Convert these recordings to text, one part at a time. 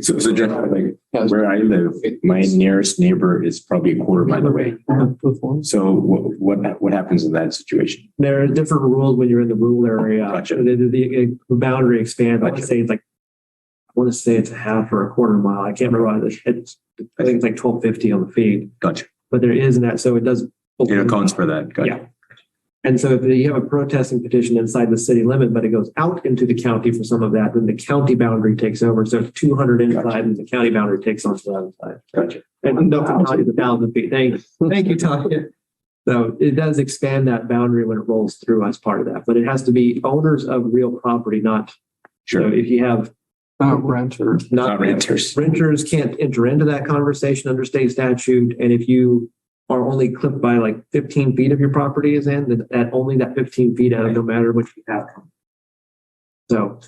So generally, like where I live, my nearest neighbor is probably a quarter mile away. So what happens in that situation? There are different rules when you're in the rural area. Gotcha. The boundary expands. I want to say it's a half or a quarter mile. I can't remember. I think it's like 1250 on the feed. Gotcha. But there is that, so it does. It accounts for that. Gotcha. Yeah. And so if you have a protesting petition inside the city limit, but it goes out into the county for some of that, then the county boundary takes over. So it's 200 inside and the county boundary takes on to the other side. Gotcha. And don't count the 1,000 feet. Thank you, Tanya. So it does expand that boundary when it rolls through as part of that, but it has to be owners of real property, not. Sure. So if you have renters, Not renters. Renters can't enter into that conversation under state statute. And if you are only clipped by like 15 feet of your property is in, that only that 15 feet out of no matter what you have. So.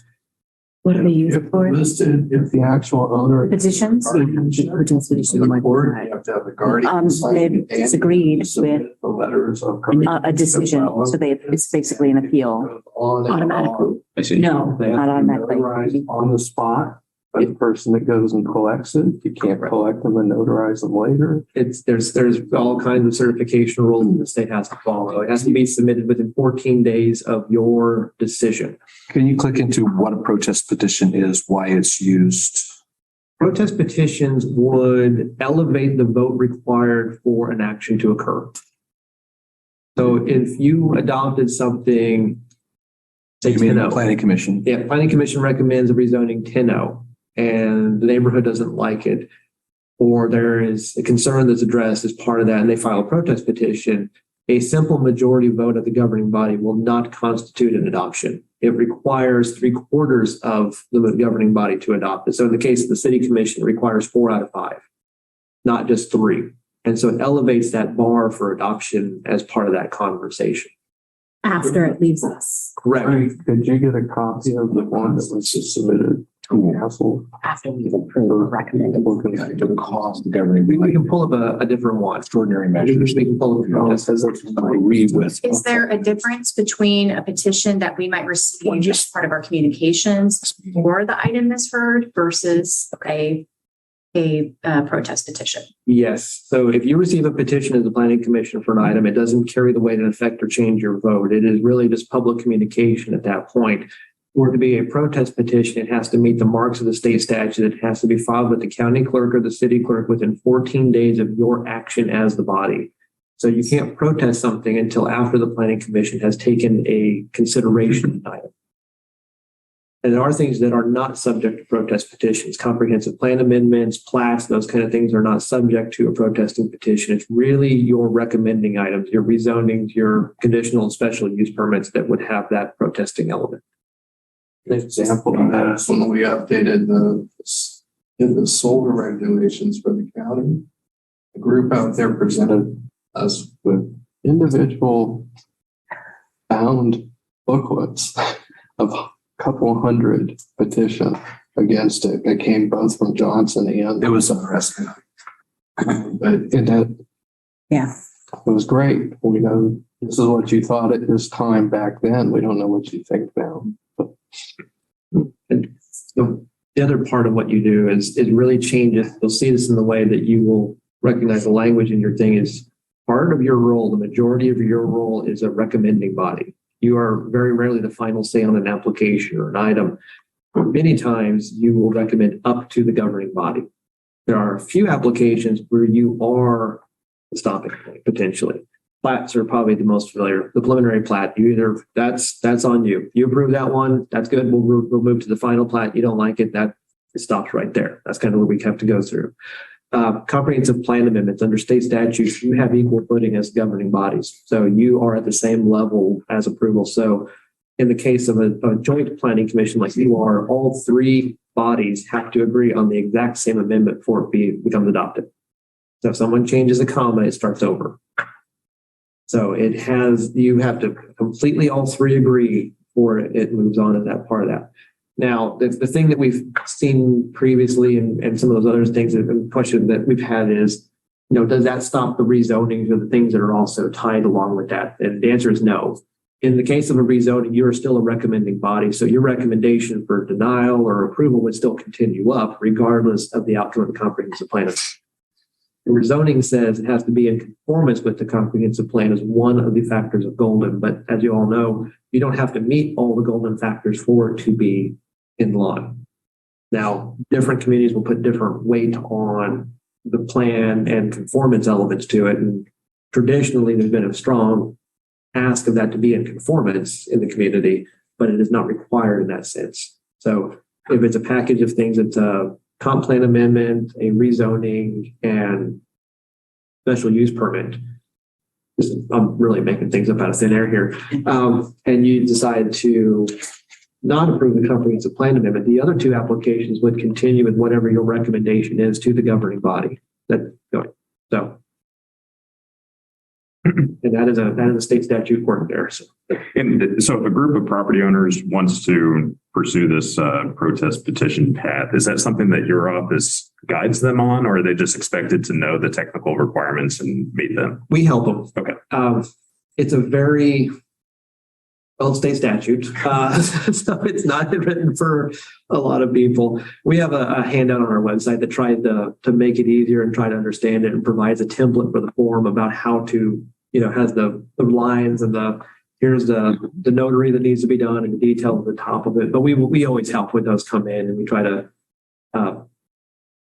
What are they used for? listed, if the actual owner. Petitions? Protest petition. The court, you have to have the guardian. They've disagreed with the letters of. a decision. So it's basically an appeal. Automatically. I see. No, They have not to be automatically. notarized on the spot by the person that goes and collects it. You can't collect them and notarize them later. There's all kinds of certification rules that the state has to follow. It has to be submitted within 14 days of your decision. Can you click into what a protest petition is, why it's used? Protest petitions would elevate the vote required for an action to occur. So if you adopted something, say You mean the 10-0. planning commission? Yeah, planning commission recommends a rezoning 10-0 and the neighborhood doesn't like it, or there is a concern that's addressed as part of that and they file a protest petition, a simple majority vote of the governing body will not constitute an adoption. It requires 3/4 of the governing body to adopt it. So in the case of the city commission, it requires 4 out of 5, not just 3. And so it elevates that bar for adoption as part of that conversation. After it leaves us. Correct. Did you get a copy of the one that was submitted to council? After we've approved or recommended. To cause the governing We can pull up a different one. extraordinary measures. We can pull up. Agree with. Is there a difference between a petition that we might receive as part of our communications before the item is heard versus a protest petition? Yes. So if you receive a petition as a planning commission for an item, it doesn't carry the weight and affect or change your vote. It is really just public communication at that point. For it to be a protest petition, it has to meet the marks of the state statute. It has to be filed with the county clerk or the city clerk within 14 days of your action as the body. So you can't protest something until after the planning commission has taken a consideration item. And there are things that are not subject to protest petitions. Comprehensive plan amendments, plats, those kind of things are not subject to a protesting petition. It's really your recommending items, your rezonings, your conditional and special use permits that would have that protesting element. An example of that is when we updated the solar regulations for the county. The group out there presented us with individual bound booklets of a couple hundred petitions against it. It came both from Johnson and It was interesting. but it was great. We know this is what you thought at this time back then. We don't know what you think now. And the other part of what you do is it really changes. You'll see this in the way that you will recognize the language in your thing is part of your role. The majority of your role is a recommending body. You are very rarely the final say on an application or an item. Many times you will recommend up to the governing body. There are a few applications where you are the stopping point potentially. Plats are probably the most familiar. The preliminary plat, you either that's on you. You approve that one, that's good. We'll move to the final plat. You don't like it, that it stops right there. That's kind of what we have to go through. Comprehensive plan amendments under state statutes, you have equal footing as governing bodies. So you are at the same level as approval. So in the case of a joint planning commission like you are, all 3 bodies have to agree on the exact same amendment before it becomes adopted. So if someone changes a comma, it starts over. So you have to completely all 3 agree before it moves on to that part of that. Now, the thing that we've seen previously and some of those other things that have been questioned that we've had is, does that stop the rezonings or the things that are also tied along with that? And the answer is no. in the case of a rezoning, you're still a recommending body. So your recommendation for denial or approval would still continue up regardless of the outcome of the comprehensive plan. The rezoning says it has to be in conformance with the comprehensive plan as one of the factors of golden. But as you all know, you don't have to meet all the golden factors for it to be in line. Now, different communities will put different weight on the plan and conformance elements to it. And traditionally, there's been a strong ask of that to be in conformance in the community, but it is not required in that sense. So if it's a package of things, it's a comp plan amendment, a rezoning, and special use permit. I'm really making things up out of thin air here. And you decide to not approve the comprehensive plan amendment, the other two applications would continue with whatever your recommendation is to the governing body that's going. So, and that is a state statute work there. So. And so if a group of property owners wants to pursue this protest petition path, is that something that your office guides them on, or are they just expected to know the technical requirements and meet them? We help them. Okay. It's a very old state statute. So it's not written for a lot of people. We have a handout on our website that tries to make it easier and try to understand it and provides a template for the form about how to, has the lines and here's the notary that needs to be done and the detail at the top of it. But we always help when those come in, and we try to, I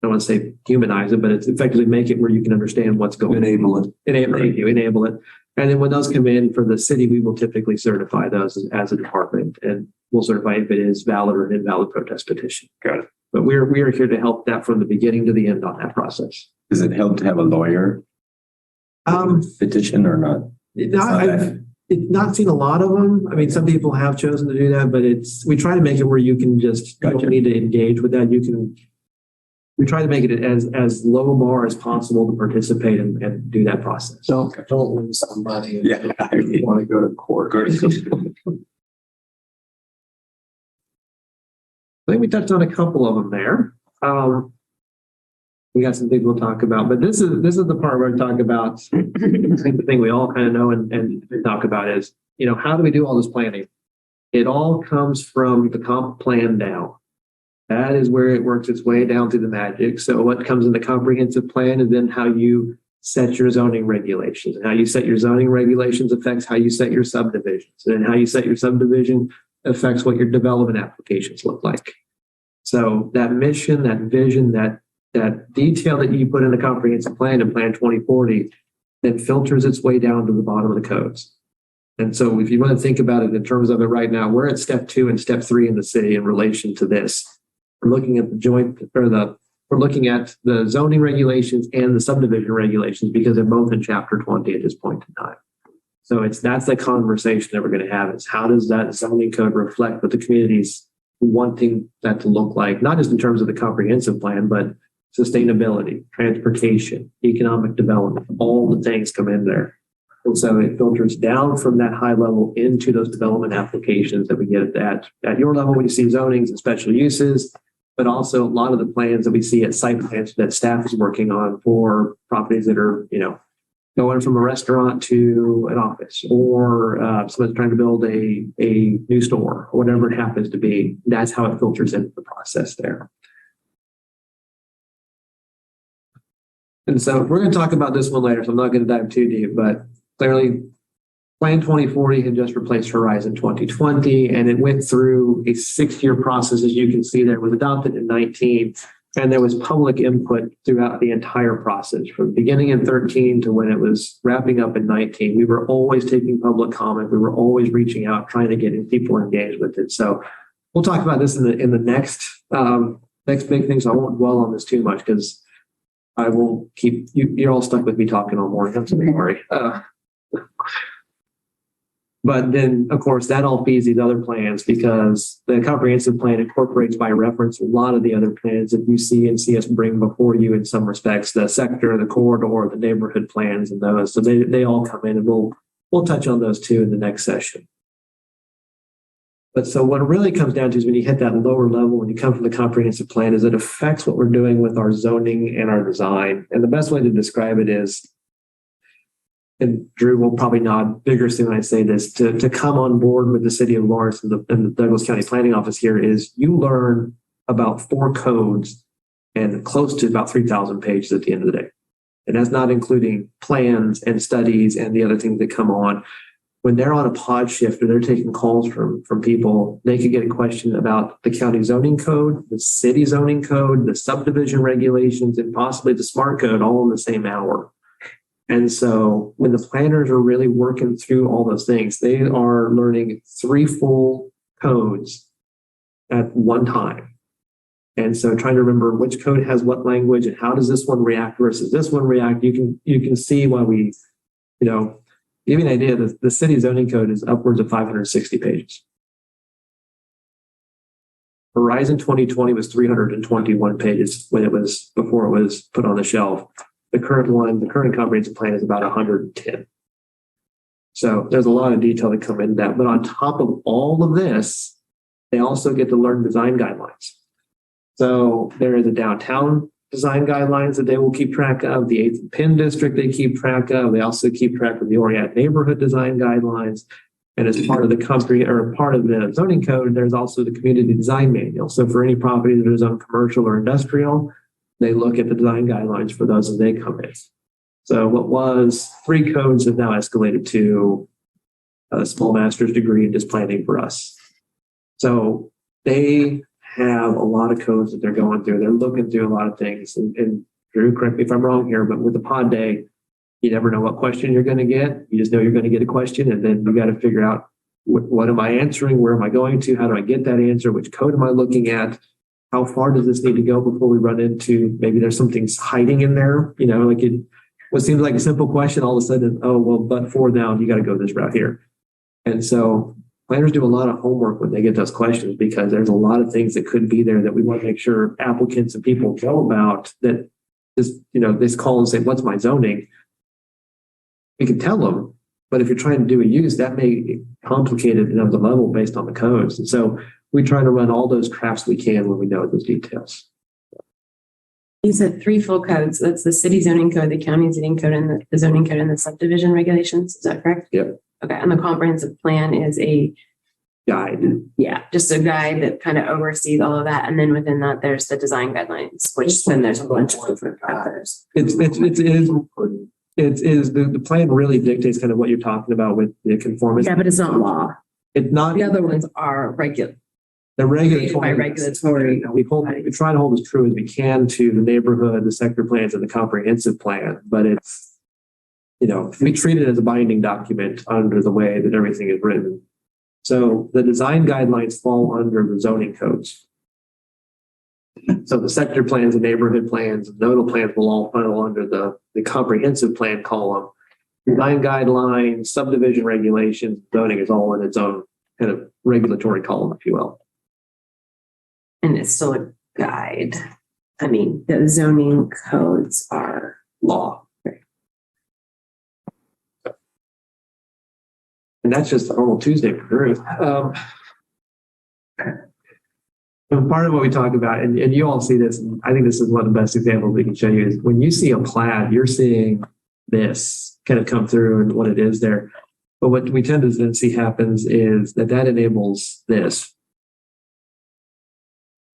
don't want to say humanize it, but it's effectively make it where you can understand what's going on. Enable it. And then when those come in for the city, we will typically certify those as a department, and we'll certify if it is valid or an invalid protest petition. Got it. But we are here to help that from the beginning to the end on that process. Does it help to have a lawyer petition or not? I've not seen a lot of them. I mean, some people have chosen to do that, but we try to make it where you can just, you don't need to engage with that. We try to make it as low bar as possible to participate and do that process. Don't lose somebody. Yeah. You want to go to court. I think we touched on a couple of them there. We got some things we'll talk about, but this is the part where I talk about I think the thing we all kind of know and talk about is, how do we do all this planning? It all comes from the comp plan down. That is where it works its way down through the magic. So what comes in the comprehensive plan is then how you set your zoning regulations. And how you set your zoning regulations affects how you set your subdivisions. And then how you set your subdivision affects what your development applications look like. So that mission, that vision, that detail that you put in the comprehensive plan and Plan 2040 then filters its way down to the bottom of the codes. And so if you want to think about it in terms of it right now, we're at step 2 and step 3 in the city in relation to this. We're looking at we're looking at the zoning regulations and the subdivision regulations because they're both in chapter 20 at this point in time. So that's the conversation that we're going to have is how does that zoning code reflect what the community's wanting that to look like, not just in terms of the comprehensive plan, but sustainability, transportation, economic development, all the things come in there. And so it filters down from that high level into those development applications that we get at your level when you see zonings and special uses, but also a lot of the plans that we see at site plans that staff is working on for properties that are, going from a restaurant to an office or someone's trying to build a new store or whatever it happens to be. That's how it filters into the process there. And so we're going to talk about this one later, so I'm not going to dive too deep, but clearly Plan 2040 had just replaced Horizon 2020, and it went through a 6-year process, as you can see there. It was adopted in 19, and there was public input throughout the entire process, from beginning in 13 to when it was wrapping up in 19. We were always taking public comment. We were always reaching out, trying to get people engaged with it. So we'll talk about this in the next big thing, so I won't dwell on this too much because I will keep you're all stuck with me talking all morning. I'm sorry. But then, of course, that all feeds these other plans because the comprehensive plan incorporates by reference a lot of the other plans that you see and see us bring before you in some respects, the sector, the corridor, the neighborhood plans and those. So they all come in and we'll touch on those too in the next session. But so what it really comes down to is when you hit that lower level, when you come from the comprehensive plan, is it affects what we're doing with our zoning and our design. And the best way to describe it is and Drew will probably nod vigorously when I say this, to come on board with the city of Lawrence and the Douglas County Planning Office here is you learn about 4 codes and close to about 3,000 pages at the end of the day. And that's not including plans and studies and the other things that come on. When they're on a pod shift or they're taking calls from people, they could get a question about the county zoning code, the city zoning code, the subdivision regulations, and possibly the smart code all in the same hour. And so when the planners are really working through all those things, they are learning 3 full codes at one time. And so trying to remember which code has what language and how does this one react versus this one react, you can see why we, give you an idea, the city zoning code is upwards of 560 pages. Horizon 2020 was 321 pages before it was put on the shelf. The current comprehensive plan is about 110. So there's a lot of detail that come into that. But on top of all of this, they also get to learn design guidelines. So there is a downtown design guidelines that they will keep track of, the 8th and Penn District they keep track of. They also keep track of the Oriat neighborhood design guidelines. And as part of part of the zoning code, there's also the community design manual. So for any property that is on commercial or industrial, they look at the design guidelines for those as they come in. So what was 3 codes have now escalated to a small master's degree in just planning for us. So they have a lot of codes that they're going through. They're looking through a lot of things. And Drew, correct me if I'm wrong here, but with the pod day, you never know what question you're going to get. You just know you're going to get a question, and then you got to figure out what am I answering? Where am I going to? How do I get that answer? Which code am I looking at? How far does this need to go before we run into maybe there's something hiding in there? What seems like a simple question, all of a sudden, oh, well, but for now, you got to go this route here. And so planners do a lot of homework when they get those questions because there's a lot of things that could be there that we want to make sure applicants and people know about that this call and say, what's my zoning? We can tell them, but if you're trying to do a use, that may be complicated at the level based on the codes. And so we try to run all those crafts we can when we know those details. You said 3 full codes. That's the city zoning code, the county zoning code, and the zoning code and the subdivision regulations. Is that correct? Yep. Okay. And the comprehensive plan is a Guide. Yeah, just a guide that kind of oversees all of that. And then within that, there's the design guidelines, which then there's a bunch of different factors. The plan really dictates kind of what you're talking about with the conformity. Yeah, but it's not law. It's not. The other ones are regular. The regulatory. By regulatory. We try to hold as true as we can to the neighborhood, the sector plans, and the comprehensive plan. But it's, we treat it as a binding document under the way that everything is written. So the design guidelines fall under the zoning codes. So the sector plans, the neighborhood plans, and nodal plans will all fall under the comprehensive plan column. Design guidelines, subdivision regulations, zoning is all in its own kind of regulatory column, if you will. And it's still a guide. I mean, the zoning codes are Law. And that's just a normal Tuesday for Drew. And part of what we talk about, and you all see this, and I think this is one of the best examples we can show you, is when you see a plat, you're seeing this kind of come through and what it is there. But what we tend to then see happens is that enables this.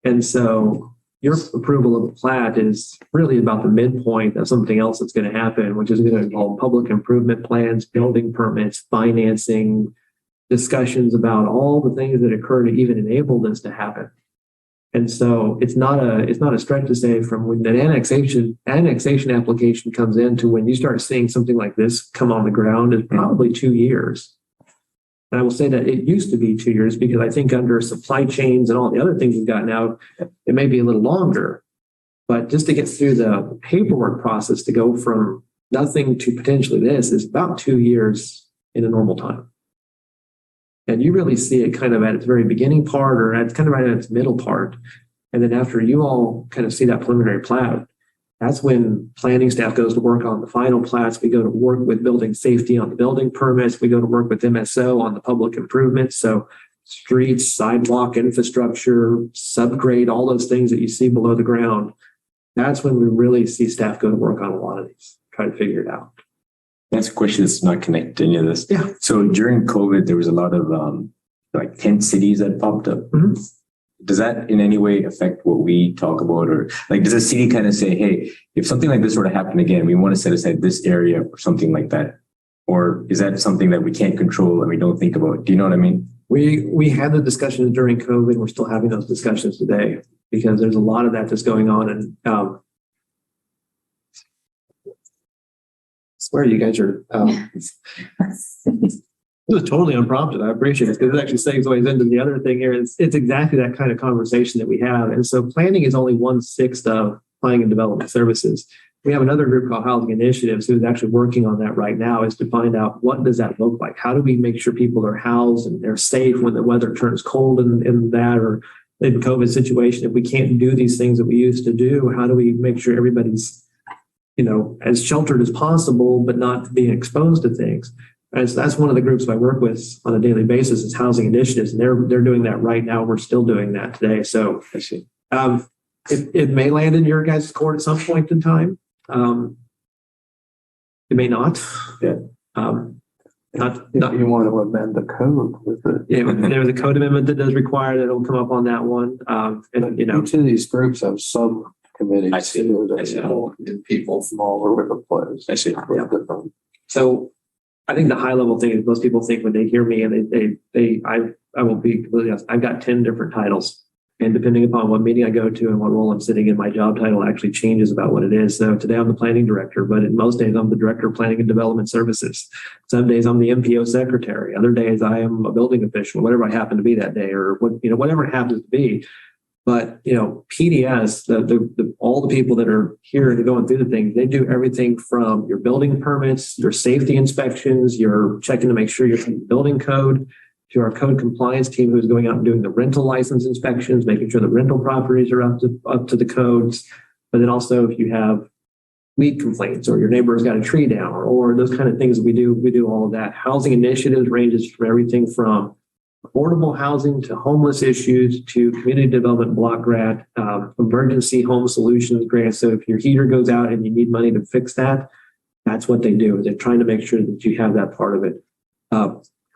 And so your approval of a plat is really about the midpoint of something else that's going to happen, which is going to involve public improvement plans, building permits, financing, discussions about all the things that occur to even enable this to happen. And so it's not a stretch to say from when that annexation application comes in to when you start seeing something like this come on the ground is probably 2 years. And I will say that it used to be 2 years because I think under supply chains and all the other things we've got now, it may be a little longer. But just to get through the paperwork process to go from nothing to potentially this is about 2 years in a normal time. And you really see it kind of at its very beginning part or it's kind of right at its middle part. And then after you all kind of see that preliminary plat, that's when planning staff goes to work on the final plats. We go to work with building safety on the building permits. We go to work with MSO on the public improvements. So streets, sidewalk, infrastructure, subgrade, all those things that you see below the ground. That's when we really see staff go to work on a lot of these, try to figure it out. That's a question that's not connected to any of this. Yeah. So during COVID, there was a lot of like tent cities that popped up. Mhm. Does that in any way affect what we talk about, or like does the city kind of say, hey, if something like this were to happen again, we want to set aside this area or something like that? Or is that something that we can't control and we don't think about? Do you know what I mean? We had the discussions during COVID. We're still having those discussions today because there's a lot of that that's going on. And I swear you guys are this is totally unprompted. I appreciate it because it actually segues into the other thing here. It's exactly that kind of conversation that we have. And so planning is only 1/6 of planning and development services. We have another group called Housing Initiatives who's actually working on that right now, is to find out what does that look like? How do we make sure people are housed and they're safe when the weather turns cold in that, or in the COVID situation, if we can't do these things that we used to do, how do we make sure everybody's, as sheltered as possible, but not being exposed to things? And so that's one of the groups I work with on a daily basis is Housing Initiatives, and they're doing that right now. We're still doing that today. So I see. It may land in your guys' court at some point in time. It may not. Yeah. Not You want to amend the code with it. yeah, there's a code amendment that does require that it'll come up on that one. And Each of these groups have subcommittees. I see. too, that I see. get people from all over the place. I see. With different- so I think the high level thing is most people think when they hear me and I will be completely honest, I've got 10 different titles. And depending upon what meeting I go to and what role I'm sitting in, my job title actually changes about what it is. So today I'm the planning director, but in most days I'm the director of planning and development services. Some days I'm the MPO secretary. Other days I am a building official, whatever I happen to be that day, or whatever it happens to be. But PDS, all the people that are here and going through the things, they do everything from your building permits, your safety inspections, your checking to make sure you're in the building code, to our code compliance team who's going out and doing the rental license inspections, making sure the rental properties are up to the codes. But then also if you have weed complaints or your neighbor's got a tree down or those kind of things that we do all of that. Housing Initiatives ranges from everything from affordable housing to homeless issues to community development block grant, emergency home solutions grant. So if your heater goes out and you need money to fix that, that's what they do. They're trying to make sure that you have that part of it.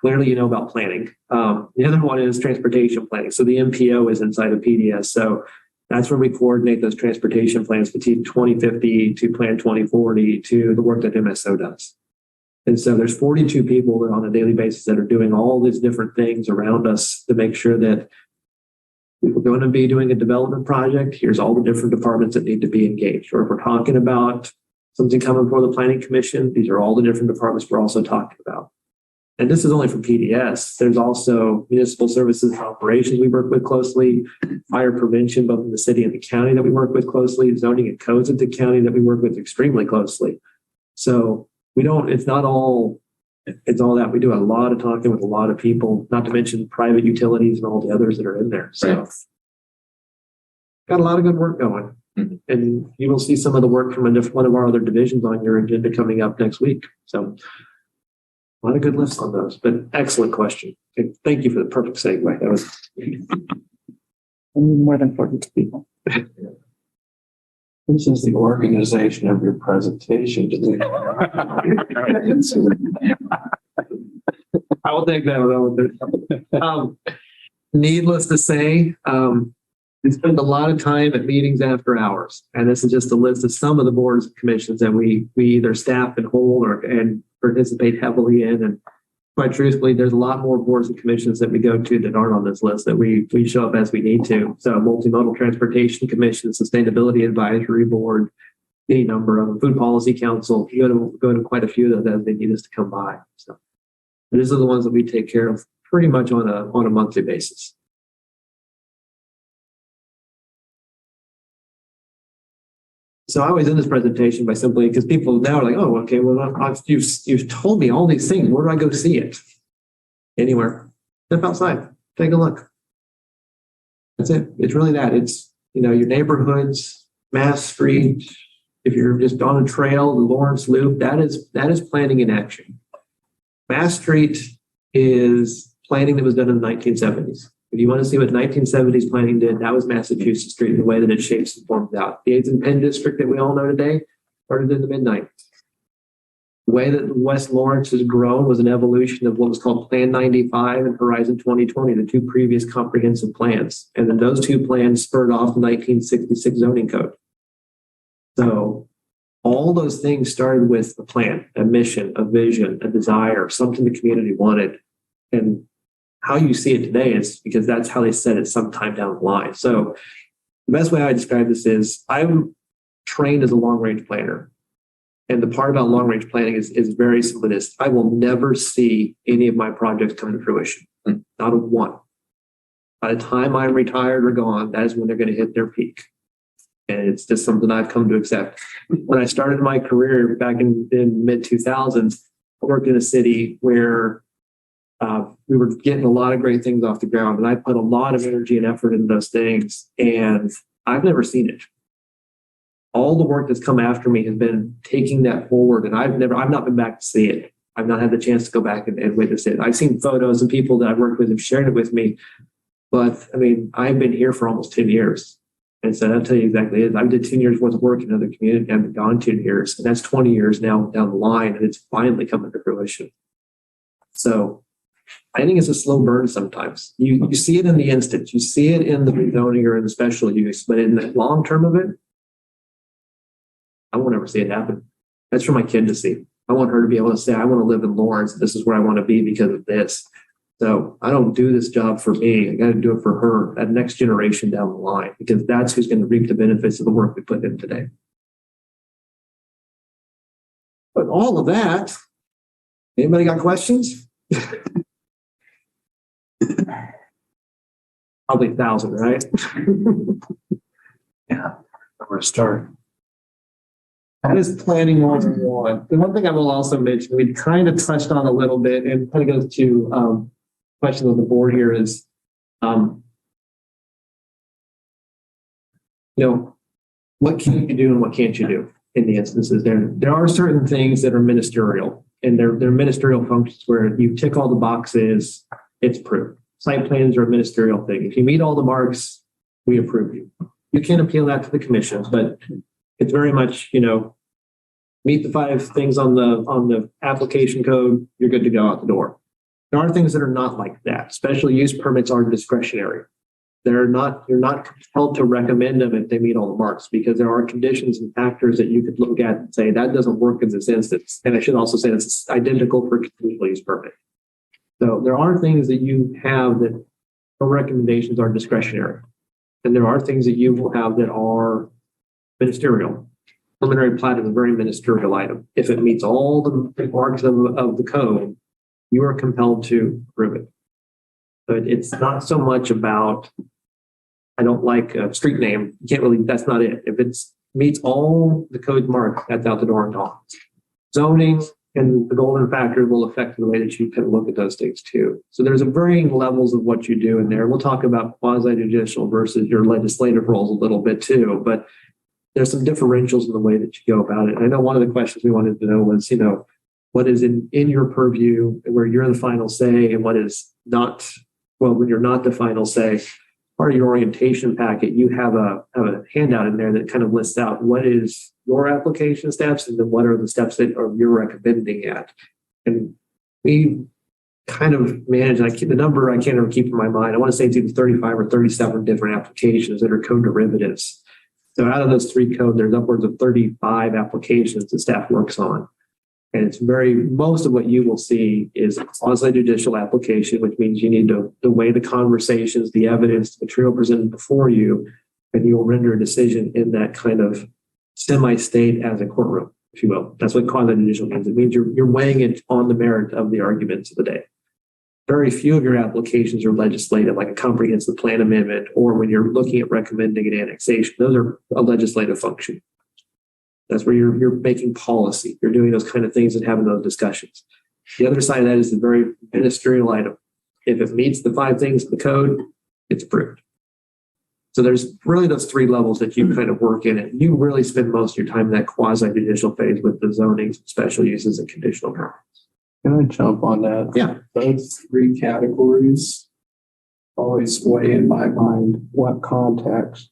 Clearly, you know about planning. The other one is transportation planning. So the MPO is inside of PDS. So that's where we coordinate those transportation plans between 2050 to Plan 2040 to the work that MSO does. And so there's 42 people that on a daily basis that are doing all these different things around us to make sure that if we're going to be doing a development project, here's all the different departments that need to be engaged. Or if we're talking about something coming before the Planning Commission, these are all the different departments we're also talking about. And this is only for PDS. There's also municipal services and operations we work with closely, fire prevention, both in the city and the county that we work with closely, zoning and codes at the county that we work with extremely closely. So it's all that. We do a lot of talking with a lot of people, not to mention private utilities and all the others that are in there. So Right. Got a lot of good work going. Mm-hmm. And you will see some of the work from one of our other divisions on your agenda coming up next week. So a lot of good lists on those, but excellent question. Okay, thank you for the perfect segue. That was More than 42 people. This is the organization of your presentation. I will take that. Needless to say, we spend a lot of time at meetings after hours, and this is just a list of some of the boards and commissions that we either staff and hold and participate heavily in. And quite truthfully, there's a lot more boards and commissions that we go to that aren't on this list that we show up as we need to. So Multimodal Transportation Commission, Sustainability Advisory Board, any number of them, Food Policy Council, you go to quite a few of those, they need us to come by. So these are the ones that we take care of pretty much on a monthly basis. So I always end this presentation by simply, because people now are like, oh, okay, well, you've told me all these things. Where do I go see it? Anywhere. Step outside. Take a look. That's it. It's really that. It's, your neighborhoods, Mass Street. If you're just on a trail, the Lawrence Loop, that is planning in action. Mass Street is planning that was done in the 1970s. If you want to see what 1970s planning did, that was Massachusetts Street, the way that it shapes and forms out. The Aids and Penn District that we all know today started in the mid-90s. The way that West Lawrence has grown was an evolution of what was called Plan 95 and Horizon 2020, the two previous comprehensive plans. And then those two plans spurred off the 1966 zoning code. So all those things started with a plan, a mission, a vision, a desire, something the community wanted. And how you see it today is because that's how they said it sometime down the line. So the best way I describe this is I'm trained as a long range planner. And the part about long range planning is very simple. This I will never see any of my projects come to fruition. Not a one. By the time I'm retired or gone, that is when they're going to hit their peak. And it's just something I've come to accept. When I started my career back in mid 2000s, I worked in a city where we were getting a lot of great things off the ground, and I put a lot of energy and effort into those things, and I've never seen it. All the work that's come after me has been taking that forward, and I've not been back to see it. I've not had the chance to go back and witness it. I've seen photos and people that I've worked with have shared it with me, but I mean, I've been here for almost 10 years. And so I'll tell you exactly it. I did 10 years worth of work in another community. I've been gone 10 years, and that's 20 years now down the line, and it's finally coming to fruition. So I think it's a slow burn sometimes. You see it in the instant, you see it in the rezoning or in the special use, but in the long term of it, I won't ever see it happen. That's for my kid to see. I want her to be able to say, I want to live in Lawrence. This is where I want to be because of this. So I don't do this job for me. I got to do it for her, that next generation down the line, because that's who's going to reap the benefits of the work we put in today. But all of that, anybody got questions? Probably 1,000, right? Yeah, where to start. That is planning 101. The one thing I will also mention, we kind of touched on a little bit, and kind of goes to questions on the board here is, what can you do and what can't you do in the instances there? There are certain things that are ministerial, and they're ministerial functions where you tick all the boxes, it's approved. Site plans are a ministerial thing. If you meet all the marks, we approve you. You can appeal that to the commission, but it's very much, meet the 5 things on the application code, you're good to go out the door. There are things that are not like that. Special use permits are discretionary. You're not compelled to recommend them if they meet all the marks, because there are conditions and factors that you could look at and say that doesn't work in this instance. And I should also say that's identical for conditional use permit. So there are things that you have that the recommendations are discretionary. And there are things that you will have that are ministerial. Preliminary plat is a very ministerial item. If it meets all the marks of the code, you are compelled to approve it. But it's not so much about, I don't like a street name. You can't really, that's not it. If it meets all the code marks, that's out the door and gone. Zoning and the golden factor will affect the way that you can look at those things too. So there's a varying levels of what you do in there. We'll talk about quasi-judicial versus your legislative roles a little bit too, but there's some differentials in the way that you go about it. And I know one of the questions we wanted to know was, what is in your purview where you're the final say and what is not, well, when you're not the final say. Part of your orientation packet, you have a handout in there that kind of lists out what is your application steps and then what are the steps that you're recommending at. And we kind of manage, the number I can't ever keep in my mind. I want to say it's either 35 or 37 different applications that are code derivatives. So out of those 3 code, there's upwards of 35 applications that staff works on. And it's most of what you will see is a quasi-judicial application, which means you need to weigh the conversations, the evidence, the material presented before you, and you will render a decision in that kind of semi-state as a courtroom, if you will. That's what quasi-judicial means. It means you're weighing it on the merit of the arguments of the day. Very few of your applications are legislative, like a comprehensive plan amendment, or when you're looking at recommending an annexation. Those are a legislative function. That's where you're making policy. You're doing those kind of things and having those discussions. The other side of that is the very ministerial item. If it meets the 5 things in the code, it's approved. So there's really those 3 levels that you kind of work in, and you really spend most of your time in that quasi-judicial phase with the zonings, special uses, and conditional permits. Can I jump on that? Yeah. Those 3 categories always weigh in my mind what context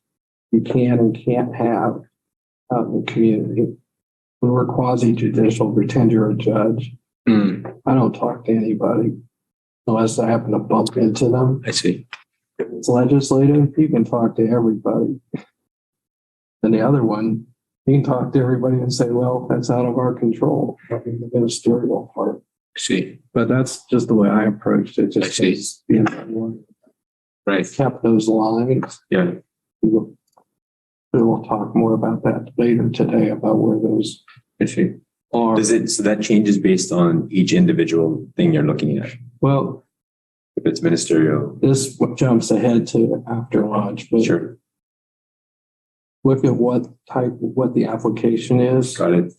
you can and can't have out in the community. when we're quasi judicial, pretend you're a judge. Hmm, I don't talk to anybody unless I happen to bump into them. I see. If it's legislative, you can talk to everybody. And the other one, you can talk to everybody and say, well, that's out of our control, the ministerial part. I see. But that's just the way I approached it. I Just see. being that one. Right. Kept those lines. Yeah. We'll talk more about that later today about where those I see. are. So that changes based on each individual thing you're looking at? Well, If it's ministerial, this jumps ahead to after lunch, but sure. look at what the application is, Got it.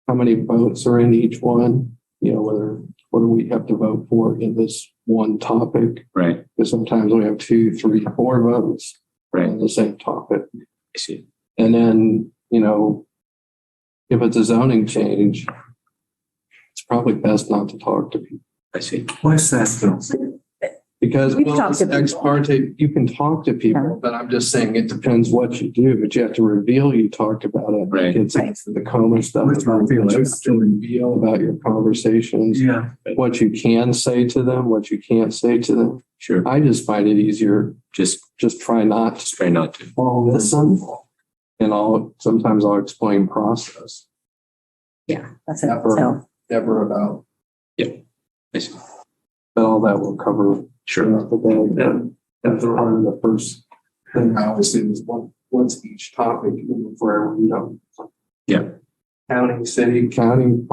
how many votes are in each one, what do we have to vote for in this one topic? Right. Because sometimes we have 2, 3, 4 votes Right. on the same topic. I see. And then, if it's a zoning change, it's probably best not to talk to people. I see. What's that though? Because We've talked to ex people. parte, you can talk to people, Yeah. but I'm just saying it depends what you do, but you have to reveal you talked about it. Right. It's Right. the coma stuff. What's about reveal? what you have to reveal about your conversations, Yeah. what you can say to them, what you can't say to them. Sure. I just find it easier. Just Try not to. try not to. I'll listen and sometimes I'll explain process. That's it. Never. So, Never about, I see. but all that will cover Sure. throughout the day. That's part of the first thing I always do is what's each topic for everyone, Yeah. County, city, county,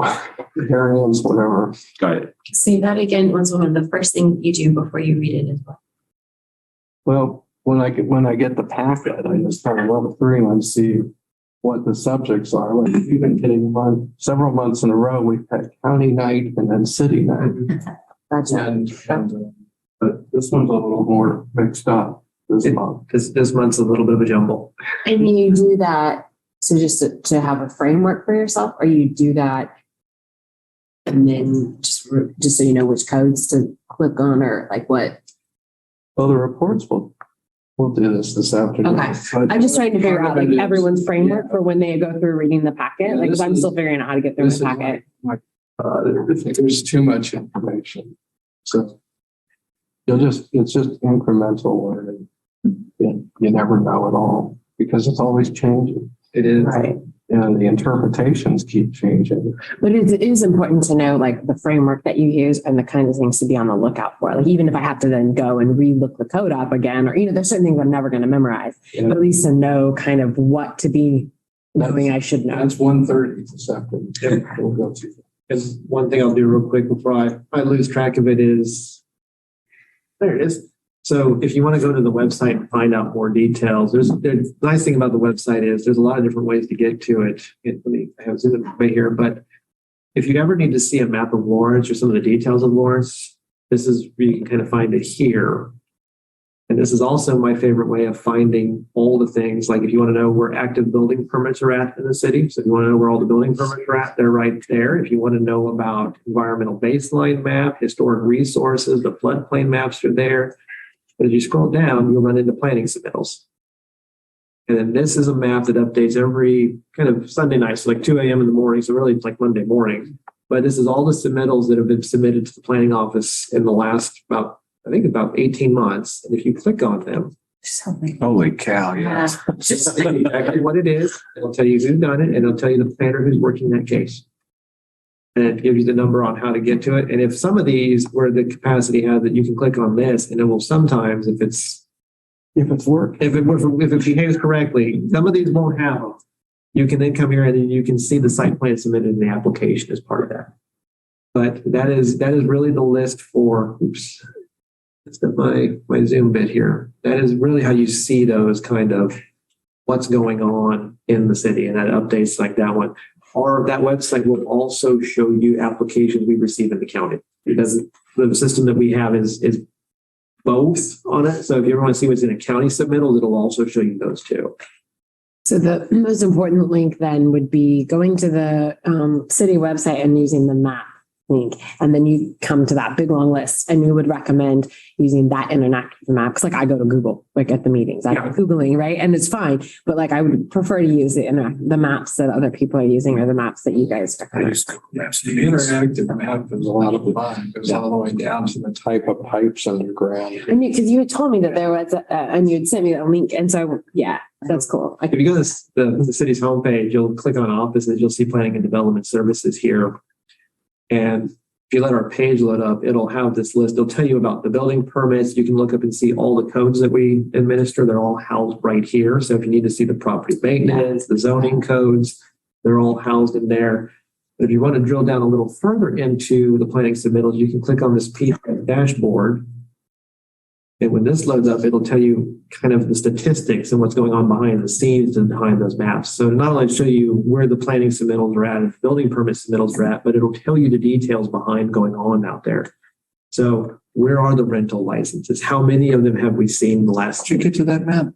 areas, whatever. Got it. Say that again was one of the first things you do before you read it as well. Well, when I get the packet, I just start level 3 and see what the subjects are. Like we've been getting several months in a row, we've had county night and then city night. gotcha. But this one's a little more mixed up this month. This month's a little bit of a jumble. And you do that, so just to have a framework for yourself, or you do that and then just so you know which codes to click on or like what? Well, the reports we'll do this afternoon. Okay. But I'm just trying to figure out part like of it is- everyone's framework for when they go through reading the packet, Yeah, like, cause this I'm is- still figuring out how to get through This the is packet. there's too much information. So it's just incremental learning. You never know it all because it's always changing It is. Right. and the interpretations keep changing. But it is important to know like the framework that you use and the kind of things to be on the lookout for. Like even if I have to then go and relook the code up again, or, there's certain things I'm never going to memorize, Yeah. but at least to know kind of what to be knowing I should know. That's 1:30 this afternoon. We'll go to that. And one thing I'll do real quick before I lose track of it is, there it is. So if you want to go to the website and find out more details, the nice thing about the website is there's a lot of different ways to get to it. I have zoomed right here, but if you ever need to see a map of Lawrence or some of the details of Lawrence, this is where you can kind of find it here. And this is also my favorite way of finding all the things, like if you want to know where active building permits are at in the city. So if you want to know where all the building permits are at, they're right there. If you want to know about environmental baseline map, historic resources, the floodplain maps are there. But as you scroll down, you'll run into planning submittals. And then this is a map that updates every kind of Sunday night, so like 2 a.m. in the morning. So really it's like Monday morning. But this is all the submittals that have been submitted to the planning office in the last about 18 months. And if you click on them, Holy cow, yeah. just tell you exactly what it is. It'll tell you who's done it, and it'll tell you the planner who's working that case. And it gives you the number on how to get to it. And if some of these where the capacity has that you can click on this, and it will sometimes, if it behaves correctly, some of these won't have them. You can then come here and then you can see the site plan submitted in the application as part of that. But that is really the list for, oops, that's my Zoom bit here. That is really how you see those kind of what's going on in the city, and that updates like that one. Or that website will also show you applications we receive in the county, because the system that we have is both on it. So if you ever want to see what's in a county submittal, it'll also show you those too. So the most important link then would be going to the city website and using the map link. And then you come to that big long list and you would recommend using that interactive map. Cause like I go to Google, like at the meetings, I'm Googling, right? And it's fine. But like I would prefer to use the maps that other people are using or the maps that you guys recommend. The interactive map is a lot of fun. It goes all the way down to the type of pipes underground. And because you had told me that there was, and you had sent me a link. And so, yeah, that's cool. If you go to the city's homepage, you'll click on offices, you'll see planning and development services here. And if you let our page load up, it'll have this list. It'll tell you about the building permits. You can look up and see all the codes that we administer. They're all housed right here. So if you need to see the property maintenance, the zoning codes, they're all housed in there. But if you want to drill down a little further into the planning submittals, you can click on this PDF dashboard. And when this loads up, it'll tell you kind of the statistics and what's going on behind the scenes and behind those maps. So not only show you where the planning submittals are at and building permit submittals are at, but it'll tell you the details behind going on out there. So where are the rental licenses? How many of them have we seen in the last year? Get to that map.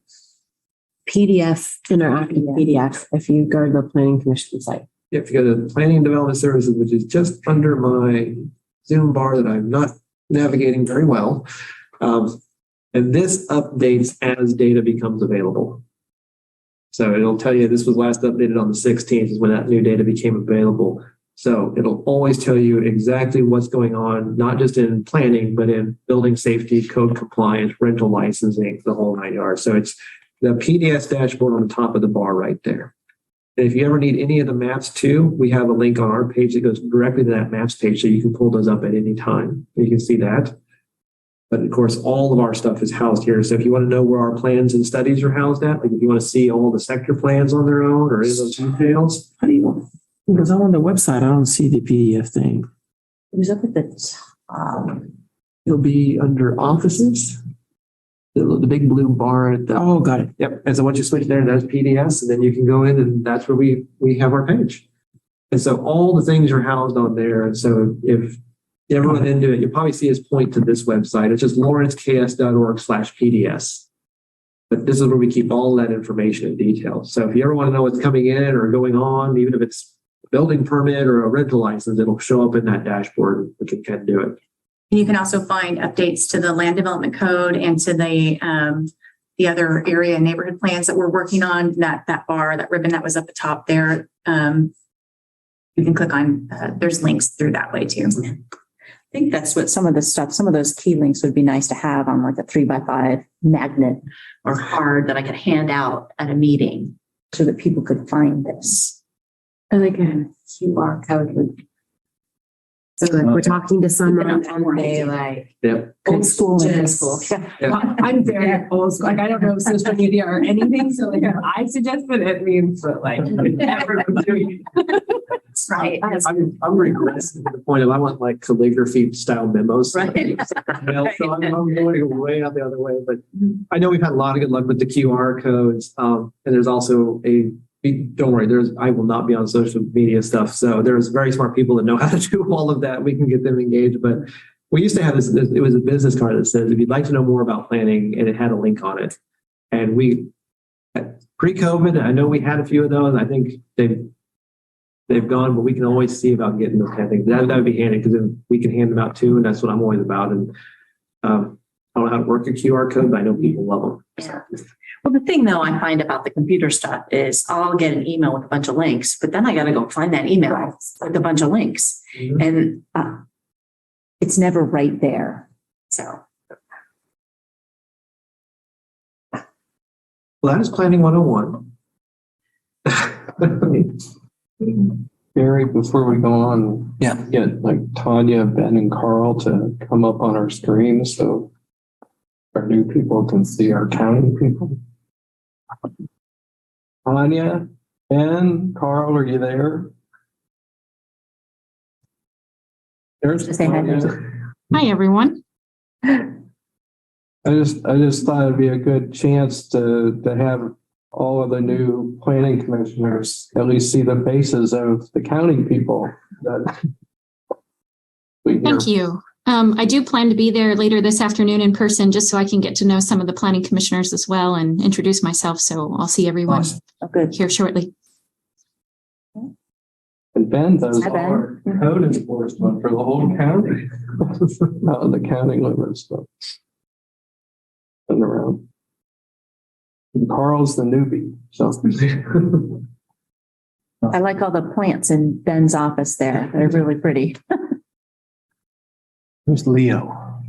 PDF, interactive PDF, if you go to the planning commission site. If you go to planning and development services, which is just under my Zoom bar that I'm not navigating very well. And this updates as data becomes available. So it'll tell you this was last updated on the 16th is when that new data became available. So it'll always tell you exactly what's going on, not just in planning, but in building safety, code compliance, rental licensing, the whole 9 yards. So it's the PDS dashboard on the top of the bar right there. And if you ever need any of the maps too, we have a link on our page that goes directly to that maps page. So you can pull those up at any time. You can see that. But of course, all of our stuff is housed here. So if you want to know where our plans and studies are housed at, like if you want to see all the sector plans on their own or any of those details. Because I'm on the website, I don't see the PDF thing. It was up at the top. It'll be under offices. The big blue bar at the. Oh, got it. Yep. And so once you switch there, that's PDS, and then you can go in and that's where we have our page. And so all the things are housed on there. And so if you ever run into it, you'll probably see us point to this website. It's just lawrenceks.org/PDS. But this is where we keep all that information in detail. So if you ever want to know what's coming in or going on, even if it's a building permit or a rental license, it'll show up in that dashboard and we can do it. And you can also find updates to the land development code and to the other area and neighborhood plans that we're working on. That bar, that ribbon that was up the top there. You can click on. There's links through that way too. I think that's what some of those key links would be nice to have on like a 3x5 magnet or card that I could hand out at a meeting so that people could find this. I like a QR code. So like we're talking to someone and they like. Yep. Old school. I'm very old school. Like I don't know social media or anything. So like I suggest that it means that like everyone's doing it. Right. I'm regressing to the point of I want like calligraphy style memos. Right. So I'm going way out the other way, but I know we've had a lot of good luck with the QR codes. And there's also don't worry, I will not be on social media stuff. So there's very smart people that know how to do all of that. We can get them engaged, but we used to have this, it was a business card that says, if you'd like to know more about planning, and it had a link on it. And pre-COVID, I know we had a few of those. I think they've gone, but we can always see about getting those kind of things. That would be handy because then we can hand them out too. And that's what I'm always about. And I don't know how to work a QR code, but I know people love them. Yeah. Well, the thing though I find about the computer stuff is I'll get an email with a bunch of links, but then I got to go find that email with a bunch of links. Mm-hmm. And it's never right there. So. Well, that is Planning 101. Barry, before we go on, get like Tanya, Ben, and Carl to come up on our screen so our new people can see our county people. Tanya, Ben, Carl, are you there? There's Tanya. Hi, everyone. I just thought it'd be a good chance to have all of the new planning commissioners at least see the faces of the county people. Thank you. I do plan to be there later this afternoon in person, just so I can get to know some of the planning commissioners as well and introduce myself. So I'll see everyone here shortly. And Ben does Hi, Ben. our code enforcement for the whole county. Not the county limits, but. Been around. And Carl's the newbie, so. I like all the plants in Ben's office there. They're really pretty. Who's Leo?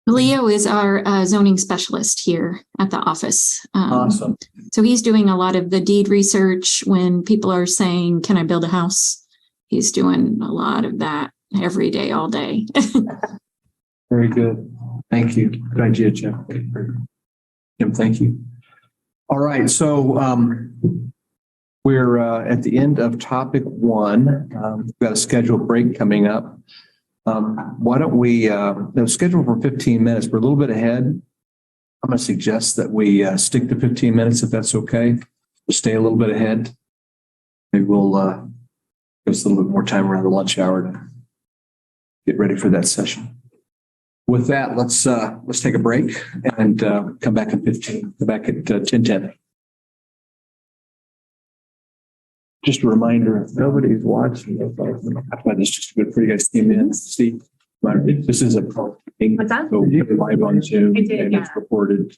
Leo is our zoning specialist here at the office. Awesome. So he's doing a lot of the deed research when people are saying, can I build a house? He's doing a lot of that every day, all day. Very good. Thank you. Good idea, Jim. Jim, thank you. All right, so we're at the end of topic one. We've got a scheduled break coming up. Why don't we, schedule for 15 minutes. We're a little bit ahead. I'm going to suggest that we stick to 15 minutes if that's okay. We'll stay a little bit ahead. Maybe we'll give us a little bit more time around the lunch hour to get ready for that session. With that, let's take a break and come back at 10:10. Just a reminder, if nobody's watching, that's why this is just good for you guys to came in. See, this is a meeting. What's that? So we're live on Zoom I did, and it's yeah. recorded,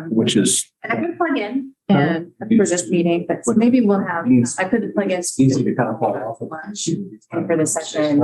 which is And I could plug in and for this meeting, but maybe we'll have, I could plug in easy to kind of fall off of. lunch and for the session.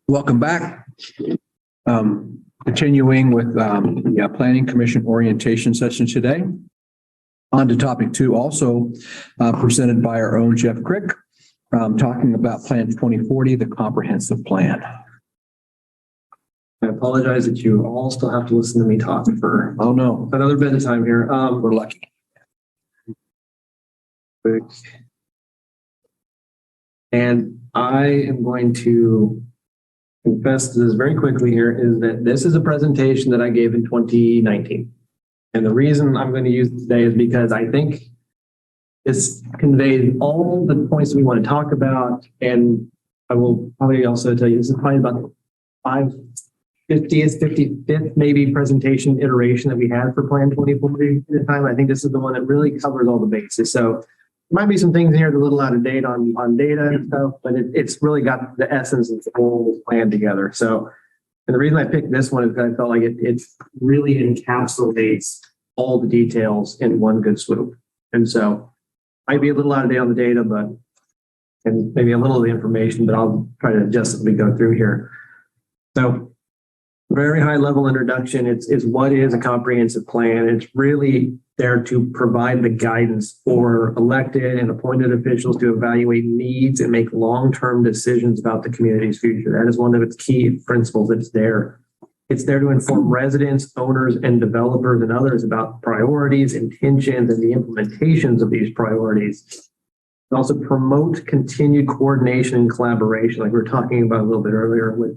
Welcome back. Continuing with the Planning Commission orientation session today. On to topic 2, also presented by our own Jeff Crick, talking about Plan 2040, the comprehensive plan. I apologize that you all still have to listen to me talk for Oh, no, another bit of time here. we're lucky. Quick. And I am going to confess to this very quickly here is that this is a presentation that I gave in 2019. And the reason I'm going to use it today is because I think this conveys all the points we want to talk about. And I will probably also tell you, this is probably about the 55th maybe presentation iteration that we had for Plan 2040 at the time. I think this is the one that really covers all the bases. So there might be some things here that are a little out of date on data and stuff, but it's really got the essence of the whole plan together. So, and the reason I picked this one is because I felt like it really encapsulates all the details in one good swoop. And so might be a little out of date on the data, and maybe a little of the information, but I'll try to adjust as we go through here. So very high level introduction. It's what is a comprehensive plan. It's really there to provide the guidance for elected and appointed officials to evaluate needs and make long-term decisions about the community's future. That is one of its key principles that's there. It's there to inform residents, owners, and developers and others about priorities, intentions, and the implementations of these priorities. It also promote continued coordination and collaboration, like we were talking about a little bit earlier with,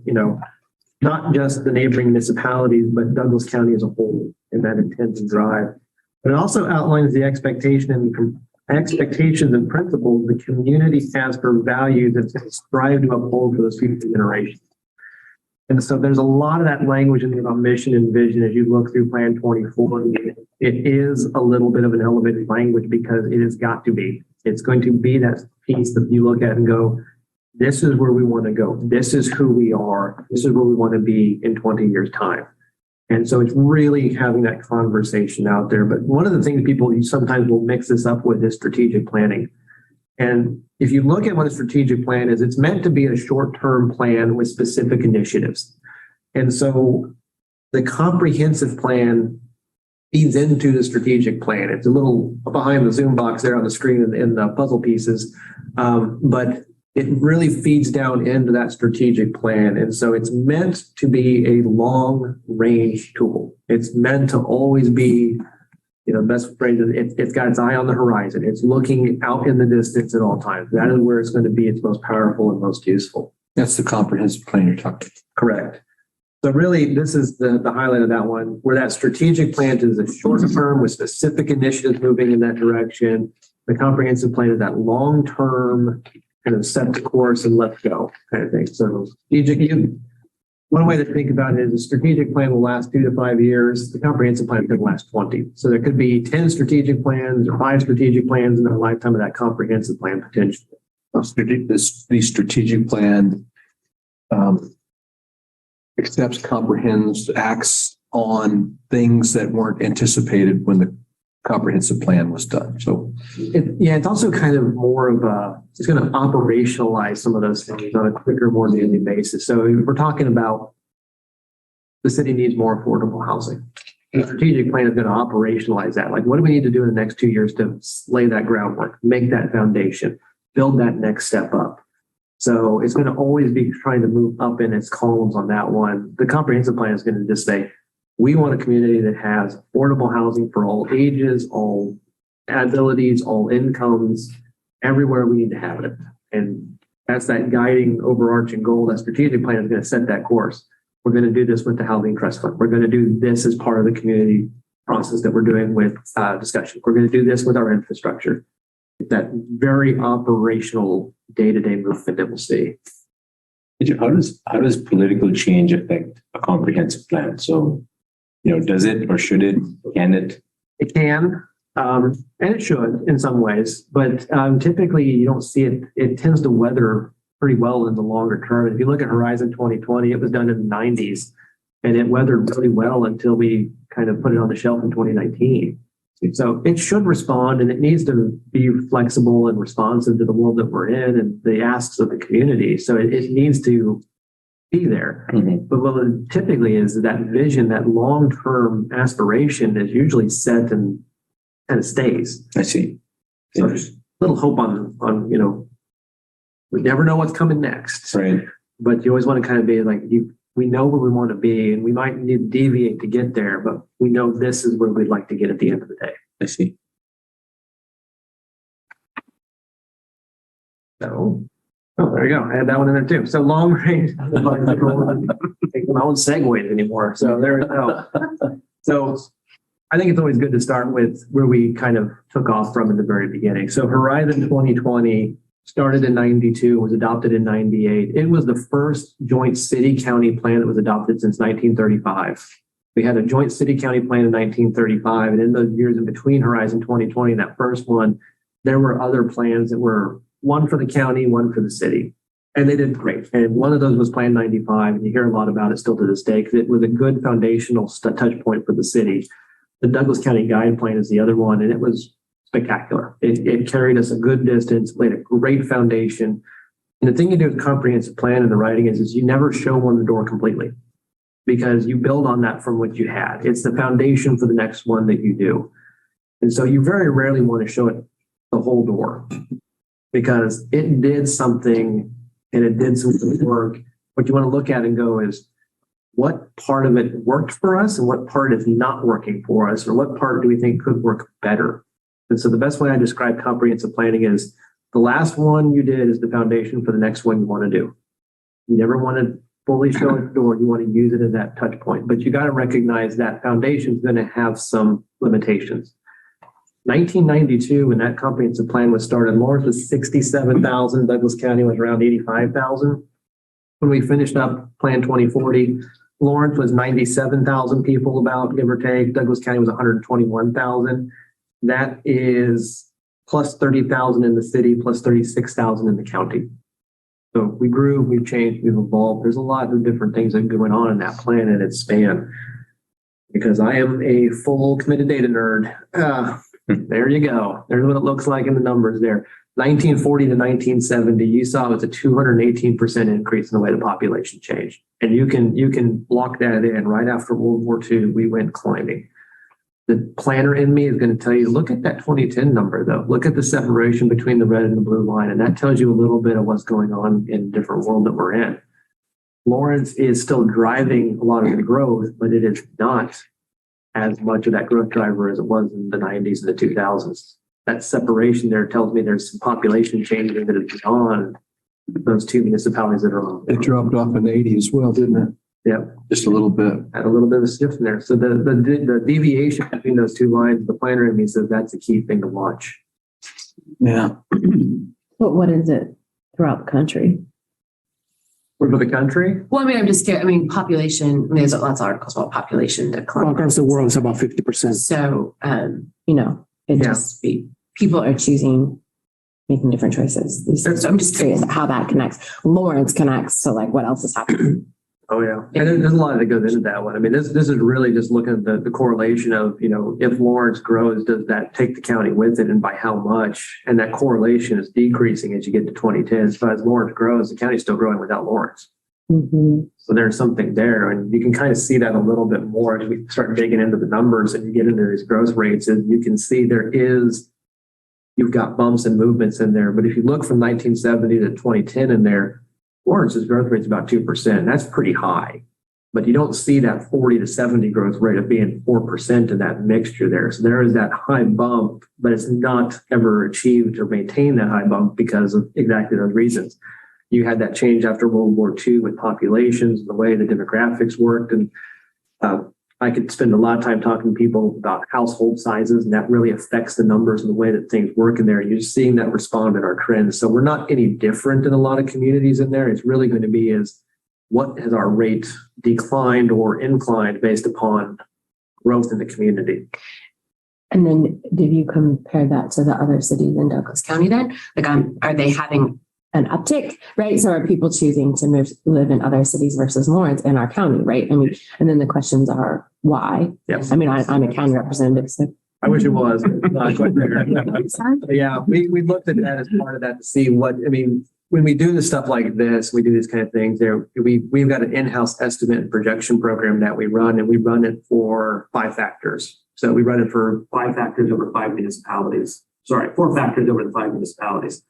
not just the neighboring municipalities, but Douglas County as a whole in that intent and drive. But it also outlines the expectations and principles the community has for values that it's strive to uphold for those future generations. And so there's a lot of that language in the mission and vision as you look through Plan 2040. It is a little bit of an elevated language because it has got to be. It's going to be that piece that you look at and go, this is where we want to go. This is who we are. This is where we want to be in 20 years' time. And so it's really having that conversation out there. But one of the things people sometimes will mix this up with is strategic planning. And if you look at what a strategic plan is, it's meant to be a short-term plan with specific initiatives. And so the comprehensive plan feeds into the strategic plan. It's a little behind the Zoom box there on the screen in the puzzle pieces. But it really feeds down into that strategic plan. And so it's meant to be a long range tool. It's meant to always be, best phrase, it's got its eye on the horizon. It's looking out in the distance at all times. That is where it's going to be its most powerful and most useful. That's the comprehensive plan you're talking about. Correct. So really, this is the highlight of that one, where that strategic plan is a short term with specific initiatives moving in that direction. The comprehensive plan is that long term kind of set the course and let's go kind of thing. So one way to think about it is a strategic plan will last 2 to 5 years. The comprehensive plan could last 20. So there could be 10 strategic plans or 5 strategic plans in the lifetime of that comprehensive plan potentially. The strategic plan accepts, comprehends, acts on things that weren't anticipated when the comprehensive plan was done. So it's also kind of more of it's going to operationalize some of those things on a quicker, more daily basis. So if we're talking about the city needs more affordable housing. The strategic plan is going to operationalize that. Like, what do we need to do in the next 2 years to lay that groundwork, make that foundation, build that next step up? So it's going to always be trying to move up in its columns on that one. The comprehensive plan is going to just say, we want a community that has affordable housing for all ages, all abilities, all incomes, everywhere we need to have it. And that's that guiding overarching goal. That strategic plan is going to set that course. We're going to do this with the Housing Trust Fund. We're going to do this as part of the community process that we're doing with discussion. We're going to do this with our infrastructure. That very operational day-to-day movement that we'll see. How does political change affect a comprehensive plan? So, does it or should it? Can it? It can, and it should in some ways, but typically you don't see it. It tends to weather pretty well in the longer term. If you look at Horizon 2020, it was done in the 90s, and it weathered really well until we kind of put it on the shelf in 2019. So it should respond and it needs to be flexible and responsive to the world that we're in and the asks of the community. So it needs to be there. But what it typically is that vision, that long-term aspiration is usually set and kind of stays. I see. So there's little hope on, we never know what's coming next. Right. But you always want to kind of be like, we know where we want to be and we might need to deviate to get there, but we know this is where we'd like to get at the end of the day. I see. So, there you go. I had that one in there too. So long range, taking my own segues anymore. So there we go. So I think it's always good to start with where we kind of took off from in the very beginning. So Horizon 2020 started in 92, was adopted in 98. It was the first joint city-county plan that was adopted since 1935. We had a joint city-county plan in 1935, and in those years in between Horizon 2020 and that first one, there were other plans that were one for the county, one for the city. And they did great. And one of those was Plan 95, and you hear a lot about it still to this day because it was a good foundational touch point for the city. The Douglas County Guide Plan is the other one, and it was spectacular. It carried us a good distance, laid a great foundation. And the thing you do with comprehensive plan in the writing is you never show one the door completely because you build on that from what you had. It's the foundation for the next one that you do. And so you very rarely want to show it the whole door because it did something and it did some good work. What you want to look at and go is, what part of it worked for us and what part is not working for us, or what part do we think could work better? And so the best way I describe comprehensive planning is the last one you did is the foundation for the next one you want to do. You never want to fully show it the door. You want to use it as that touch point, but you got to recognize that foundation is going to have some limitations. 1992, when that comprehensive plan was started, Lawrence was 67,000. Douglas County was around 85,000. When we finished up Plan 2040, Lawrence was 97,000 people, about, give or take. Douglas County was 121,000. That is plus 30,000 in the city, plus 36,000 in the county. So we grew, we've changed, we've evolved. There's a lot of different things that are going on in that plan and its span. Because I am a full committed data nerd. There you go. There's what it looks like in the numbers there. 1940 to 1970, you saw it was a 218% increase in the way the population changed. And you can lock that in. Right after World War II, we went climbing. The planner in me is going to tell you, look at that 2010 number, though. Look at the separation between the red and the blue line. And that tells you a little bit of what's going on in the different world that we're in. Lawrence is still driving a lot of the growth, but it is not as much of that growth driver as it was in the 90s and the 2000s. That separation there tells me there's some population changing that is beyond those two municipalities that are on. It dropped off in 80 as well, didn't it? Yeah. Just a little bit. Had a little bit of a shift in there. So the deviation between those two lines, the planner in me says that's a key thing to watch. Yeah. But what is it throughout the country? For the country? Well, I mean, I'm just scared. I mean, population, there's lots of articles about population decline. All across the world, it's about 50%. So, People are choosing, making different choices. So I'm just curious how that connects. Lawrence connects to like what else is happening. Oh, yeah. And there's a lot that goes into that one. I mean, this is really just looking at the correlation of, if Lawrence grows, does that take the county with it and by how much? And that correlation is decreasing as you get to 2010. So as Lawrence grows, the county's still growing without Lawrence. Mm-hmm. So there's something there. And you can kind of see that a little bit more as we start digging into the numbers and you get into these growth rates. And you can see you've got bumps and movements in there. But if you look from 1970 to 2010 in there, Lawrence's growth rate's about 2%. That's pretty high, but you don't see that 40 to 70 growth rate of being 4% in that mixture there. So there is that high bump, but it's not ever achieved or maintained that high bump because of exactly those reasons. You had that change after World War II with populations, the way the demographics worked. And I could spend a lot of time talking to people about household sizes, and that really affects the numbers and the way that things work in there. You're just seeing that respond in our trends. So we're not any different in a lot of communities in there. It's really going to be what has our rate declined or inclined based upon growth in the community. And then did you compare that to the other cities in Douglas County then? Like, are they having an uptick, right? So are people choosing to live in other cities versus Lawrence in our county, right? I mean, and then the questions are why? Yes. I mean, I'm a county representative, so I wish it was. But not quite there. Yeah, we looked at that as part of that to see what, I mean, when we do this stuff like this, we do these kind of things there, we've got an in-house estimate and projection program that we run, and we run it for 5 factors. So we run it for 5 factors over 5 municipalities. Sorry, 4 factors over the 5 municipalities.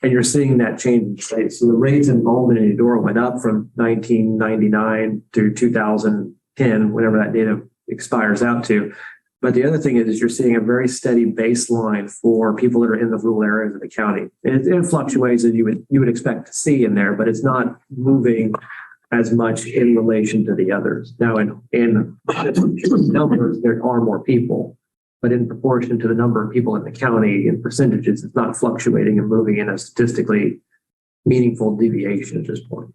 And you're seeing that change, right? So the rates involved in Eudora went up from 1999 to 2010, whenever that data expires out to. But the other thing is you're seeing a very steady baseline for people that are in the rural areas of the county. It fluctuates as you would expect to see in there, but it's not moving as much in relation to the others. Now, in numbers, there are more people, but in proportion to the number of people in the county, in percentages, it's not fluctuating and moving in a statistically meaningful deviation at this point.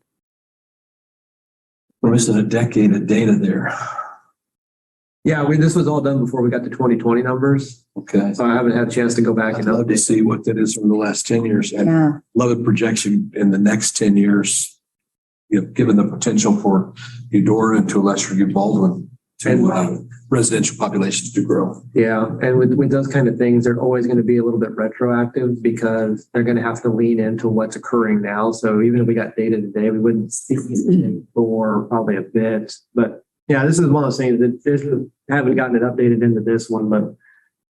We're missing a decade of data there. Yeah, this was all done before we got the 2020 numbers. Okay. So I haven't had a chance to go back I'd and love to update. see what that is from the last 10 years and Yeah. love a projection in the next 10 years, you know, given the potential for Eudora and to a lesser degree Baldwin to residential populations to grow. Yeah, and with those kind of things, they're always going to be a little bit retroactive because they're going to have to lean into what's occurring now. So even if we got data today, we wouldn't see anything for probably a bit. But yeah, this is one of those things that haven't gotten it updated into this one, but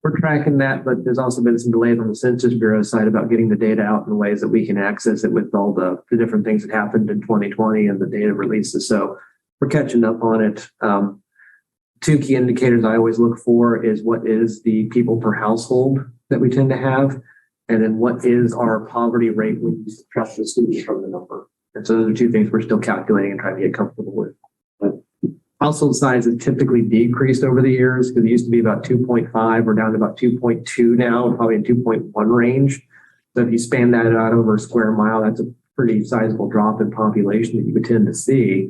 we're tracking that. But there's also been some delays on the Census Bureau side about getting the data out in ways that we can access it with all the different things that happened in 2020 and the data releases. So we're catching up on it. 2 key indicators I always look for is what is the people per household that we tend to have, and then what is our poverty rate when you subtract the students from the number. And so those are 2 things we're still calculating and trying to get comfortable with. But household size has typically decreased over the years because it used to be about 2.5. We're down to about 2.2 now, probably in 2.1 range. So if you span that out over a square mile, that's a pretty sizable drop in population that you would tend to see.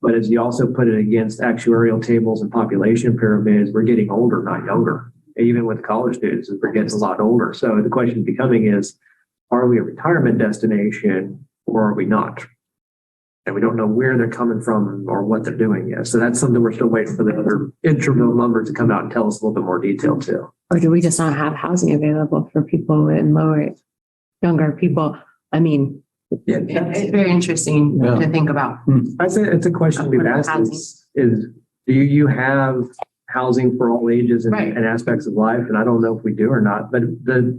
But as you also put it against actuarial tables and population pyramids, we're getting older, not younger. Even with college students, we're getting a lot older. So the question becoming is, are we a retirement destination or are we not? And we don't know where they're coming from or what they're doing yet. So that's something we're still waiting for the other interval numbers to come out and tell us a little bit more detail too. Or do we just not have housing available for people in younger people? I mean, Yeah, It's very interesting to think about. it's a question we've asked is do you have housing for all ages and, Right. and aspects of life? And I don't know if we do or not, but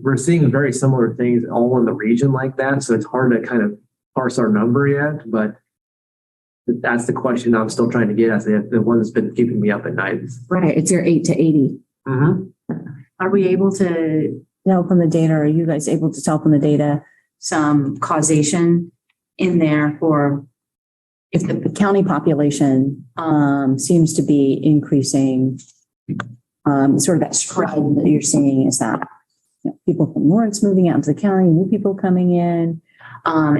we're seeing very similar things all in the region like that. So it's hard to kind of parse our number yet, but that's the question I'm still trying to get at, the one that's been keeping me up at night. right, it's your 8 to 80. Are we able to Tell from the data, are you guys able to tell from the data some causation in there for if the county population seems to be increasing, sort of that stride that you're seeing is that people from Lawrence moving out into the county, new people coming in,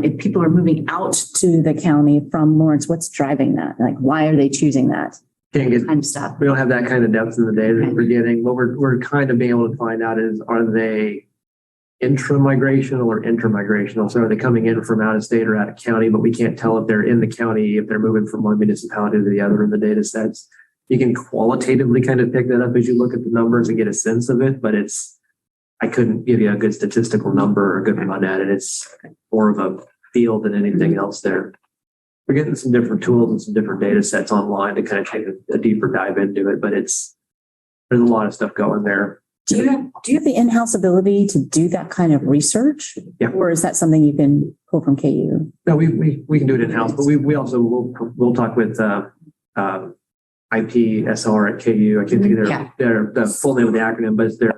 if people are moving out to the county from Lawrence, what's driving that? Like, why are they choosing that? Can't get, kind of stuff? we don't have that kind of depth in the data that we're getting. What we're kind of being able to find out is, are they intra-migrational or inter-migrational? So are they coming in from out of state or out of county, but we can't tell if they're in the county, if they're moving from one municipality to the other in the data sets. You can qualitatively kind of pick that up as you look at the numbers and get a sense of it, but I couldn't give you a good statistical number or a good run at it. It's more of a feel than anything else there. We're getting some different tools and some different data sets online to kind of take a deeper dive into it, but there's a lot of stuff going there. Do you have the in-house ability to do that kind of research? Yeah. Or is that something you can pull from KU? No, we can do it in-house, but we also we'll talk with IPSR at KU. I can't think of their the full name of the acronym, but it's their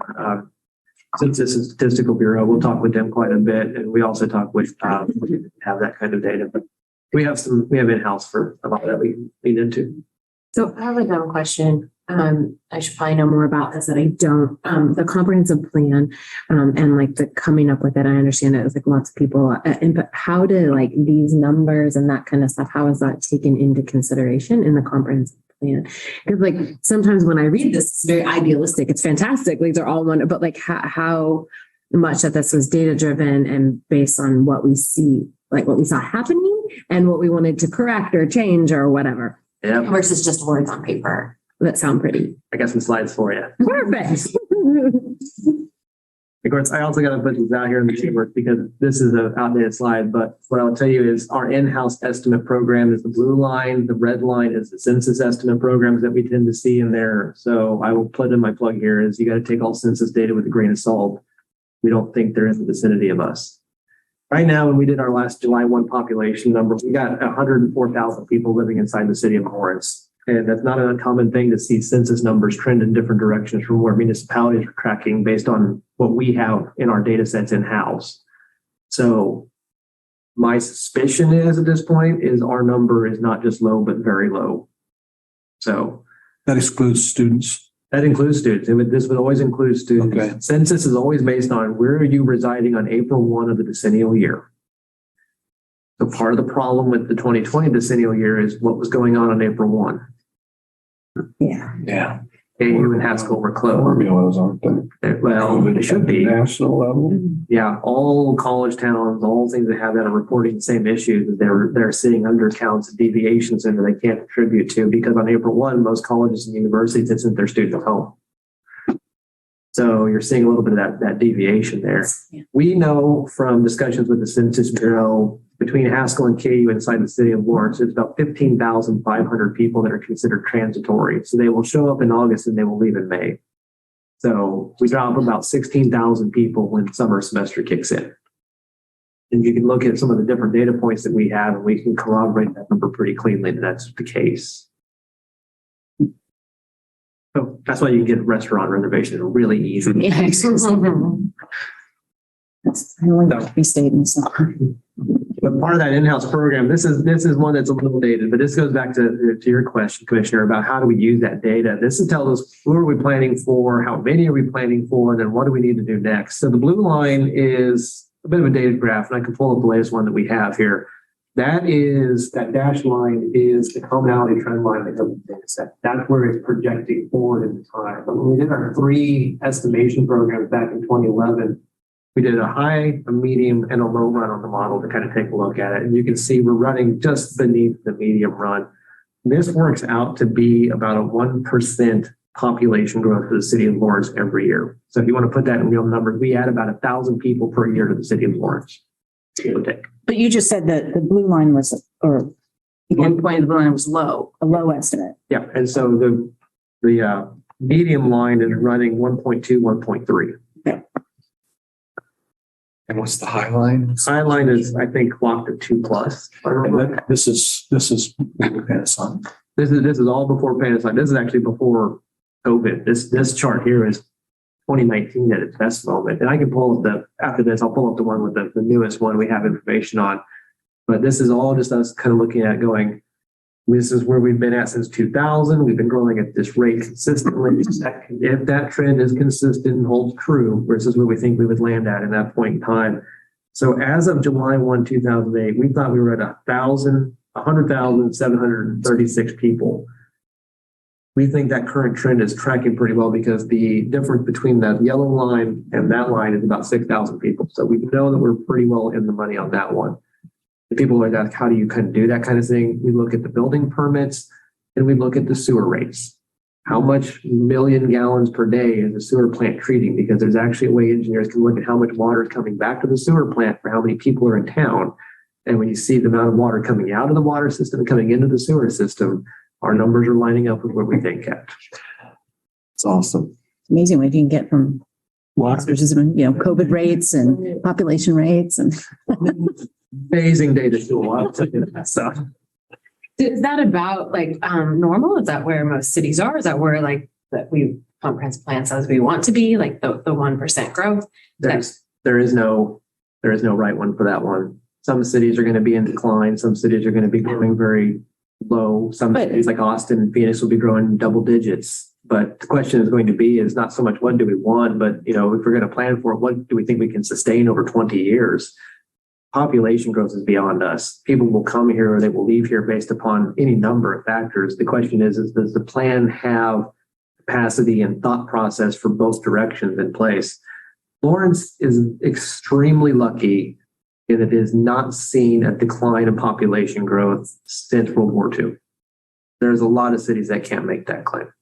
Census and Statistical Bureau. We'll talk with them quite a bit, and we also talk with have that kind of data. But we have in-house for a lot that we lean into. So I have a dumb question. I should probably know more about this that I don't. The comprehensive plan, and like the coming up with it, I understand it was like lots of people, but how do like these numbers and that kind of stuff, how is that taken into consideration in the comprehensive plan? Because like sometimes when I read this, it's very idealistic. It's fantastic. Like they're all one, but like how much of this was data driven and based on what we see, like what we saw happening and what we wanted to correct or change or whatever. Yeah, Versus just words on paper that sound pretty. I got some slides for you. Perfect. Of course, I also got to put this out here in the chamber because this is an outdated slide, but what I'll tell you is our in-house estimate program is the blue line. The red line is the census estimate programs that we tend to see in there. So I will put in my plug here is you got to take all census data with a grain of salt. We don't think they're in the vicinity of us. Right now, when we did our last July 1 population number, we got 104,000 people living inside the city of Lawrence. And that's not an uncommon thing to see census numbers trend in different directions from where municipalities are tracking based on what we have in our data sets in-house. So my suspicion is at this point is our number is not just low, but very low. So That excludes students. that includes students. This would always include students. Okay. Census is always based on where are you residing on April 1 of the decennial year. So part of the problem with the 2020 decennial year is what was going on April 1. Yeah. Yeah. AU and Haskell were closed. Formulas, aren't they? Well, they should be. National level? Yeah, all college towns, all things that have that are reporting the same issues. They're seeing undercounts and deviations in that they can't attribute to because on April 1, most colleges and universities had sent their students home. So you're seeing a little bit of that deviation there. Yeah. We know from discussions with the Census Bureau between Haskell and KU inside the city of Lawrence, there's about 15,500 people that are considered transitory. So they will show up in August and they will leave in May. So we drop about 16,000 people when summer semester kicks in. And you can look at some of the different data points that we have and we can corroborate that number pretty cleanly that that's the case. So that's why you can get restaurant reservations really easy. That's, I only got to be stayed in the summer. But part of that in-house program, this is one that's a little dated, but this goes back to your question, Commissioner, about how do we use that data? This tells us who are we planning for, how many are we planning for, and then what do we need to do next? So the blue line is a bit of a dated graph, and I can pull up the latest one that we have here. That dashed line is the commonality trend line that comes data set. That's where it's projecting forward in time. But when we did our 3 estimation programs back in 2011, we did a high, a medium, and a low run on the model to kind of take a look at it. And you can see we're running just beneath the medium run. This works out to be about a 1% population growth for the city of Lawrence every year. So if you want to put that in real numbers, we add about 1,000 people per year to the city of Lawrence. But you just said that the blue line was, or One point of the blue line was low. a low estimate. Yeah, and so the medium line is running 1.2, 1.3. And what's the high line? High line is, I think, clocked at 2+. And then this is Panasonic. This is all before Panasonic. This is actually before COVID. This chart here is 2019 at its best moment. And I can pull up after this, I'll pull up the one with the newest one we have information on. But this is all just us kind of looking at going, this is where we've been at since 2000. We've been growing at this rate consistently. If that trend is consistent and holds true, versus where we think we would land at in that point in time. So as of July 1, 2008, we thought we were at 100,736 people. We think that current trend is tracking pretty well because the difference between that yellow line and that line is about 6,000 people. So we know that we're pretty well in the money on that one. The people always ask, how do you kind of do that kind of thing? We look at the building permits and we look at the sewer rates. How much million gallons per day is a sewer plant treating? Because there's actually a way engineers can look at how much water is coming back to the sewer plant for how many people are in town. And when you see the amount of water coming out of the water system and coming into the sewer system, our numbers are lining up with what we think at. It's awesome. It's amazing what you can get from Water. COVID rates and population rates and. Amazing data tool. I'll tell you that stuff. Is that about normal? Is that where most cities are? Is that where that we comprehensive plan says we want to be, like the 1% growth? There is no right one for that one. Some cities are going to be in decline. Some cities are going to be growing very low. Some cities like Austin and Phoenix will be growing double digits. But the question is going to be is not so much what do we want, but if we're going to plan for it, what do we think we can sustain over 20 years? Population growth is beyond us. People will come here or they will leave here based upon any number of factors. The question is does the plan have capacity and thought process for both directions in place? Lawrence is extremely lucky in that it has not seen a decline in population growth since World War II. There's a lot of cities that can't make that claim.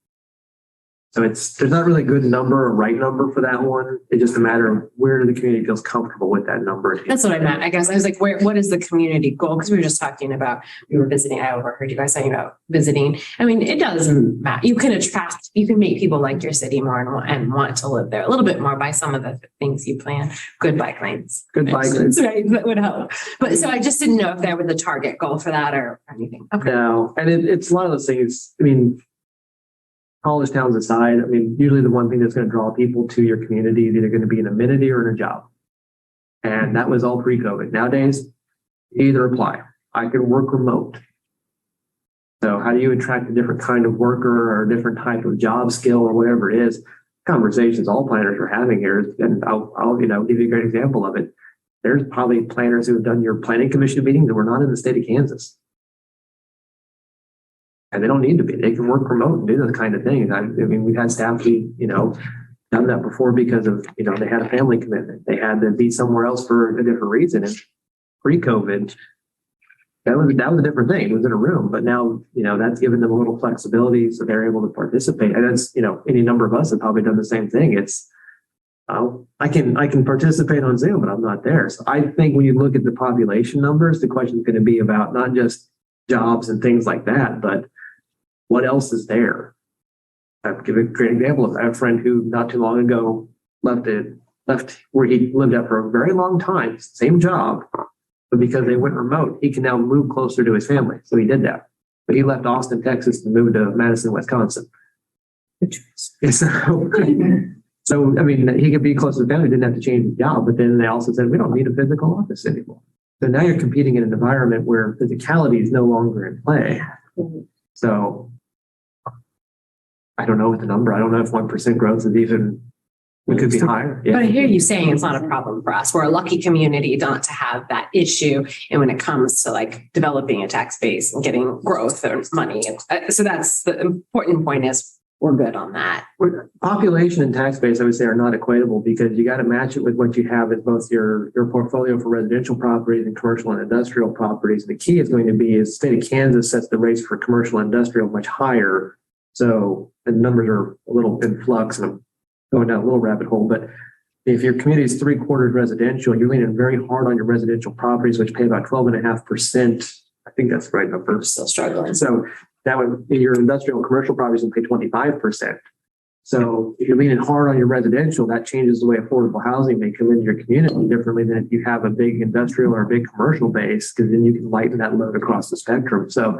So there's not really a good number or right number for that one. It's just a matter of where the community feels comfortable with that number. That's what I meant. I guess I was like, what is the community goal? Because we were just talking about, we were visiting, I overheard you guys talking about visiting. I mean, it doesn't matter. You can make people like your city more and want to live there a little bit more by some of the things you plan. Good bike lanes. Good bike lanes. Right, that would help. But so I just didn't know if there was a target goal for that or anything. Okay. No, and it's a lot of those things. I mean, college towns aside, I mean, usually the one thing that's going to draw people to your community is either going to be an amenity or in a job. And that was all pre-COVID. Nowadays, you either apply. I can work remote. So how do you attract a different kind of worker or a different type of job skill or whatever it is? Conversations all planners are having here. And I'll give you a great example of it. There's probably planners who have done your planning commission meetings that were not in the state of Kansas. And they don't need to be. They can work remote and do those kind of things. I mean, we've had staff who, done that before because of, they had a family commitment. They had to be somewhere else for a different reason. And pre-COVID, that was a different thing. It was in a room, but now, that's given them a little flexibility so they're able to participate. And that's, any number of us have probably done the same thing. It's, I can participate on Zoom, but I'm not there. So I think when you look at the population numbers, the question is going to be about not just jobs and things like that, but what else is there? I'll give a great example. I have a friend who not too long ago left where he lived at for a very long time, same job, but because they went remote, he can now move closer to his family. So he did that. But he left Austin, Texas, and moved to Madison, Wisconsin. So, I mean, he could be close to the family, didn't have to change his job, but then they also said, we don't need a physical office anymore. So now you're competing in an environment where physicality is no longer in play. So I don't know what the number, I don't know if 1% growth is even, it could be higher. Yeah. But I hear you saying it's not a problem for us. We're a lucky community not to have that issue. And when it comes to like developing a tax base and getting growth or money. So that's the important point is we're good on that. Population and tax base, I would say, are not equatable because you got to match it with what you have as both your portfolio for residential properties and commercial and industrial properties. The key is going to be is the state of Kansas sets the rates for commercial and industrial much higher. So the numbers are a little in flux and I'm going down a little rabbit hole. But if your community is 3/4 residential, you're leaning very hard on your residential properties, which pay about 12.5%. I think that's the right number. Still struggling. So that would your industrial and commercial properties will pay 25%. So if you're leaning hard on your residential, that changes the way affordable housing may come into your community differently than if you have a big industrial or a big commercial base, because then you can lighten that load across the spectrum. So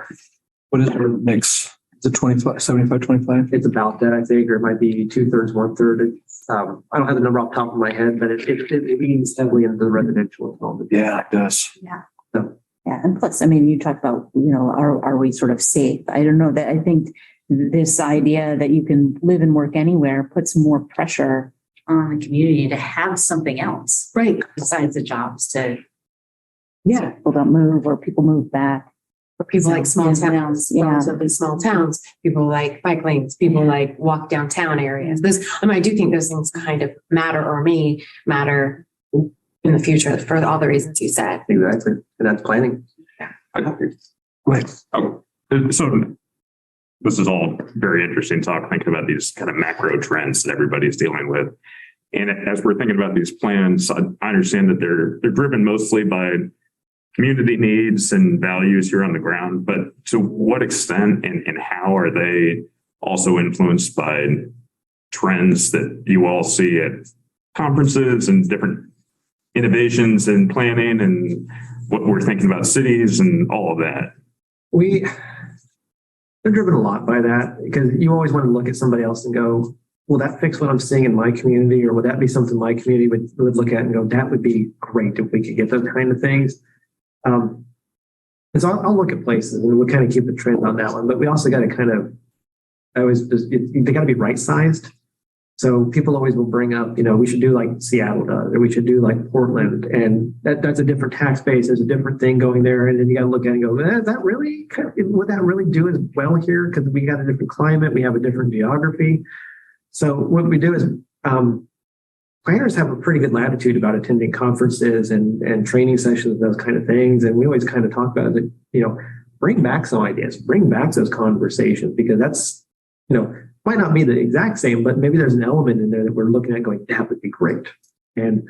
what is your mix? Is it 25, 75, 25? it's about that, I think, or it might be 2/3, 1/3. I don't have the number off the top of my head, but it leans heavily into the residential at the moment. Yeah, it does. Yeah. So, Yeah. And plus, I mean, you talk about, are we sort of safe? I don't know that I think this idea that you can live and work anywhere puts more pressure On the community to have something else. Right. Besides the jobs to. so people don't move or people move back. For people like small towns, Yeah. relatively small towns, people like bike lanes, people like walk downtown areas. I do think those things kind of matter or may matter in the future for all the reasons you said. exactly. And that's planning. So this is all very interesting talk, thinking about these kind of macro trends that everybody's dealing with. And as we're thinking about these plans, I understand that they're driven mostly by community needs and values here on the ground, but to what extent and how are they also influenced by trends that you all see at conferences and different innovations in planning and what we're thinking about cities and all of that? They're driven a lot by that because you always want to look at somebody else and go, will that fix what I'm seeing in my community? Or would that be something my community would look at and go, that would be great if we could get those kind of things. And so I'll look at places and we'll kind of keep the trend on that one, but we also got to kind of, they got to be right sized. So people always will bring up, we should do like Seattle does, or we should do like Portland, and that's a different tax base. There's a different thing going there, and then you got to look at it and go, is that really, would that really do as well here? Because we got a different climate, we have a different geography. So what we do is planners have a pretty good latitude about attending conferences and training sessions, those kind of things, and we always kind of talk about it. Bring back some ideas, bring back those conversations, because that's might not be the exact same, but maybe there's an element in there that we're looking at going, that would be great. And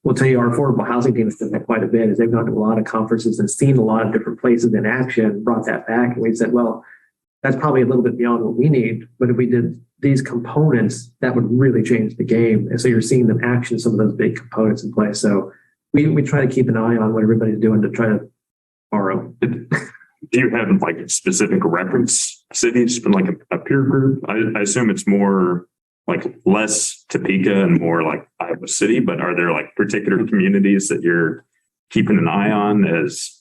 we'll tell you our affordable housing team has done that quite a bit, is they've gone to a lot of conferences and seen a lot of different places in action, brought that back. And we said, well, that's probably a little bit beyond what we need. But if we did these components, that would really change the game. And so you're seeing them action some of those big components in place. So we try to keep an eye on what everybody's doing to try to borrow. Do you have like specific reference cities, like a peer group? I assume it's more like less Topeka and more like Iowa City, but are there like particular communities that you're keeping an eye on as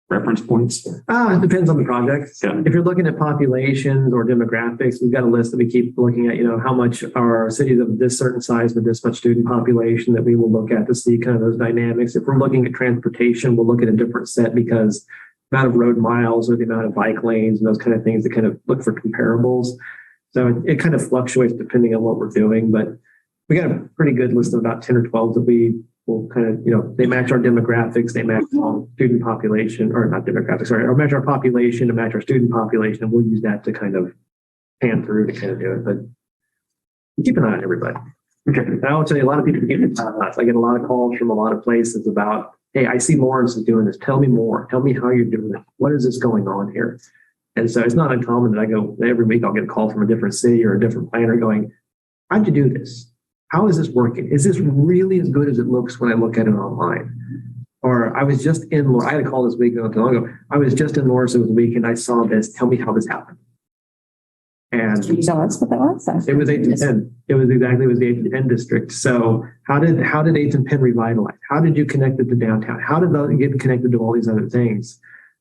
reference points? It depends on the project. Yeah. If you're looking at populations or demographics, we've got a list that we keep looking at, how much are cities of this certain size with this much student population that we will look at to see kind of those dynamics. If we're looking at transportation, we'll look at a different set because the amount of road miles or the amount of bike lanes and those kind of things that kind of look for comparables. So it kind of fluctuates depending on what we're doing, but we got a pretty good list of about 10 or 12 that we will kind of, they match our demographics, they match our student population, or not demographics, sorry, or match our population to match our student population. And we'll use that to kind of pan through to kind of do it. But keep an eye on everybody. Okay. And I will tell you, a lot of people get it. I get a lot of calls from a lot of places about, hey, I see Lawrence is doing this. Tell me more. Tell me how you're doing it. What is this going on here? And so it's not uncommon that I go every week, I'll get a call from a different city or a different planner going, how'd you do this? How is this working? Is this really as good as it looks when I look at it online? Or I was just in, I had a call this week not too long ago. I was just in Lawrence over the week and I saw this. Tell me how this happened. And So that's what that was. it was 8 to 10. It was the 8 to 10 district. So how did 8 to 10 revitalize? How did you connect it to downtown? How did that get connected to all these other things?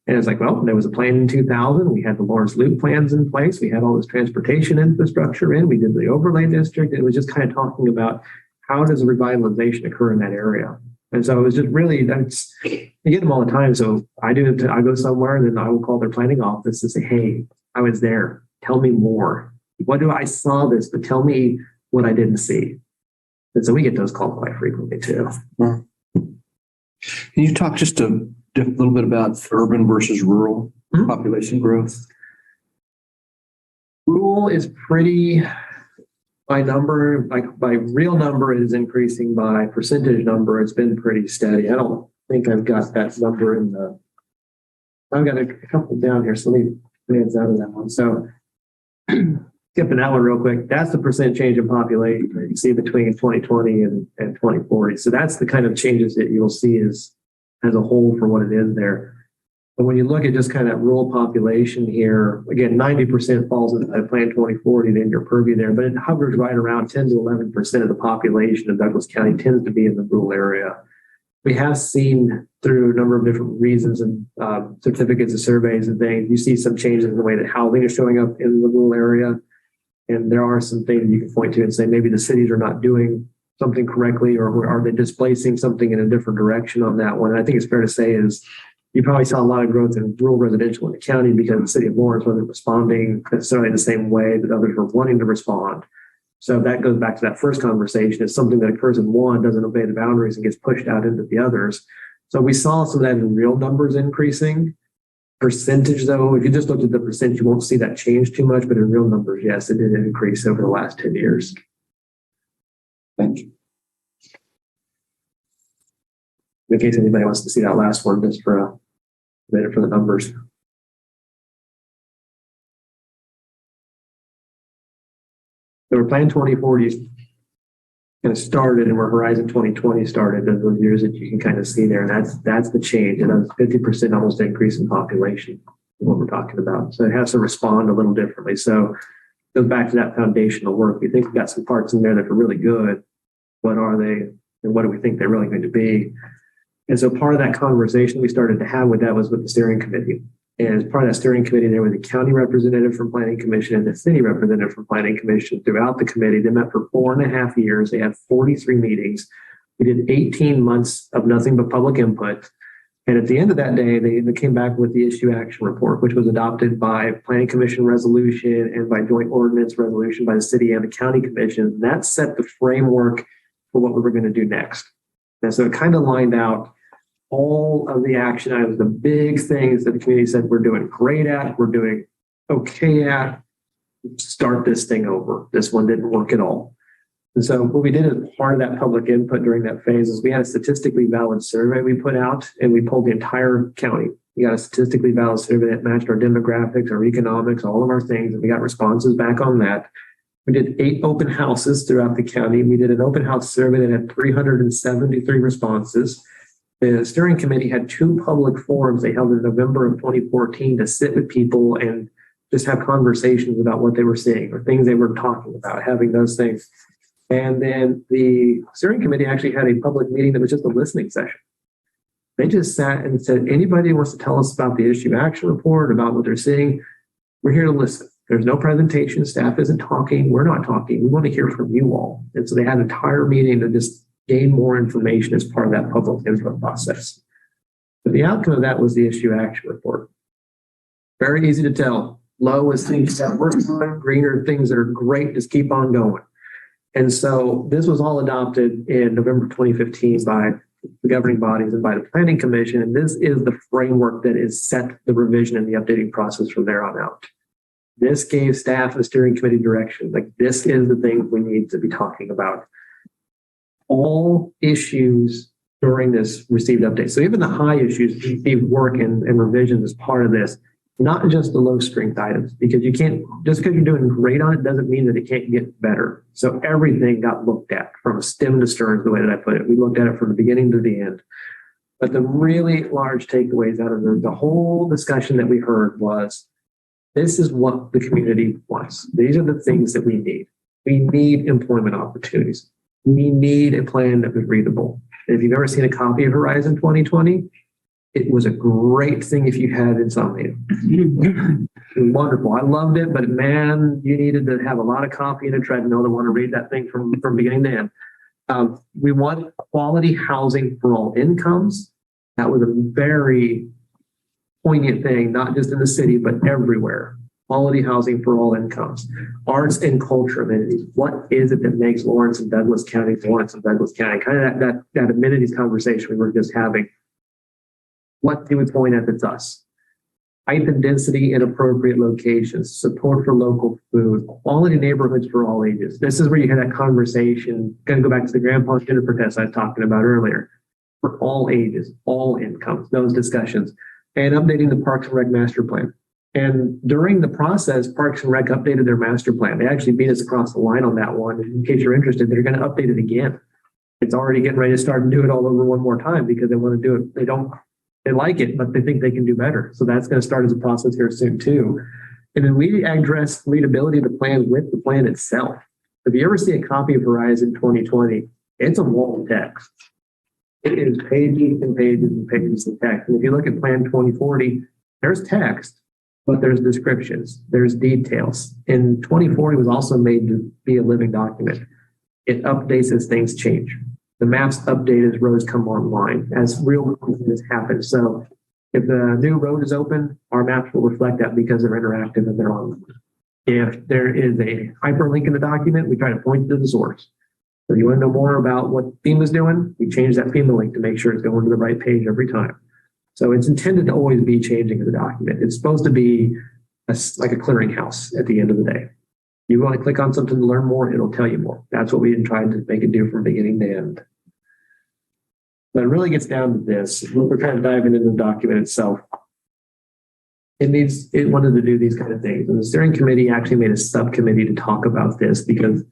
And it's like, well, there was a plan in 2000. We had the Lawrence Loop plans in place. We had all this transportation infrastructure in. We did the overlay district. It was just kind of talking about how does a revitalization occur in that area. And so it was just really, you get them all the time. So I go somewhere and then I will call their planning office and say, hey, I was there. Tell me more. I saw this, but tell me what I didn't see. And so we get those calls quite frequently too. Can you talk just a little bit about urban versus rural population growth? Rural is pretty, by number, like by real number, it is increasing. By percentage number, it's been pretty steady. I don't think I've got that number I've got a couple down here, so let me advance out of that one. So skipping that one real quick, that's the percent change in population that you see between 2020 and 2040. So that's the kind of changes that you'll see as a whole for what it is there. But when you look at just kind of rural population here, again, 90% falls into that Plan 2040, then your purview there, but it hovers right around 10 to 11% of the population of Douglas County tends to be in the rural area. We have seen through a number of different reasons and certificates of surveys and things, you see some changes in the way that housing is showing up in the rural area. And there are some things you can point to and say, maybe the cities are not doing something correctly, or are they displacing something in a different direction on that one? And I think it's fair to say is you probably saw a lot of growth in rural residential in the county because the city of Lawrence wasn't responding necessarily the same way that others were wanting to respond. So that goes back to that first conversation. It's something that occurs in one, doesn't obey the boundaries and gets pushed out into the others. So we saw some of that in real numbers increasing. Percentage though, if you just looked at the percentage, you won't see that change too much, but in real numbers, yes, it did increase over the last 10 years. Thank you. In case anybody wants to see that last one, just for a minute for the numbers. So we're Plan 2040 kind of started, and where Horizon 2020 started, those years that you can kind of see there. And that's the change. And that's 50% almost increase in population, what we're talking about. So it has to respond a little differently. So it goes back to that foundational work. We think we've got some parts in there that are really good. What are they? And what do we think they're really going to be? And so part of that conversation we started to have with that was with the steering committee. And as part of that steering committee, there was a county representative from Planning Commission and the city representative from Planning Commission throughout the committee. They met for 4.5 years. They had 43 meetings. We did 18 months of nothing but public input. And at the end of that day, they came back with the issue action report, which was adopted by Planning Commission resolution and by joint ordinance resolution by the city and the county commission. That set the framework for what we were going to do next. And so it kind of lined out all of the action items, the big things that the community said we're doing great at, we're doing okay at. start this thing over. This one didn't work at all. And so what we did as part of that public input during that phase is we had a statistically valid survey we put out, and we pulled the entire county. We got a statistically valid survey that matched our demographics, our economics, all of our things, and we got responses back on that. We did 8 open houses throughout the county. We did an open house survey that had 373 responses. The steering committee had 2 public forums they held in November of 2014 to sit with people and just have conversations about what they were seeing or things they were talking about, having those things. And then the steering committee actually had a public meeting that was just a listening session. They just sat and said, anybody who wants to tell us about the issue action report, about what they're seeing, we're here to listen. There's no presentation. Staff isn't talking. We're not talking. We want to hear from you all. And so they had an entire meeting to just gain more information as part of that public input process. But the outcome of that was the issue action report. Very easy to tell. Low is things that work on, green are things that are great, just keep on going. And so this was all adopted in November 2015 by the governing bodies and by the planning commission. And this is the framework that is set the revision and the updating process from there on out. This gave staff and the steering committee direction. Like, this is the thing we need to be talking about. All issues during this received update. So even the high issues received work and revisions as part of this, not just the low strength items, because you can't, just because you're doing great on it doesn't mean that it can't get better. So everything got looked at from stem to stern, the way that I put it. We looked at it from the beginning to the end. But the really large takeaways out of the whole discussion that we heard was, this is what the community wants. These are the things that we need. We need employment opportunities. We need a plan that was readable. And if you've ever seen a copy of Horizon 2020, it was a great thing if you had insomnia. It was wonderful. I loved it, but man, you needed to have a lot of coffee and a treadmill to want to read that thing from beginning to end. We want quality housing for all incomes. That was a very poignant thing, not just in the city, but everywhere. Quality housing for all incomes. Arts and culture amenities. What is it that makes Lawrence and Douglas County Lawrence and Douglas County? Kind of that amenities conversation we were just having. What do we point at that's us? Height and density in appropriate locations, support for local food, quality neighborhoods for all ages. This is where you had that conversation. Going to go back to the grandpa Jennifer test I was talking about earlier. For all ages, all incomes, those discussions. And updating the Parks and Rec master plan. And during the process, Parks and Rec updated their master plan. They actually beat us across the line on that one. In case you're interested, they're going to update it again. It's already getting ready to start and do it all over one more time because they want to do it. They like it, but they think they can do better. So that's going to start as a process here soon too. And then we address readability of the plan with the plan itself. If you ever see a copy of Horizon 2020, it's a wall of text. It is pages and pages and pages of text. And if you look at Plan 2040, there's text, but there's descriptions, there's details. And 2040 was also made to be a living document. It updates as things change. The maps update as roads come online, as real things happen. So if the new road is open, our maps will reflect that because they're interactive and they're online. If there is a hyperlink in the document, we try to point to the source. So if you want to know more about what FEMA is doing, we change that FEMA link to make sure it's going to the right page every time. So it's intended to always be changing the document. It's supposed to be like a clearinghouse at the end of the day. You want to click on something to learn more, it'll tell you more. That's what we tried to make it do from beginning to end. But it really gets down to this. We're kind of diving into the document itself. It wanted to do these kind of things. And the steering committee actually made a subcommittee to talk about this because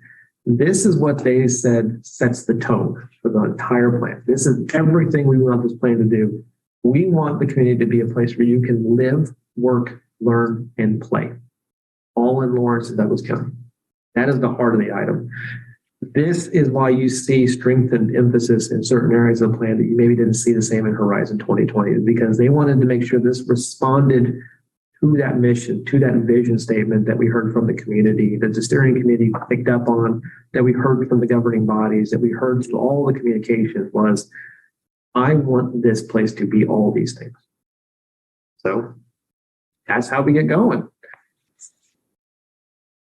this is what they said sets the tone for the entire plan. This is everything we want this plan to do. We want the community to be a place where you can live, work, learn, and play. All in Lawrence and Douglas County. That is the heart of the item. This is why you see strengthened emphasis in certain areas of the plan that you maybe didn't see the same in Horizon 2020, because they wanted to make sure this responded to that mission, to that vision statement that we heard from the community, that the steering committee picked up on, that we heard from the governing bodies, that we heard through all the communications was, I want this place to be all these things. So that's how we get going.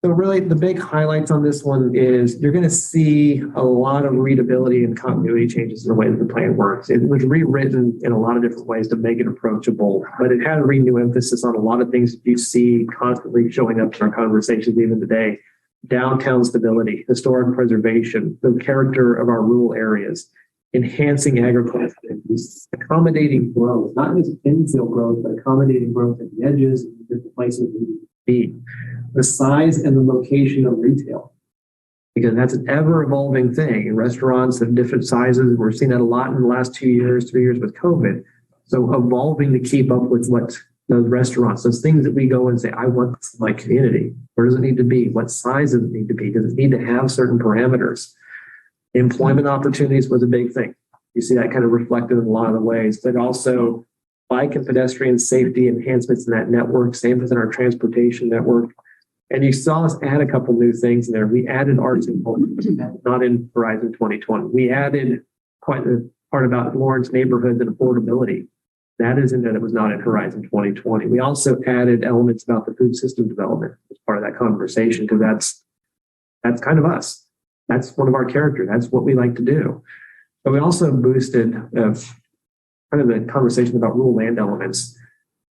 So really, the big highlights on this one is you're going to see a lot of readability and continuity changes in the way that the plan works. It was rewritten in a lot of different ways to make it approachable, but it had a renewed emphasis on a lot of things that you see constantly showing up in our conversations even today. Downtown stability, historic preservation, the character of our rural areas, enhancing agriculture, accommodating growth, not just infill growth, but accommodating growth at the edges and different places we need to be. The size and the location of retail, because that's an ever evolving thing. And restaurants of different sizes, we're seeing that a lot in the last 2 years, 3 years with COVID. So evolving to keep up with what those restaurants, those things that we go and say, I want this in my community. Where does it need to be? What size does it need to be? Does it need to have certain parameters? Employment opportunities was a big thing. You see that kind of reflected in a lot of the ways, but also bike and pedestrian safety enhancements in that network, same as in our transportation network. And you saw us add a couple new things in there. We added arts and culture, not in Horizon 2020. We added quite the part about Lawrence neighborhoods and affordability. That is in there that was not in Horizon 2020. We also added elements about the food system development as part of that conversation, because that's kind of us. That's one of our characters. That's what we like to do. But we also boosted kind of the conversation about rural land elements.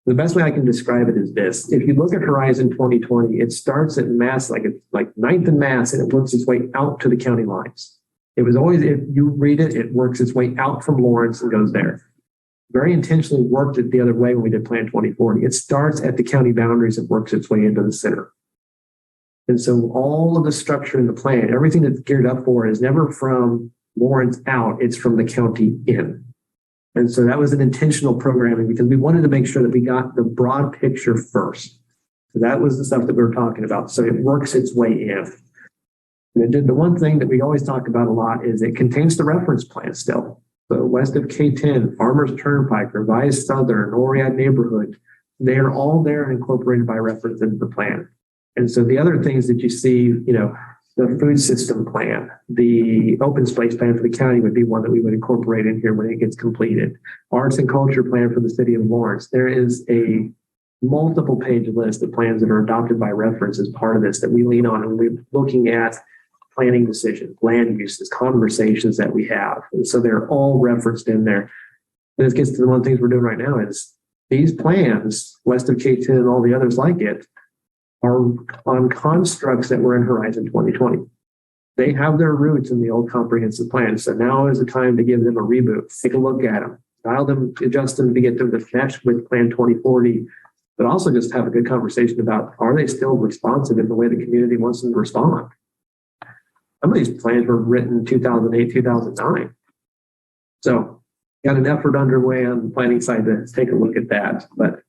The best way I can describe it is this. If you look at Horizon 2020, it starts at Mass, like ninth and Mass, and it works its way out to the county lines. It was always, if you read it, it works its way out from Lawrence and goes there. Very intentionally worked it the other way when we did Plan 2040. It starts at the county boundaries and works its way into the center. And so all of the structure in the plan, everything that's geared up for it is never from Lawrence out, it's from the county in. And so that was an intentional programming because we wanted to make sure that we got the broad picture first. So that was the stuff that we were talking about. So it works its way in. And it did the one thing that we always talk about a lot is it contains the reference plan still. So west of K10, Farmers Turnpike, Revised Southern, Oriad neighborhood, they are all there and incorporated by reference into the plan. And so the other things that you see, the food system plan, the open space plan for the county would be one that we would incorporate in here when it gets completed. Arts and culture plan for the city of Lawrence. There is a multiple page list of plans that are adopted by reference as part of this that we lean on, and we're looking at planning decisions, land uses, conversations that we have. And so they're all referenced in there. And this gets to the one of the things we're doing right now is these plans, west of K10 and all the others like it, are on constructs that were in Horizon 2020. They have their roots in the old comprehensive plan. So now is the time to give them a reboot, take a look at them, dial them, adjust them to get them to mesh with Plan 2040, but also just have a good conversation about, are they still responsive in the way the community wants them to respond? Some of these plans were written 2008, 2009. So got an effort underway on the planning side to take a look at that, but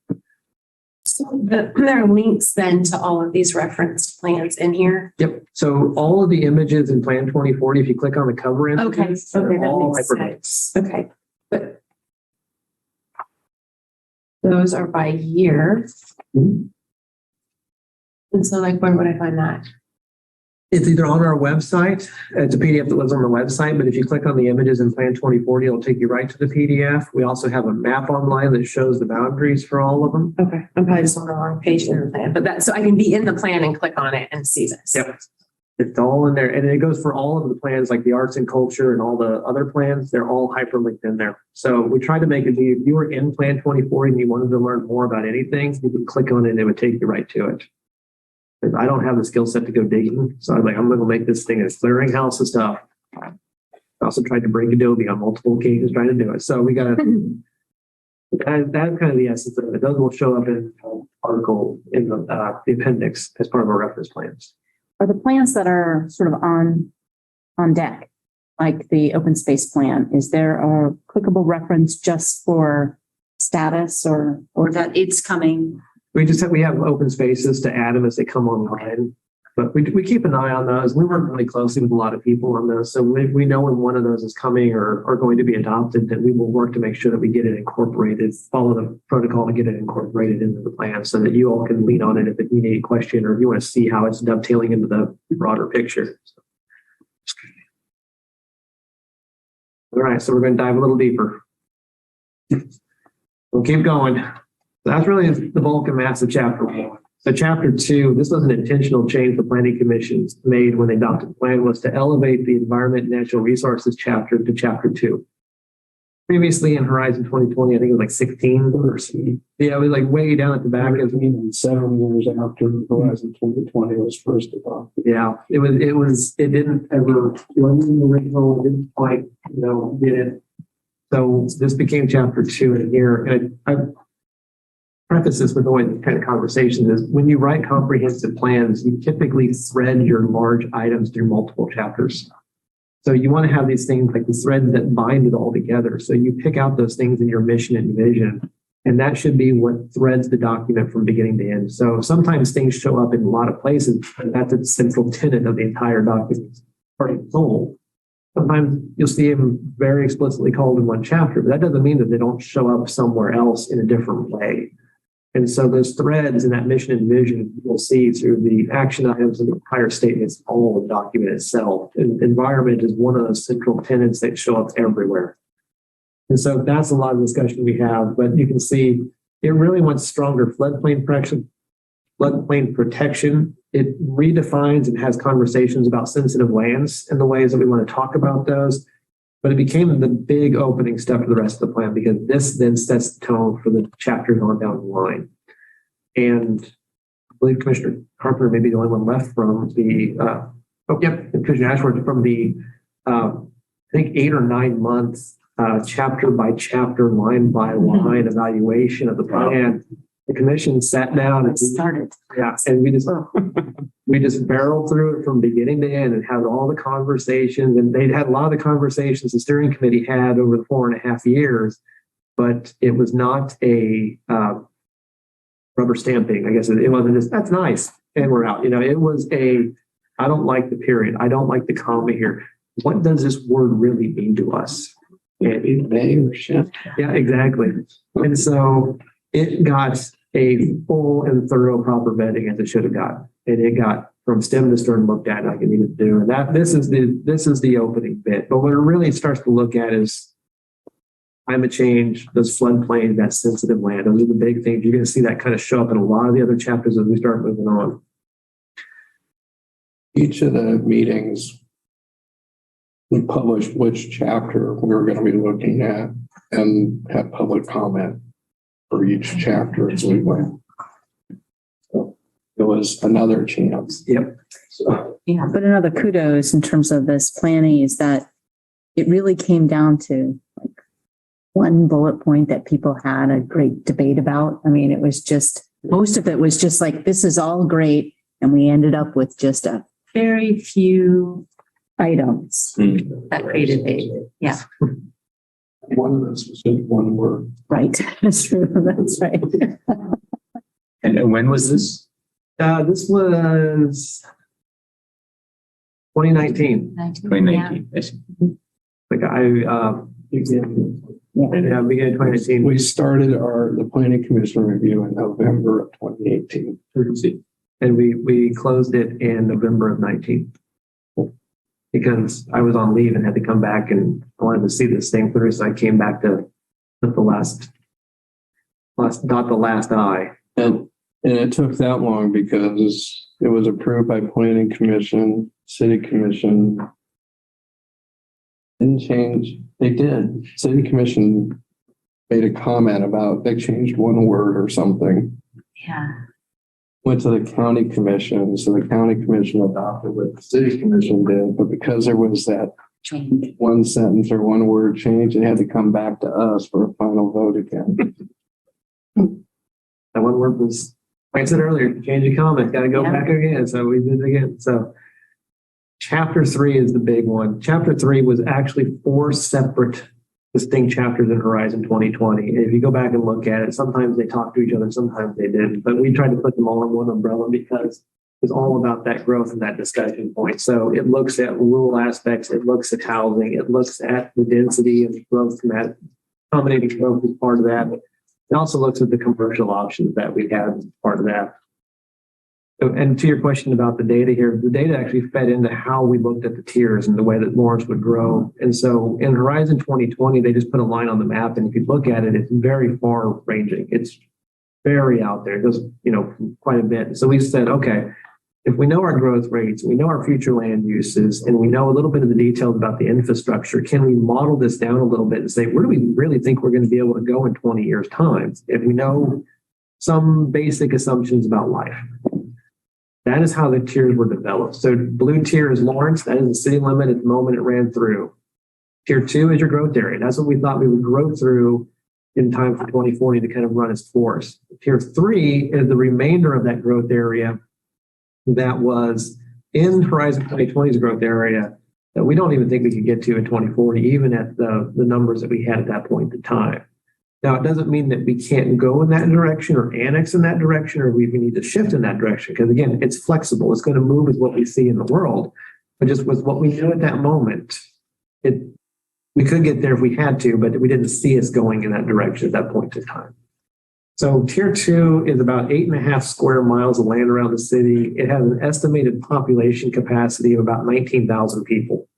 so there are links then to all of these referenced plans in here. Yep. So all of the images in Plan 2040, if you click on the cover images, Okay, they're all that makes hyperlinks. sense. Okay. But those are by year. Mhm. And so where would I find that? It's either on our website, it's a PDF that lives on the website, but if you click on the images in Plan 2040, it'll take you right to the PDF. We also have a map online that shows the boundaries for all of them. Okay. I'm probably just on the wrong page in the plan, but that, so I can be in the plan and click on it and see this. Yep. It's all in there. And it goes for all of the plans, like the arts and culture and all the other plans, they're all hyperlinked in there. So we tried to make it, if you were in Plan 2040 and you wanted to learn more about anything, you could click on it and it would take you right to it. I don't have the skill set to go digging. So I was like, I'm going to make this thing a clearinghouse of stuff. I also tried to break Adobe on multiple occasions trying to do it. So we got to, that's kind of the essence of it. Those will show up in the article in the appendix as part of our reference plans. Are the plans that are sort of on deck, like the open space plan, is there a clickable reference just for status or that it's coming? We have open spaces to add them as they come online, but we keep an eye on those. We work really closely with a lot of people on those. So we know when one of those is coming or going to be adopted, that we will work to make sure that we get it incorporated, follow the protocol and get it incorporated into the plan so that you all can lean on it if you need a question or if you want to see how it's dovetailing into the broader picture. All right, so we're going to dive a little deeper. We'll keep going. That's really the bulk and mass of chapter 1. So chapter 2, this was an intentional change the planning commission made when they adopted the plan, was to elevate the environment and natural resources chapter to chapter 2. Previously in Horizon 2020, I think it was like 16. Yeah, it was like way down at the back. Even 7 years after Horizon 2020 was first adopted. Yeah, it didn't ever, it wasn't in the original, it didn't quite, get it. So this became chapter 2 in here. And I preface this with the way the kind of conversation is, when you write comprehensive plans, you typically thread your large items through multiple chapters. So you want to have these things like the threads that bind it all together. So you pick out those things in your mission and vision, and that should be what threads the document from beginning to end. So sometimes things show up in a lot of places, and that's a central tenet of the entire document, part of the whole. Sometimes you'll see them very explicitly called in one chapter, but that doesn't mean that they don't show up somewhere else in a different way. And so those threads in that mission and vision, you'll see through the action items and the entire statements, all the document itself. And environment is one of those central tenets that show up everywhere. And so that's a lot of discussion we have, but you can see it really wants stronger floodplain protection. It redefines and has conversations about sensitive lands and the ways that we want to talk about those. But it became the big opening step for the rest of the plan, because this then sets the tone for the chapters on down the line. And I believe Commissioner Carpenter may be the only one left from the, Commissioner Ashworth from the, I think 8 or 9 months, chapter by chapter, line by line evaluation of the plan. The commission sat down and Started. yeah, and we just barreled through it from beginning to end and had all the conversations. And they'd had a lot of the conversations the steering committee had over the 4.5 years, but it was not a rubber stamping. I guess it wasn't just, that's nice, and we're out. It was I don't like the period. I don't like the comma here. What does this word really mean to us? Yeah, exactly. And so it got a full and thorough proper vetting as it should have got. And it got from stem to stern looked at like it needed to do. And this is the opening bit. But what it really starts to look at is climate change, those floodplains, that sensitive land. Those are the big things. You're going to see that kind of show up in a lot of the other chapters as we start moving on. Each of the meetings, we published which chapter we were going to be looking at and have public comment for each chapter as we went. So it was another chance. Yep. So Yeah, but another kudos in terms of this planning is that it really came down to like one bullet point that people had a great debate about. I mean, it was just, most of it was just like, this is all great. And we ended up with just a very few items That created yeah. one of those was just one word. Right. That's true. That's right. And when was this? This was 2019. 2019. I see. Like beginning of 2019. We started the planning commission review in November of 2018. And we closed it in November of 19. Because I was on leave and had to come back and I wanted to see this thing through. So I came back to put the last dot the last I. And it took that long because it was approved by planning commission, city commission. Didn't change. They did. City commission made a comment about they changed one word or something. Yeah. Went to the county commission. So the county commission adopted what the city commission did. But because there was that Change. one sentence or one word change, it had to come back to us for a final vote again. That one word was, like I said earlier, change the comment, got to go back again. So we did it again. So chapter 3 is the big one. Chapter 3 was actually 4 separate distinct chapters in Horizon 2020. And if you go back and look at it, sometimes they talk to each other, sometimes they didn't. But we tried to put them all in one umbrella because it's all about that growth and that discussion point. So it looks at rural aspects, it looks at housing, it looks at the density and the growth from that. Accommodating growth is part of that. It also looks at the commercial options that we have as part of that. And to your question about the data here, the data actually fed into how we looked at the tiers and the way that Lawrence would grow. And so in Horizon 2020, they just put a line on the map. And if you look at it, it's very far ranging. It's very out there. It goes, quite a bit. So we said, okay, if we know our growth rates, we know our future land uses, and we know a little bit of the details about the infrastructure, can we model this down a little bit and say, where do we really think we're going to be able to go in 20 years' time? If we know some basic assumptions about life. That is how the tiers were developed. So blue tier is Lawrence. That is the city limit at the moment it ran through. Tier 2 is your growth area. That's what we thought we would grow through in time for 2040 to kind of run its course. Tier 3 is the remainder of that growth area that was in Horizon 2020's growth area that we don't even think we could get to in 2040, even at the numbers that we had at that point in time. Now, it doesn't mean that we can't go in that direction or annex in that direction, or we need to shift in that direction. Because again, it's flexible. It's going to move with what we see in the world. But just with what we knew at that moment, we could get there if we had to, but we didn't see us going in that direction at that point in time. So tier 2 is about 8.5 square miles of land around the city. It has an estimated population capacity of about 19,000 people.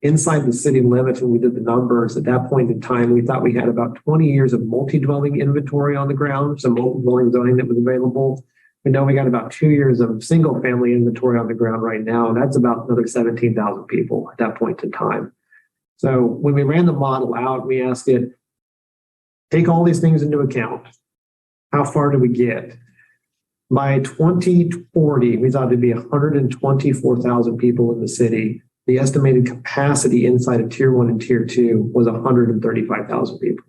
Inside the city limits, when we did the numbers at that point in time, we thought we had about 20 years of multi-dwelling inventory on the ground, so multi-dwelling zoning that was available. We know we got about 2 years of single family inventory on the ground right now, and that's about another 17,000 people at that point in time. So when we ran the model out, we asked it, take all these things into account. How far do we get? By 2040, we thought it'd be 124,000 people in the city. The estimated capacity inside of tier 1 and tier 2 was 135,000 people.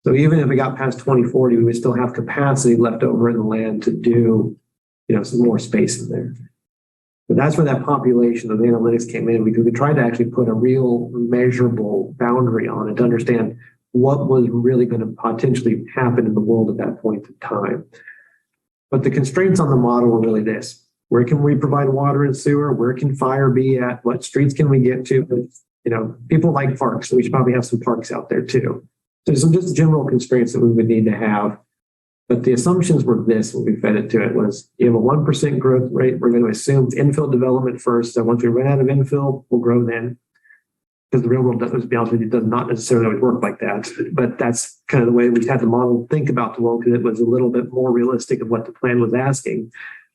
So even if we got past 2040, we would still have capacity left over in the land to do, some more space in there. But that's where that population of analytics came in, because we tried to actually put a real measurable boundary on it to understand what was really going to potentially happen in the world at that point in time. But the constraints on the model were really this. Where can we provide water and sewer? Where can fire be at? What streets can we get to? But, people like parks, so we should probably have some parks out there too. So some just general constraints that we would need to have. But the assumptions were this, when we fed it to it, was you have a 1% growth rate. We're going to assume infill development first. So once we run out of infill, we'll grow then. Because the real world, to be honest with you, does not necessarily always work like that. But that's kind of the way we had the model think about the world, because it was a little bit more realistic of what the plan was asking.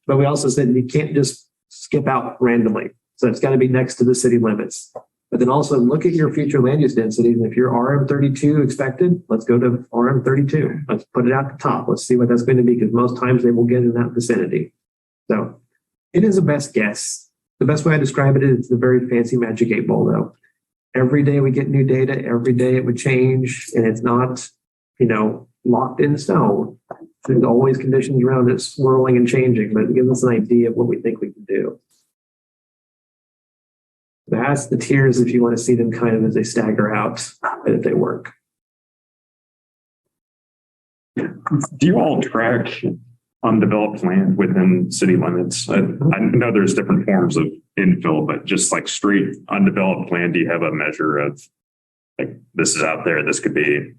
But we also said you can't just skip out randomly. So it's got to be next to the city limits. But then also look at your future land use densities. And if you're RM32 expected, let's go to RM32. Let's put it at the top. Let's see what that's going to be, because most times they will get in that vicinity. So it is a best guess. The best way I describe it is the very fancy magic 8 ball, though. Every day we get new data. Every day it would change, and it's not, locked in stone. There's always conditions around it swirling and changing, but it gives us an idea of what we think we can do. That's the tiers if you want to see them kind of as they stagger out, and if they work. Do you all track undeveloped land within city limits? I know there's different forms of infill, but just like straight undeveloped land, do you have a measure of like this is out there, this could be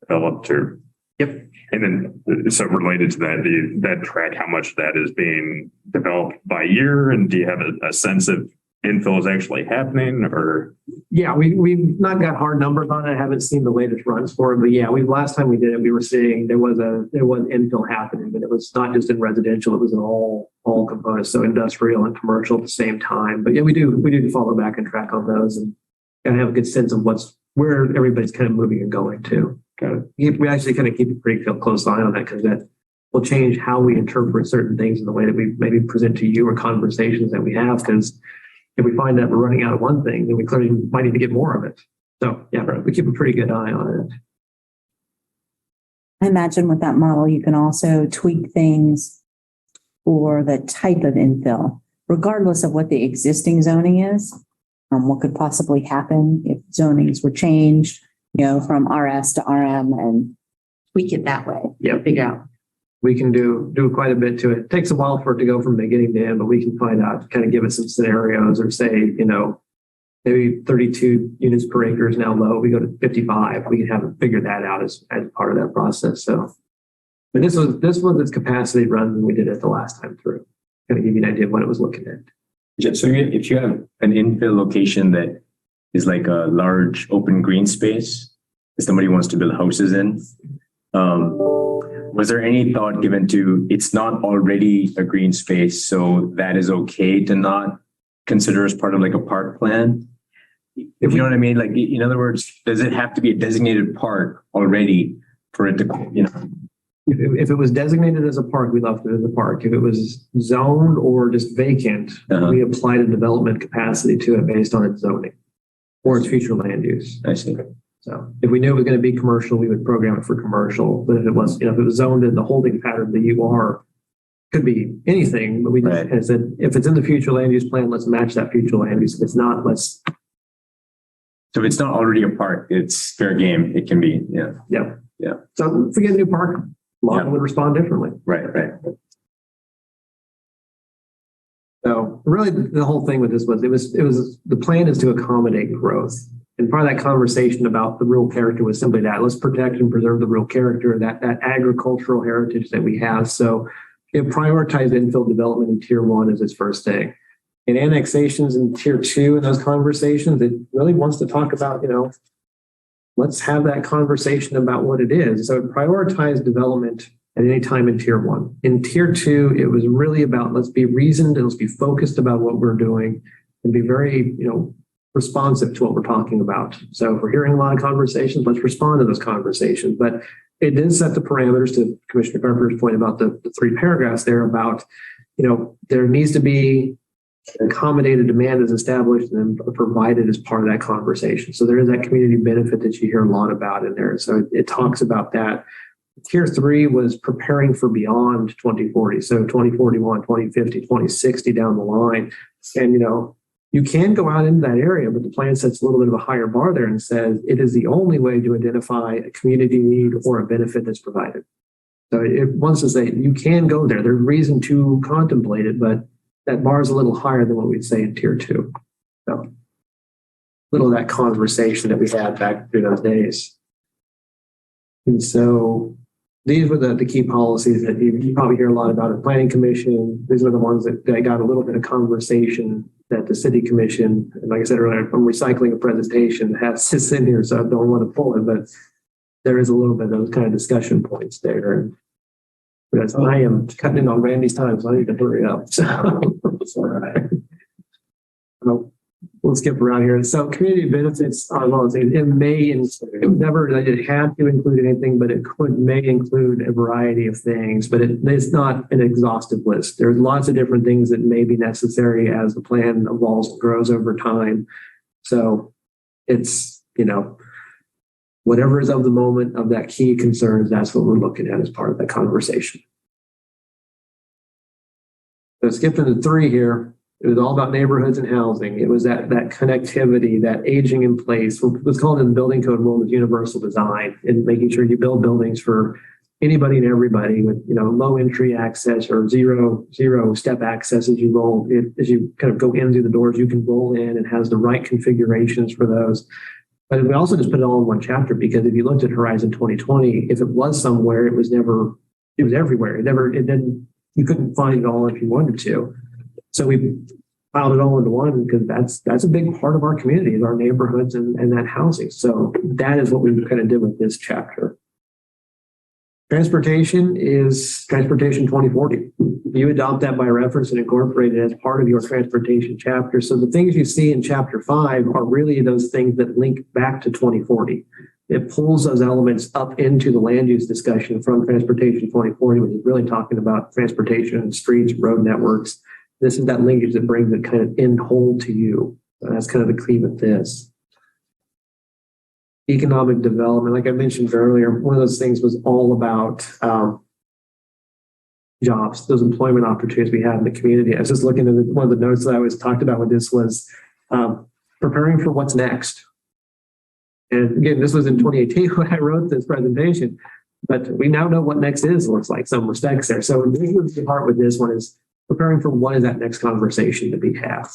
developed? Or Yep. And then, so related to that, do you that track how much that is being developed by year? And do you have a sense of infill is actually happening? Or yeah, we've not got hard numbers on it. I haven't seen the latest runs for it, but yeah, last time we did it, we were seeing there was infill happening, but it was not just in residential; it was in all components, so industrial and commercial at the same time. But yeah, we do follow back and track on those, and kind of have a good sense of where everybody's kind of moving and going to. We actually kind of keep a pretty close eye on that, because that will change how we interpret certain things in the way that we maybe present to you or conversations that we have. Because if we find that we're running out of one thing, then we clearly might need to get more of it. So yeah, we keep a pretty good eye on it. I imagine with that model, you can also tweak things for the type of infill, regardless of what the existing zoning is. What could possibly happen if zonings were changed, from RS to RM, and tweak it that way. Yeah, figure out. We can do quite a bit to it. It takes a while for it to go from beginning to end, but we can find out, kind of give it some scenarios, or say, maybe 32 units per acre is now low. We go to 55. We can have it figure that out as part of that process. So, but this was its capacity run when we did it the last time through. Kind of give you an idea of what it was looking at. So if you have an infill location that is like a large open green space that somebody wants to build houses in, Was there any thought given to, it's not already a green space, so that is okay to not consider as part of like a park plan? If you know what I mean? Like, in other words, does it have to be a designated park already for it to, you know? If it was designated as a park, we left it as a park. If it was zoned or just vacant, we applied a development capacity to it based on its zoning or its future land use. I see. So if we knew it was going to be commercial, we would program it for commercial. But if it was, if it was zoned in the holding pattern that you are, could be anything. But we just kind of said, if it's in the future land use plan, let's match that future land use. If it's not, let's. So if it's not already a park, it's fair game. It can be, yeah. So if we get a new park, law would respond differently. Right. So really the whole thing with this was, it was the plan is to accommodate growth. And part of that conversation about the real character was simply that let's protect and preserve the real character, that agricultural heritage that we have. So it prioritized infill development in tier 1 as its first thing. And annexations in tier 2 in those conversations, it really wants to talk about, let's have that conversation about what it is. So it prioritized development at any time in tier 1. In tier 2, it was really about let's be reasoned and let's be focused about what we're doing and be very, responsive to what we're talking about. So if we're hearing a lot of conversations, let's respond to those conversations. But it did set the parameters to Commissioner Carpenter's point about the 3 paragraphs there about, there needs to be accommodated demand is established and provided as part of that conversation. So there is that community benefit that you hear a lot about in there. So it talks about that. Tier 3 was preparing for beyond 2040. So 2041, 2050, 2060 down the line. And, you can go out into that area, but the plan sets a little bit of a higher bar there and says it is the only way to identify a community need or a benefit that's provided. So it wants to say you can go there. There's reason to contemplate it, but that bar is a little higher than what we'd say in tier 2. So little of that conversation that we had back through those days. And so these were the key policies that you probably hear a lot about at Planning Commission. These are the ones that got a little bit of conversation that the City Commission, and like I said earlier, I'm recycling a presentation that has this in here, so I don't want to pull it, but there is a little bit of those kind of discussion points there. And because I am cutting in on Randy's time, so I need to hurry up. So it's all right. We'll skip around here. So community benefits are well, it may, it never, it had to include anything, but it may include a variety of things, but it's not an exhaustive list. There's lots of different things that may be necessary as the plan evolves and grows over time. So it's, whatever is of the moment of that key concerns, that's what we're looking at as part of that conversation. So skipping to 3 here. It was all about neighborhoods and housing. It was that connectivity, that aging in place. What's called in the building code world is universal design, and making sure you build buildings for anybody and everybody with low entry access or zero step access as you kind of go in through the doors. You can roll in and has the right configurations for those. But we also just put it all in one chapter because if you looked at Horizon 2020, if it was somewhere, it was everywhere. You couldn't find it all if you wanted to. So we piled it all into one because that's a big part of our community is our neighborhoods and that housing. So that is what we kind of did with this chapter. Transportation is Transportation 2040. You adopt that by reference and incorporate it as part of your transportation chapter. So the things you see in chapter 5 are really those things that link back to 2040. It pulls those elements up into the land use discussion from Transportation 2040, which is really talking about transportation, streets, road networks. This is that linkage that brings it kind of in whole to you. So that's kind of the key with this. Economic development, like I mentioned earlier, one of those things was all about jobs, those employment opportunities we have in the community. I was just looking at one of the notes that I always talked about with this was preparing for what's next. And again, this was in 2018 when I wrote this presentation, but we now know what next is, looks like some respects there. So this was the part with this one is preparing for what is that next conversation that we have.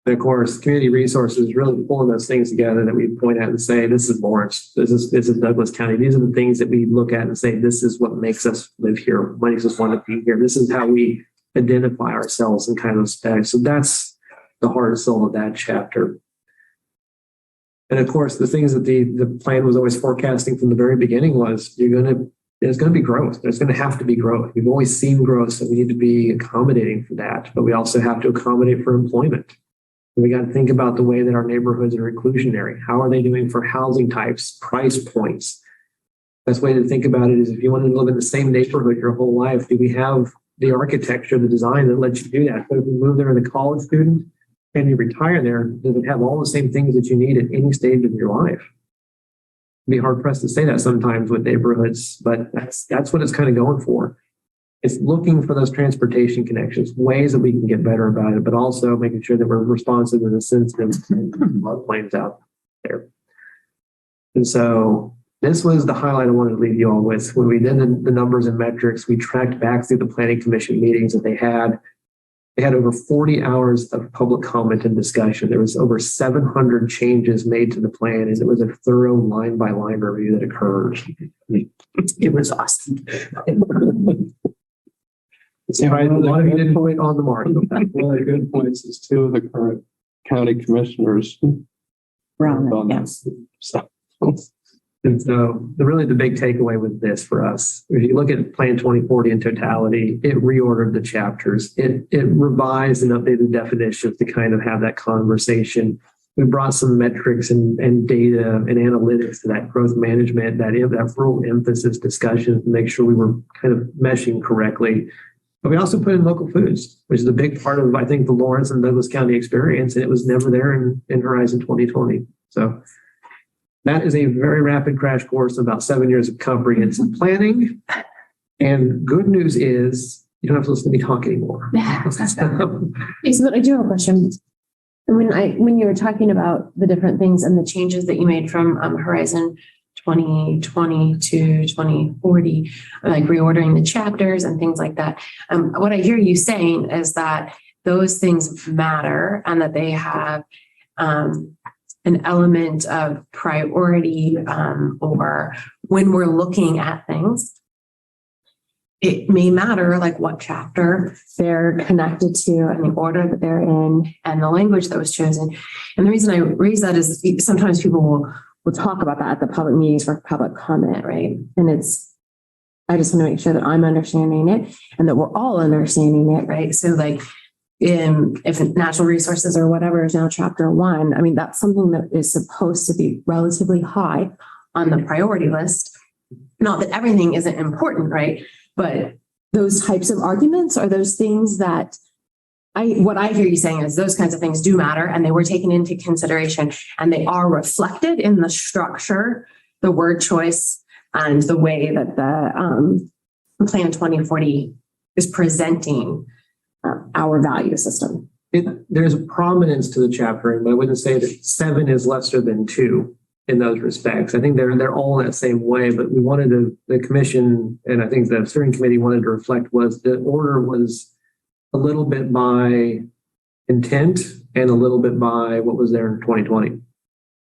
And of course, community resources really pulling those things together that we point out and say, this is Lawrence, this is Douglas County. These are the things that we look at and say, this is what makes us live here, what makes us want to be here. This is how we identify ourselves in kind of specs. So that's the heart and soul of that chapter. And of course, the things that the plan was always forecasting from the very beginning was there's going to be growth. There's going to have to be growth. We've always seen growth, so we need to be accommodating for that. But we also have to accommodate for employment. We got to think about the way that our neighborhoods are inclusionary. How are they doing for housing types, price points? Best way to think about it is if you want to live in the same neighborhood your whole life, do we have the architecture, the design that lets you do that? So if you move there as a college student and you retire there, does it have all the same things that you need at any stage of your life? It'd be hard pressed to say that sometimes with neighborhoods, but that's what it's kind of going for. It's looking for those transportation connections, ways that we can get better about it, but also making sure that we're responsive and sensitive to our planes out there. And so this was the highlight I wanted to leave you all with. When we did the numbers and metrics, we tracked back through the planning commission meetings that they had. They had over 40 hours of public comment and discussion. There was over 700 changes made to the plan, and it was a thorough line-by-line review that occurred. It was awesome. Right, a lot of you didn't point on the mark. One of the good points is two of the current county commissioners. Yes. And so the big takeaway with this for us, if you look at Plan 2040 in totality, it reordered the chapters. It revised and updated definitions to kind of have that conversation. We brought some metrics and data and analytics to that growth management, that rural emphasis discussion to make sure we were kind of meshing correctly. But we also put in local foods, which is a big part of, I think, the Lawrence and Douglas County experience, and it was never there in Horizon 2020. So that is a very rapid crash course of about 7 years of comprehensive planning. And good news is you don't have to listen to me talk anymore. But I do have a question. When you were talking about the different things and the changes that you made from Horizon 2020 to 2040, like reordering the chapters and things like that. What I hear you saying is that those things matter and that they have an element of priority, or when we're looking at things, it may matter like what chapter they're connected to and the order that they're in and the language that was chosen. And the reason I raise that is sometimes people will talk about that at the public meetings for public comment, right? And I just want to make sure that I'm understanding it and that we're all understanding it, right? So like, if natural resources or whatever is now chapter 1, I mean, that's something that is supposed to be relatively high on the priority list. Not that everything isn't important, right? But those types of arguments are those things that what I hear you saying is those kinds of things do matter and they were taken into consideration and they are reflected in the structure, the word choice, and the way that the Plan 2040 is presenting our value system. There's a prominence to the chaptering, but I wouldn't say that 7 is lesser than 2 in those respects. I think they're all in that same way, but we wanted the commission, and I think the steering committee wanted to reflect was the order was a little bit by intent and a little bit by what was there in 2020.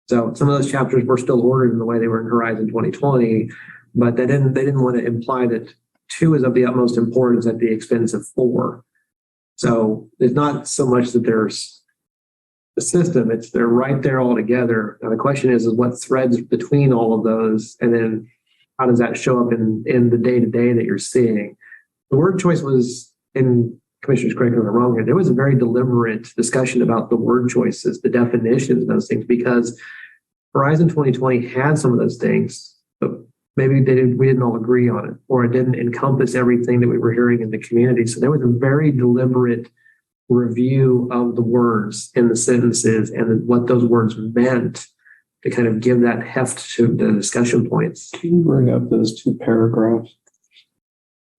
So some of those chapters were still ordered in the way they were in Horizon 2020, but they didn't want to imply that 2 is of the utmost importance at the expense of 4. So it's not so much that there's the system, they're right there all together. Now the question is what threads between all of those, and then how does that show up in the day-to-day that you're seeing? The word choice was, in Commissioners, correct me if I'm wrong here, there was a very deliberate discussion about the word choices, the definitions of those things, because Horizon 2020 had some of those things, but maybe we didn't all agree on it, or it didn't encompass everything that we were hearing in the community. So there was a very deliberate review of the words in the sentences and what those words meant to kind of give that heft to the discussion points. Can you bring up those 2 paragraphs?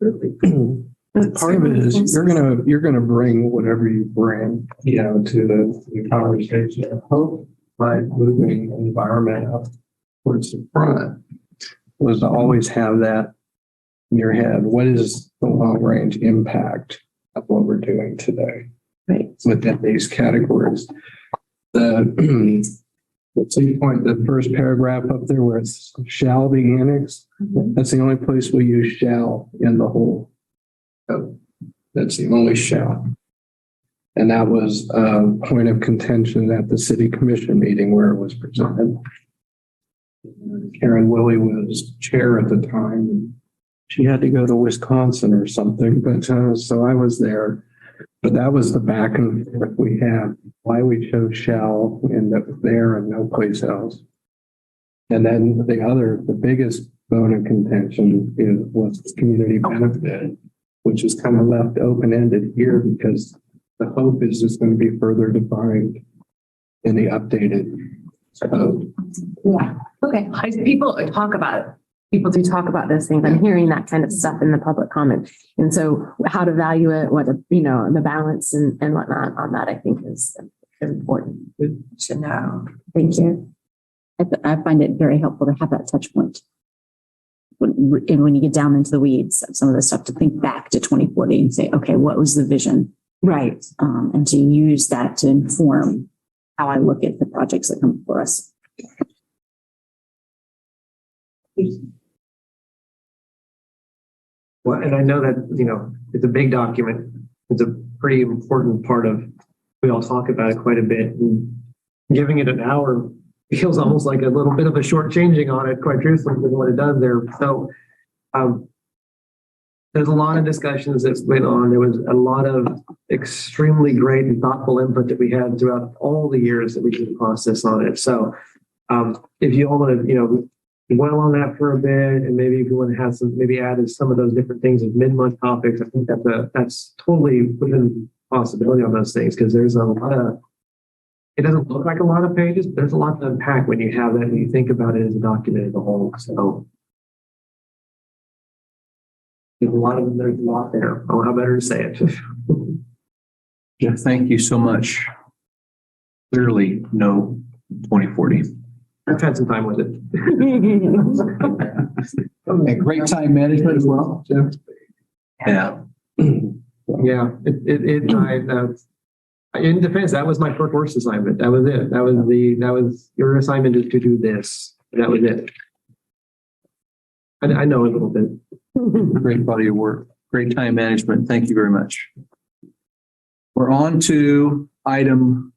Part of it is you're gonna bring whatever you bring, to the conversation. I hope by moving environment up towards the front was to always have that in your head. What is the long range impact of what we're doing today? Right. Within these categories. So you point the first paragraph up there where it's shall be annexed. That's the only place we use shall in the whole. That's the only shall. And that was a point of contention at the city commission meeting where it was presented. Karen Willie was chair at the time. She had to go to Wisconsin or something, but so I was there. But that was the back and forth we had, why we chose Shell and that was there and no place else. And then the biggest bone of contention was the community benefit, which is kind of left open-ended here because the hope is it's going to be further defined in the updated code. Yeah. Okay. People talk about it. People do talk about those things. I'm hearing that kind of stuff in the public comment. And so how to value it, the balance and whatnot on that, I think is important to know. Thank you. I find it very helpful to have that touch point. When you get down into the weeds of some of the stuff, to think back to 2040 and say, okay, what was the vision? Right. And to use that to inform how I look at the projects that come before us. Well, and I know that, it's a big document. It's a pretty important part of, we all talk about it quite a bit. And giving it an hour feels almost like a little bit of a shortchanging on it, quite truthfully, with what it does there. So there's a lot of discussions that's went on. There was a lot of extremely great and thoughtful input that we had throughout all the years that we did the process on it. So if you all want to, dwell on that for a bit, and maybe if you want to have maybe add some of those different things as mid-month topics, I think that's totally within possibility on those things, because there's a lot of, it doesn't look like a lot of pages, but there's a lot to unpack when you have that and you think about it as a document as a whole. So there's a lot there. Oh, how better to say it. Jeff, thank you so much. Clearly, no 2040. I've had some time with it. Okay, great time management as well, Jeff. Yeah. Yeah. In defense, that was my first assignment. That was it. That was your assignment is to do this. That was it. I know a little bit. Great body of work. Great time management. Thank you very much. We're on to item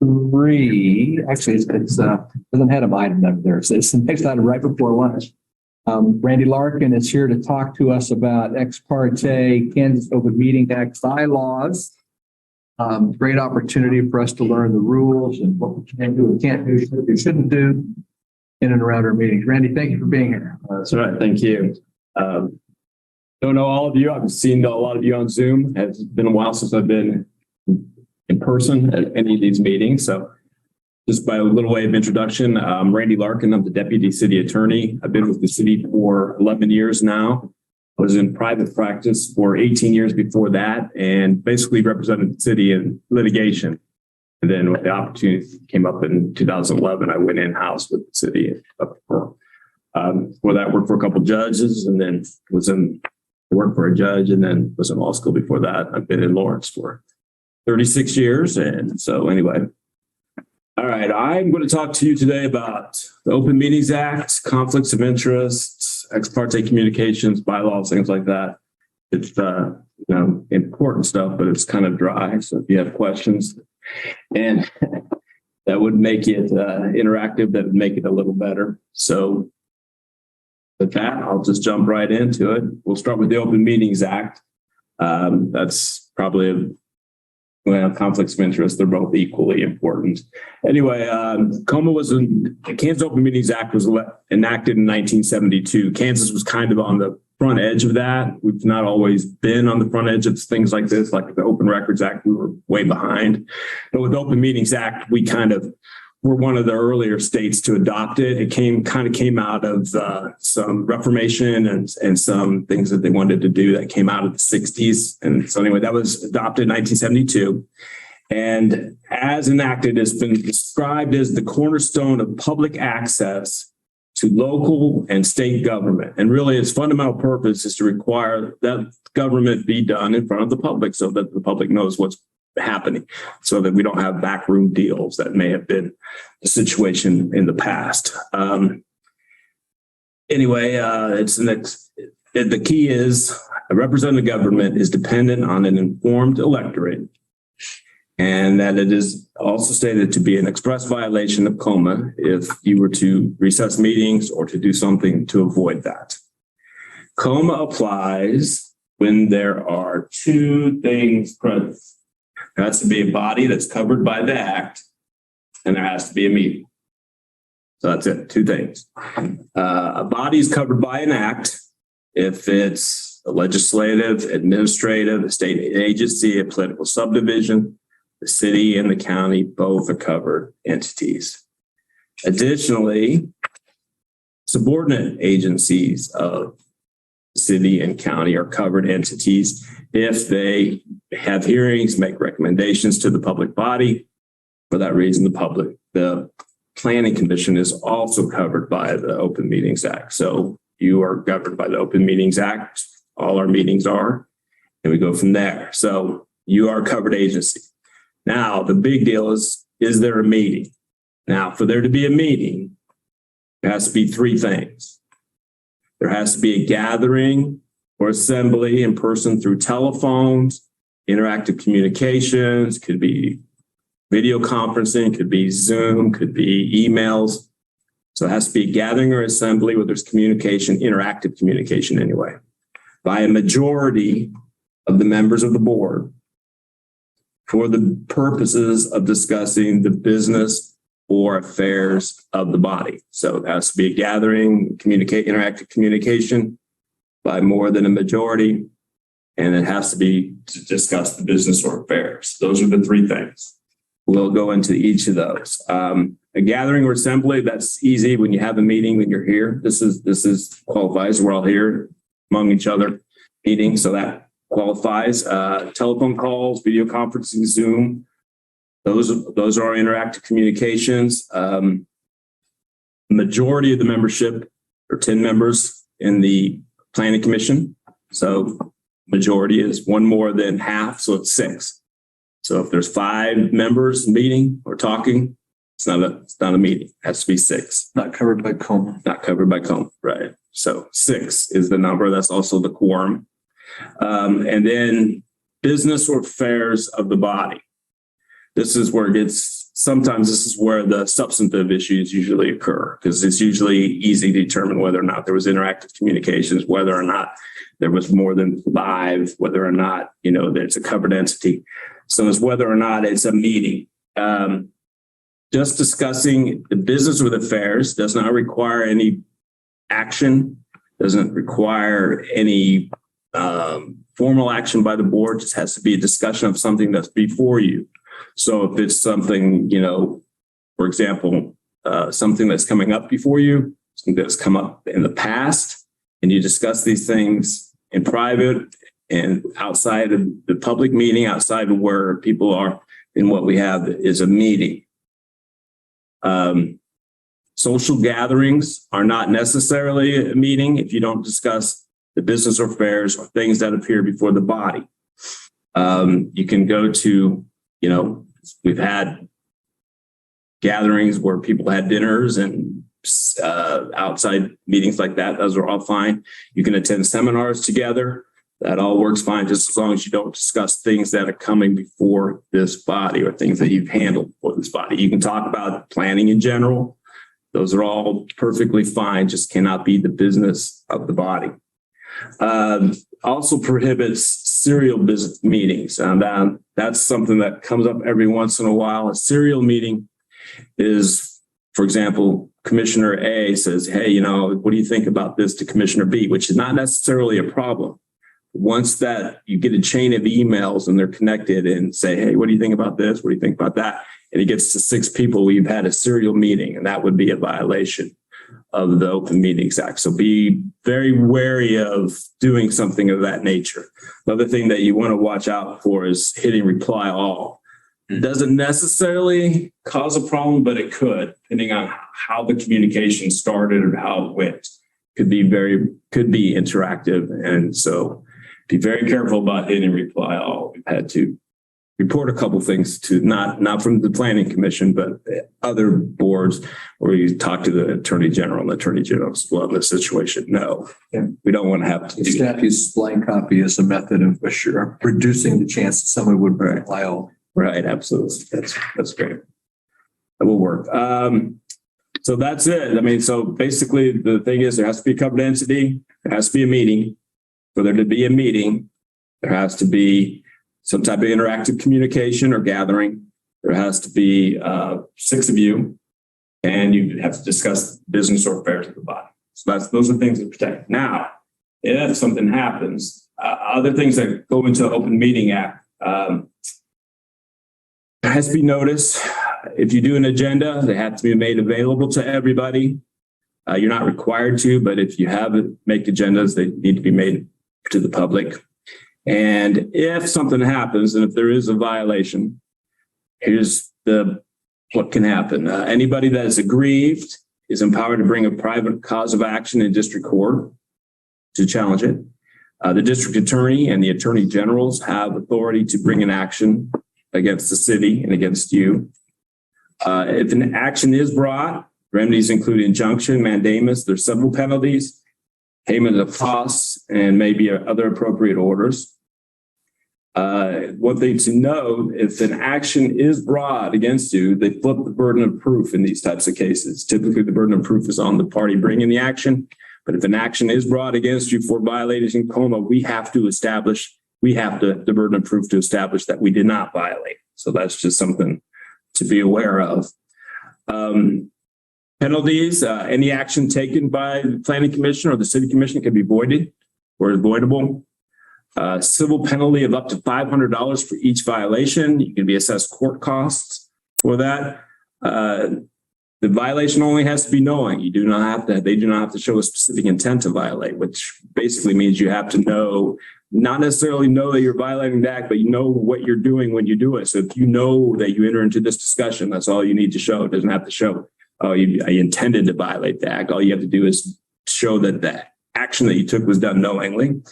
3. Actually, it doesn't have an item number there. So it's the next item right before lunch. Randy Larkin is here to talk to us about ex parte Kansas Open Meeting Act bylaws. Great opportunity for us to learn the rules and what we can do and can't do, what we shouldn't do in and around our meetings. Randy, thank you for being here. That's right. Thank you. Don't know all of you. I've seen a lot of you on Zoom. It's been a while since I've been in person at any of these meetings. So just by a little way of introduction, I'm Randy Larkin. I'm the Deputy City Attorney. I've been with the city for 11 years now. I was in private practice for 18 years before that and basically represented the city in litigation. And then when the opportunity came up in 2011, I went in-house with the city. For that, I worked for a couple of judges and then worked for a judge and then was in law school before that. I've been in Lawrence for 36 years. And so anyway, all right, I'm going to talk to you today about the Open Meetings Act, conflicts of interest, ex parte communications, bylaws, things like that. It's important stuff, but it's kind of dry. So if you have questions, and that would make it interactive, that would make it a little better. So with that, I'll just jump right into it. We'll start with the Open Meetings Act. That's probably conflicts of interest. They're both equally important. Anyway, the Kansas Open Meetings Act was enacted in 1972. Kansas was kind of on the front edge of that. We've not always been on the front edge of things like this, like the Open Records Act, we were way behind. But with the Open Meetings Act, we kind of were one of the earlier states to adopt it. It came out of some reformation and some things that they wanted to do that came out of the 60s. And so anyway, that was adopted in 1972. And as enacted, it's been described as the cornerstone of public access to local and state government. And really its fundamental purpose is to require that government be done in front of the public so that the public knows what's happening, so that we don't have backroom deals that may have been the situation in the past. the key is a representative government is dependent on an informed electorate, and that it is also stated to be an express violation of COMA if you were to recess meetings or to do something to avoid that. COMA applies when there are two things present. There has to be a body that's covered by the act, and there has to be a meeting. So that's it, two things. A body is covered by an act if it's a legislative, administrative, a state agency, a political subdivision. The city and the county both are covered entities. Additionally, subordinate agencies of city and county are covered entities if they have hearings, make recommendations to the public body. For that reason, the Planning Commission is also covered by the Open Meetings Act. So you are governed by the Open Meetings Act. All our meetings are, and we go from there. So you are a covered agency. Now, the big deal is there a meeting? Now, for there to be a meeting, there has to be three things. There has to be a gathering or assembly in person through telephones, interactive communications, could be video conferencing, could be Zoom, could be emails. So it has to be a gathering or assembly where there's communication, interactive communication anyway, by a majority of the members of the board for the purposes of discussing the business or affairs of the body. So it has to be a gathering, interactive communication by more than a majority, and it has to be to discuss the business or affairs. Those are the three things. We'll go into each of those. A gathering or assembly, that's easy when you have a meeting, when you're here. This is qualifies. We're all here among each other meeting, so that qualifies. Telephone calls, video conferencing, Zoom. Those are interactive communications. Majority of the membership are 10 members in the Planning Commission. So majority is one more than half, so it's 6. So if there's 5 members meeting or talking, it's not a meeting. It has to be 6. Not covered by COMA. Not covered by COMA, right? So 6 is the number. That's also the quorum. And then business or affairs of the body. This is where sometimes this is where the substantive issues usually occur, because it's usually easy to determine whether or not there was interactive communications, whether or not there was more than 5, whether or not, there's a covered entity. So it's whether or not it's a meeting. Just discussing the business with affairs does not require any action, doesn't require any formal action by the board. Just has to be a discussion of something that's before you. So if it's something, for example, something that's coming up before you, something that's come up in the past, and you discuss these things in private and outside of the public meeting, outside of where people are, and what we have is a meeting. Social gatherings are not necessarily a meeting if you don't discuss the business or affairs or things that appear before the body. You can go to, we've had gatherings where people had dinners and outside meetings like that. Those are all fine. You can attend seminars together. That all works fine, just as long as you don't discuss things that are coming before this body or things that you've handled for this body. You can talk about planning in general. Those are all perfectly fine, just cannot be the business of the body. Also prohibits serial business meetings. And that's something that comes up every once in a while. A serial meeting is, for example, Commissioner A says, hey, what do you think about this to Commissioner B, which is not necessarily a problem. Once that you get a chain of emails and they're connected and say, hey, what do you think about this? What do you think about that? And it gets to 6 people, we've had a serial meeting, and that would be a violation of the Open Meetings Act. So be very wary of doing something of that nature. Another thing that you want to watch out for is hitting reply all. It doesn't necessarily cause a problem, but it could, depending on how the communication started or how it went. Could be interactive. And so be very careful about hitting reply all. We've had to report a couple things to, not from the planning commission, but other boards where you talk to the attorney general and the attorney general as well in this situation. No, Yeah. we don't want to have to do Staff that. uses blind copy as a method of reducing the chance that someone would file. Right, absolutely. That's great. That will work. So that's it. I mean, so basically the thing is there has to be a covered entity, there has to be a meeting. For there to be a meeting, there has to be some type of interactive communication or gathering. There has to be 6 of you, and you have to discuss business or affairs of the body. So those are things that protect. Now, if something happens, other things that go into Open Meeting Act, there has to be notice. If you do an agenda, they have to be made available to everybody. You're not required to, but if you have it, make agendas, they need to be made to the public. And if something happens, and if there is a violation, here's what can happen. Anybody that is aggrieved is empowered to bring a private cause of action in district court to challenge it. The district attorney and the attorney generals have authority to bring an action against the city and against you. If an action is brought, remedies include injunction, mandamus, there's several penalties, payment of costs, and maybe other appropriate orders. One thing to note, if an action is brought against you, they flip the burden of proof in these types of cases. Typically, the burden of proof is on the party bringing the action. But if an action is brought against you for violating COMA, we have the burden of proof to establish that we did not violate. So that's just something to be aware of. Penalties, any action taken by the planning commission or the city commission can be voided or is voidable. Civil penalty of up to $500 for each violation. You can be assessed court costs for that. The violation only has to be knowing. They do not have to show a specific intent to violate, which basically means you have to know, not necessarily know that you're violating the act, but you know what you're doing when you do it. So if you know that you enter into this discussion, that's all you need to show. It doesn't have to show, I intended to violate the act. All you have to do is show that the action that you took was done knowingly.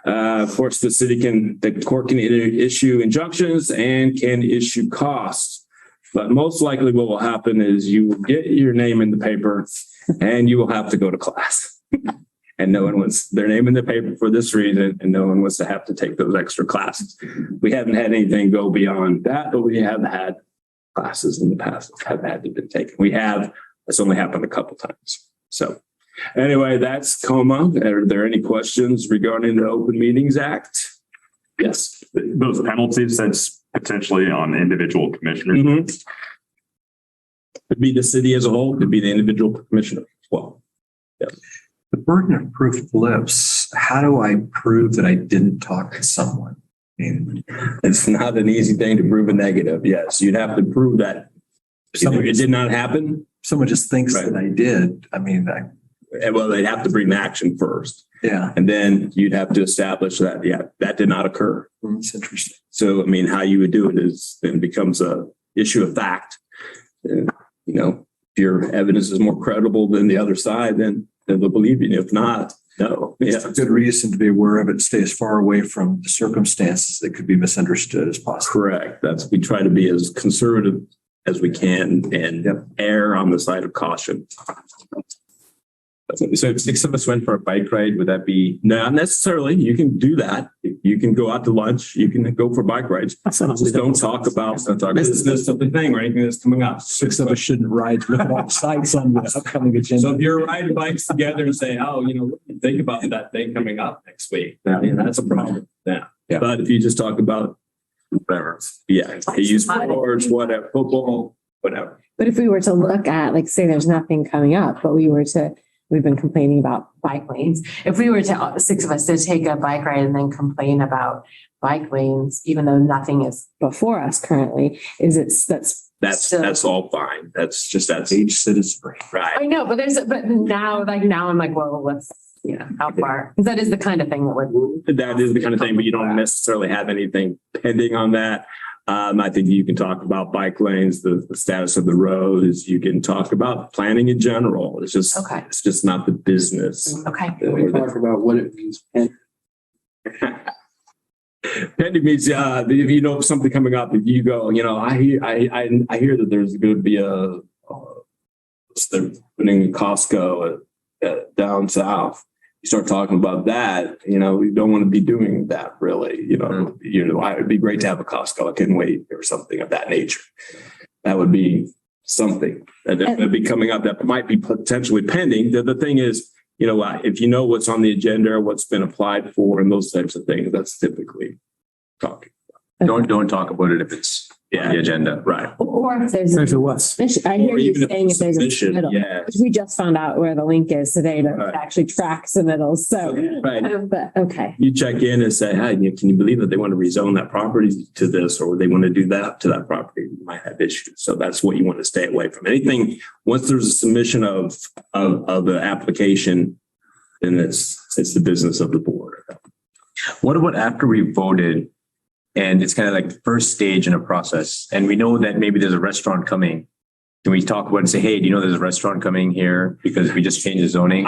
Of course, the court can issue injunctions and can issue costs. But most likely what will happen is you will get your name in the paper and you will have to go to class. And no one wants their name in the paper for this reason, and no one wants to have to take those extra classes. We haven't had anything go beyond that, but we have had classes in the past that have had to be taken. It's only happened a couple times. So anyway, that's COMA. Are there any questions regarding the Open Meetings Act? Yes. Those penalties, that's potentially on individual commissioners. Mm-hmm. Could be the city as a whole, could be the individual commissioner as well. Yeah. The burden of proof flips. How do I prove that I didn't talk to someone? I mean, it's not an easy thing to prove a negative. Yes, you'd have to prove that it did not happen. Someone just thinks that I did. I mean, well, they'd have to bring the action first. Yeah. And then you'd have to establish that, that did not occur. That's interesting. So, I mean, how you would do it is then becomes a issue of fact. And, if your evidence is more credible than the other side, then they'll believe you. If not, no. It's a good reason to be aware of it. Stay as far away from the circumstances that could be misunderstood as possible. Correct. We try to be as conservative as we can and err on the side of caution. So if 6 of us went for a bike ride, would that be? Not necessarily. You can do that. You can go out to lunch. You can go for bike rides. Just don't talk about business of the thing or anything that's coming up. 6 of us shouldn't ride with all sites on the upcoming agenda. So if you're riding bikes together and say, think about that thing coming up next week, that's a problem. Yeah. But if you just talk about whatever, use sports, whatever, football, whatever. But if we were to look at, say there's nothing coming up, but we've been complaining about bike lanes. If we were to, 6 of us to take a bike ride and then complain about bike lanes, even though nothing is before us currently, that's all fine. That's age citizenry. Right. I know, but now I'm like, well, let's, how far? Because that is the kind of thing that is the kind of thing, but you don't necessarily have anything pending on that. I think you can talk about bike lanes, the status of the roads. You can talk about planning in general. It's just not the business. Okay. We talk about what it means. Pending means, if you know something coming up, if you go, I hear that there's going to be they're putting a Costco down south. You start talking about that, we don't want to be doing that really, it would be great to have a Costco. I couldn't wait or something of that nature. That would be something that would be coming up that might be potentially pending. The thing is, if you know what's on the agenda, what's been applied for and those types of things, that's typically talking. Don't talk about it if it's on the agenda. Right. Or if there's. If it was. I hear Or you even if saying if there's a submission, submittal. yeah. Which we just found out where the link is today to Right. actually track submittals. So, Right. but okay. You check in and say, hey, can you believe that they want to rezone that property to this, or they want to do that to that property? You might have issues. So that's what you want to stay away from. Anything, once there's a submission of the application, then it's the business of the board. What about after we voted and it's kind of like the first stage in a process and we know that maybe there's a restaurant coming? Can we talk about it and say, hey, do you know there's a restaurant coming here because we just changed the zoning?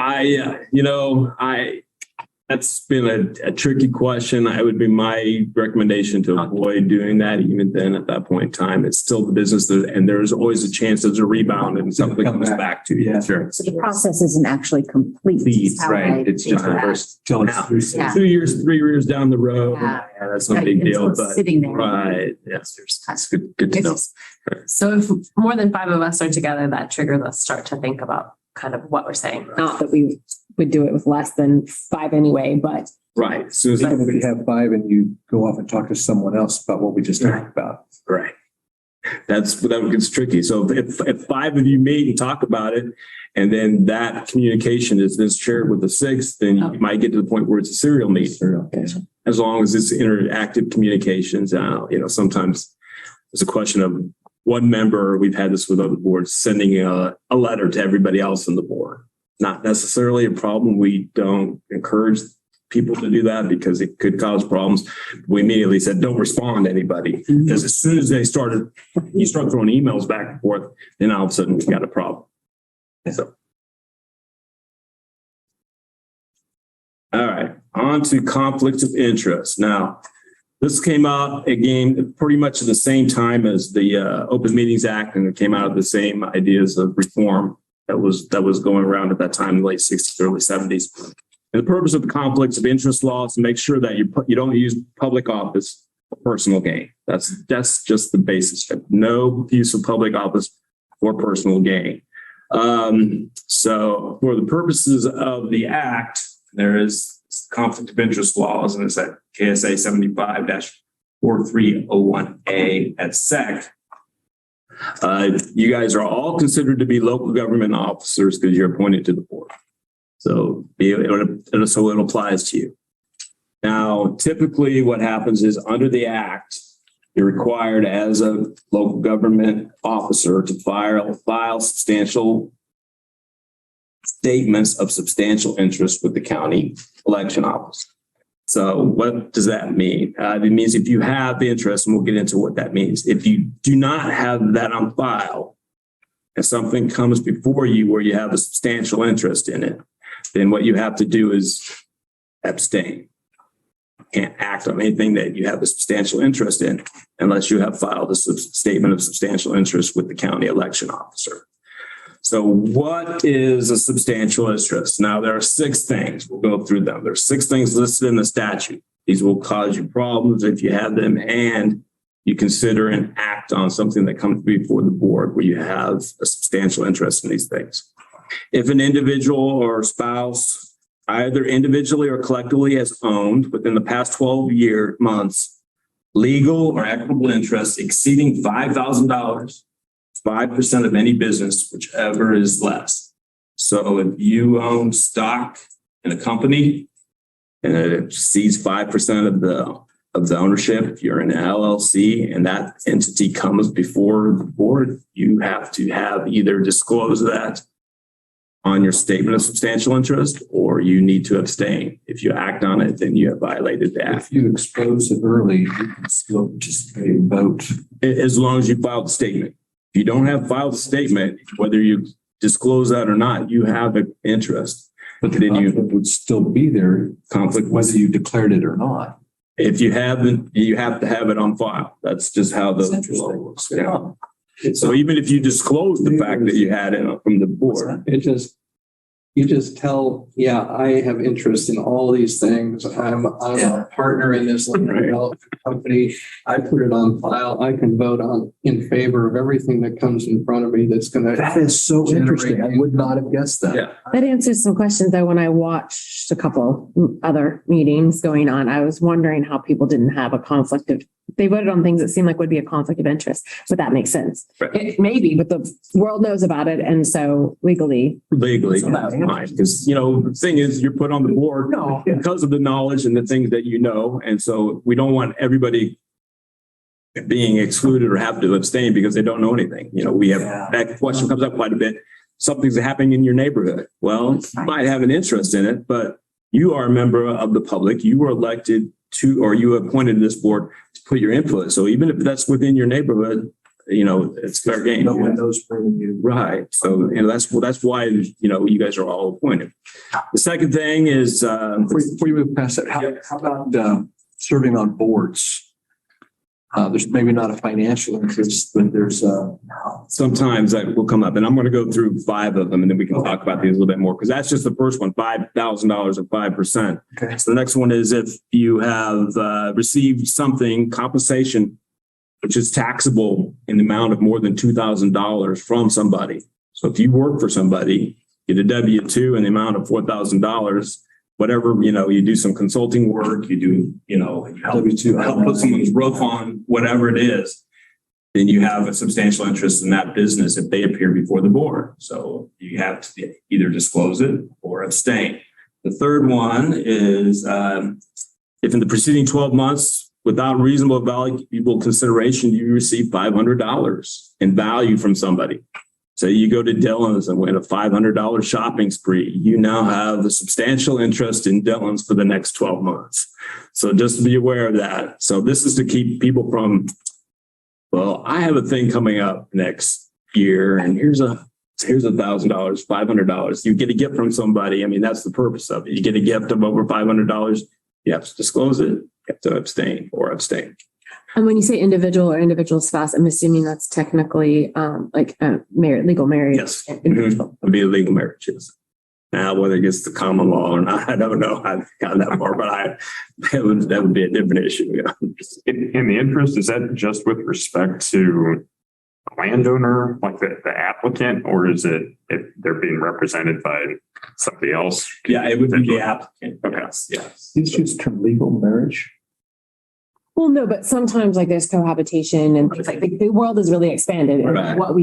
That's been a tricky question. It would be my recommendation to avoid doing that. Even then, at that point in time, it's still the business, and there's always a chance there's a rebound and something comes back to you. Yeah. Sure. So the process isn't actually complete. is how I Right. It's just the think first. Till Now, it's. Yeah. 2 years, 3 years down the road, Yeah. that's no big deal. It's But sitting there. right, yes, That's good to know. So if more than 5 of us are together, that triggers us start to think about kind of what we're saying. Not that we would do it with less than 5 anyway, but right. As soon as Even if you have 5 and you go off and talk to someone else about what we just talked about. right. That gets tricky. So if 5 of you meet and talk about it, and then that communication is then shared with the 6th, then you might get to the point where it's a serial meeting. As long as it's interactive communications, sometimes there's a question of one member, we've had this with other boards, sending a letter to everybody else on the board. Not necessarily a problem. We don't encourage people to do that because it could cause problems. We immediately said, don't respond to anybody. Because as soon as you start throwing emails back and forth, then all of a sudden we've got a problem. So. All right, on to conflicts of interest. Now, this came out again pretty much at the same time as the Open Meetings Act, and it came out of the same ideas of reform that was going around at that time in the late 60s, early 70s. And the purpose of the conflicts of interest law is to make sure that you don't use public office for personal gain. That's just the basis. No use of public office for personal gain. So for the purposes of the act, there is conflict of interest laws, and it's at KSA 75-4301A at SEC. You guys are all considered to be local government officers because you're appointed to the board. So it applies to you. Now, typically what happens is under the act, you're required as a local government officer to file substantial statements of substantial interest with the county election office. So what does that mean? It means if you have interest, and we'll get into what that means. If you do not have that on file and something comes before you where you have a substantial interest in it, then what you have to do is abstain. You can't act on anything that you have a substantial interest in unless you have filed a statement of substantial interest with the county election officer. So what is a substantial interest? Now, there are 6 things. We'll go through them. There's 6 things listed in the statute. These will cause you problems if you have them and you consider and act on something that comes before the board where you have a substantial interest in these things. If an individual or spouse, either individually or collectively, has owned within the past 12 months legal or equitable interest exceeding $5,000, 5% of any business, whichever is less. So if you own stock in a company and it exceeds 5% of the ownership, if you're an LLC and that entity comes before the board, you have to have either disclose that on your statement of substantial interest, or you need to abstain. If you act on it, then you have violated the act. If you expose it early, you can still participate and vote. As long as you filed a statement. If you don't have filed a statement, whether you disclose that or not, you have an interest. But then you would still be there, conflict whether you declared it or not. If you haven't, you have to have it on file. That's just how the law works. Yeah. So even if you disclose the fact that you had it from the board, You just tell, yeah, I have interest in all these things. I'm a partner in this development company. I put it on file. I can vote in favor of everything that comes in front of me that's gonna. That is so interesting. I would not have guessed that. yeah. That answers some questions though. When I watched a couple other meetings going on, I was wondering how people didn't have a conflict of, they voted on things that seemed like would be a conflict of interest, but that makes sense. Right. It may be, but the world knows about it. And so legally. Legally, that's fine. Because, you know, the thing is, you're put on the board because of the knowledge and the things that you know. And so we don't want everybody being excluded or have to abstain because they don't know anything. You know, we have, that question comes up quite a bit. Something's happening in your neighborhood. Well, you might have an interest in it, but you are a member of the public. You were elected to, or you appointed this board to put your input. So even if that's within your neighborhood, you know, it's fair game. No one knows more than you. Right. So, you know, that's why, you know, you guys are all appointed. The second thing is, Before you move past that, how about serving on boards? There's maybe not a financial interest, but there's sometimes that will come up, and I'm going to go through 5 of them, and then we can talk about these a little bit more, because that's just the first one, $5,000 and 5%. Okay. So the next one is if you have received something, compensation, which is taxable in the amount of more than $2,000 from somebody. So if you work for somebody, get a W-2 in the amount of $4,000, whatever, you know, you do some consulting work, you do, you know, you help put someone's roof on, whatever it is, then you have a substantial interest in that business if they appear before the board. So you have to either disclose it or abstain. The third one is if in the preceding 12 months, without reasonable valuable consideration, you receive $500 in value from somebody. So you go to Dillon's and win a $500 shopping spree. You now have a substantial interest in Dillon's for the next 12 months. So just be aware of that. So this is to keep people from, well, I have a thing coming up next year and here's $1,000, $500. You get a gift from somebody. I mean, that's the purpose of it. You get a gift of over $500. You have to disclose it. You have to abstain or abstain. And when you say individual or individual spouse, I'm assuming that's technically like legal marriage. Yes. It would be a legal marriage. Yes. Now, whether it gets to common law or not, I don't know. I've gotten that far, but that would be a different issue. Yeah. In the interest, is that just with respect to a landowner, like the applicant, or is it if they're being represented by somebody else? Yeah, it would be the applicant. Okay. Yes. Did you use the term legal marriage? Well, no, but sometimes like there's cohabitation and things like the world is really expanded. And Right. what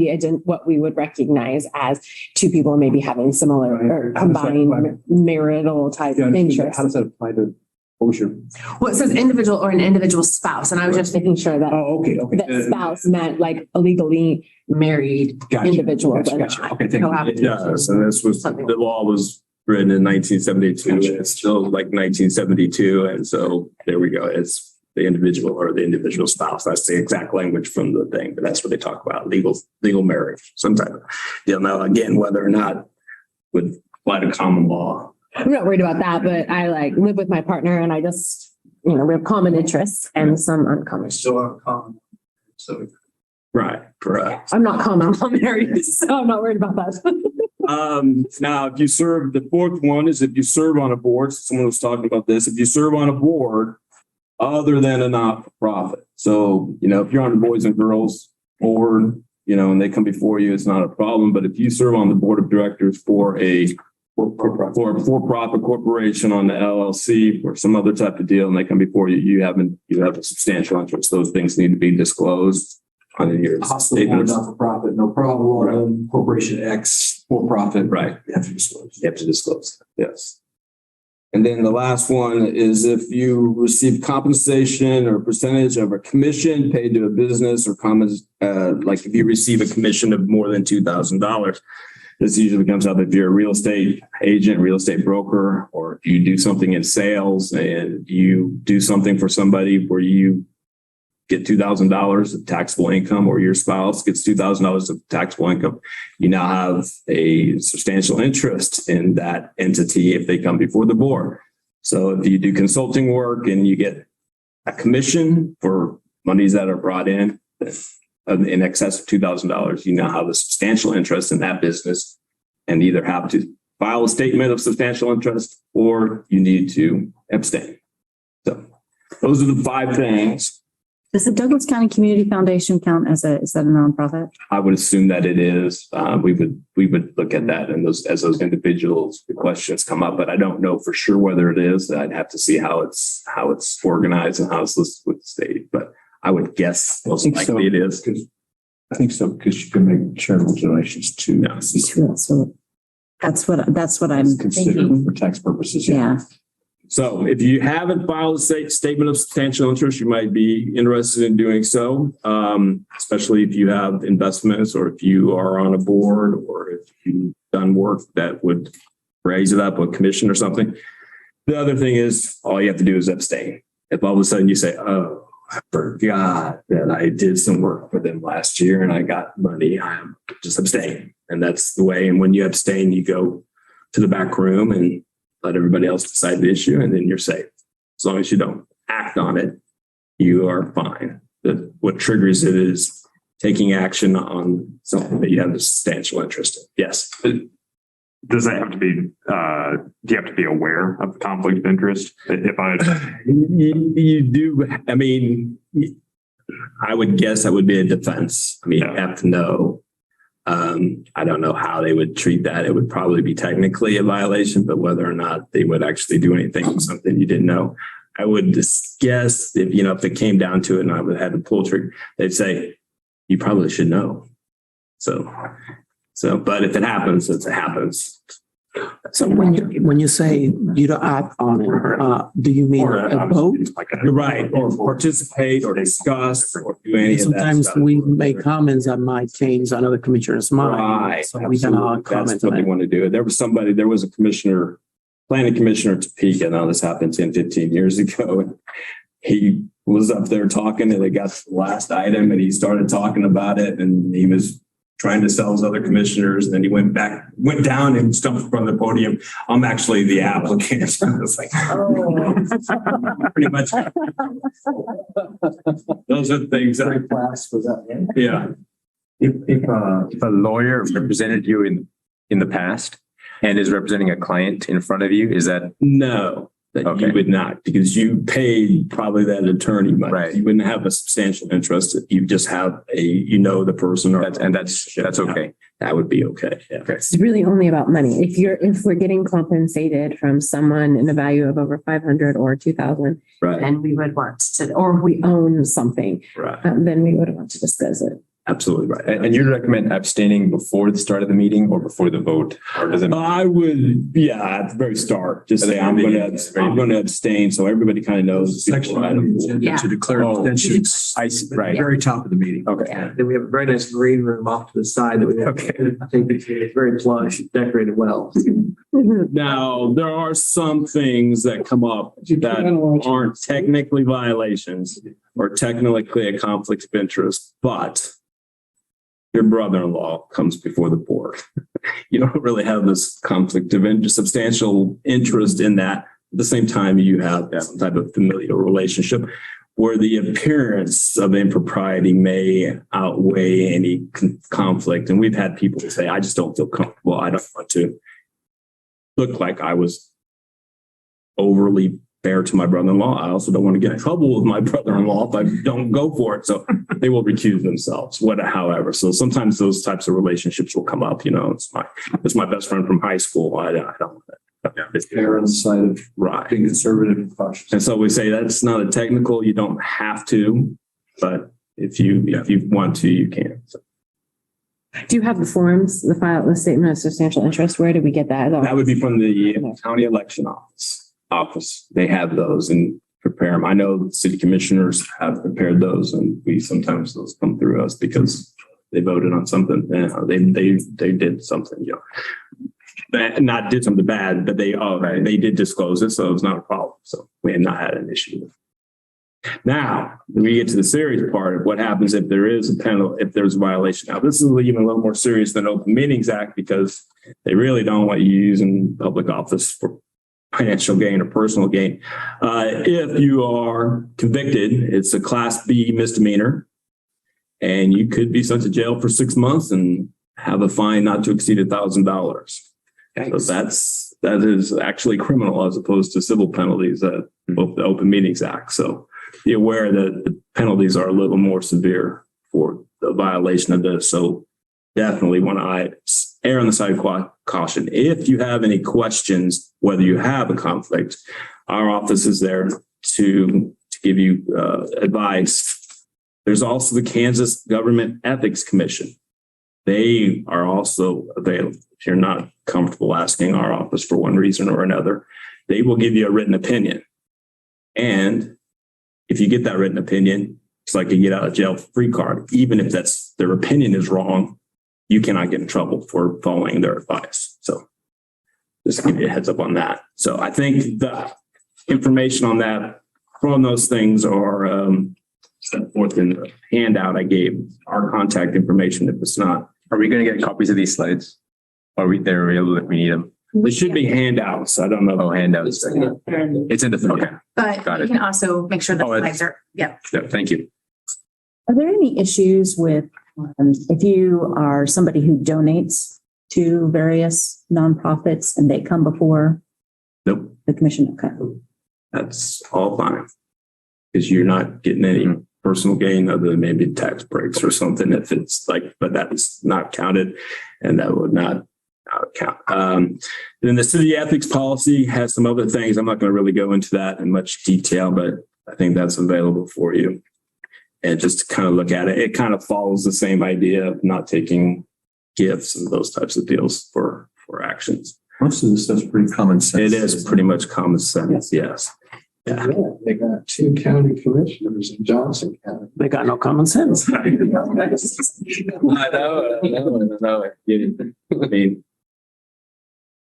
we would recognize as two people maybe having similar or combined marital type interests. How does that apply to exposure? Well, it says individual or an individual spouse, and I was just making sure that Oh, okay. that spouse meant like a legally married individual. Gotcha, but gotcha. not Okay, thank you. It does. And this was, the law was written in 1972. And it's still like 1972. And so there we go. It's the individual or the individual spouse. That's the exact language from the thing, but that's what they talk about. Legal marriage, some type of deal. Now, again, whether or not would apply to common law. I'm not worried about that, but I like live with my partner and I just, you know, we have common interests and some uncommon. So uncommon. So. Right, correct. I'm not common, I'm married, so I'm not worried about that. Now, if you serve, the fourth one is if you serve on a board, someone was talking about this, if you serve on a board other than a not-for-profit. So, you know, if you're on the Boys and Girls Board, you know, and they come before you, it's not a problem. But if you serve on the board of directors for a for-profit corporation on the LLC or some other type of deal, and they come before you, you have a substantial interest. Those things need to be disclosed on your Hospital board, not-for-profit, no problem. Right. Corporation X, for-profit. Right. You have to disclose. You have to disclose. Yes. And then the last one is if you receive compensation or percentage of a commission paid to a business or like if you receive a commission of more than $2,000, this usually comes up if you're a real estate agent, real estate broker, or you do something in sales and you do something for somebody where you get $2,000 of taxable income or your spouse gets $2,000 of taxable income, you now have a substantial interest in that entity if they come before the board. So if you do consulting work and you get a commission for monies that are brought in excess of $2,000, you now have a substantial interest in that business and either have to file a statement of substantial interest or you need to abstain. So those are the 5 things. Does the Douglas County Community Foundation count is that a nonprofit? I would assume that it is. We would look at that and as those individuals, the questions come up, but I don't know for sure whether it is. I'd have to see how it's organized and how it's listed with the state, but I would guess most likely it is. I think so, because you can make charitable donations to. Yeah. So that's what I'm Considered thinking. for tax purposes. Yeah. So if you haven't filed a statement of substantial interest, you might be interested in doing so, especially if you have investments or if you are on a board or if you've done work that would raise it up, a commission or something. The other thing is all you have to do is abstain. If all of a sudden you say, oh, I forgot that I did some work for them last year and I got money, I'm just abstain. And that's the way. And when you abstain, you go to the back room and let everybody else decide the issue, and then you're safe. As long as you don't act on it, you are fine. What triggers it is taking action on something that you have a substantial interest in. Yes. Does that have to be, do you have to be aware of the conflict of interest? If I, you do, I mean, I would guess that would be a defense. I mean, you have to know. I don't know how they would treat that. It would probably be technically a violation, but whether or not they would actually do anything with something you didn't know, I would just guess if it came down to it and I would have to pull trigger, they'd say, you probably should know. So, but if it happens, it happens. So when you say you don't act on it, do you mean a vote? You're right. Or participate or discuss or do any of that Sometimes stuff. we make comments that might change another commissioner's mind. Right. So we cannot Absolutely. comment That's what on they it. want to do. There was a commissioner, planning commissioner in Topeka. Now this happened 10, 15 years ago. And he was up there talking and they got to the last item and he started talking about it and he was trying to sell his other commissioners. And then he went down and stumped in front of the podium. I'm actually the applicant. I was like, pretty much. Those are the things that, Class for that. yeah. If a lawyer represented you in the past and is representing a client in front of you, is that No, that Okay. you would not, because you paid probably that attorney money. Right. You wouldn't have a substantial interest. You just have the person or. that's okay. That would be okay. Yeah. It's really only about money. If we're getting compensated from someone in a value of over 500 or 2,000, Right. then we would want to, or if we own something, Right. then we would want to discuss it. Absolutely right. And you'd recommend abstaining before the start of the meeting or before the vote? Or does it? I would, at the very start, just say I'm going to abstain. So everybody kind of knows. Section on the agenda Yeah. to declare Oh. abstentions. I see, right. Very top of the meeting. Okay. Then we have a very nice green room off to the side that we have. Okay. I think it's very plush, decorated well. Now, there are some things that come up that aren't technically violations or technically a conflict of interest, but your brother-in-law comes before the board. You don't really have this conflict of interest, substantial interest in that. At the same time, you have some type of familial relationship where the appearance of impropriety may outweigh any conflict. And we've had people say, I just don't feel comfortable. I don't want to look like I was overly fair to my brother-in-law. I also don't want to get in trouble with my brother-in-law if I don't go for it. So they will recuse themselves, however. So sometimes those types of relationships will come up. It's my best friend from high school. I don't. Err on the side of Right. being conservative and cautious. And so we say that's not a technical, you don't have to, but if you want to, you can. So Do you have the forms, the statement of substantial interest? Where did we get that? that would be from the county election office. They have those and prepare them. I know city commissioners have prepared those and sometimes those come through us because they voted on something. They did something, not did something bad, but they did disclose it. So it was not a problem. So we had not had an issue. Now we get to the serious part of what happens if there is a penalty, if there's a violation. Now this is even a little more serious than Open Meetings Act because they really don't want you using public office for financial gain or personal gain. If you are convicted, it's a Class B misdemeanor, and you could be sent to jail for 6 months and have a fine not to exceed $1,000. So that is actually criminal as opposed to civil penalties of the Open Meetings Act. So be aware that the penalties are a little more severe for the violation of this. So definitely want to err on the side of caution. If you have any questions, whether you have a conflict, our office is there to give you advice. There's also the Kansas Government Ethics Commission. They are also available. If you're not comfortable asking our office for one reason or another, they will give you a written opinion. And if you get that written opinion, it's like a get out of jail free card. Even if their opinion is wrong, you cannot get in trouble for following their advice. So just to give you a heads up on that. So I think the information on that from those things are set forth in the handout I gave, our contact information if it's not. Are we going to get copies of these slides? Are they're available if we need them? They should be handouts. I don't know. Oh, handouts. It's in the, okay. But Got you it. can also make sure the Oh, slides are, yeah. Yeah, thank you. Are there any issues with if you are somebody who donates to various nonprofits and they come before Nope. the commission? Okay. That's all fine. Because you're not getting any personal gain other than maybe tax breaks or something if it's like, but that's not counted and that would not count. Then the city ethics policy has some other things. I'm not going to really go into that in much detail, but I think that's available for you. And just to kind of look at it, it kind of follows the same idea of not taking gifts and those types of deals for actions. Most of this stuff's pretty common sense. It is pretty much common sense, yes. Yeah, they got 2 county commissioners in Johnson County. They got no common sense. I know. I mean,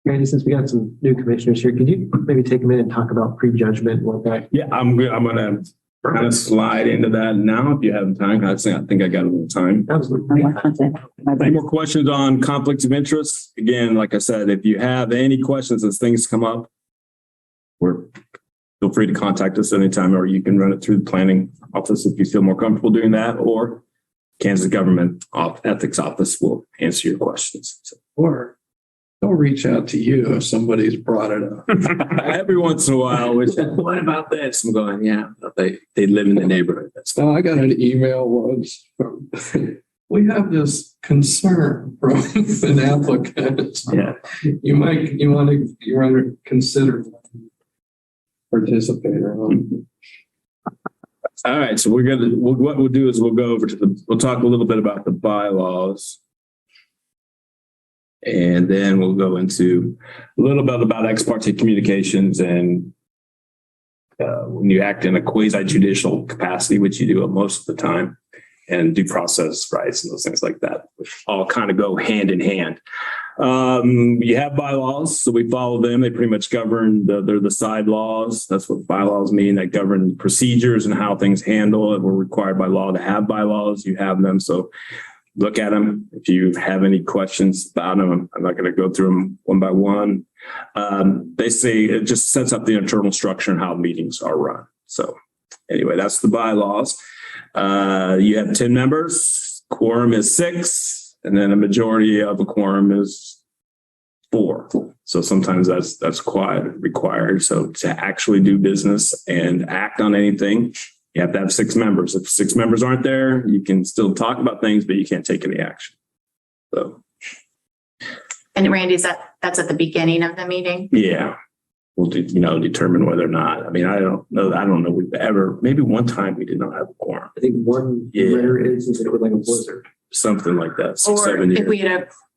Randy, since we got some new commissioners here, could you maybe take a minute and talk about prejudgment and what that? yeah, I'm good. I'm gonna kind of slide into that now if you have time. I think I got a little time. Absolutely. Any more questions on conflicts of interest? Again, like I said, if you have any questions as things come up, feel free to contact us anytime, or you can run it through the planning office if you feel more comfortable doing that, or Kansas Government Ethics Office will answer your questions. So, Or they'll reach out to you if somebody's brought it up. every once in a while, what about this? I'm going, yeah, they live in the neighborhood. That's fine. So I got an email once from, we have this concern from an applicant. Yeah. You want to consider participator. All right, so what we'll do is we'll go over we'll talk a little bit about the bylaws. And then we'll go into a little bit about ex parte communications and when you act in a quasi judicial capacity, which you do most of the time, and due process rights and those things like that, which all kind of go hand in hand. You have bylaws, so we follow them. They pretty much govern they're the side laws. That's what bylaws mean. They govern procedures and how things handle it. We're required by law to have bylaws. You have them. So look at them. If you have any questions about them, I'm not going to go through them one by one. They say it just sets up the internal structure and how meetings are run. So anyway, that's the bylaws. You have 10 members. Quorum is 6. And then a majority of a quorum is 4. So sometimes that's quite required. So to actually do business and act on anything, you have to have 6 members. If 6 members aren't there, you can still talk about things, but you can't take any action. So. And Randy, that's at the beginning of the meeting? Yeah. We'll determine whether or not. I mean, I don't know. We've ever, maybe one time we did not have a quorum. I think one rare instance it was like a blizzard. Something like that. 6, Or 7 years.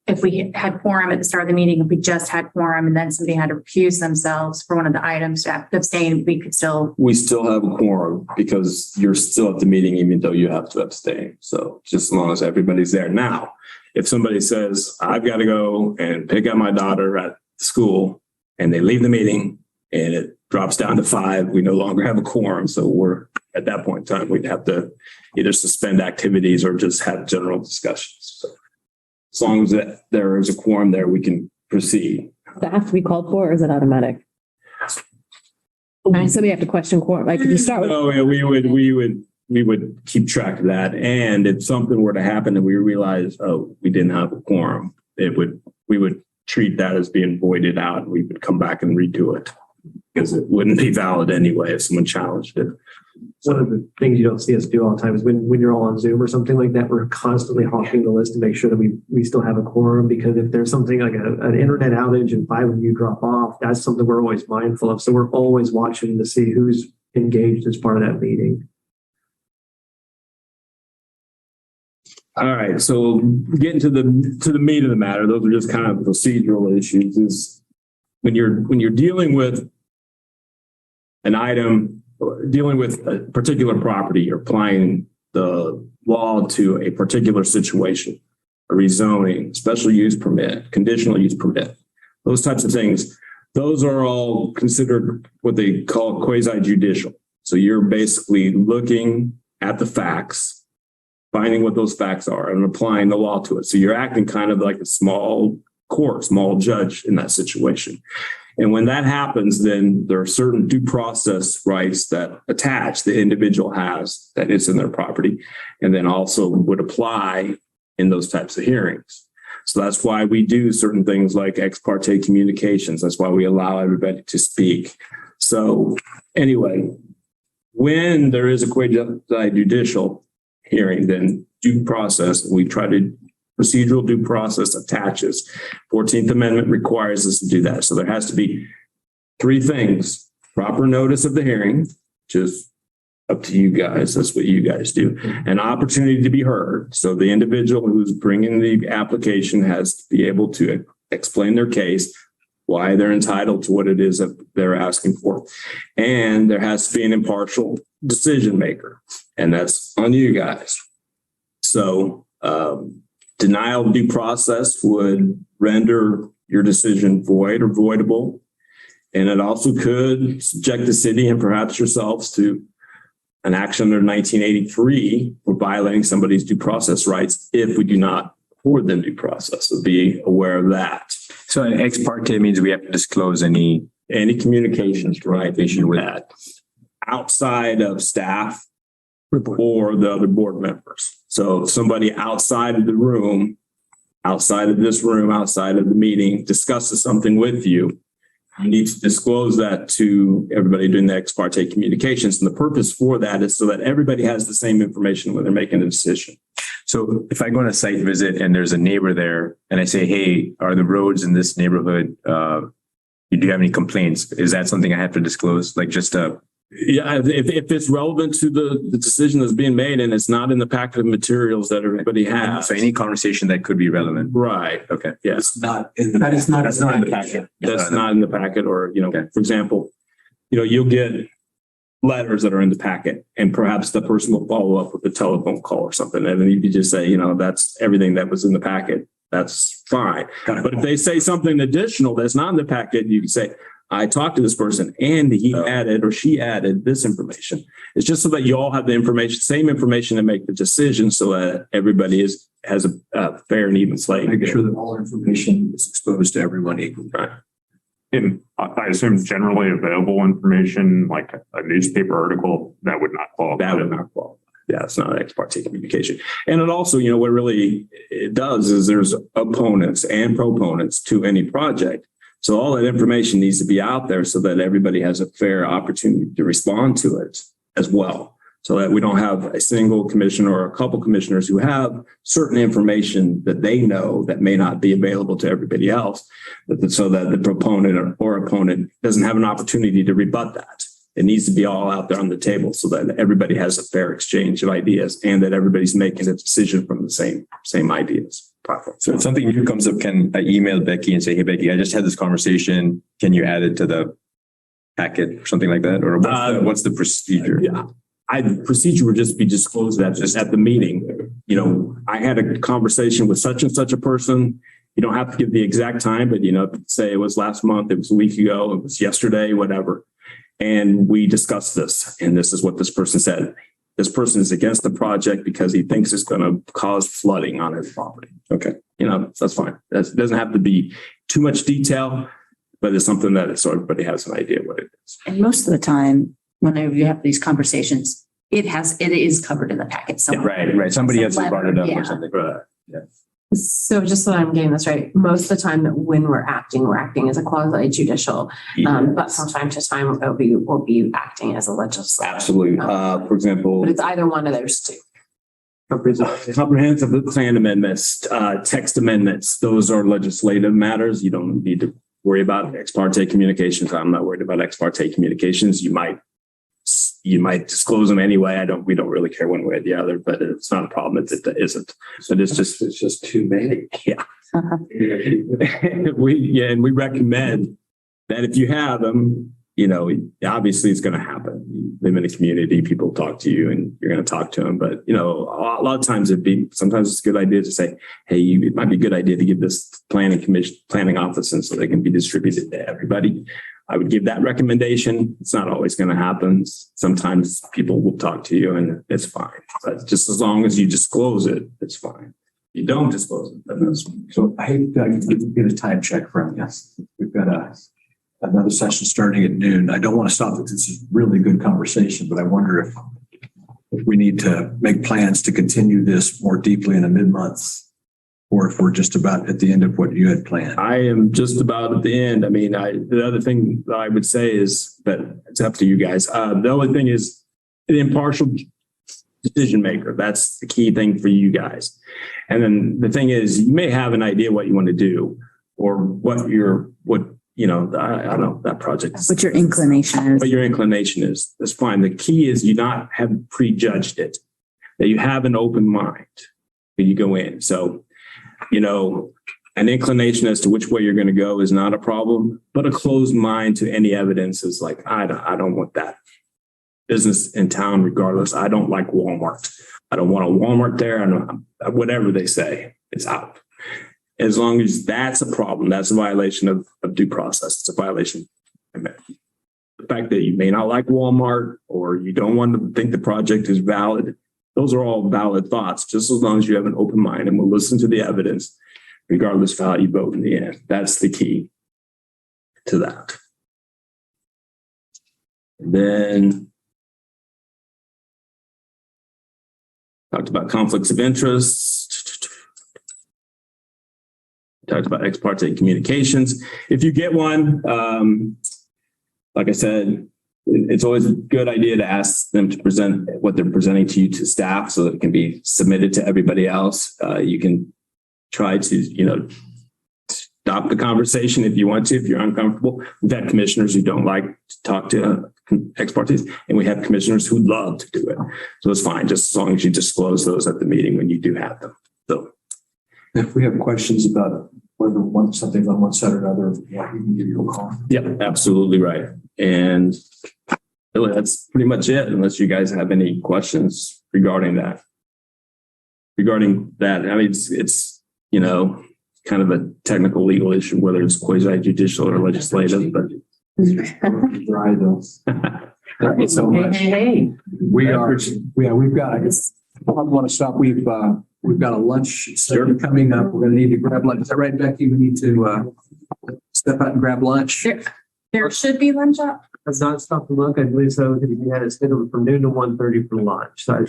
if we had quorum at the start of the meeting, if we just had quorum and then somebody had to recuse themselves for one of the items to abstain, we still have a quorum because you're still at the meeting, even though you have to abstain. So just as long as everybody's there. Now, if somebody says, I've got to go and pick up my daughter at school and they leave the meeting and it drops down to 5, we no longer have a quorum. So we're at that point in time, we'd have to either suspend activities or just have general discussions. So as long as there is a quorum there, we can proceed. Does that have to be called for or is it automatic? Somebody have to question court, like if you start with. No, yeah, we would keep track of that. And if something were to happen and we realize, oh, we didn't have a quorum, we would treat that as being voided out. We would come back and redo it because it wouldn't be valid anyway if someone challenged it. One of the things you don't see us do all the time is when you're all on Zoom or something like that, we're constantly hawking the list to make sure that we still have a quorum, because if there's something like an internet outage and 5 of you drop off, that's something we're always mindful of. So we're always watching to see who's engaged as part of that meeting. All right, so getting to the meat of the matter, those are just kind of procedural issues. Is when you're dealing with an item, dealing with a particular property, you're applying the law to a particular situation, a rezoning, special use permit, conditional use permit, those types of things. Those are all considered what they call quasi-judicial. So you're basically looking at the facts, finding what those facts are and applying the law to it. So you're acting kind of like a small court, small judge in that situation. And when that happens, then there are certain due process rights that attach the individual has that is in their property, and then also would apply in those types of hearings. So that's why we do certain things like ex parte communications. That's why we allow everybody to speak. So anyway, when there is a quasi-judicial hearing, then due process, we try to procedural due process attaches. 14th Amendment requires us to do that. So there has to be 3 things: proper notice of the hearing, which is up to you guys. That's what you guys do. An opportunity to be heard. So the individual who's bringing the application has to be able to explain their case, why they're entitled to what it is that they're asking for. And there has to be an impartial decision maker, and that's on you guys. So denial of due process would render your decision void or voidable. And it also could subject the city and perhaps yourselves to an action under 1983 for violating somebody's due process rights if we do not afford them due process. So be aware of that. So an ex parte means we have to disclose any communications, right? Issue with that outside of staff or the other board members. So if somebody outside of the room, outside of this room, outside of the meeting discusses something with you, you need to disclose that to everybody doing the ex parte communications. And the purpose for that is so that everybody has the same information when they're making a decision. So if I go on a site visit and there's a neighbor there and I say, hey, are the roads in this neighborhood, do you have any complaints? Is that something I have to disclose? Like just yeah, if it's relevant to the decision that's being made and it's not in the packet of materials that everybody has. So any conversation that could be relevant. Right. Okay. Yeah. It's not in the packet. That's not in the packet, or, for example, you'll get letters that are in the packet and perhaps the person will follow up with a telephone call or something. And then you can just say, that's everything that was in the packet. That's fine. But if they say something additional that's not in the packet, you can say, I talked to this person and he added or she added this information. It's just so that you all have the information, same information to make the decision, so that everybody has a fair and even slate. Make sure that all information is exposed to everyone equally. Right. And I assume generally available information, like a newspaper article, that would not qualify. That would not qualify. Yeah, it's not ex parte communication. And it also, what really it does is there's opponents and proponents to any project. So all that information needs to be out there so that everybody has a fair opportunity to respond to it as well. So that we don't have a single commissioner or a couple commissioners who have certain information that they know that may not be available to everybody else, so that the proponent or opponent doesn't have an opportunity to rebut that. It needs to be all out there on the table so that everybody has a fair exchange of ideas and that everybody's making a decision from the same ideas. So if something new comes up, can I email Becky and say, hey, Becky, I just had this conversation. Can you add it to the packet or something like that? Or what's the procedure? Yeah. The procedure would just be disclosed at the meeting. I had a conversation with such and such a person. You don't have to give the exact time, but, say it was last month, it was a week ago, it was yesterday, whatever. And we discussed this, and this is what this person said. This person is against the project because he thinks it's going to cause flooding on his property. Okay. That's fine. That doesn't have to be too much detail. but it's something that so everybody has an idea what it is. And most of the time, whenever you have these conversations, it is covered in the packet somewhere. Right. Somebody has to brought it up Yeah. or something. So just so I'm getting this right, most of the time that when we're acting as a quasi judicial, but from time to time, we'll be acting as a legislative. Absolutely. For example, But it's either one of those two. comprehensive plan amendments, text amendments, those are legislative matters. You don't need to worry about ex parte communications. I'm not worried about ex parte communications. You might disclose them anyway. We don't really care one way or the other, but it's not a problem if it isn't. But it's just too many. Yeah. And we recommend that if you have them, obviously it's going to happen. You live in a community, people talk to you and you're going to talk to them. But, a lot of times sometimes it's a good idea to say, hey, it might be a good idea to give this planning office and so they can be distributed to everybody. I would give that recommendation. It's not always going to happen. Sometimes people will talk to you and it's fine. But just as long as you disclose it, it's fine. You don't disclose it, then that's fine. So I hate to get a time check from you. We've got another session starting at noon. I don't want to stop it. This is really good conversation, but I wonder if we need to make plans to continue this more deeply in a mid-month, or if we're just about at the end of what you had planned. I am just about at the end. I mean, the other thing that I would say is that it's up to you guys. The only thing is an impartial decision maker. That's the key thing for you guys. And then the thing is, you may have an idea what you want to do or I don't know, that project. What your inclination is. What your inclination is. That's fine. The key is you not have prejudged it, that you have an open mind when you go in. So, an inclination as to which way you're going to go is not a problem, but a closed mind to any evidence is like, I don't want that business in town, regardless. I don't like Walmart. I don't want a Walmart there. Whatever they say, it's out. As long as that's a problem, that's a violation of due process. It's a violation. The fact that you may not like Walmart or you don't want to think the project is valid, those are all valid thoughts, just as long as you have an open mind and will listen to the evidence, regardless of how you vote in the end. That's the key to that. And then talked about conflicts of interest. Talked about ex parte communications. If you get one, like I said, it's always a good idea to ask them to present what they're presenting to you to staff so that it can be submitted to everybody else. You can try to, stop the conversation if you want to, if you're uncomfortable. We've had commissioners who don't like to talk to ex partes, and we have commissioners who love to do it. So it's fine, just as long as you disclose those at the meeting when you do have them. So if we have questions about whether something's on one side or another, we can give you a call. Yep, absolutely right. And really, that's pretty much it, unless you guys have any questions regarding that. I mean, it's kind of a technical legal issue, whether it's quasi judicial or legislative, but Dry though. Thank you so much. Hey. We've got, I want to stop. We've got a lunch session coming up. We're going to need to grab lunch. Is that right, Becky? We need to step out and grab lunch. There should be lunch up. I've not stopped to look. I believe so. Because we had it scheduled from noon to 1:30 for lunch. So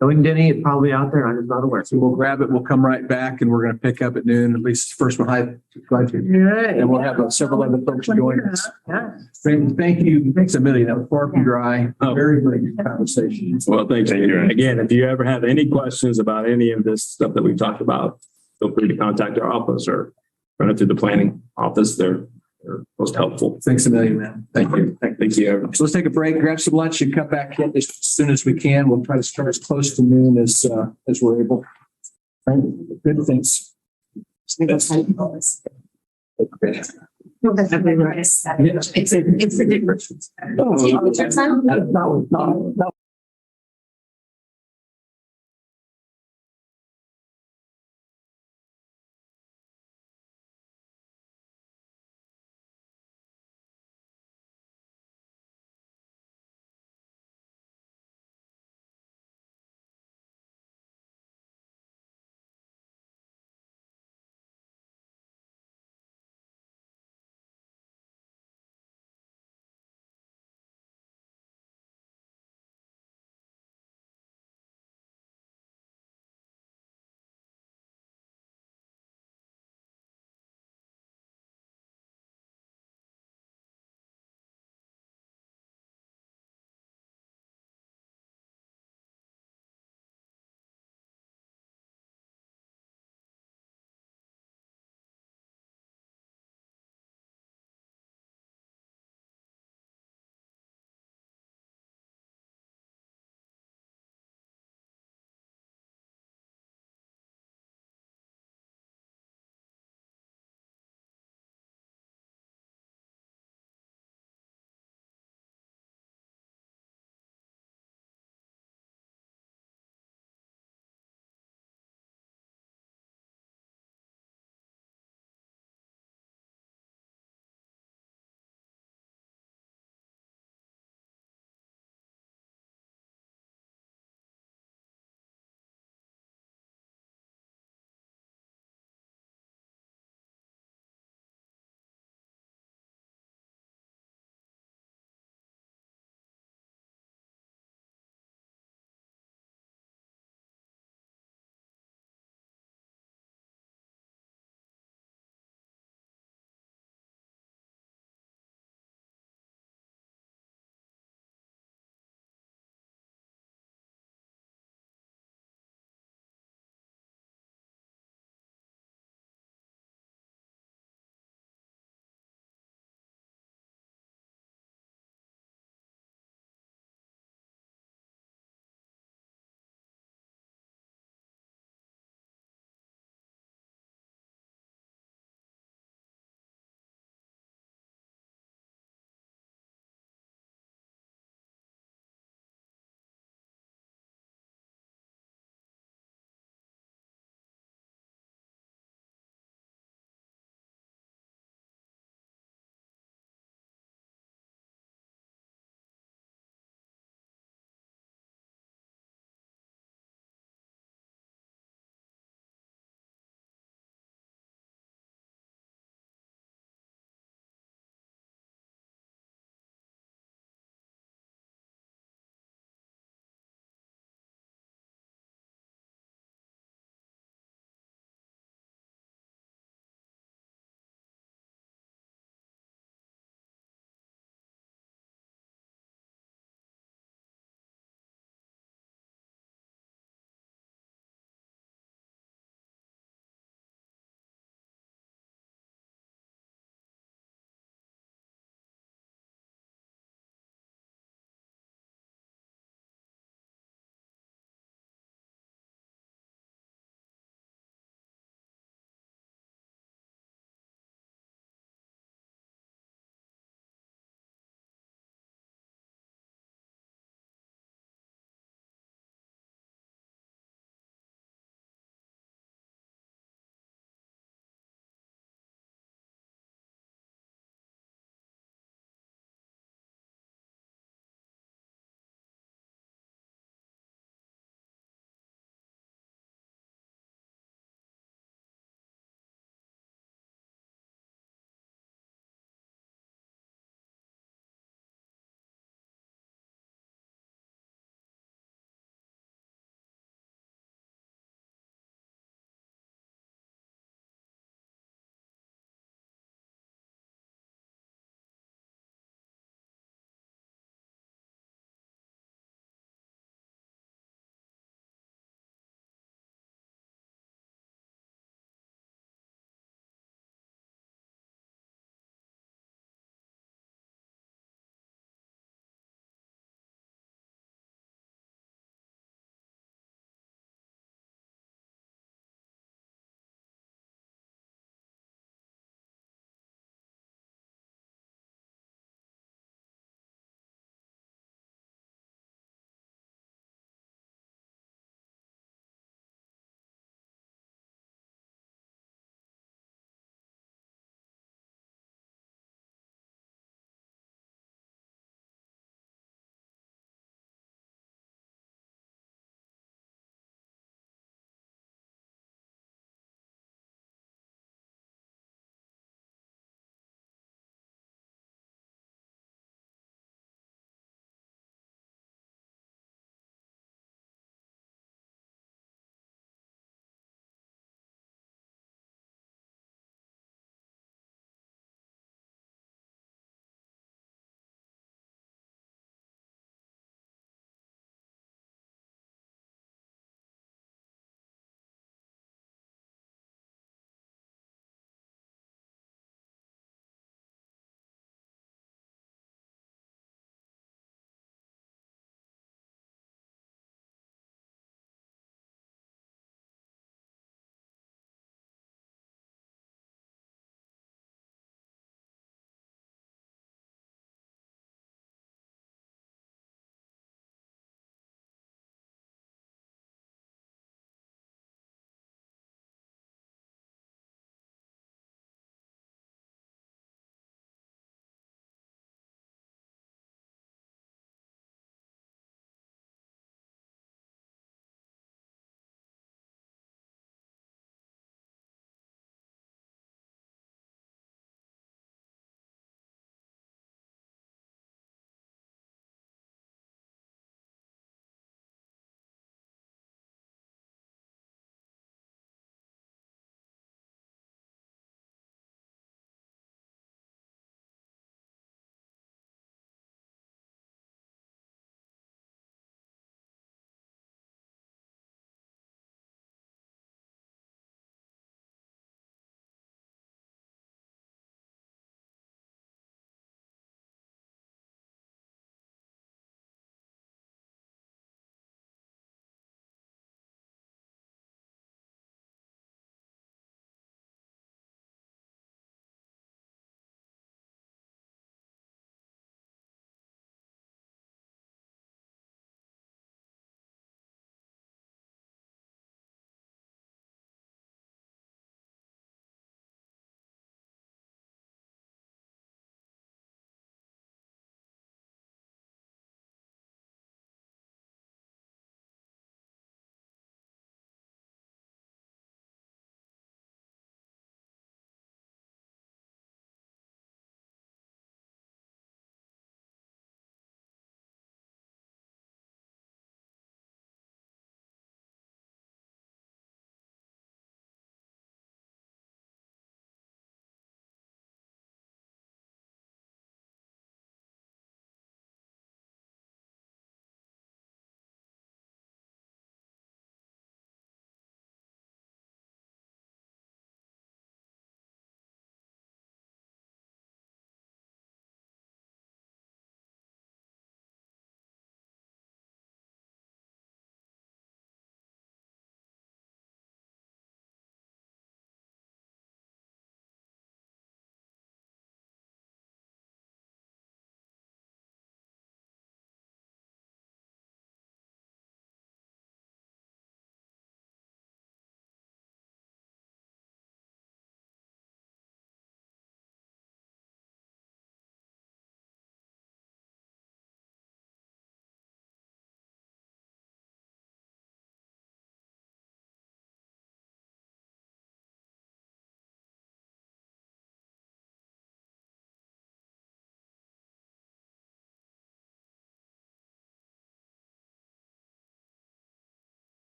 knowing Denny, it's probably out there. I'm just not aware. So we'll grab it. We'll come right back and we're going to pick up at noon, at least the first one. And we'll have several other folks join us. Thank you. Thanks a million. That was far from dry. Very, very good conversation. Well, thanks. Again, if you ever have any questions about any of this stuff that we've talked about, feel free to contact our office or run it through the planning office. They're most helpful. Thanks a million, man. Thank you. Thank you. So let's take a break, grab some lunch and come back in as soon as we can. We'll try to start as close to noon as we're able. Right? Good things. It's a difference. No.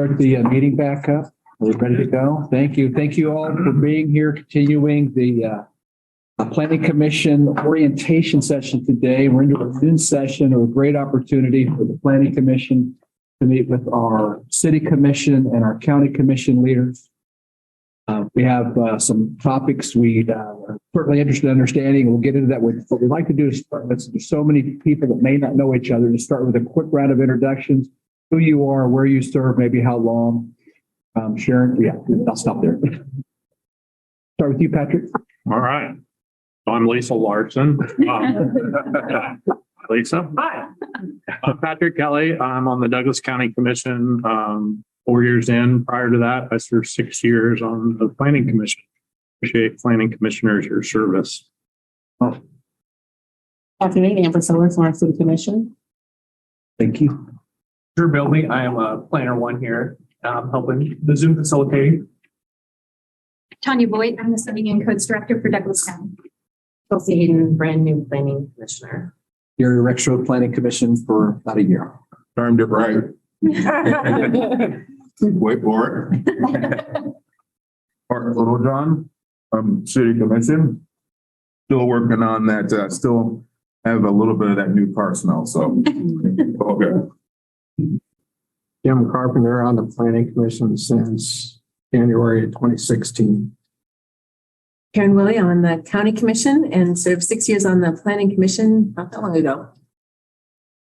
start the meeting back up. Are we ready to go? Thank you. Thank you all for being here, continuing the Planning Commission orientation session today. We're into a noon session, a great opportunity for the Planning Commission to meet with our City Commission and our County Commission leaders. We have some topics we are certainly interested in understanding. We'll get into that. What we'd like to do is start with, there's so many people that may not know each other, to start with a quick round of introductions, who you are, where you serve, maybe how long. Sharon, yeah, I'll stop there. Start with you, Patrick. All right. I'm Lisa Larson. Lisa. Hi. I'm Patrick Kelly. I'm on the Douglas County Commission. 4 years in. Prior to that, I served 6 years on the Planning Commission. Appreciate planning commissioners, your service. Afternoon, Amber Sellers, Lawrence City Commission. Thank you. Drew Bilby, I am a planner one here, helping the Zoom facilitating. Tanya Boyd, I'm the Zoning and Codes Director for Douglas County. Chelsea Hayden, brand new planning commissioner. You're Rexroad Planning Commission for about a year. Timed it right. Wait for it. Art Littlejohn, City Commission. Still working on that. Still have a little bit of that new car smell. So, okay. Jim Carpenter on the Planning Commission since January of 2016. Karen Willie on the County Commission and served 6 years on the Planning Commission not that long ago.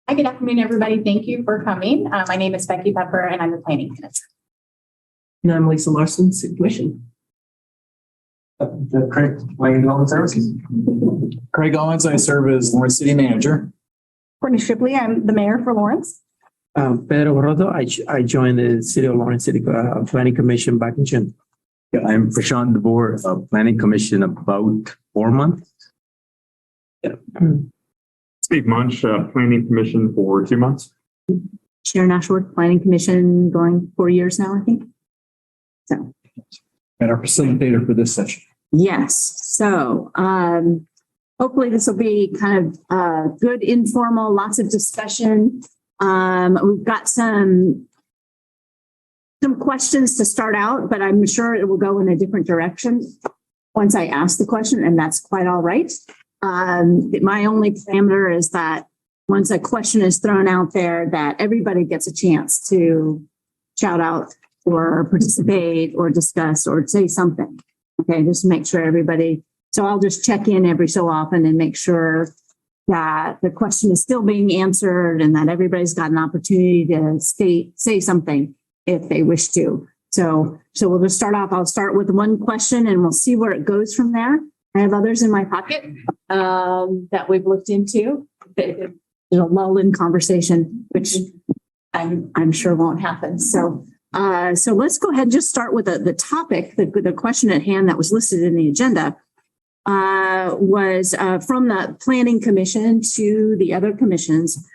Hi, good afternoon, everybody. Thank you for coming. My name is Becky Pepper and I'm the Planning Commission. And I'm Lisa Larson, City Commission. Craig Wayne Development Services. Craig Owens, I serve as Lawrence City Manager. Courtney Shipley, I'm the mayor for Lawrence. Pedro Borroto, I joined the City of Lawrence City Planning Commission back in June. I'm Prashant Devor, Planning Commission about 4 months. Yeah. Steve Munch, Planning Commission for 2 months. Sharon Ashworth, Planning Commission, going 4 years now, I think. So. And our facilitator for this session. Yes. So hopefully this will be kind of good, informal, lots of discussion. We've got some questions to start out, but I'm sure it will go in a different direction once I ask the question, and that's quite all right. My only parameter is that once a question is thrown out there, that everybody gets a chance to shout out or participate or discuss or say something. Okay, just make sure everybody, so I'll just check in every so often and make sure that the question is still being answered and that everybody's got an opportunity to say something if they wish to. So we'll just start off. I'll start with one question and we'll see where it goes from there. I have others in my pocket that we've looked into. There's a lull in conversation, which I'm sure won't happen. So let's go ahead and just start with the topic. The question at hand that was listed in the agenda was from the Planning Commission to the other commissions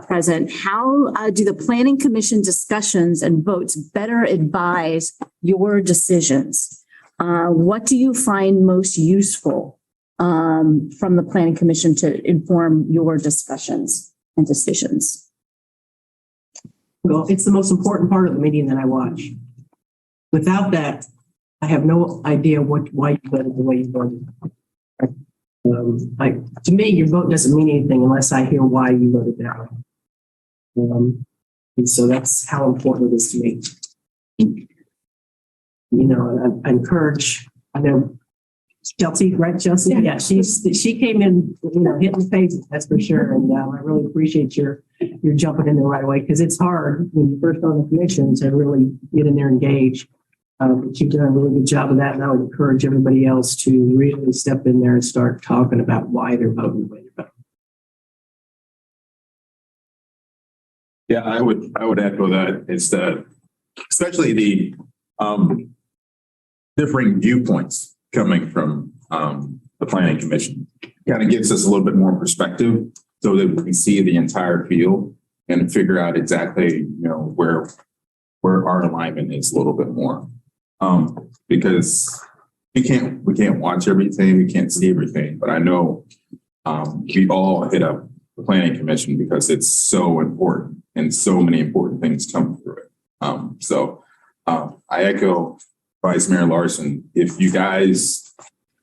present. How do the Planning Commission discussions and votes better advise your decisions? What do you find most useful from the Planning Commission to inform your discussions and decisions? Well, it's the most important part of the meeting that I watch. Without that, I have no idea why you voted the way you voted. To me, your vote doesn't mean anything unless I hear why you voted that way. And so that's how important it is to me. You know, I encourage, I know Chelsea, right, Chelsea? Yeah, she came in, hitting the face, that's for sure. And I really appreciate your jumping in there right away, because it's hard when you're first on the commission to really get in there and engage. But you've done a really good job of that, and I would encourage everybody else to really step in there and start talking about why they're voting the way they're voting. Yeah, I would echo that. It's that, especially the differing viewpoints coming from the Planning Commission, kind of gives us a little bit more perspective so that we can see the entire field and figure out exactly, where our alignment is a little bit more. Because we can't watch everything, we can't see everything, but I know we all hit up the Planning Commission because it's so important and so many important things come through it. I echo Vice Mayor Larson. If you guys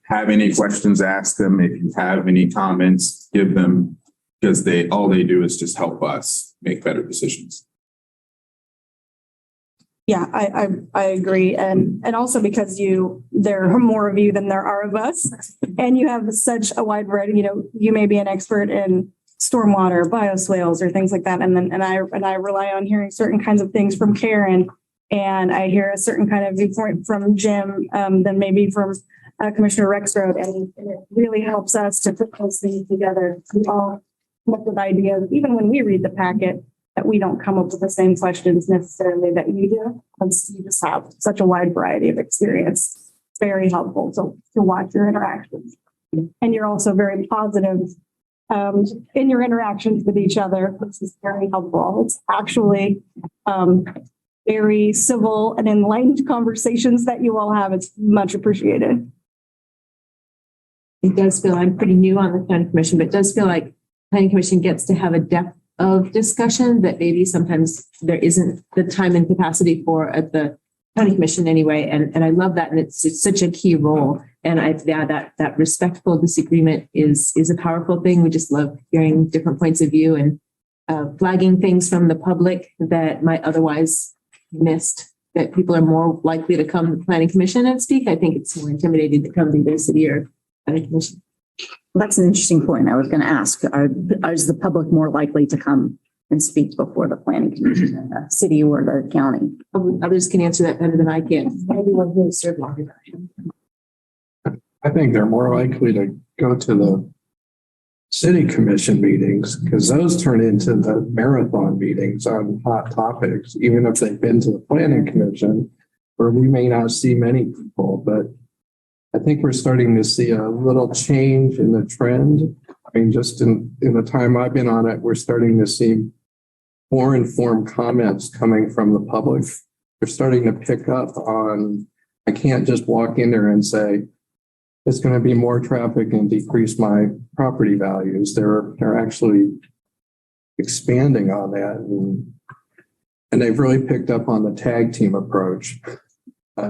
have any questions, ask them. If you have any comments, give them, because all they do is just help us make better decisions. Yeah, I agree. And also because there are more of you than there are of us, and you have such a wide variety, you may be an expert in stormwater, bioswales, or things like that. And I rely on hearing certain kinds of things from Karen, and I hear a certain kind of viewpoint from Jim, than maybe from Commissioner Rexroad. And it really helps us to put those things together. We all come up with ideas, even when we read the packet, that we don't come up with the same questions necessarily that you do. Because you just have such a wide variety of experience. It's very helpful to watch your interactions. And you're also very positive in your interactions with each other, which is very helpful. It's actually very civil and enlightened conversations that you all have. It's much appreciated. It does feel, I'm pretty new on the planning commission, but it does feel like planning commission gets to have a depth of discussion that maybe sometimes there isn't the time and capacity for at the county commission anyway. And I love that. And it's such a key role. And that respectful disagreement is a powerful thing. We just love hearing different points of view and flagging things from the public that might otherwise missed, that people are more likely to come to the planning commission and speak. I think it's more intimidating to come to their city or planning commission. Well, that's an interesting point. I was going to ask, is the public more likely to come and speak before the planning commission in the city or the county? Others can answer that better than I can. Everyone who has served longer than I am. I think they're more likely to go to the city commission meetings because those turn into the marathon meetings on hot topics, even if they've been to the planning commission, where we may not see many people, but I think we're starting to see a little change in the trend. I mean, just in the time I've been on it, we're starting to see more informed comments coming from the public. They're starting to pick up on, I can't just walk in there and say, it's going to be more traffic and decrease my property values. They're actually expanding on that. And they've really picked up on the tag team approach,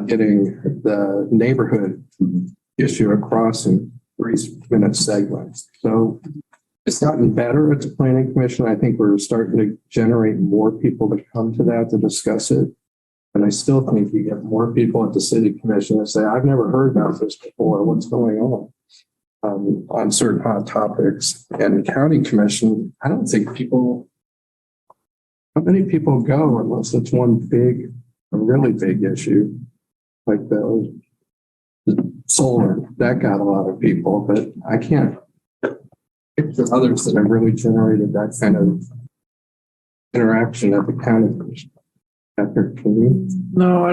getting the neighborhood issue across in 3-minute segments. So it's gotten better at the planning commission. I think we're starting to generate more people to come to that to discuss it. And I still think you get more people at the city commission that say, I've never heard about this before. What's going on certain hot topics. And county commission, I don't think not many people go unless it's a really big issue. Like the solar, that got a lot of people, but I can't pick the others that have really generated that kind of interaction at the county commission. No,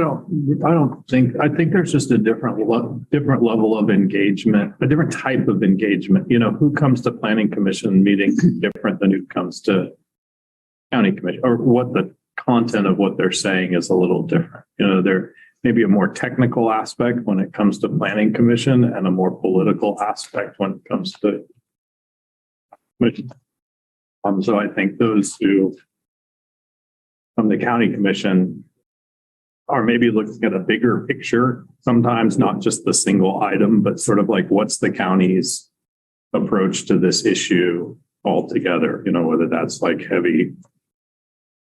I think there's just a different level of engagement, a different type of engagement. Who comes to planning commission meetings is different than who comes to county commission, or what the content of what they're saying is a little different. There may be a more technical aspect when it comes to planning commission and a more political aspect when it comes to commission. So I think those who from the county commission are maybe looking at a bigger picture, sometimes not just the single item, but sort of like what's the county's approach to this issue altogether, whether that's like heavy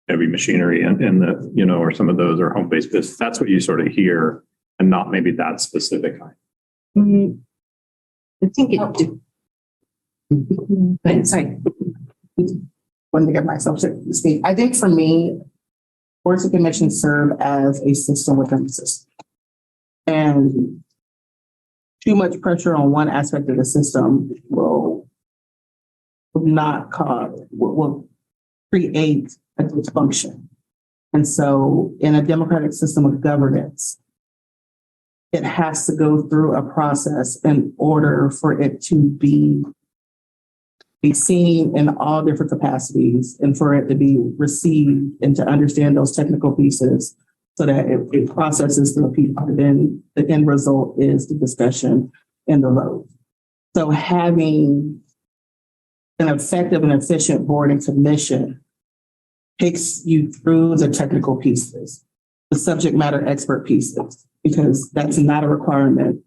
machinery and the, or some of those are home-based business. That's what you sort of hear and not maybe that specific item. I think sorry. Wanted to get myself to speak. I think for me, boards and commissions serve as a system within the system. And too much pressure on one aspect of the system will create a dysfunction. And so in a democratic system of governance, it has to go through a process in order for it to be seen in all different capacities and for it to be received and to understand those technical pieces so that it processes through people. Then the end result is the discussion and the vote. So having an effective and efficient board and commission takes you through the technical pieces. the subject matter expert pieces, because that's not a requirement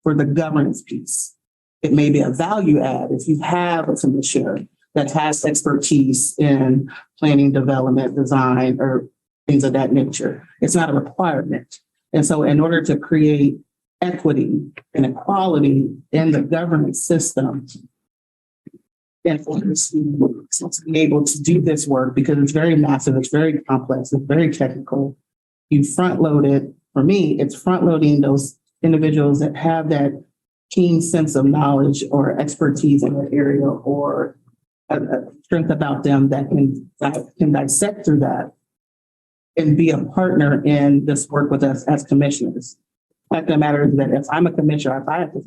for the governance piece. It may be a value add if you have a commissioner that has expertise in planning, development, design, or things of that nature. It's not a requirement. And so in order to create equity and equality in the governance system, and for us to be able to do this work, because it's very massive, it's very complex, it's very technical, you front load it. For me, it's front loading those individuals that have that keen sense of knowledge or expertise in that area, or a strength about them that can dissect through that and be a partner in this work with us as commissioners. The fact of the matter is that if I'm a commissioner, if I have to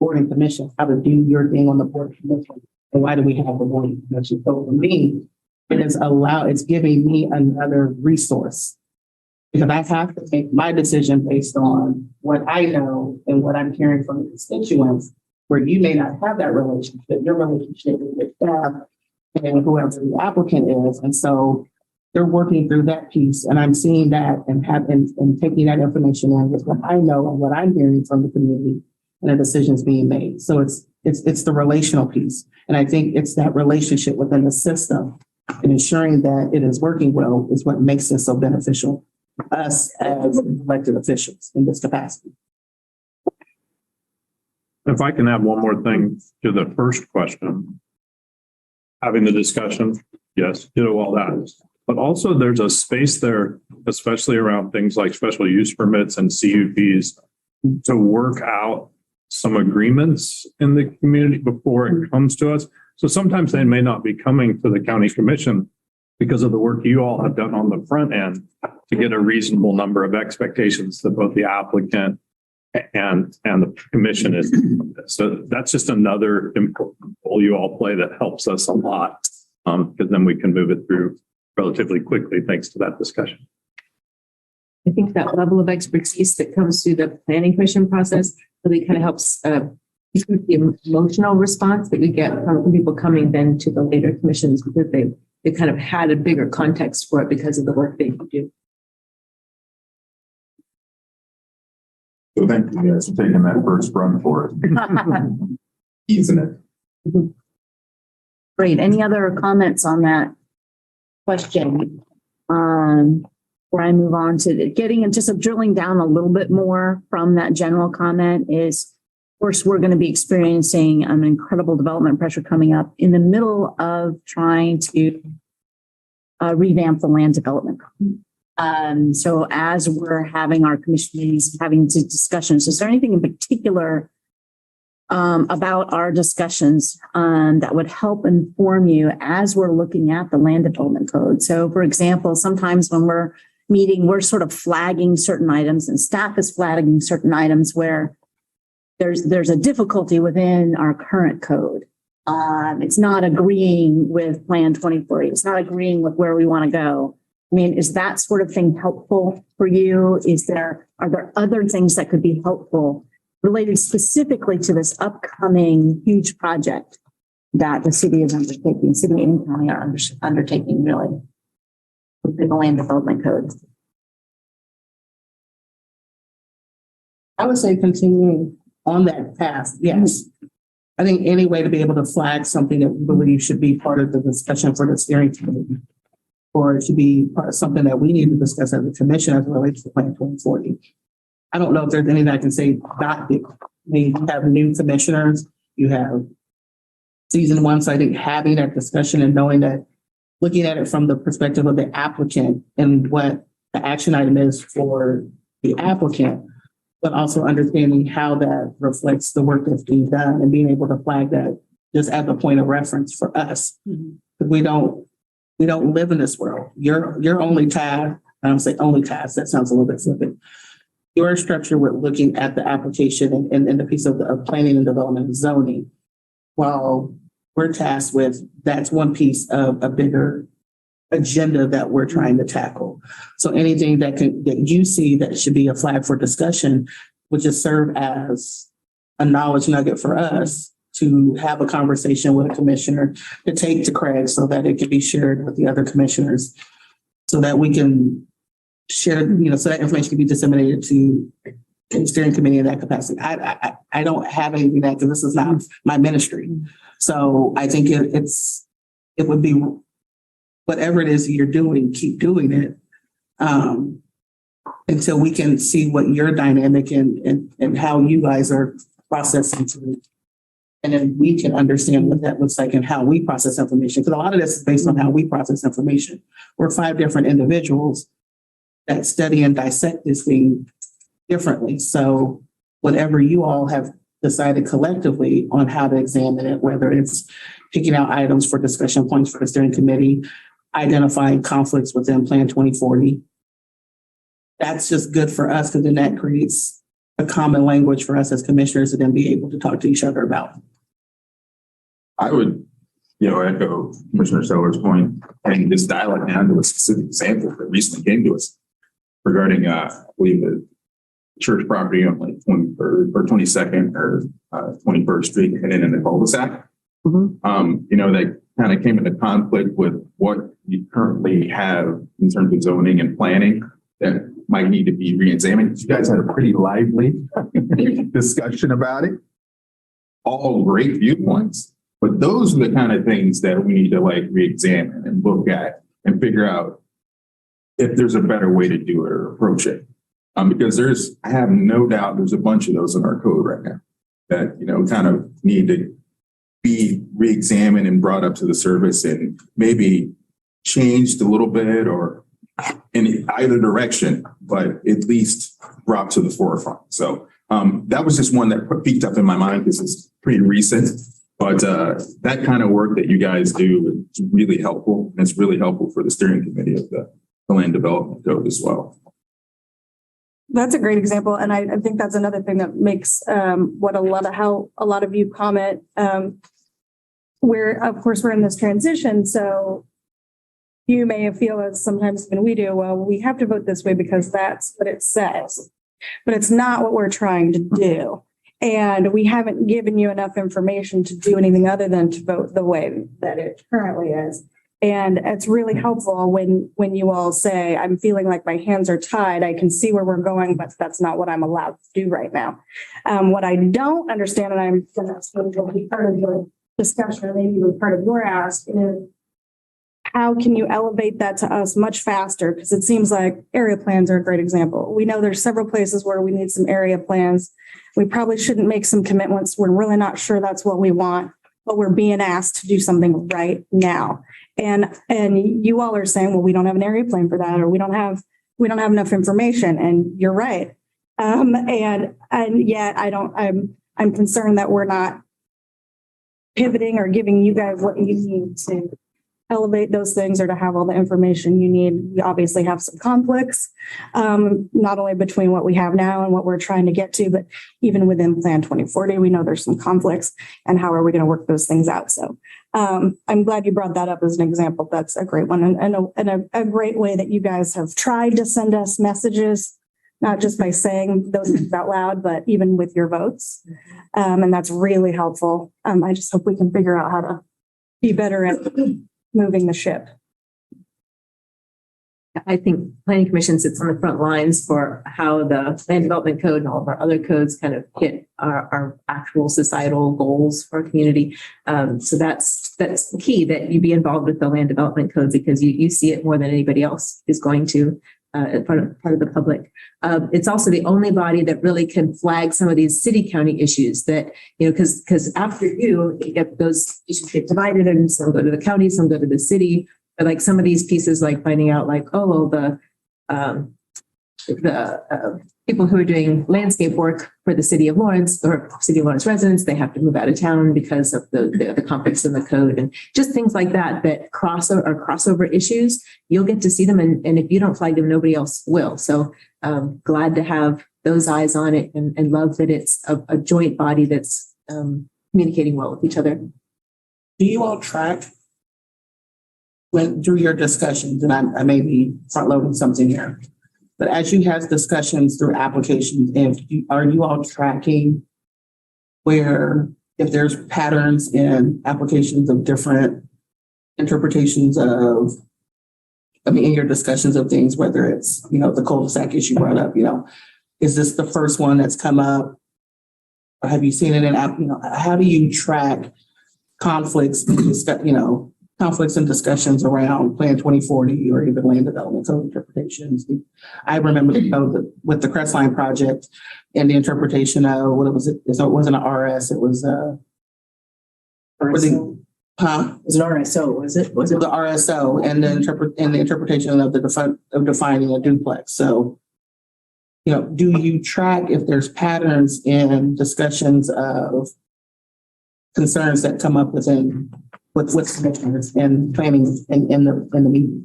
board and commission, how to do your thing on the board commission, and why do we have the board and commission? So for me, it's giving me another resource, because I have to make my decision based on what I know and what I'm hearing from the constituents, where you may not have that relationship, your relationship with your staff and whoever the applicant is. And so they're working through that piece, and I'm seeing that and taking that information in with what I know and what I'm hearing from the community, and the decisions being made. So it's the relational piece. And I think it's that relationship within the system and ensuring that it is working well is what makes this so beneficial for us as elected officials in this capacity. If I can add one more thing to the first question, having the discussion, yes, all that. But also there's a space there, especially around things like special use permits and CUPs, to work out some agreements in the community before it comes to us. So sometimes they may not be coming to the county commission because of the work you all have done on the front end to get a reasonable number of expectations that both the applicant and the commission is. So that's just another important role you all play that helps us a lot, because then we can move it through relatively quickly thanks to that discussion. I think that level of expertise that comes through the planning commission process really kind of helps the emotional response that we get from people coming then to the later commissions, because they kind of had a bigger context for it because of the work they do. So thank you guys for taking that first run for it. Easing it. Great. Any other comments on that question? Before I move on to getting and just drilling down a little bit more from that general comment is, of course, we're going to be experiencing an incredible development pressure coming up in the middle of trying to revamp the land development. So as we're having our commission meetings, having discussions, is there anything in particular about our discussions that would help inform you as we're looking at the land development code? So for example, sometimes when we're meeting, we're sort of flagging certain items and staff is flagging certain items where there's a difficulty within our current code. It's not agreeing with Plan 2040. It's not agreeing with where we want to go. I mean, is that sort of thing helpful for you? Are there other things that could be helpful related specifically to this upcoming huge project that the city is undertaking, city and county are undertaking really with the land development code? I would say continuing on that path, yes. I think any way to be able to flag something that we believe should be part of the discussion for the steering committee, or it should be part of something that we need to discuss as a commission as it relates to Plan 2040. I don't know if there's anything I can say about it. You have new commissioners, you have season one. So I think having that discussion and knowing that, looking at it from the perspective of the applicant and what the action item is for the applicant, but also understanding how that reflects the work that's being done and being able to flag that just as a point of reference for us. Because we don't live in this world. Your only task, I don't say only task, that sounds a little bit flippant. Your structure with looking at the application and the piece of planning and development and zoning, while we're tasked with, that's one piece of a bigger agenda that we're trying to tackle. So anything that you see that should be a flag for discussion would just serve as a knowledge nugget for us to have a conversation with a commissioner to take to Craig so that it can be shared with the other commissioners so that we can share, so that information can be disseminated to the steering committee in that capacity. I don't have anything of that because this is not my ministry. So I think it would be whatever it is that you're doing, keep doing it until we can see what your dynamic and how you guys are processing through. And then we can understand what that looks like and how we process information. Because a lot of this is based on how we process information. We're 5 different individuals that study and dissect this thing differently. So whatever you all have decided collectively on how to examine it, whether it's picking out items for discussion points for the steering committee, identifying conflicts within Plan 2040, that's just good for us because then that creates a common language for us as commissioners to then be able to talk to each other about. I would, echo Commissioner Seller's point and just dial it down to a specific example that recently came to us regarding, I believe, the church property on like 23rd or 22nd or 21st Street and then in the cul-de-sac. That kind of came into conflict with what we currently have in terms of zoning and planning that might need to be re-examined. You guys had a pretty lively discussion about it. All great viewpoints, but those are the kind of things that we need to re-examine and look at and figure out if there's a better way to do it or approach it. Because I have no doubt there's a bunch of those in our code right now that, kind of need to be re-examined and brought up to the surface and maybe changed a little bit or in either direction, but at least brought to the forefront. So that was just one that peeked up in my mind because it's pretty recent, but that kind of work that you guys do is really helpful. And it's really helpful for the steering committee of the land development code as well. That's a great example. And I think that's another thing that makes how a lot of you comment, where of course we're in this transition. So you may feel as sometimes when we do, well, we have to vote this way because that's what it says, but it's not what we're trying to do. And we haven't given you enough information to do anything other than to vote the way that it currently is. And it's really helpful when you all say, I'm feeling like my hands are tied. I can see where we're going, but that's not what I'm allowed to do right now. What I don't understand, and I'm going to be part of your discussion, or maybe even part of your ask, is how can you elevate that to us much faster? Because it seems like area plans are a great example. We know there's several places where we need some area plans. We probably shouldn't make some commitments. We're really not sure that's what we want, but we're being asked to do something right now. And you all are saying, well, we don't have an area plan for that, or we don't have enough information. And you're right. And yet I'm concerned that we're not pivoting or giving you guys what you need to elevate those things or to have all the information you need. We obviously have some conflicts, not only between what we have now and what we're trying to get to, but even within Plan 2040, we know there's some conflicts, and how are we going to work those things out? So I'm glad you brought that up as an example. That's a great one, and a great way that you guys have tried to send us messages, not just by saying those things out loud, but even with your votes. And that's really helpful. I just hope we can figure out how to be better at moving the ship. I think planning commission sits on the front lines for how the land development code and all of our other codes kind of hit our actual societal goals for our community. So that's key, that you be involved with the land development code, because you see it more than anybody else is going to in part of the public. It's also the only body that really can flag some of these city county issues that, because after you get those issues get divided and some go to the county, some go to the city. But like some of these pieces, like finding out the people who are doing landscape work for the city of Lawrence or city of Lawrence residents, they have to move out of town because of the conflicts in the code, and just things like that crossover issues. You'll get to see them, and if you don't flag them, nobody else will. So glad to have those eyes on it, and love that it's a joint body that's communicating well with each other. Do you all track through your discussions, and I may be front loading something here, but as you have discussions through applications, are you all tracking where if there's patterns in applications of different interpretations of I mean, in your discussions of things, whether it's, the cul-de-sac issue brought up, is this the first one that's come up? Or have you seen it in, how do you track conflicts, conflicts and discussions around Plan 2040 or even land development code interpretations? I remember with the Crestline project and the interpretation of, what was it? So it wasn't an RS, it was Was it an RSO, was it? Was it the RSO and the interpretation of of defining a duplex? So, do you track if there's patterns in discussions of concerns that come up with commissioners and planning in the meeting?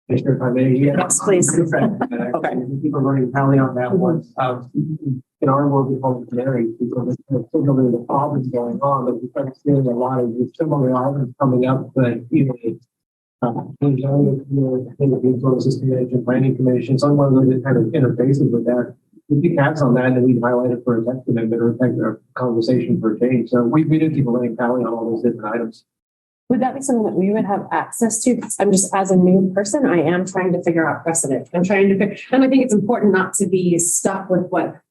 Commissioner, if I may, Yes, please. Okay. People running tally on that one. In our world, we call it canary because there's similar the problems going on, but we start seeing a lot of similar items coming up, but even system management planning commission, someone that kind of interfaces with that. We keep tabs on that and we highlight it for a text amendment or a conversation for a change. So we do keep a running tally on all those different items. Would that be something that we would have access to? Because I'm just, as a new person, I am trying to figure out precedent. And I think it's important not to be stuck with what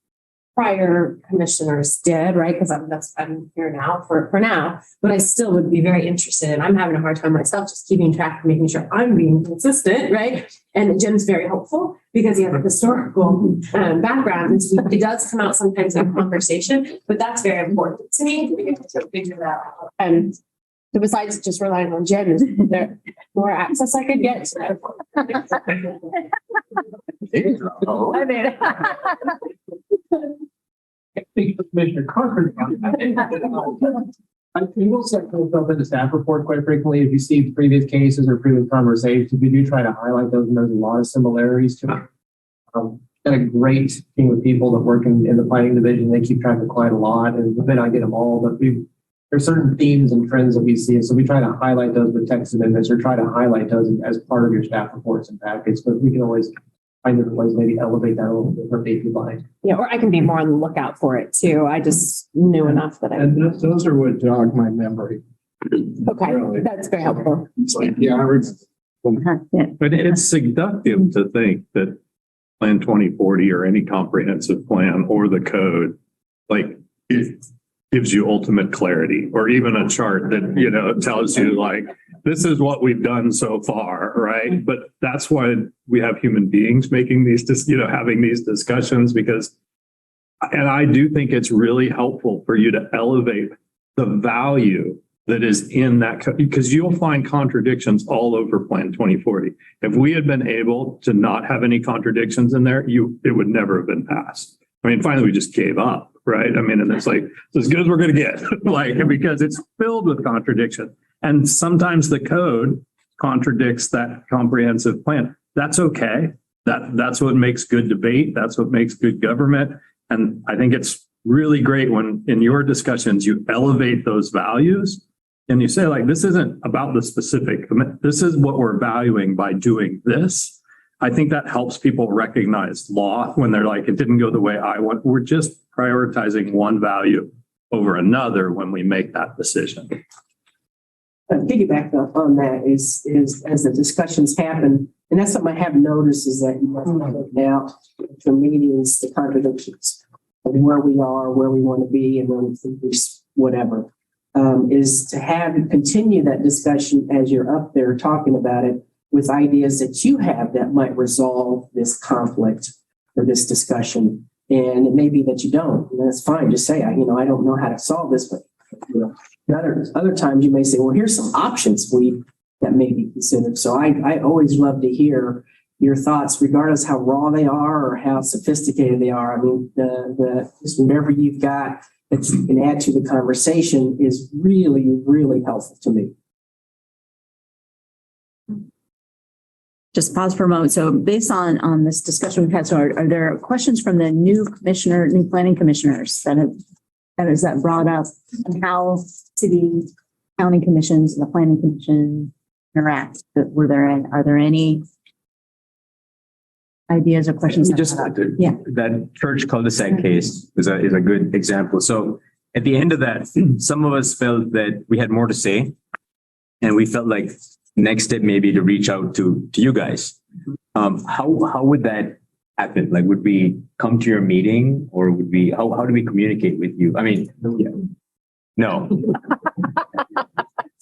prior commissioners did, right? Because I'm here now for now, but I still would be very interested. And I'm having a hard time myself just keeping track and making sure I'm being consistent, right? And Jim's very helpful because he has a historical background. And it does come out sometimes in conversation, but that's very important to me to figure that out. And so besides just relying on Jen, is there more access I could get to I mean, Commissioner Carter. I will set myself in the staff report quite frequently. If you see previous cases or previous conversations, we do try to highlight those, and there's a lot of similarities to it. Got a great team of people that work in the planning division. They keep track of quite a lot, and we may not get them all, but there's certain themes and trends that we see. So we try to highlight those with text amendments or try to highlight those as part of your staff reports and packets, but we can always find different ways, maybe elevate that a little bit for if like. Yeah, or I can be more on the lookout for it too. I just knew enough that And those are what jog my memory. Okay, really. That's very helpful. Yeah, I remember. But it's seductive to think that Plan 2040 or any comprehensive plan or the code, like it gives you ultimate clarity, or even a chart that, tells you like, this is what we've done so far, right? But that's why we have human beings making these, having these discussions and I do think it's really helpful for you to elevate the value that is in that, because you'll find contradictions all over Plan 2040. If we had been able to not have any contradictions in there, it would never have been passed. I mean, finally, we just gave up, right? I mean, and it's like, it's as good as we're going to get, because it's filled with contradiction. And sometimes the code contradicts that comprehensive plan. That's okay. That's what makes good debate. That's what makes good government. And I think it's really great when in your discussions, you elevate those values and you say, like, this isn't about the specific, this is what we're valuing by doing this. I think that helps people recognize law when they're like, it didn't go the way I want. We're just prioritizing one value over another when we make that decision. Piggyback up on that is as the discussions happen, and that's something I have noticed is that you have now for meetings, the contradictions of where we are, where we want to be, and then whatever, is to continue that discussion as you're up there talking about it with ideas that you have that might resolve this conflict or this discussion. And it may be that you don't, and that's fine. Just say, I don't know how to solve this, but other times you may say, well, here's some options that may be considered. So I always love to hear your thoughts, regardless how raw they are or how sophisticated they are. I mean, just whatever you've got that you can add to the conversation is really, really helpful to me. Just pause for a moment. So based on this discussion we've had, so are there questions from the new planning commissioners that is brought up on how city, county commissions and the planning commission interact? Are there any ideas or questions? That church cul-de-sac case is a good example. So at the end of that, some of us felt that we had more to say, and we felt like next step may be to reach out to you guys. How would that happen? Like, would we come to your meeting or would we, how do we communicate with you? I mean, no.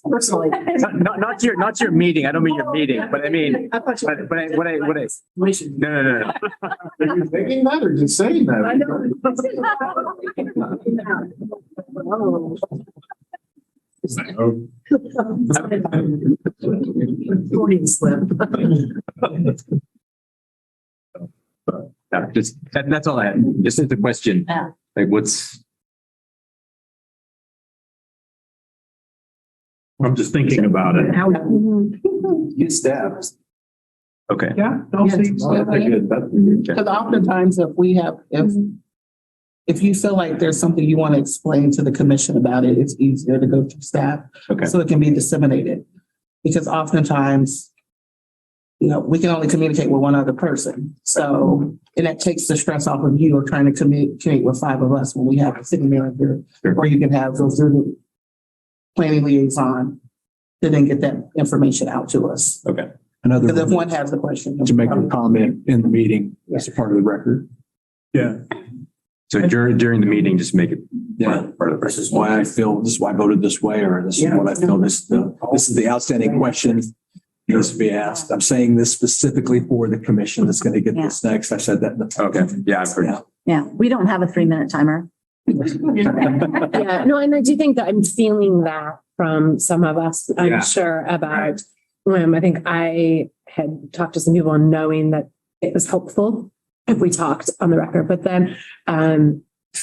Personally. Not your meeting. I don't mean your meeting, but I mean, but what I, no. Are you thinking that or just saying that? I know. Freudian slip. No, just that's all I had. Just as a question, like what's. I'm just thinking about it. Get staffs. Okay. Yeah. Good. Because oftentimes if you feel like there's something you want to explain to the commission about it, it's easier to go to staff. Okay. So it can be disseminated. Because oftentimes, we can only communicate with one other person. So, and that takes the stress off of you of trying to communicate with 5 of us when we have a city manager, or you can have those planning liaison to then get that information out to us. Okay. Another. Because if one has the question. To make a comment in the meeting as a part of the record. Yeah. So during the meeting, just make it. Yeah. This is why I feel, this is why I voted this way, or this is what I feel, this is the outstanding question needs to be asked. I'm saying this specifically for the commission that's going to get this next. I said that. Okay. Yeah, I've heard. Yeah, we don't have a 3-minute timer. Yeah, no, and I do think that I'm feeling that from some of us, I'm sure about, I think I had talked to some people knowing that it was helpful if we talked on the record, but then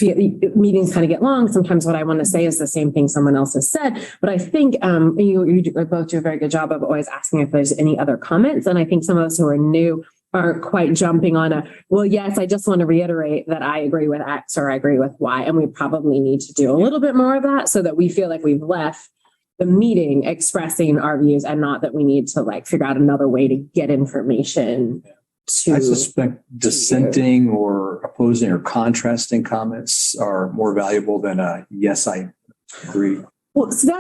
meetings kind of get long. Sometimes what I want to say is the same thing someone else has said, but I think you both do a very good job of always asking if there's any other comments. And I think some of us who are new aren't quite jumping on well, yes, I just want to reiterate that I agree with X or I agree with Y. And we probably need to do a little bit more of that so that we feel like we've left the meeting expressing our views and not that we need to figure out another way to get information to. I suspect dissenting or opposing or contrasting comments are more valuable than yes, I agree. Well, so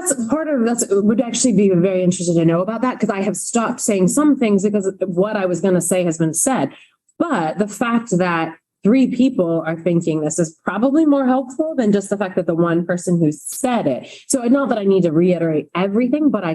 would actually be very interested to know about that because I have stopped saying some things because what I was going to say has been said. But the fact that 3 people are thinking this is probably more helpful than just the fact that the one person who said it. So not that I need to reiterate everything, but I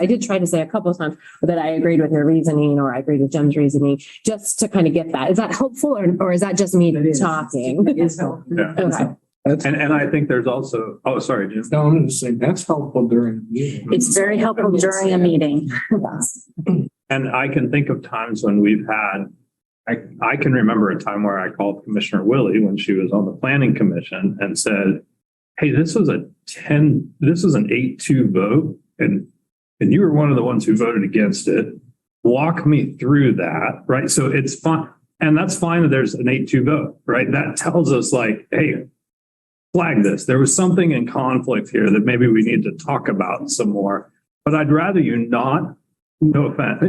did try to say a couple of times that I agreed with your reasoning or I agreed with Jim's reasoning just to kind of get that. Is that helpful or is that just me talking? It is helpful. Yeah. Okay. And I think there's also, sorry, Jim. No, I'm just saying that's helpful during the meeting. It's very helpful during a meeting. And I can think of times when we've had, I can remember a time where I called Commissioner Willie when she was on the planning commission and said, hey, this was an 8-2 vote. And you were one of the ones who voted against it. Walk me through that. Right. So it's fine. And that's fine that there's an 8-2 vote, right? That tells us hey, flag this. There was something in conflict here that maybe we need to talk about some more, but I'd rather you not, no offense,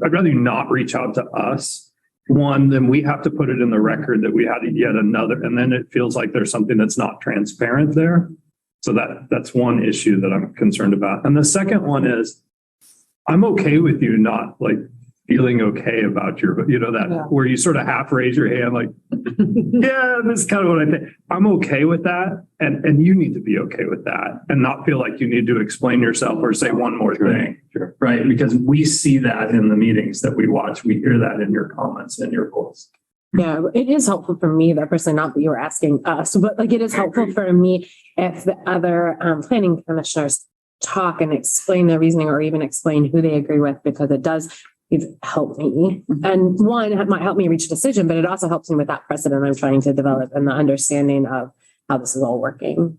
I'd rather you not reach out to us. One, then we have to put it in the record that we had yet another, and then it feels like there's something that's not transparent there. So that's one issue that I'm concerned about. And the second one is I'm okay with you not feeling okay about where you sort of half raise your hand, yeah, this is kind of what I think. I'm okay with that. And you need to be okay with that and not feel like you need to explain yourself or say one more thing. Sure. Right. Because we see that in the meetings that we watch. We hear that in your comments and your voice. Yeah, it is helpful for me, though, personally, not that you were asking us, but it is helpful for me if the other planning commissioners talk and explain their reasoning or even explain who they agree with, because it does help me. And one, it might help me reach a decision, but it also helps me with that precedent I'm trying to develop and the understanding of how this is all working.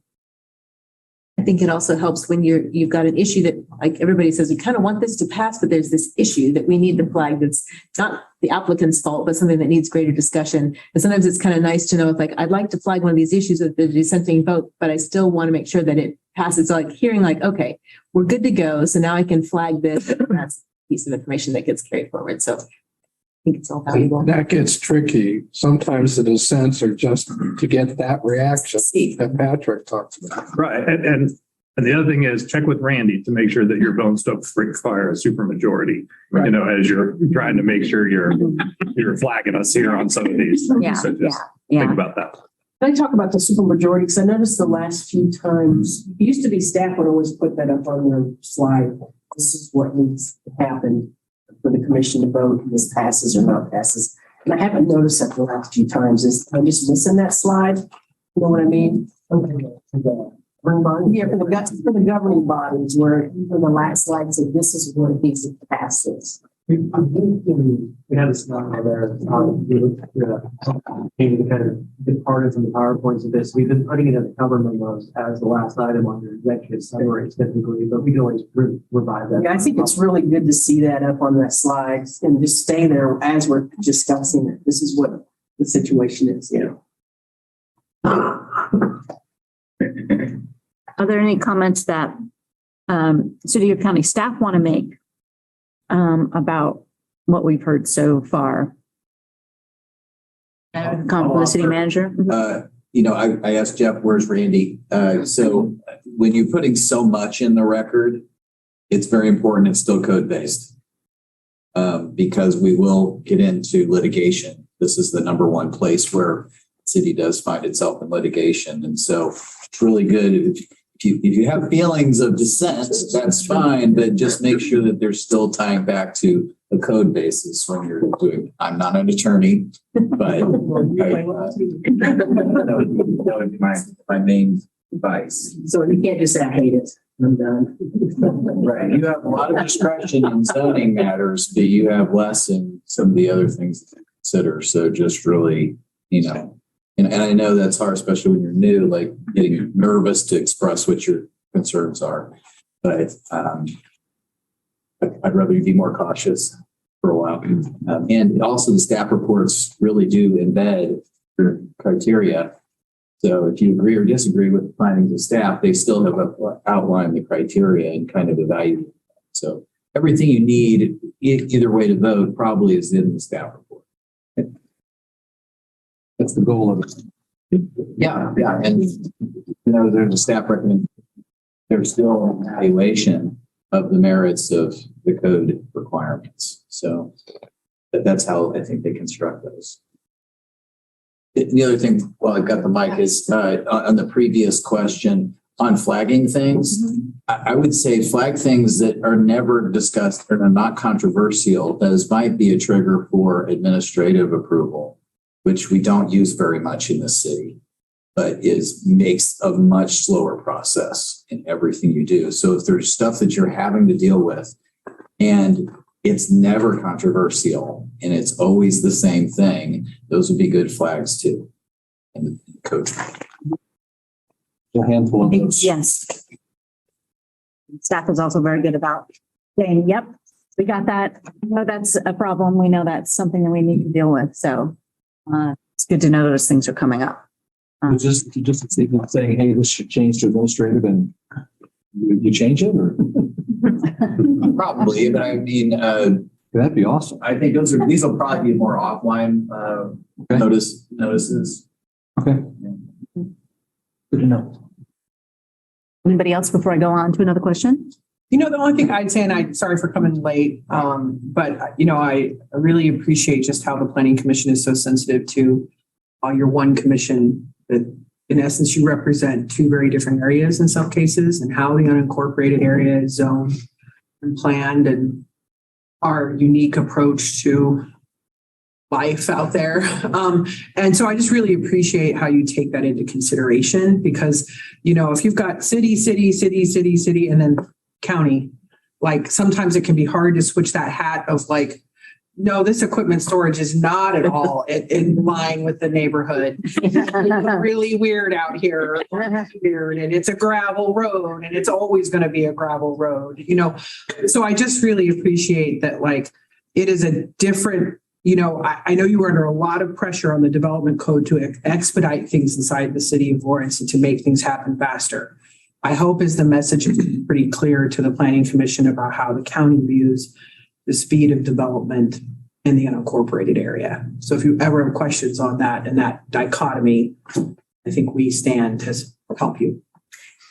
I think it also helps when you've got an issue that everybody says, we kind of want this to pass, but there's this issue that we need to flag that's not the applicant's fault, but something that needs greater discussion. And sometimes it's kind of nice to know I'd like to flag one of these issues with the dissenting vote, but I still want to make sure that it passes. So hearing okay, we're good to go. So now I can flag this. That's a piece of information that gets carried forward. So I think it's all valuable. That gets tricky. Sometimes the dissents are just to get that reaction that Patrick talked about. Right. And And the other thing is check with Randy to make sure that your votes don't require a supermajority, Right. you know, as you're trying to make sure you're flagging us here on some of these. Yeah, So just yeah. think about that. Can I talk about the supermajority? Because I noticed the last few times, it used to be staff would always put that up on their slide. This is what needs to happen for the commission to vote, and this passes or not passes. And I haven't noticed that the last few times. I'm just missing that slide. You know what I mean? Yeah, for the governing bodies, where for the last slide said, this is what it needs to pass this. We had a slide there, maybe the kind of big part of the PowerPoints of this. We've been putting it in the cover memos as the last item on your executive summary typically, but we can always revise that. Yeah, I think it's really good to see that up on that slide and just stay there as we're discussing it. This is what the situation is, you know. Are there any comments that city or county staff want to make about what we've heard so far? Comment from the city manager? You know, I asked Jeff, where's Randy? So when you're putting so much in the record, it's very important it's still code-based. Because we will get into litigation. This is the number one place where the city does find itself in litigation. And so it's really good if you have feelings of dissent, that's fine, but just make sure that they're still tying back to the code basis when you're doing. I'm not an attorney, but that would be my main advice. So you can't just say, I hate it. I'm done. Right. You have a lot of discretion in zoning matters, but you have less in some of the other things to consider. So just really, you know, and I know that's hard, especially when you're new, like getting nervous to express what your concerns are. But I'd rather you be more cautious for a while. And also the staff reports really do embed your criteria. So if you agree or disagree with the findings of staff, they still have outlined the criteria and kind of evaluate. So everything you need, either way to vote, probably is in the staff report. That's the goal of it. Yeah. And, you know, there's a staff recommendation. There's still an evaluation of the merits of the code requirements. So that's how I think they construct those. The other thing, while I've got the mic, is on the previous question on flagging things. I would say flag things that are never discussed or are not controversial. Those might be a trigger for administrative approval, which we don't use very much in the city, but makes a much slower process in everything you do. So if there's stuff that you're having to deal with and it's never controversial and it's always the same thing, those would be good flags too. And code. A handful of those. Yes. Staff is also very good about saying, yep, we got that. We know that's a problem. We know that's something that we need to deal with. So it's good to know those things are coming up. Just saying, hey, this should change to administrative, and you change it, or probably. But I mean, that'd be awesome. I think these will probably be more offline notices. Okay. Good to know. Anybody else before I go on to another question? You know, the only thing I'd say, and I'm sorry for coming late, but, you know, I really appreciate just how the Planning Commission is so sensitive to your one commission that, in essence, you represent two very different areas in some cases, and how the unincorporated area is zoned and planned, and our unique approach to life out there. And so I just really appreciate how you take that into consideration, because, you know, if you've got city, and then county, like sometimes it can be hard to switch that hat of like, no, this equipment storage is not at all in line with the neighborhood. It's really weird out here. Weird, and it's a gravel road, and it's always going to be a gravel road, you know? So I just really appreciate that, like, it is a different, you know, I know you were under a lot of pressure on the development code to expedite things inside the city of Lawrence and to make things happen faster. I hope as the message is pretty clear to the Planning Commission about how the county views the speed of development in the unincorporated area. So if you ever have questions on that and that dichotomy, I think we stand to help you.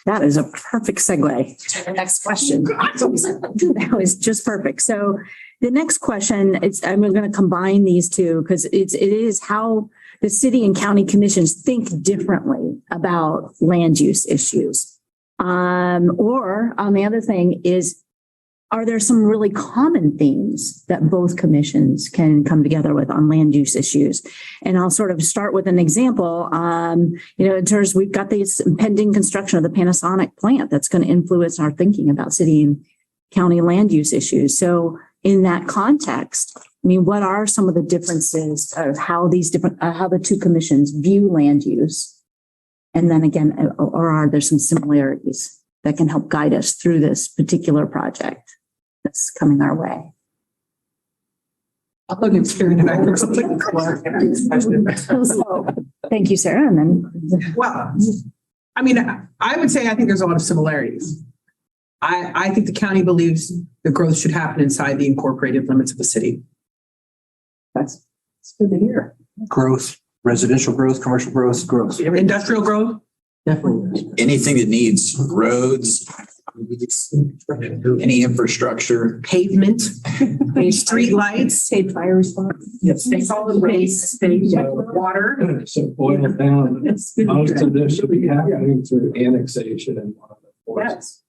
That is a perfect segue to the next question. That was just perfect. So the next question, I'm going to combine these two because it is how the city and county commissions think differently about land use issues. Or on the other thing is, are there some really common themes that both commissions can come together with on land use issues? And I'll sort of start with an example. In terms, we've got this impending construction of the Panasonic plant that's going to influence our thinking about city and county land use issues. So in that context, I mean, what are some of the differences of how how the two commissions view land use? And then again, or are there some similarities that can help guide us through this particular project that's coming our way? I'll look at Karen and I can something. Thank you, Sarah. And then, well, I mean, I would say I think there's a lot of similarities. I think the county believes the growth should happen inside the incorporated limits of the city. That's good to hear. Growth, residential growth, commercial growth. Industrial growth, definitely. Anything that needs roads, any infrastructure, pavement, street lights, state fire response. Yes, solid waste, state water. So boil it down, most of this should be happening through annexation in one of the forests.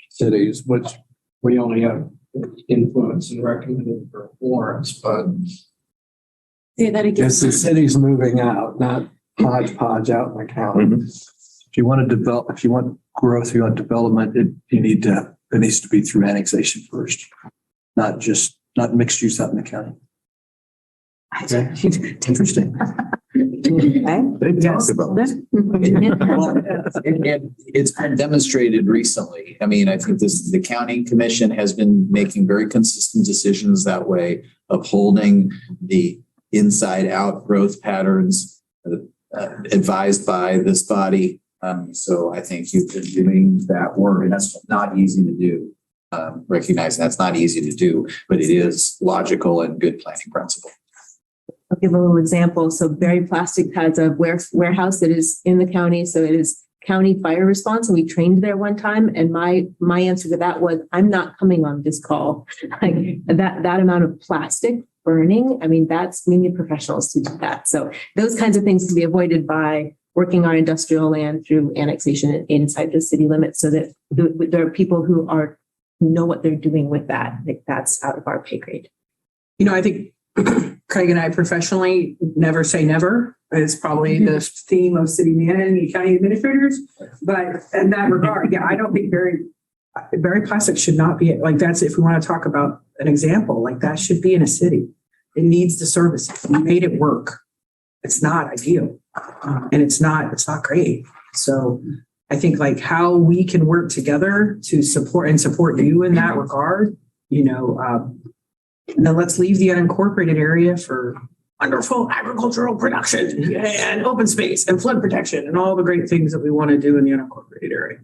Cities, which we only have influence and recommended for Florence, but say that again. Yes, the city's moving out, not hodgepodge out in the county. If you want to develop, if you want growth, if you want development, it needs to be through annexation first, not mixed use out in the county. Okay. Interesting. They talked about this. It's been demonstrated recently. I mean, I think the county commission has been making very consistent decisions that way, upholding the inside out growth patterns advised by this body. So I think you've been doing that work, and that's not easy to do. Recognizing that's not easy to do, but it is logical and good planning principle. I'll give a little example. So Berry Plastic has a warehouse that is in the county. So it is county fire response. And we trained there one time. And my answer to that was, I'm not coming on this call. Like that amount of plastic burning. I mean, we need professionals to do that. So those kinds of things can be avoided by working our industrial land through annexation inside the city limits, so that there are people who know what they're doing with that. Like that's out of our pay grade. I think Craig and I professionally never say never. It's probably the theme of city management and county administrators. But in that regard, yeah, I don't think Berry Plastic should not be like that's if we want to talk about an example, like that should be in a city. It needs the services. We made it work. It's not ideal. And it's not great. So I think like how we can work together to support you in that regard, and then let's leave the unincorporated area for wonderful agricultural production and open space and flood protection and all the great things that we want to do in the unincorporated area.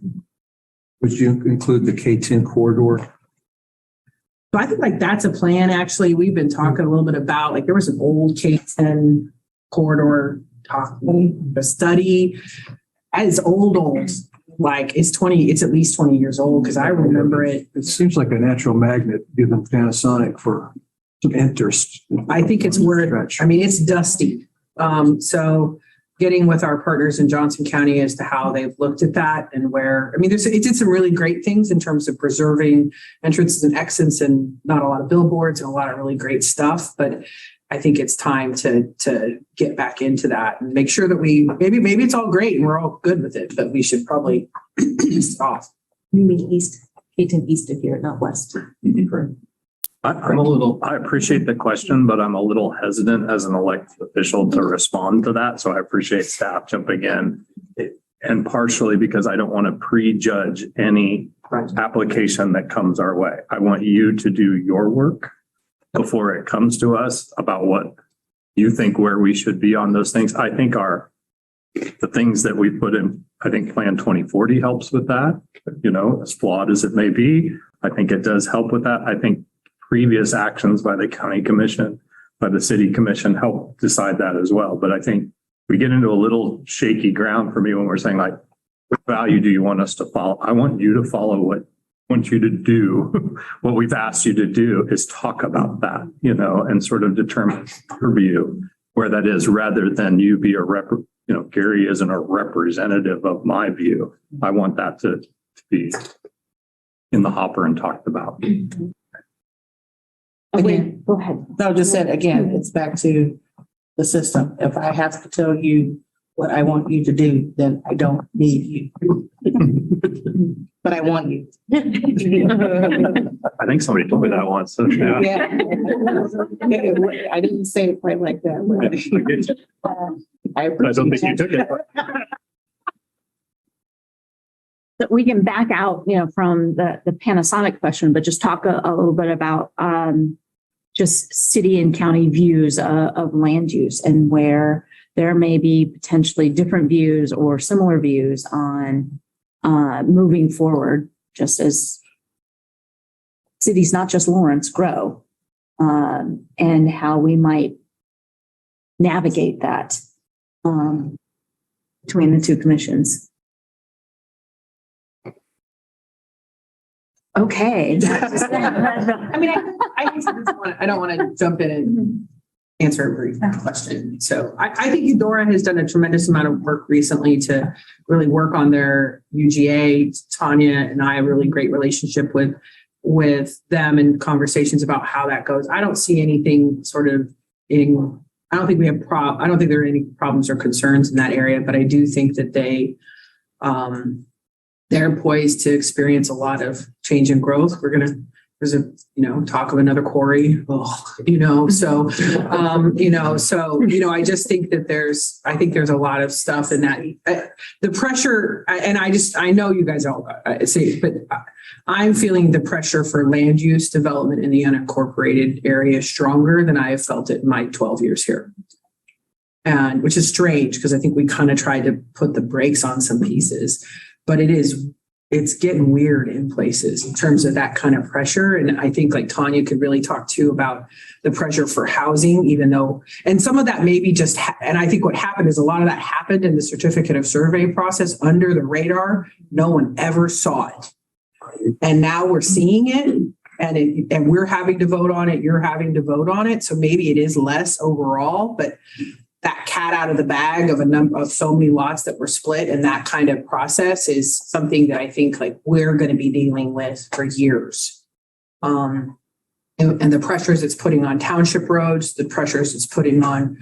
Would you include the K-10 corridor? So I think like that's a plan. Actually, we've been talking a little bit about like there was an old K-10 corridor the study as old. Like it's at least 20 years old because I remember it. It seems like a natural magnet given Panasonic for some interest. I think it's worth, I mean, it's dusty. So getting with our partners in Johnson County as to how they've looked at that and where, I mean, it did some really great things in terms of preserving entrances and exits and not a lot of billboards and a lot of really great stuff. But I think it's time to get back into that and make sure that maybe it's all great and we're all good with it, but we should probably stop. You mean east, K-10 east of here, not west. I appreciate the question, but I'm a little hesitant as an elected official to respond to that. So I appreciate staff jumping in, and partially because I don't want to prejudge any application that comes our way. I want you to do your work before it comes to us about what you think where we should be on those things. I think the things that we put in, I think Plan 2040 helps with that, as flawed as it may be. I think it does help with that. I think previous actions by the county commission, by the city commission help decide that as well. But I think we get into a little shaky ground for me when we're saying like, what value do you want us to follow? I want you to follow what I want you to do. What we've asked you to do is talk about that, and sort of determine your view where that is, rather than you be Gary isn't a representative of my view. I want that to be in the hopper and talked about. Okay, go ahead. No, just said again, it's back to the system. If I have to tell you what I want you to do, then I don't need you. But I want you. I think somebody told me that once. So yeah. Yeah. I didn't say it quite like that. I don't think you took it. That we can back out, from the Panasonic question, but just talk a little bit about just city and county views of land use and where there may be potentially different views or similar views on moving forward, just as cities, not just Lawrence, grow, and how we might navigate that between the two commissions. Okay. I mean, I don't want to jump in and answer a brief question. So I think Eudora has done a tremendous amount of work recently to really work on their UGA. Tanya and I have a really great relationship with them and conversations about how that goes. I don't see anything I don't think I don't think there are any problems or concerns in that area, but I do think that they're poised to experience a lot of change and growth. There's talk of another quarry, I just think that there's a lot of stuff in that the pressure. And I know you guys all say it, but I'm feeling the pressure for land use development in the unincorporated area stronger than I have felt it in my 12 years here. And which is strange because I think we kind of tried to put the brakes on some pieces, but it's getting weird in places in terms of that kind of pressure. And I think like Tanya could really talk too about the pressure for housing, and some of that maybe and I think what happened is a lot of that happened in the certificate of survey process under the radar. No one ever saw it. And now we're seeing it and we're having to vote on it. You're having to vote on it. So maybe it is less overall, but that cat out of the bag of a number of so many lots that were split and that kind of process is something that I think like we're going to be dealing with for years. And the pressures it's putting on township roads, the pressures it's putting on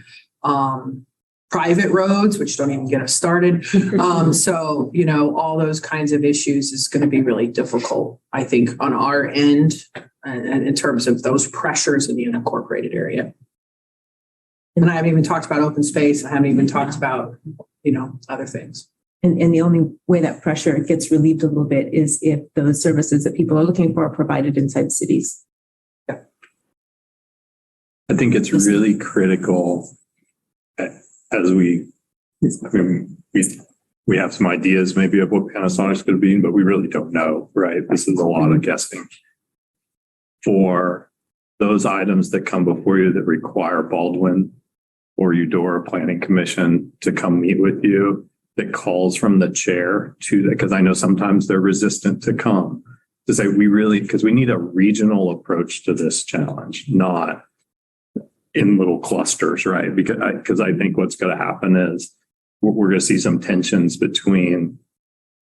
private roads, which don't even get us started. So, all those kinds of issues is going to be really difficult, I think, on our end and in terms of those pressures in the unincorporated area. And I haven't even talked about open space. I haven't even talked about, other things. And the only way that pressure gets relieved a little bit is if those services that people are looking for are provided inside cities. I think it's really critical as we have some ideas maybe of what Panasonic's going to be, but we really don't know, right? This is a lot of guessing. For those items that come before you that require Baldwin or Eudora Planning Commission to come meet with you, that calls from the chair to that, because I know sometimes they're resistant to come, to say because we need a regional approach to this challenge, not in little clusters, right? Because I think what's going to happen is we're going to see some tensions between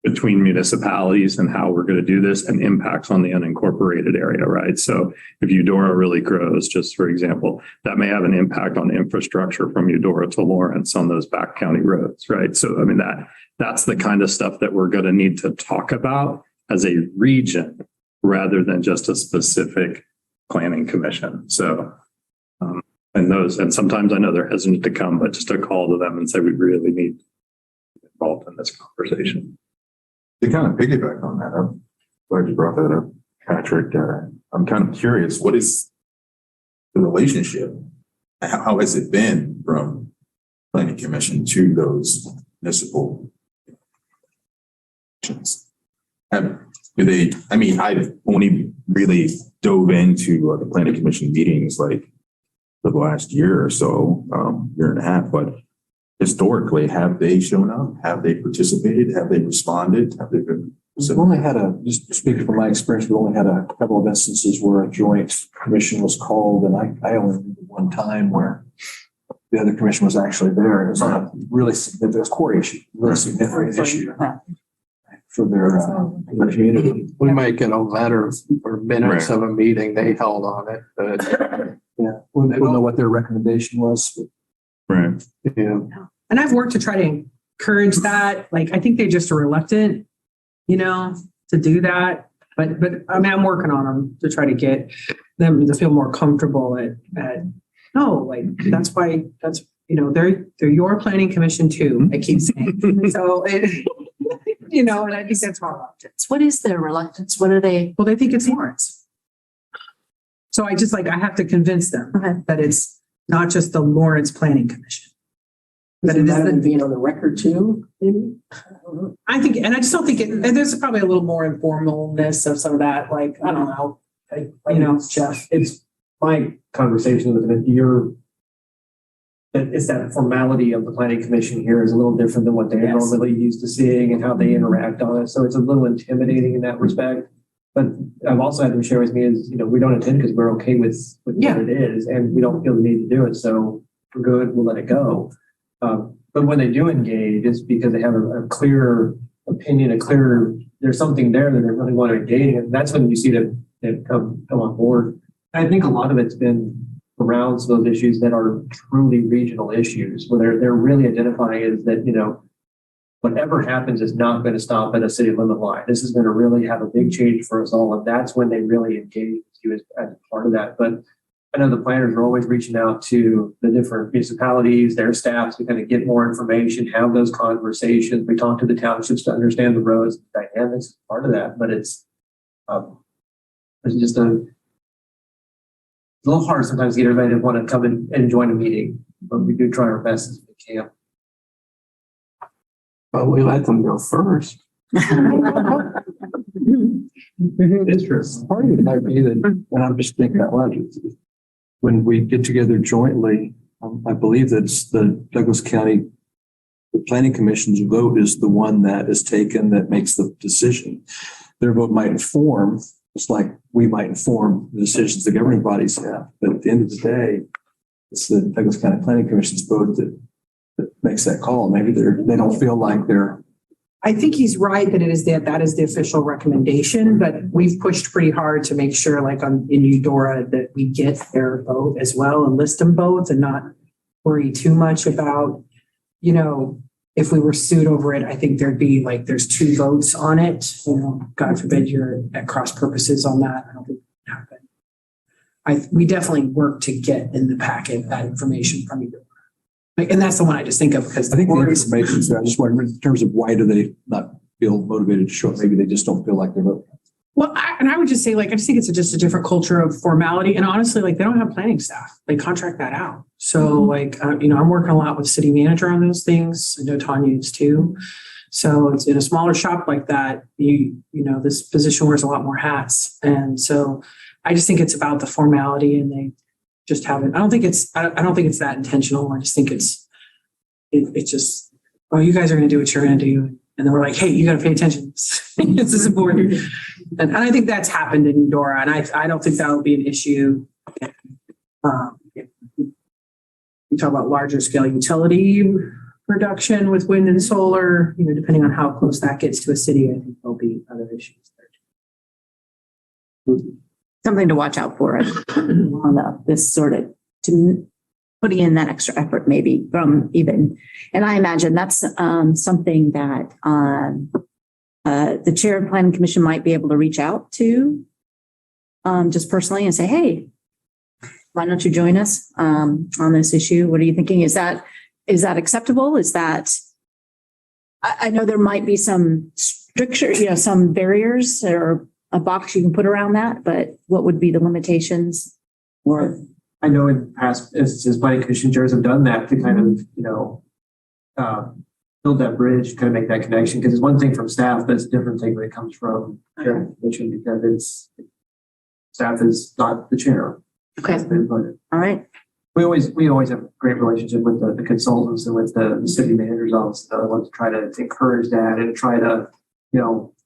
municipalities and how we're going to do this and impacts on the unincorporated area, right? So if Eudora really grows, just for example, that may have an impact on infrastructure from Eudora to Lawrence on those back county roads, right? So, I mean, that's the kind of stuff that we're going to need to talk about as a region rather than just a specific planning commission. So, and sometimes I know they're hesitant to come, but just a call to them and say, we really need to be involved in this conversation. To kind of piggyback on that, I'm glad you brought that up, Patrick. I'm kind of curious, what is the relationship? How has it been from Planning Commission to those municipal commissions? I've only really dove into the Planning Commission meetings like for the last year or so, year and a half, but historically, have they shown up? Have they participated? Have they responded? Have they been? We've only had just speaking from my experience, we only had a couple of instances where a joint commission was called, and I only remember one time where the other commission was actually there. It was on a really significant core issue, really significant issue for their community. We might get a letter or minutes of a meeting they held on it, but yeah, we'll know what their recommendation was. Right. Yeah. And I've worked to try to encourage that. Like, I think they just are reluctant, to do that. But I mean, I'm working on them to try to get them to feel more comfortable that's why they're your planning commission too. I keep saying. So and I think that's all. What is their reluctance? What are they? Well, they think it's Lawrence. So I have to convince them that it's not just the Lawrence Planning Commission. But it is being on the record too, maybe? I think, and I just don't think and there's probably a little more informalness of some of that. Like, I don't know, Jeff, it's my conversation with them. It's that formality of the planning commission here is a little different than what they're normally used to seeing and how they interact on it. So it's a little intimidating in that respect. But I've also had them share with me is, we don't attend because we're okay with what it is and we don't feel the need to do it. So we're good, we'll let it go. But when they do engage, it's because they have a clear opinion, there's something there that they really want to engage in. And that's when you see them come on board. I think a lot of it's been around those issues that are truly regional issues, where they're really identifying is that, whatever happens is not going to stop at a city limit line. This is going to really have a big change for us all. And that's when they really engage you as part of that. But I know the planners are always reaching out to the different municipalities, their staffs to kind of get more information, have those conversations. We talk to the townships to understand the roads, the dynamics, part of that. But it's just a little hard sometimes to get everybody to want to come and join a meeting, but we do try our best as we can. But we let them go first. Interest. Part of it might be that, and I'm just thinking out loud, when we get together jointly, I believe that's the Douglas County the Planning Commission's vote is the one that is taken that makes the decision. Their vote might inform, just like we might inform the decisions the governing bodies have. But at the end of the day, it's the Douglas County Planning Commission's vote that makes that call. Maybe they don't feel like they're. I think he's right that that is the official recommendation, but we've pushed pretty hard to make sure, like in Eudora, that we get their vote as well and list them both and not worry too much about, if we were sued over it. I think there'd be there's 2 votes on it. God forbid you're at cross purposes on that. I don't think it would happen. We definitely work to get in the packet that information from Eudora. And that's the one I just think of because I think the information is there. I just wonder in terms of why do they not feel motivated to show up? Maybe they just don't feel like they're voting. Well, I would just say, I just think it's just a different culture of formality. And honestly, they don't have planning staff. They contract that out. So I'm working a lot with city manager on those things. I know Tanya is too. So it's in a smaller shop like that, this position wears a lot more hats. And so I just think it's about the formality and they just haven't. I don't think it's that intentional. I just think it's just, you guys are going to do what you're going to do. And then we're like, hey, you got to pay attention. This is important. And I think that's happened in Eudora. And I don't think that will be an issue. We talk about larger scale utility production with wind and solar, depending on how close that gets to a city, I think there'll be other issues there. Something to watch out for on this sort of to putting in that extra effort, maybe from even, and I imagine that's something that the chair of the Planning Commission might be able to reach out to just personally and say, hey, why don't you join us on this issue? What are you thinking? Is that acceptable? Is that, I know there might be some stricture, some barriers or a box you can put around that, but what would be the limitations? Or I know in past instances, planning commission chairs have done that to kind of, build that bridge, kind of make that connection. Because it's one thing from staff, but it's a different thing when it comes from chair of the commission because staff is not the chair. Okay. All right. We always have great relationship with the consultants and with the city manager's office. So I want to try to encourage that and try to,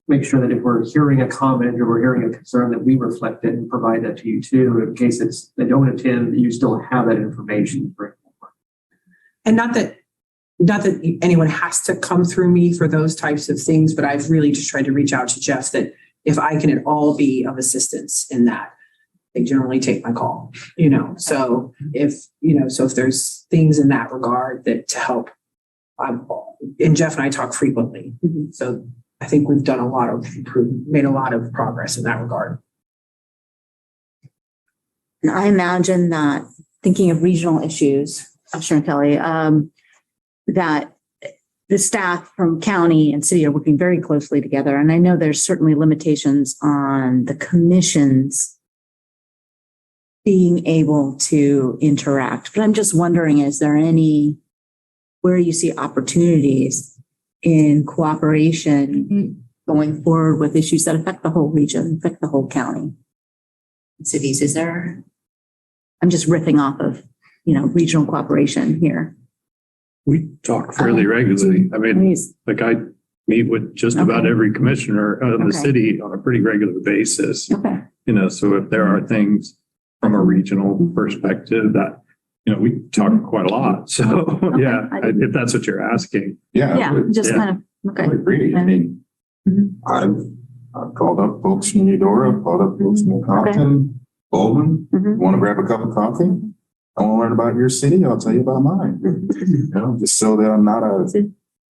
make sure that if we're hearing a comment or we're hearing a concern, that we reflect it and provide that to you too. In case they don't attend, you still have that information to bring forward. And not that anyone has to come through me for those types of things, but I've really just tried to reach out to Jeff that if I can at all be of assistance in that, they generally take my call, so if there's things in that regard that to help, and Jeff and I talk frequently. So I think we've done made a lot of progress in that regard. And I imagine that thinking of regional issues, Commissioner Kelly, that the staff from county and city are working very closely together. And I know there's certainly limitations on the commissions being able to interact. But I'm just wondering, is there where you see opportunities in cooperation going forward with issues that affect the whole region, affect the whole county? Cities, is there? I'm just riffing off of, regional cooperation here. We talk fairly regularly. I mean, I meet with just about every commissioner of the city on a pretty regular basis. So if there are things from a regional perspective that, we talk quite a lot. So if that's what you're asking. Kind of, I agree. I mean, I've called up folks from Eudora, called up folks from Compton, Baldwin. Want to grab a cup of coffee? I want to learn about your city. I'll tell you about mine. Just so that I'm not a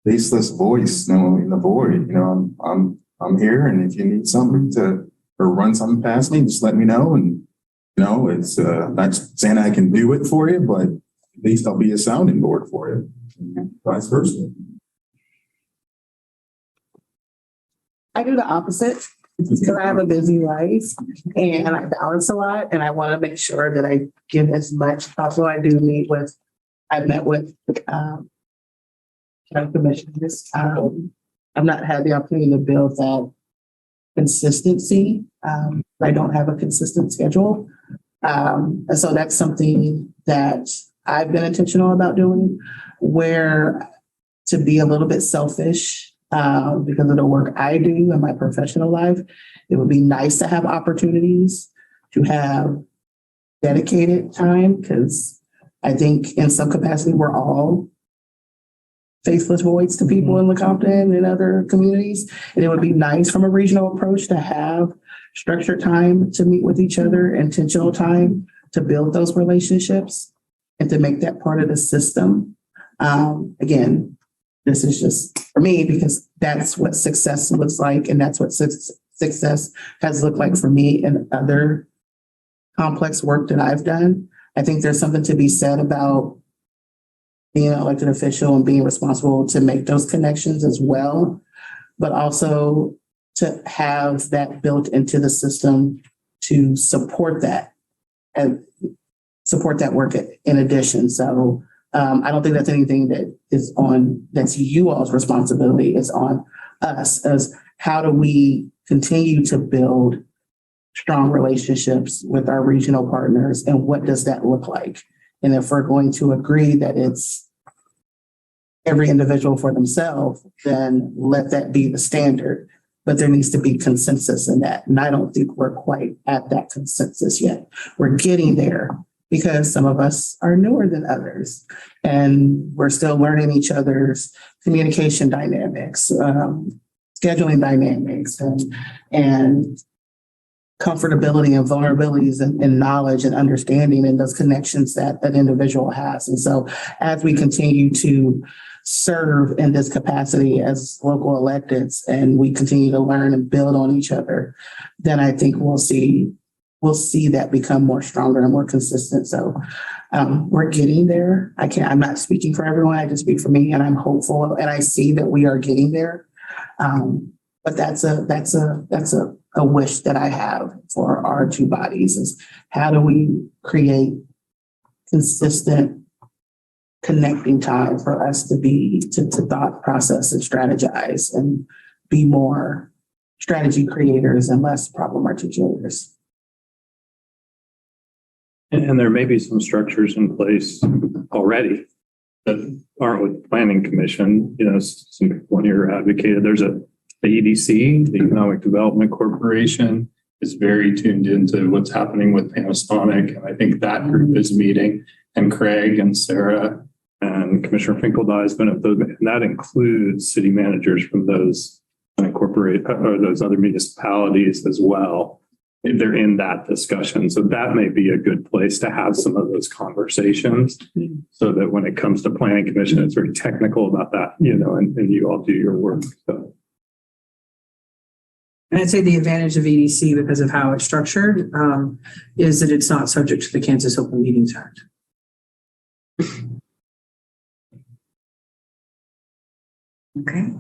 faceless voice, in the void. I'm here, and if you need something or run something past me, just let me know. And it's not saying I can do it for you, but at least I'll be a sounding board for you. Vice versa. I do the opposite because I have a busy life and I balance a lot, and I want to make sure that I give as much. Also, I do I've met with county commissioners. I've not had the opportunity to build that consistency. I don't have a consistent schedule. And so that's something that I've been intentional about doing, where to be a little bit selfish because of the work I do in my professional life, it would be nice to have opportunities to have dedicated time, because I think in some capacity we're all faithless voids to people in Lecompton and other communities. And it would be nice from a regional approach to have structured time to meet with each other, intentional time to build those relationships and to make that part of the system. Again, this is just for me because that's what success looks like. And that's what success has looked like for me and other complex work that I've done. I think there's something to be said about being an elected official and being responsible to make those connections as well, but also to have that built into the system to support that and support that work in addition. So I don't think that's anything that's you all's responsibility. It's on us as how do we continue to build strong relationships with our regional partners, and what does that look like? And if we're going to agree that it's every individual for themselves, then let that be the standard. But there needs to be consensus in that. And I don't think we're quite at that consensus yet. We're getting there because some of us are newer than others. And we're still learning each other's communication dynamics, scheduling dynamics, and comfortability and vulnerabilities and knowledge and understanding and those connections that an individual has. And so as we continue to serve in this capacity as local electeds and we continue to learn and build on each other, then I think we'll see that become more stronger and more consistent. So we're getting there. I'm not speaking for everyone. I just speak for me, and I'm hopeful, and I see that we are getting there. But that's a wish that I have for our two bodies is how do we create consistent connecting time for us to thought process and strategize and be more strategy creators and less problem articulators. And there may be some structures in place already that aren't with the planning commission. You know, some people here advocated, there's the EDC, the Economic Development Corporation, is very tuned into what's happening with Panasonic. And I think that group is meeting, and Craig and Sarah and Commissioner Finkeldye has been at those, and that includes city managers from those unincorporated or those other municipalities as well. They're in that discussion. So that may be a good place to have some of those conversations so that when it comes to planning commission, it's very technical about that, you know, and you all do your work. So. And I'd say the advantage of EDC, because of how it's structured, is that it's not subject to the Kansas Open Meetings Act. Okay.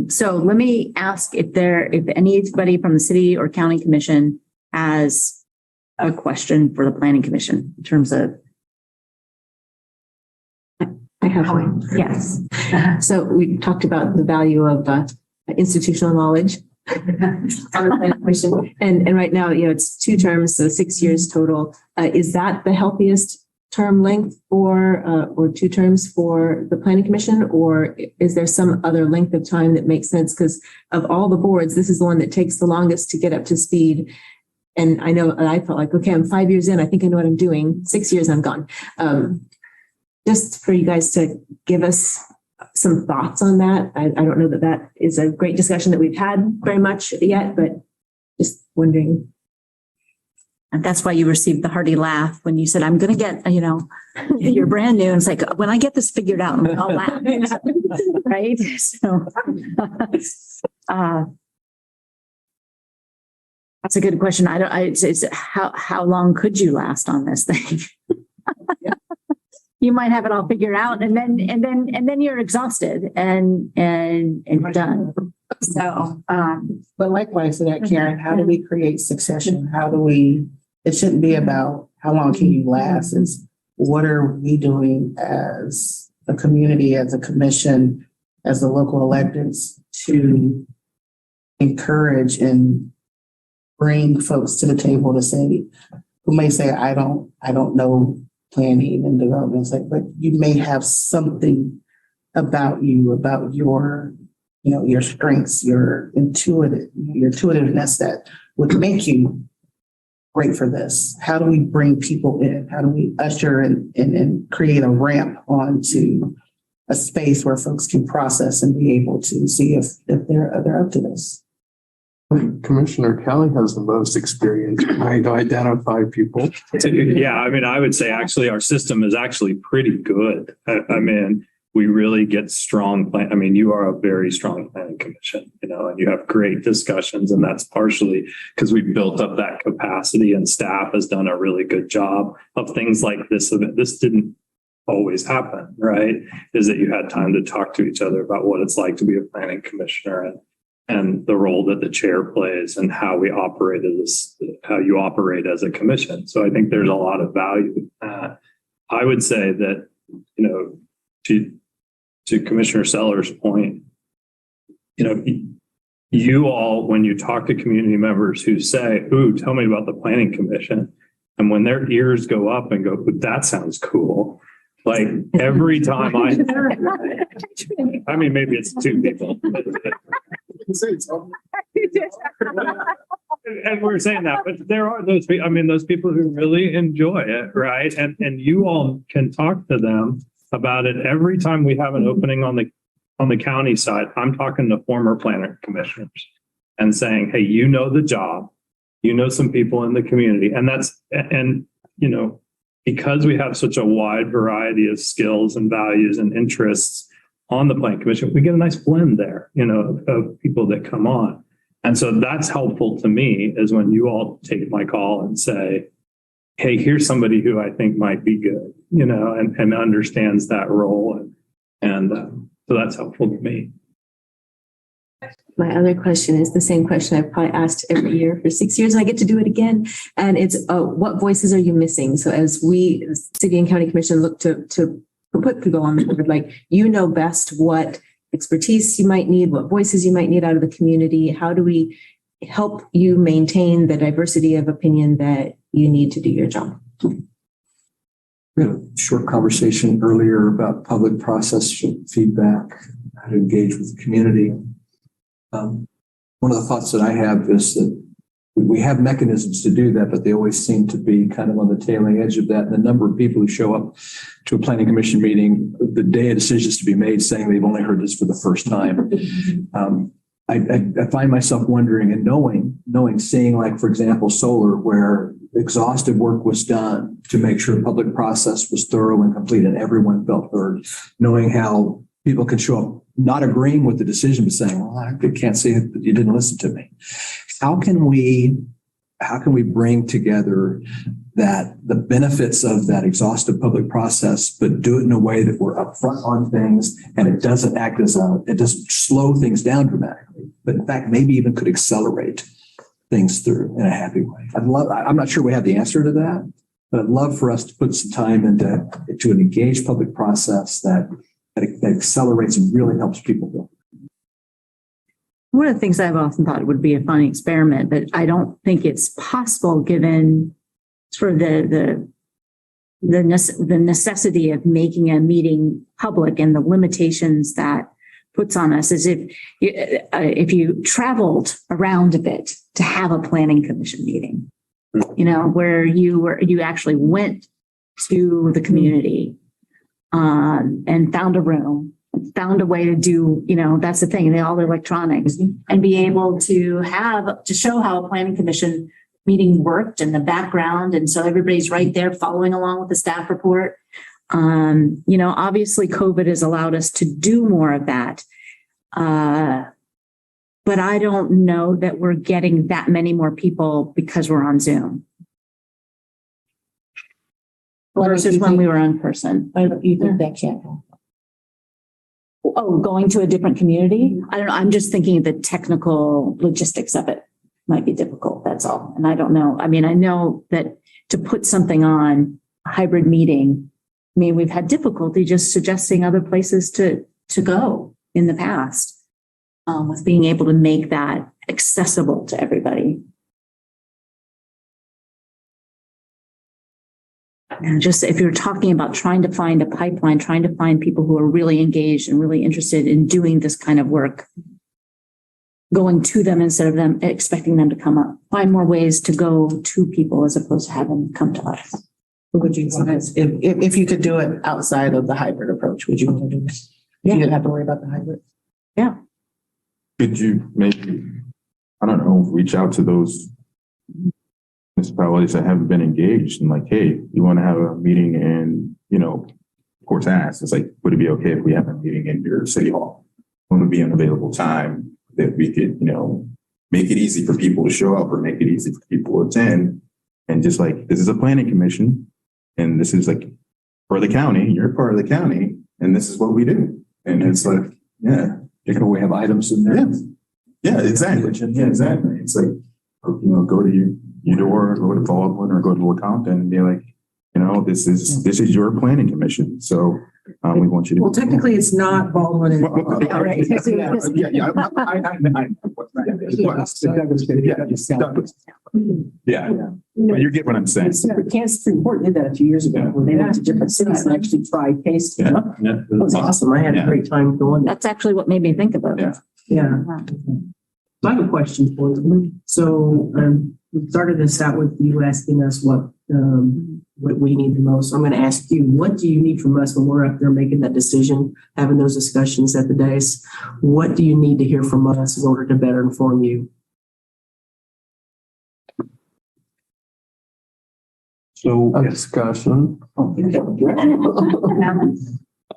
So let me ask if anybody from the city or county commission has a question for the planning commission in terms of. I have one. Yes. So we talked about the value of institutional knowledge on the planning commission. And right now, you know, it's 2 terms, so 6 years total. Is that the healthiest term length or 2 terms for the planning commission, or is there some other length of time that makes sense? Because of all the boards, this is the one that takes the longest to get up to speed. And I know I felt like, okay, I'm 5 years in, I think I know what I'm doing. 6 years, I'm gone. Just for you guys to give us some thoughts on that. I don't know that that is a great discussion that we've had very much yet, but just wondering. And that's why you received the hearty laugh when you said, I'm going to get, you know, you're brand new. And it's like, when I get this figured out, I'll laugh. Right. So that's a good question. It's how long could you last on this thing? You might have it all figured out and then you're exhausted and you're done. So, but likewise to that, Karen, how do we create succession? How do we, it shouldn't be about how long can you last, it's what are we doing as a community, as a commission, as the local electeds to encourage and bring folks to the table to say, who may say, I don't know planning and development, but you may have something about you, about your, you know, your strengths, your intuitiveness that would make you great for this. How do we bring people in? How do we usher and create a ramp onto a space where folks can process and be able to see if they're up to this? Commissioner Kelly has the most experience trying to identify people. Yeah, I mean, I would say actually our system is actually pretty good. I mean, we really get strong plan. I mean, you are a very strong planning commission, you know, and you have great discussions, and that's partially because we built up that capacity and staff has done a really good job of things like this. This didn't always happen, right? Is that you had time to talk to each other about what it's like to be a planning commissioner and the role that the chair plays and how we operate how you operate as a commission. So I think there's a lot of value. I would say that, you know, to Commissioner Seller's point, you know, you all, when you talk to community members who say, ooh, tell me about the planning commission. And when their ears go up and go, that sounds cool. Like every time I mean, maybe it's 2 people. And we're saying that, but there are those people, I mean, those people who really enjoy it, right? And you all can talk to them about it every time we have an opening on the county side. I'm talking to former planning commissioners and saying, hey, you know the job, you know some people in the community, and you know, because we have such a wide variety of skills and values and interests on the planning commission, we get a nice blend there, you know, of people that come on. And so that's helpful to me is when you all take my call and say, hey, here's somebody who I think might be good, you know, and understands that role. And so that's helpful to me. My other question is the same question I've probably asked every year for 6 years, and I get to do it again. And it's what voices are you missing? So as we, city and county commission, look to put people on the board, like, you know best what expertise you might need, what voices you might need out of the community. How do we help you maintain the diversity of opinion that you need to do your job. We had a short conversation earlier about public process feedback, how to engage with the community. One of the thoughts that I have is that we have mechanisms to do that, but they always seem to be kind of on the tailing edge of that. And the number of people who show up to a planning commission meeting the day a decision is to be made saying they've only heard this for the first time. I find myself wondering and knowing, seeing like, for example, solar, where exhaustive work was done to make sure public process was thorough and complete and everyone felt heard, knowing how people can show up not agreeing with the decision, but saying, well, I can't see it, but you didn't listen to me. How can we bring together that the benefits of that exhaustive public process, but do it in a way that we're upfront on things and it doesn't act as it doesn't slow things down dramatically, but in fact, maybe even could accelerate things through in a happy way. I'm not sure we have the answer to that, but I'd love for us to put some time into an engaged public process that accelerates and really helps people build. One of the things I've often thought would be a fun experiment, but I don't think it's possible given sort of the necessity of making a meeting public and the limitations that puts on us, is if you traveled around a bit to have a planning commission meeting, where you actually went to the community and found a room, found a way to do, that's the thing, all the electronics, and be able to show how a planning commission meeting worked in the background. And so everybody's right there following along with the staff report. Obviously COVID has allowed us to do more of that. But I don't know that we're getting that many more people because we're on Zoom. Versus when we were in person. You think that can't happen? Oh, going to a different community? I don't know. I'm just thinking of the technical logistics of it might be difficult. That's all. And I don't know. I mean, I know that to put something on a hybrid meeting, we've had difficulty just suggesting other places to go in the past with being able to make that accessible to everybody. And just if you're talking about trying to find a pipeline, trying to find people who are really engaged and really interested in doing this kind of work, going to them instead of them expecting them to come up, find more ways to go to people as opposed to have them come to us. Would you want to, if you could do it outside of the hybrid approach, would you want to do this? Yeah. You didn't have to worry about the hybrid. Yeah. Could you maybe, I don't know, reach out to those municipalities that haven't been engaged and like, hey, you want to have a meeting and, of course, ask. It's like, would it be okay if we have a meeting in your city hall? When would be an available time that we could, make it easy for people to show up or make it easy for people to attend? And just like, this is a planning commission and this is like for the county, you're part of the county and this is what we do. And it's like, yeah. We have items in there. Yeah, exactly. Yeah, exactly. It's like, go to Eudora, go to Baldwin, or go to Lecompton and be like, this is your planning commission. So we want you to. Well, technically, it's not Baldwin and. Right. Yeah. But you get what I'm saying. The Kansas Supreme Court did that a few years ago when they went to different cities and actually tried cases. Yeah. It was awesome. I had a great time going. That's actually what made me think about it. Yeah. So I have a question for you. So we started this out with you asking us what we need the most. So I'm going to ask you, what do you need from us when we're up there making that decision, having those discussions at the dais? What do you need to hear from us in order to better inform you? So a discussion. I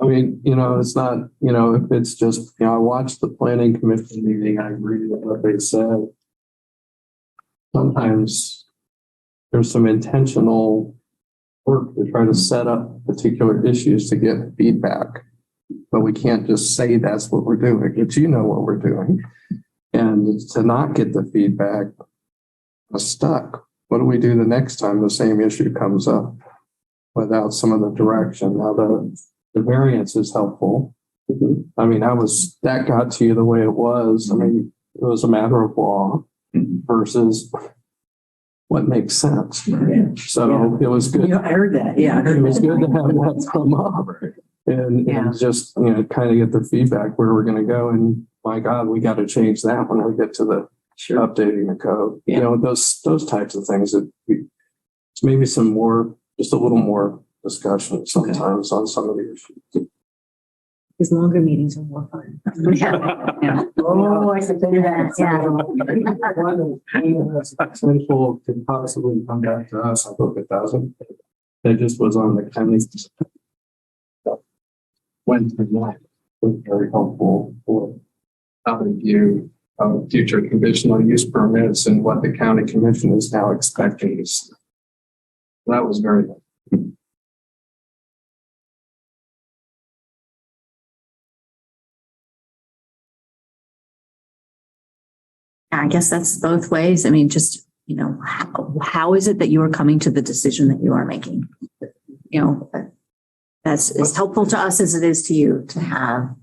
mean, it's not, if it's just, I watched the planning commission meeting, I agree with what they said. Sometimes there's some intentional work to try to set up particular issues to get feedback, but we can't just say that's what we're doing, but what we're doing. And to not get the feedback, we're stuck. What do we do the next time the same issue comes up without some of the direction? Now the variance is helpful. I mean, that got to you the way it was. I mean, it was a matter of law. versus what makes sense. So it was good. I heard that. Yeah. It was good to have that come up and just, kind of get the feedback where we're going to go. And my God, we got to change that when we get to the updating the code. Those types of things that it's maybe just a little more discussion sometimes on some of the issues. Because longer meetings are more fun. Oh, I should do that. Yeah. One that's potential could possibly come back to us. I hope it doesn't. That just was on the county. Went through that. Was very helpful for how to view future conditional use permits and what the county commission is now expecting. That was very helpful. I guess that's both ways. I mean, just, how is it that you are coming to the decision that you are making? That's as helpful to us as it is to you to have,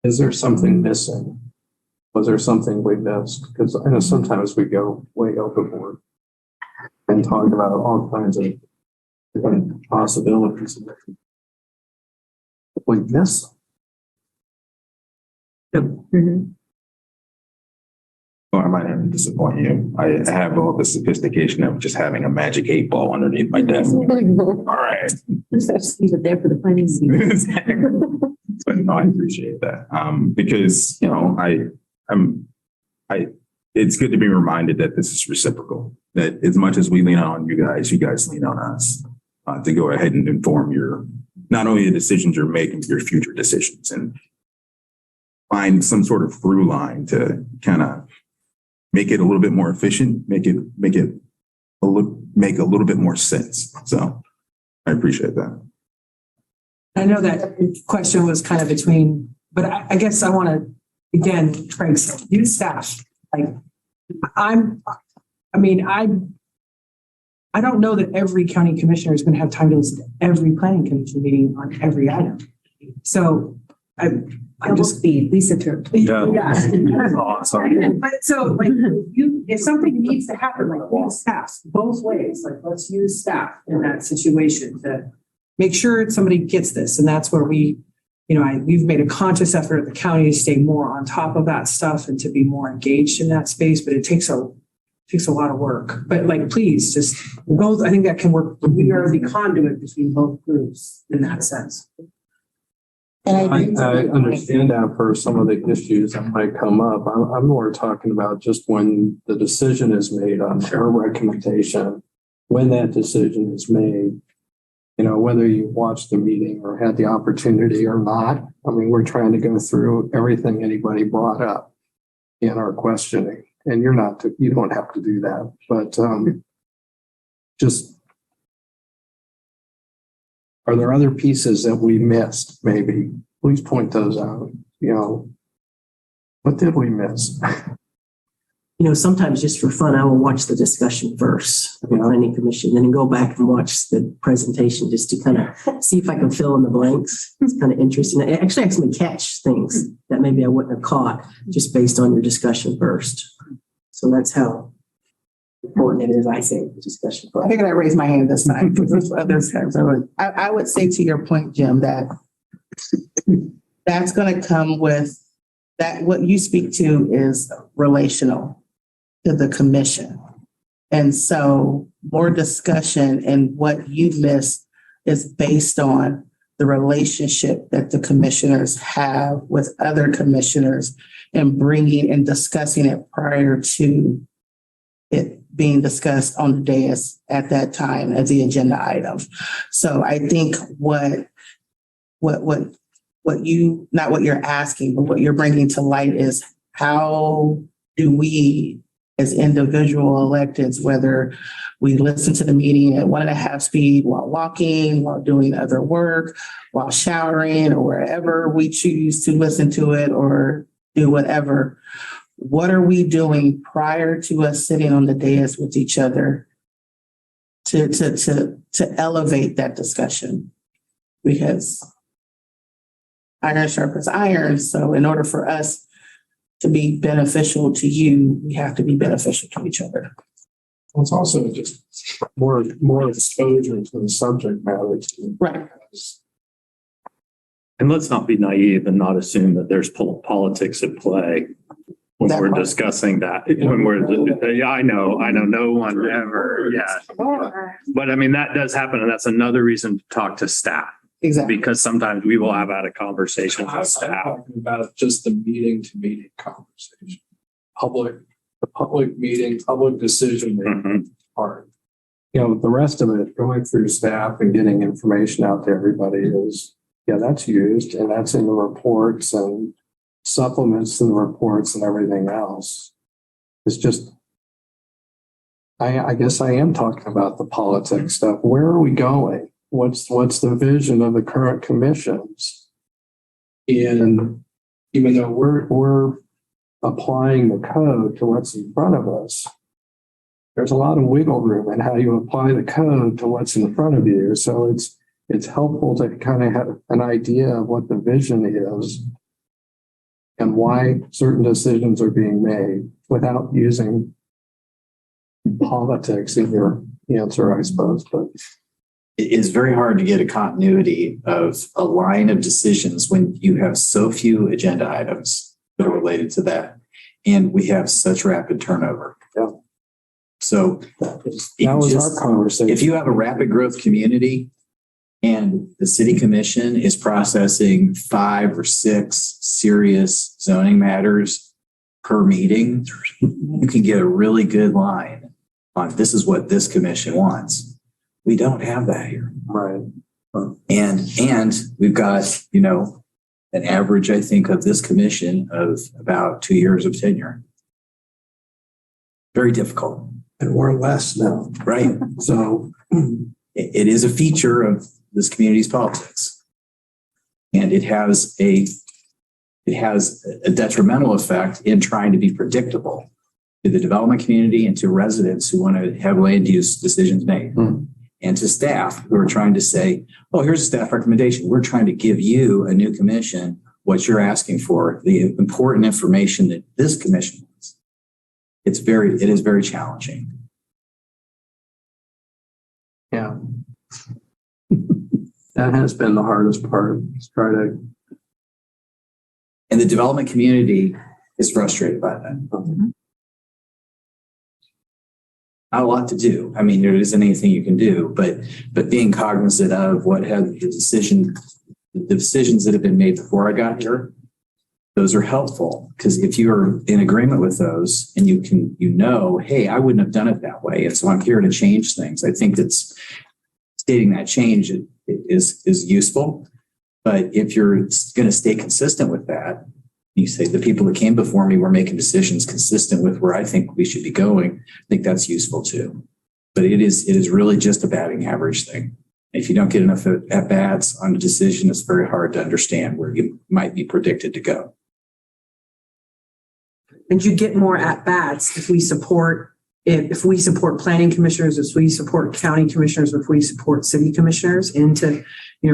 Is there something missing? Was there something we missed? Because I know sometimes we go way overboard and talk about all kinds of different possibilities. We miss them. Or I might have to disappoint you. I have all the sophistication of just having a magic 8 ball underneath my desk. All right. Just leave it there for the planning season. But no, I appreciate that. Because, it's good to be reminded that this is reciprocal, that as much as we lean on you guys lean on us to go ahead and inform not only the decisions you're making, but your future decisions, and find some sort of through line to kind of make it a little bit more efficient, make a little bit more sense. So I appreciate that. I know that question was kind of between, but I guess I want to, again, Craig said, you staff, I don't know that every county commissioner is going to have time to listen to every planning commission meeting on every item. So I'm just be Lisa Turner. Yeah. That's awesome. But so if something needs to happen, use staff both ways, let's use staff in that situation to make sure somebody gets this. And that's where we've made a conscious effort at the county to stay more on top of that stuff and to be more engaged in that space. But it takes a lot of work. But please just both, I think that can work. We are the conduit between both groups in that sense. I understand that for some of the issues that might come up. I'm more talking about just when the decision is made on their recommendation, when that decision is made, whether you watched the meeting or had the opportunity or not. I mean, we're trying to go through everything anybody brought up in our questioning, and you don't have to do that, but just, are there other pieces that we missed? Maybe please point those out. What did we miss? Sometimes just for fun, I will watch the discussion first of the planning commission, then go back and watch the presentation just to kind of see if I can fill in the blanks. It's kind of interesting. It actually makes me catch things that maybe I wouldn't have caught just based on your discussion first. So that's how important it is, I think, the discussion. I think I raised my hand this time. I would say to your point, Jim, that that's going to come with that. What you speak to is relational to the commission. And so more discussion and what you missed is based on the relationship that the commissioners have with other commissioners and bringing and discussing it prior to it being discussed on the dais at that time as the agenda item. So I think what you, not what you're asking, but what you're bringing to light is how do we as individual electeds, whether we listen to the meeting at 1.5 speed while walking, while doing other work, while showering, or wherever we choose to listen to it or do whatever, what are we doing prior to us sitting on the dais with each other to elevate that discussion? Because iron sharpens iron. So in order for us to be beneficial to you, we have to be beneficial to each other. It's also just more exposure to the subject matter. Right. And let's not be naive and not assume that there's politics at play when we're discussing that. When we're, yeah, I know, no one ever, yeah. But I mean, that does happen, and that's another reason to talk to staff. Exactly. Because sometimes we will have had a conversation I'm with staff. talking about just the meeting to meeting conversation. The public meeting, public decision making part. You know, the rest of it, going through staff and getting information out to everybody is, yeah, that's used and that's in the reports and supplements to the reports and everything else. It's just, I guess I am talking about the politics stuff. Where are we going? What's the vision of the current commissions? And even though we're applying the code to what's in front of us, there's a lot of wiggle room in how you apply the code to what's in front of you. So it's helpful to kind of have an idea of what the vision is and why certain decisions are being made without using politics in your answer, I suppose. But it is very hard to get a continuity of a line of decisions when you have so few agenda items that are related to that. And we have such rapid turnover. Yeah. So that was our conversation. If you have a rapid growth community and the city commission is processing 5 or 6 serious zoning matters per meeting, you can get a really good line on this is what this commission wants. We don't have that here. Right. And we've got, an average, I think, of this commission of about 2 years of tenure. Very difficult. And we're less now. Right. So it is a feature of this community's politics. And it has a detrimental effect in trying to be predictable to the development community and to residents who want to have land use decisions made. And to staff who are trying to say, oh, here's a staff recommendation. We're trying to give you, a new commission, what you're asking for, the important information that this commission wants. It is very challenging. Yeah. That has been the hardest part. And the development community is frustrated by that. Not a lot to do. I mean, there isn't anything you can do, but being cognizant of what have the decisions that have been made before I got here, those are helpful because if you're in agreement with those and hey, I wouldn't have done it that way. And so I'm here to change things. I think that's stating that change is useful. But if you're going to stay consistent with that, you say the people that came before me were making decisions consistent with where I think we should be going. I think that's useful too. But it is really just a batting average thing. If you don't get enough at bats on a decision, it's very hard to understand where you might be predicted to go. And you get more at bats if we support planning commissioners, if we support county commissioners, if we support city commissioners into,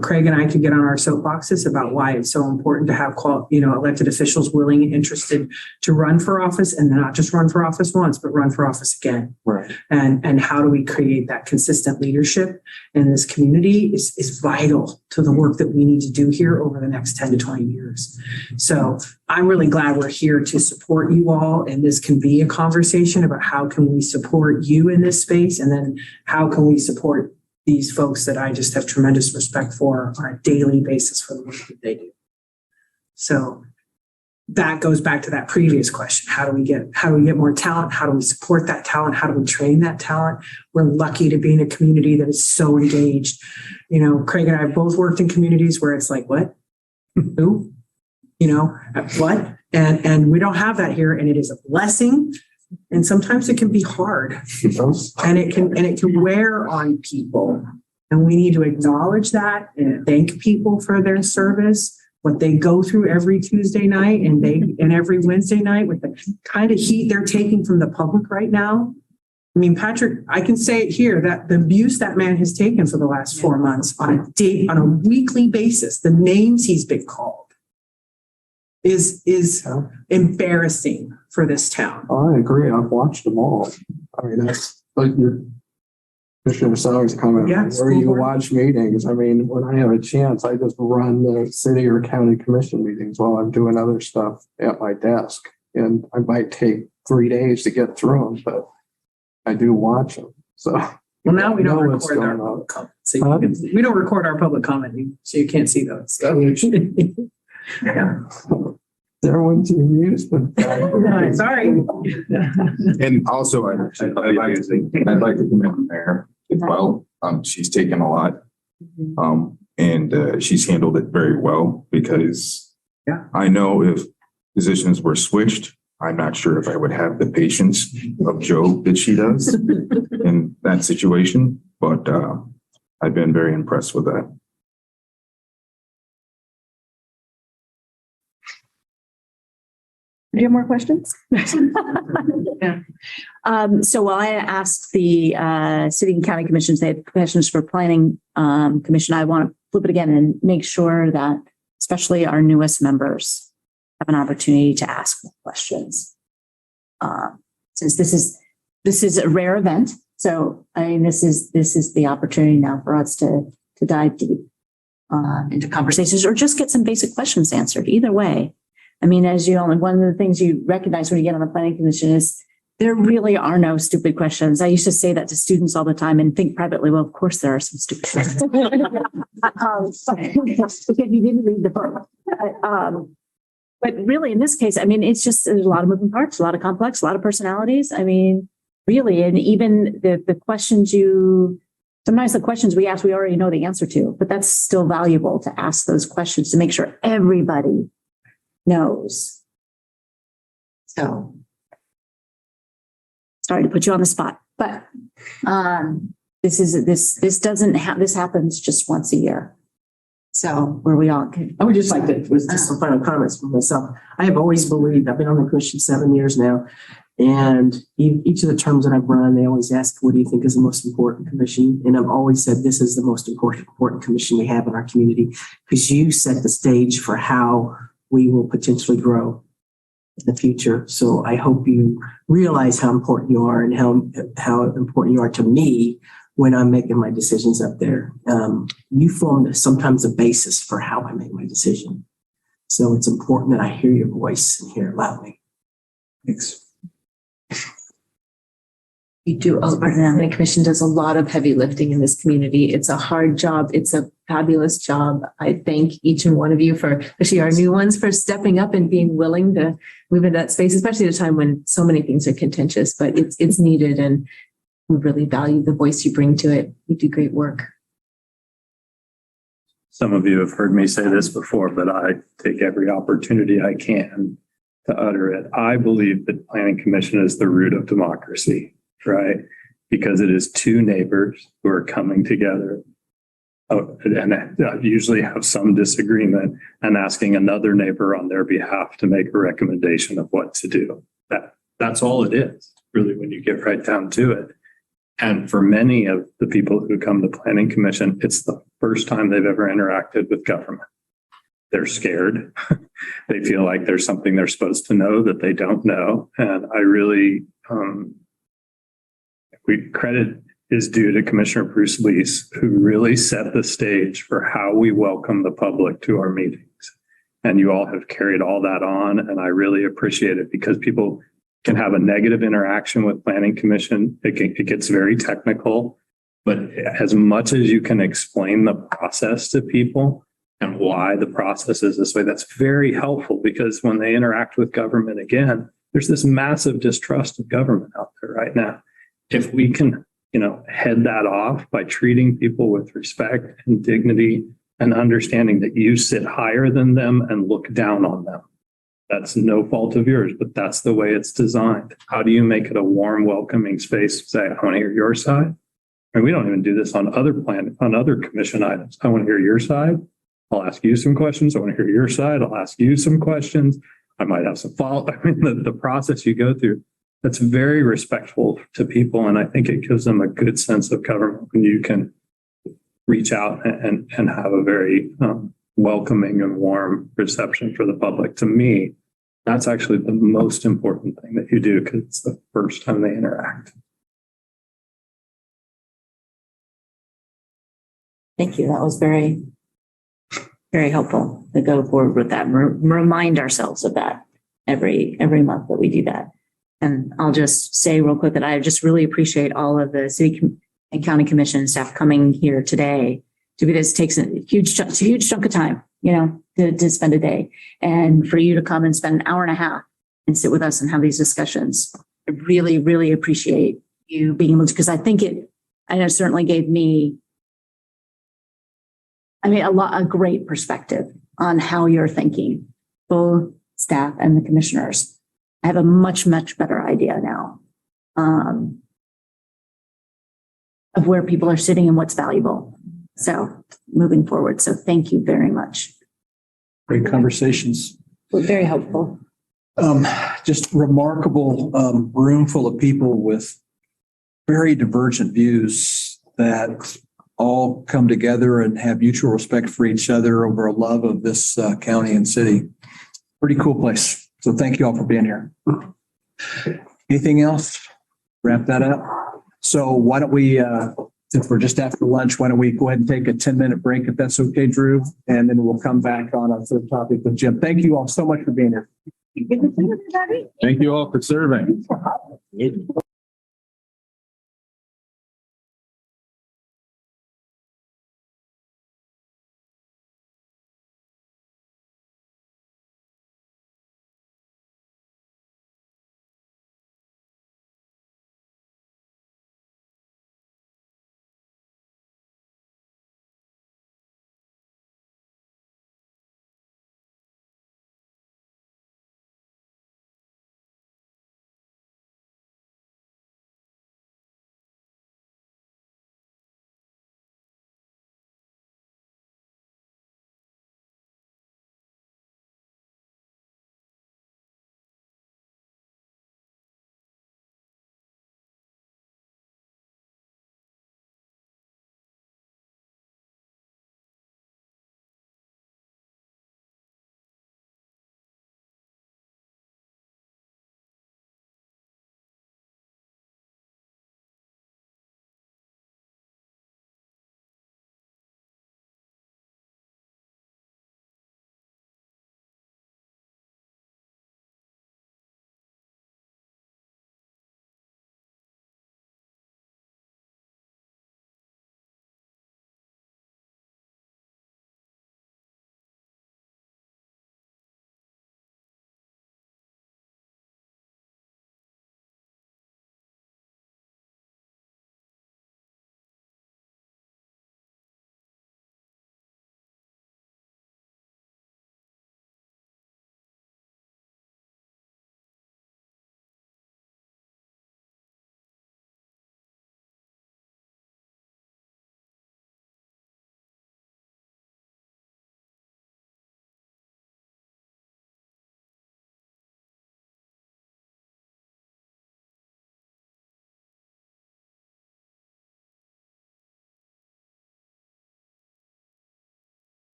Craig and I could get on our soapboxes about why it's so important to have elected officials willing and interested to run for office and not just run for office once, but run for office again. Right. And how do we create that consistent leadership in this community is vital to the work that we need to do here over the next 10 to 20 years. So I'm really glad we're here to support you all. And this can be a conversation about how can we support you in this space? And then how can we support these folks that I just have tremendous respect for on a daily basis for the work that they do. So that goes back to that previous question. How do we get more talent? How do we support that talent? How do we train that talent? We're lucky to be in a community that is so engaged. Craig and I have both worked in communities where it's like, what? Who? What? And we don't have that here. And it is a blessing. And sometimes it can be hard and it can wear on people. And we need to acknowledge that and thank people for their service, what they go through every Tuesday night and every Wednesday night with the kind of heat they're taking from the public right now. I mean, Patrick, I can say it here that the abuse that man has taken for the last 4 months on a weekly basis, the names he's been called. is embarrassing for this town. I agree. I've watched them all. I mean, that's like your Commissioner Sellers comment, Yeah, where school you board. watch meetings. I mean, when I have a chance, I just run the city or county commission meetings while I'm doing other stuff at my desk. And I might take 3 days to get through them, but I do watch them. So. Well, now we don't know what's record our going on. public comment. So you can, we don't record our public comment, so you can't see those. So. Yeah. Everyone's amusement. No, sorry. And also, I'd like to commend the mayor as well. She's taken a lot. And she's handled it very well because I know if positions were switched, I'm not sure if I would have the patience of Joe that she does in that situation, but I've been very impressed with that. Do you have more questions? So while I asked the city and county commissions, they had questions for planning commission. I want to flip it again and make sure that especially our newest members have an opportunity to ask questions. Since this is a rare event, so I mean this is the opportunity now for us to dive deep into conversations or just get some basic questions answered. Either way. I mean, as you know, one of the things you recognize when you get on the planning commission is there really are no stupid questions. I used to say that to students all the time and think privately, well, of course there are some stupid questions. Because you didn't read the book. But really, in this case, I mean, it's just there's a lot of moving parts, a lot of complex, a lot of personalities. I mean, really, and even the questions sometimes the questions we ask, we already know the answer to, but that's still valuable to ask those questions to make sure everybody knows. So, sorry to put you on the spot, but this happens just once a year. So where we all can. I would just like to, was just some final comments from myself. I have always believed, I've been on the commission 7 years now, and each of the terms that I've run, they always ask, what do you think is the most important commission? And I've always said, this is the most important commission we have in our community, because you set the stage for how we will potentially grow in the future. So I hope you realize how important you are and how important you are to me when I'm making my decisions up there. You form sometimes the basis for how I make my decision. So it's important that I hear your voice and hear it loudly. Thanks. You do. Our planning commission does a lot of heavy lifting in this community. It's a hard job. It's a fabulous job. I thank each and one of you for, especially our new ones, for stepping up and being willing to move into that space, especially at a time when so many things are contentious, but it's needed. And we really value the voice you bring to it. You do great work. Some of you have heard me say this before, but I take every opportunity I can to utter it. I believe that planning commission is the root of democracy, right? Because it is two neighbors who are coming together and usually have some disagreement and asking another neighbor on their behalf to make a recommendation of what to do. That's all it is, really, when you get right down to it. And for many of the people who come to planning commission, it's the first time they've ever interacted with government. They're scared. They feel like there's something they're supposed to know that they don't know. And I really, credit is due to Commissioner Bruce Lees, who really set the stage for how we welcome the public to our meetings. And you all have carried all that on. And I really appreciate it because people can have a negative interaction with planning commission. It gets very technical, but as much as you can explain the process to people and why the process is this way, that's very helpful because when they interact with government again, there's this massive distrust of government out there right now. If we can, head that off by treating people with respect and dignity and understanding that you sit higher than them and look down on them. That's no fault of yours, but that's the way it's designed. How do you make it a warm, welcoming space? Say, I want to hear your side. And we don't even do this on other commission items. I want to hear your side. I'll ask you some questions. I want to hear your side. I'll ask you some questions. I might have some follow. I mean, the process you go through, that's very respectful to people. And I think it gives them a good sense of government when you can reach out and have a very welcoming and warm reception for the public. To me, that's actually the most important thing that you do because it's the first time they interact. Thank you. That was very, very helpful to go forward with that. Remind ourselves of that every month that we do that. And I'll just say real quick that I just really appreciate all of the city and county commission staff coming here today to be this takes a huge chunk of time, to spend a day, and for you to come and spend an hour and a half and sit with us and have these discussions. I really, really appreciate you being able to, because I know certainly gave me, a great perspective on how you're thinking, both staff and the commissioners. I have a much, much better idea now of where people are sitting and what's valuable. So moving forward. So thank you very much. Great conversations. Very helpful. Just remarkable room full of people with very divergent views that all come together and have mutual respect for each other over a love of this county and city. Pretty cool place. So thank you all for being here. Anything else? Wrap that up. So why don't we, since we're just after lunch, why don't we go ahead and take a 10-minute break if that's okay, Drew? And then we'll come back on our third topic with Jim. Thank you all so much for being here. Thank you all for serving.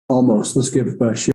Almost. Let's give Sherry.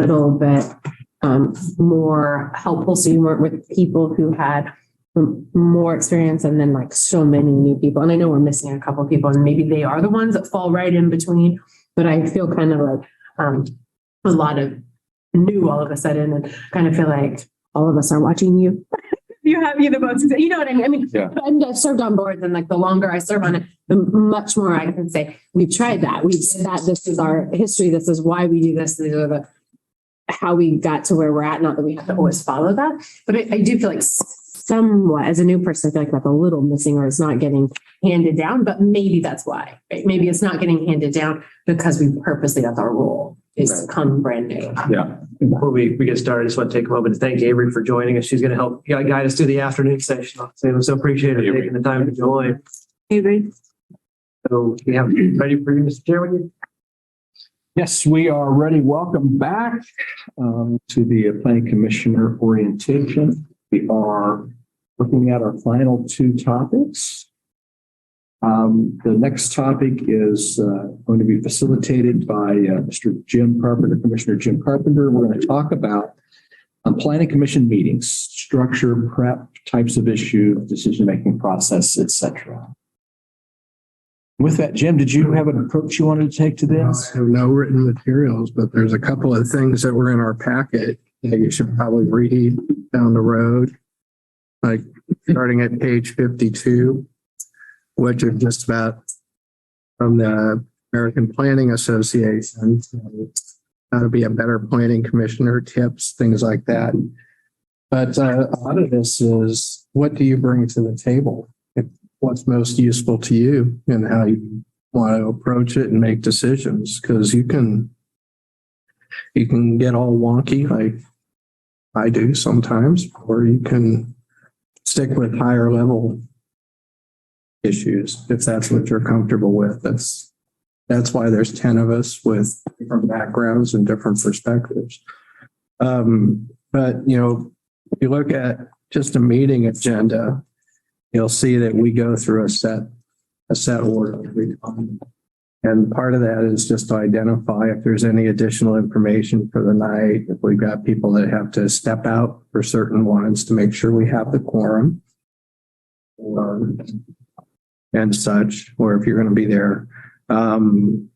Little bit more helpful, so you weren't with people who had more experience and then like so many new people. And I know we're missing a couple of people and maybe they are the ones that fall right in between, but I feel kind of like a lot of new all of a sudden, and kind of feel like all of us are watching you. You have the most, you know what I mean? I mean, Yeah. I've served on boards, and like the longer I serve on it, the much more I can say, we've tried that. We did that. This is our history. This is why we do this. These are the how we got to where we're at. Not that we have to always follow that, but I do feel like somewhat as a new person, I feel like that's a little missing, or it's not getting handed down, but maybe that's why, right? Maybe it's not getting handed down because we purposely, that's our role, is to come brand new. Yeah. Before we get started, I just want to take a moment to thank Avery for joining us. She's going to help guide us through the afternoon session. So I so appreciate her taking the time to join. Avery. So we have ready for you, Mr. Chairman? Yes, we are ready. Welcome back to the Planning Commissioner orientation. We are looking at our final two topics. The next topic is going to be facilitated by Mr. Jim Carpenter, Commissioner Jim Carpenter. We're going to talk about Planning Commission meetings, structure, prep, types of issues, decision-making process, etc. With that, Jim, did you have an approach you wanted to take to this? I have no written materials, but there's a couple of things that were in our packet that you should probably read down the road. Like starting at page 52, which are just about from the American Planning Association, how to be a better planning commissioner, tips, things like that. But a lot of this is, what do you bring to the table? What's most useful to you and how you want to approach it and make decisions, because you can get all wonky like I do sometimes, or you can stick with higher level issues if that's what you're comfortable with. That's why there's 10 of us with different backgrounds and different perspectives. But if you look at just a meeting agenda, you'll see that we go through a set order every time. And part of that is just to identify if there's any additional information for the night. If we've got people that have to step out for certain ones to make sure we have the quorum. And such, or if you're going to be there. And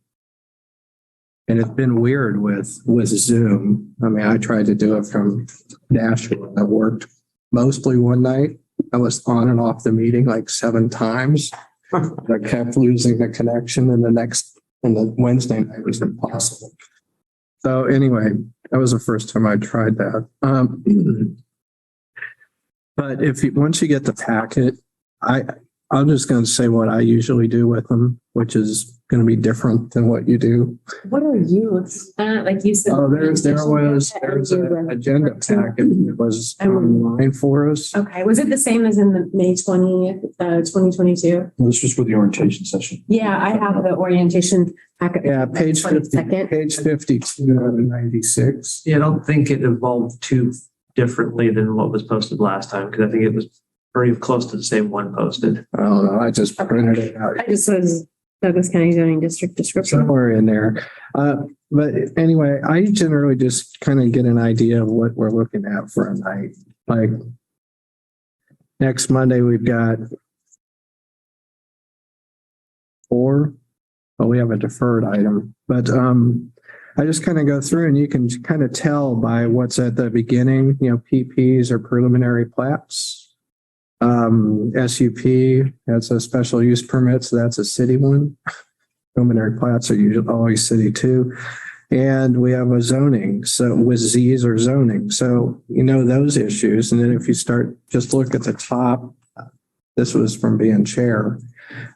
it's been weird with Zoom. I mean, I tried to do it from Nashville. That worked mostly one night. I was on and off the meeting like 7 times. I kept losing the connection, and the Wednesday night was impossible. So anyway, that was the first time I tried that. But once you get the packet, I'm just going to say what I usually do with them, which is going to be different than what you do. What are you, like you said? Oh, there's an agenda packet that was online for us. Okay, was it the same as in the May 20th, 2022? This just for the orientation session. Yeah, I have the orientation packet. Yeah, page 52 out of 96. Yeah, I don't think it evolved too differently than what was posted last time, because I think it was pretty close to the same one posted. I don't know. I just printed it out. I just was Douglas County zoning district description. Somewhere in there. But anyway, I generally just kind of get an idea of what we're looking at for a night. Like next Monday, we've got 4. Well, we have a deferred item, but I just kind of go through and you can kind of tell by what's at the beginning, PPs or preliminary plats. SUP, that's a special use permit, so that's a city one. Preliminary plats are usually always city too. And we have a zoning, so with Z's or zoning. So those issues. And then if you start, just look at the top, this was from being chair.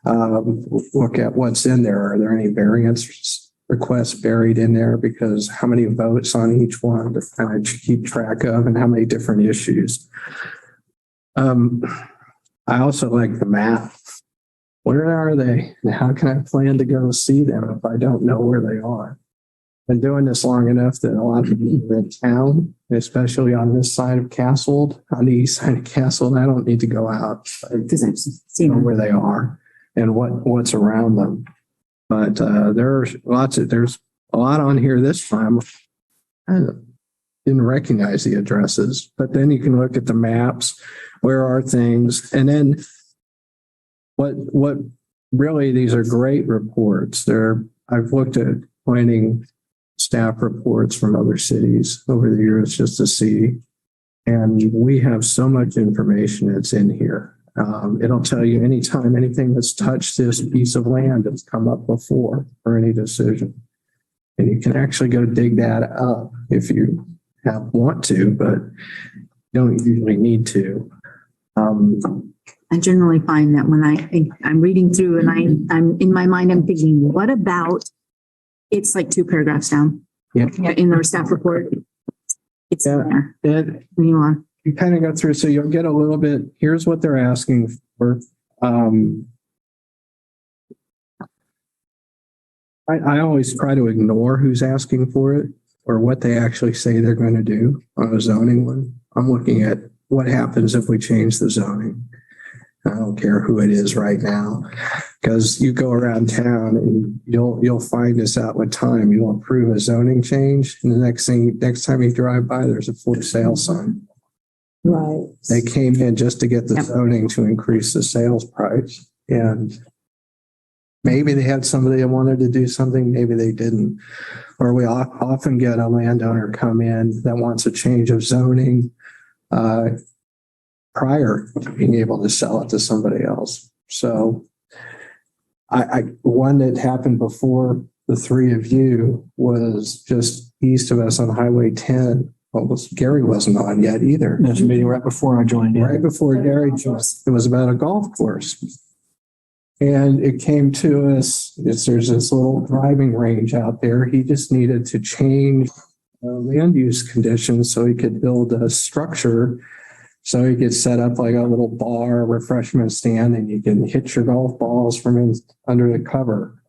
Look at what's in there. Are there any variance requests buried in there? Because how many votes on each one to kind of keep track of, and how many different issues. I also like the map. Where are they? And how can I plan to go see them if I don't know where they are? Been doing this long enough that a lot of people are in town, especially on this side of Castle, on the east side of Castle. I don't need to go out. I know where they are and what's around them. But there's a lot on here this time. I didn't recognize the addresses, but then you can look at the maps. Where are things? And then what really, these are great reports. I've looked at planning staff reports from other cities over the years just to see. And we have so much information that's in here. It'll tell you anytime anything that's touched this piece of land has come up before for any decision. And you can actually go dig that up if you want to, but don't usually need to. I generally find that when I'm reading through and I'm in my mind, I'm thinking, what about, it's like 2 paragraphs down. Yeah. In their staff report. It's there. You kind of go through, so you'll get a little bit, here's what they're asking for. I always try to ignore who's asking for it or what they actually say they're going to do on a zoning one. I'm looking at what happens if we change the zoning. I don't care who it is right now, because you go around town and you'll find this out with time. You'll approve a zoning change, and the next time you drive by, there's a for sale sign. Right. They came in just to get the zoning to increase the sales price, and maybe they had somebody that wanted to do something, maybe they didn't. Or we often get a landowner come in that wants a change of zoning prior to being able to sell it to somebody else. So one that happened before the 3 of you was just east of us on Highway 10. Gary wasn't on yet either. That's a meeting right before I joined in. Right before Gary joined. It was about a golf course. And it came to us, there's this little driving range out there. He just needed to change land use conditions so he could build a structure, so he could set up like a little bar, refreshment stand, and you can hit your golf balls from under the cover.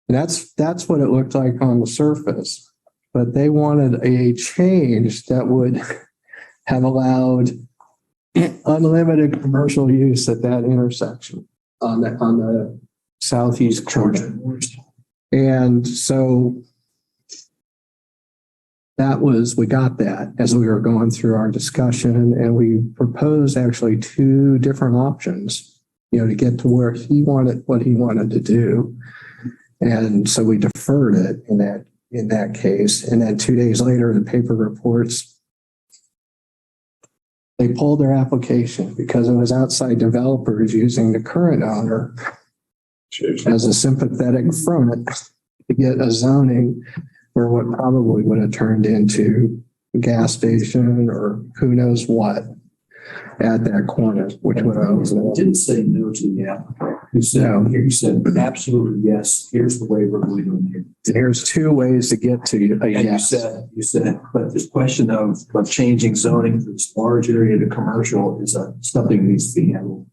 And that's what it looked like on the surface. But they wanted a change that would have allowed unlimited commercial use at that intersection on the southeast corner. And so we got that as we were going through our discussion, and we proposed actually two different options, to get to where what he wanted to do. And so we deferred it in that case. And then 2 days later, the paper reports, they pulled their application because it was outside developers using the current owner as a sympathetic front to get a zoning for what probably would have turned into a gas station or who knows what at that corner, which would have. Didn't say no to the applicant. You said absolutely yes. Here's the way we're going to do it. There's two ways to get to a yes. You said, but this question of changing zoning from this large area to commercial is something that needs to be handled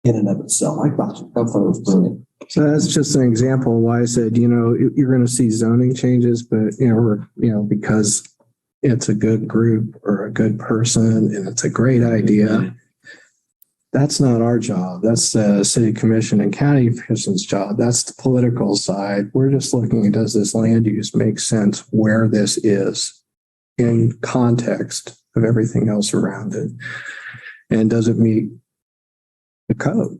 in and of itself. I thought it was brilliant. So that's just an example of why I said, you're going to see zoning changes, but, because it's a good group or a good person and it's a great idea. That's not our job. That's the city commission and county commission's job. That's the political side. We're just looking at, does this land use make sense where this is in context of everything else around it? And does it meet the code?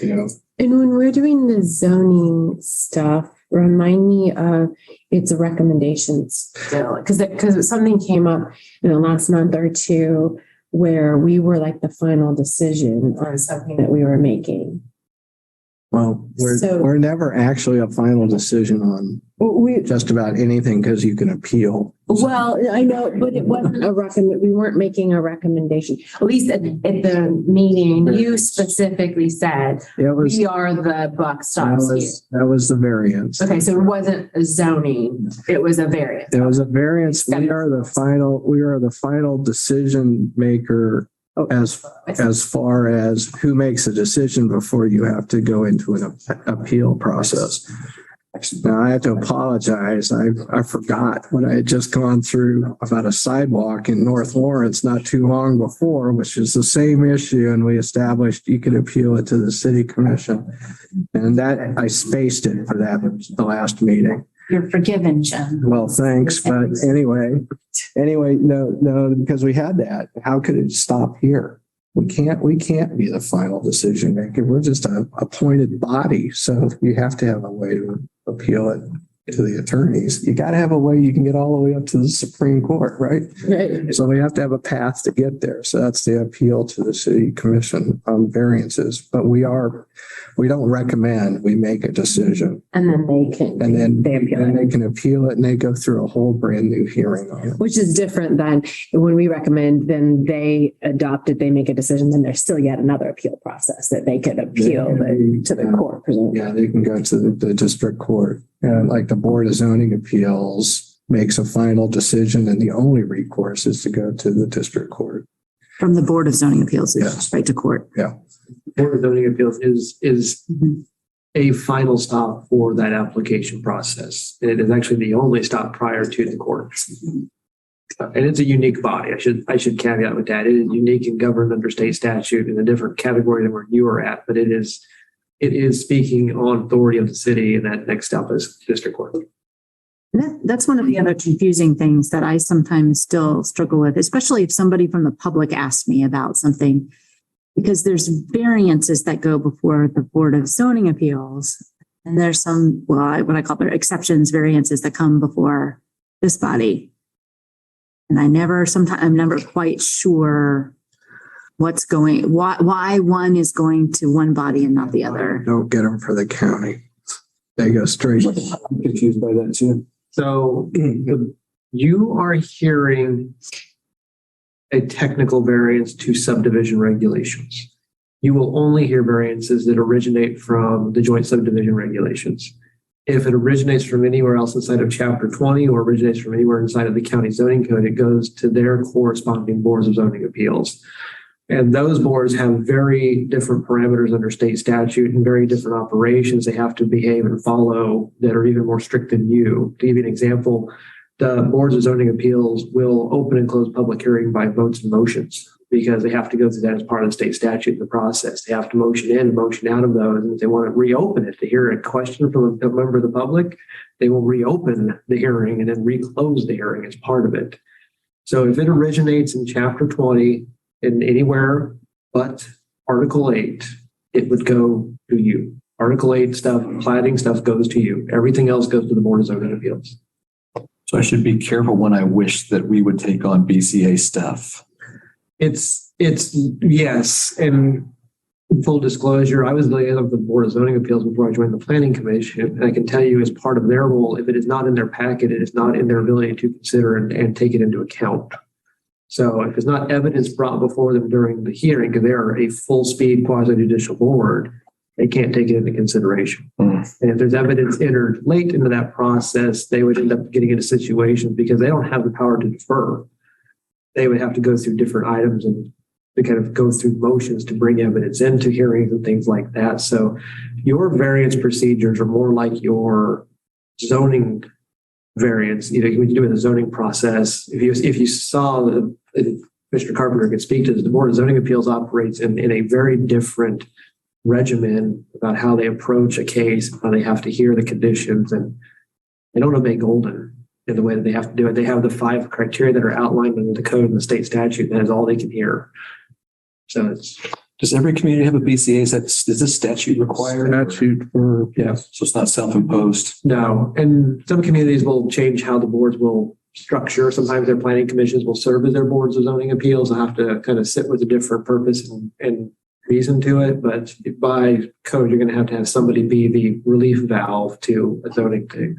And when we're doing the zoning stuff, remind me of it's a recommendation still, because something came up in the last month or two where we were like the final decision on something that we were making. Well, we're never actually a final decision on just about anything because you can appeal. Well, I know, but it wasn't we weren't making a recommendation. At least at the meeting, you specifically said we are the buck stops here. That was the variance. Okay, so it wasn't a zoning, it was a variance. It was a variance. We are the final decision maker as far as who makes a decision before you have to go into an appeal process. Now I have to apologize. I forgot what I had just gone through about a sidewalk in North Lawrence not too long before, which is the same issue. And we established you could appeal it to the city commission. And that I spaced it for the last meeting. You're forgiven, Jim. Well, thanks. But anyway, no, because we had that. How could it stop here? We can't be the final decision maker. We're just an appointed body. So you have to have a way to appeal it to the attorneys. You got to have a way you can get all the way up to the Supreme Court, right? Right. So we have to have a path to get there. So that's the appeal to the city commission on variances. But we don't recommend, we make a decision. And then they can appeal it and they go through a whole brand new hearing on it. Which is different than when we recommend, then they adopt it, they make a decision, then there's still yet another appeal process that they could appeal to the court, presumably. Yeah, they can go to the district court. And like the Board of Zoning Appeals makes a final decision and the only recourse is to go to the district court. From the Board of Zoning Appeals, it's right to court. Yeah. Board of Zoning Appeals is a final stop for that application process. And it is actually the only stop prior to the court. And it's a unique body. I should caveat with that. It is unique and governed under state statute in a different category than where you are at, but it is speaking on authority of the city, and that next step is district court. That's one of the other confusing things that I sometimes still struggle with, especially if somebody from the public asks me about something, because there's variances that go before the Board of Zoning Appeals. And there's some, what I call exceptions, variances that come before this body. And I'm never quite sure why one is going to one body and not the other. Don't get them for the county. They go straight. I'm confused by that too. So you are hearing a technical variance to subdivision regulations. You will only hear variances that originate from the joint subdivision regulations. If it originates from anywhere else inside of Chapter 20 or originates from anywhere inside of the county zoning code, it goes to their corresponding boards of zoning appeals. And those boards have very different parameters under state statute and very different operations they have to behave and follow that are even more strict than you. To give you an example, the boards of zoning appeals will open and close public hearing by votes and motions. because they have to go through that as part of the state statute in the process. They have to motion in, motion out of those. And if they want to reopen it to hear a question from a member of the public, they will reopen the hearing and then reclose the hearing as part of it. So if it originates in chapter 20 in anywhere but Article 8, it would go to you. Article 8 stuff, plating stuff goes to you. Everything else goes to the Board of Zoning Appeals. So I should be careful when I wish that we would take on BCA stuff. It's yes. And full disclosure, I was liaison with the Board of Zoning Appeals before I joined the Planning Commission. And I can tell you as part of their role, if it is not in their packet, it is not in their ability to consider and take it into account. So if it's not evidence brought before them during the hearing, because they are a full speed quasi judicial board, they can't take it into consideration. And if there's evidence entered late into that process, they would end up getting into situations because they don't have the power to defer. They would have to go through different items and to kind of go through motions to bring evidence into hearings and things like that. So your variance procedures are more like your zoning variance. You know, when you do it in the zoning process, if you saw Mr. Carpenter could speak to this, the Board of Zoning Appeals operates in a very different regimen about how they approach a case, how they have to hear the conditions, and they don't obey Golden in the way that they have to do it. They have the 5 criteria that are outlined in the code and the state statute. That is all they can hear. So Does every community have a BCA? Is this statute required? Statute for, Yeah, so it's not self-imposed. no. And some communities will change how the boards will structure. Sometimes their planning commissions will serve as their boards of zoning appeals. They'll have to kind of sit with a different purpose and reason to it. But by code, you're going to have somebody be the relief valve to a zoning thing.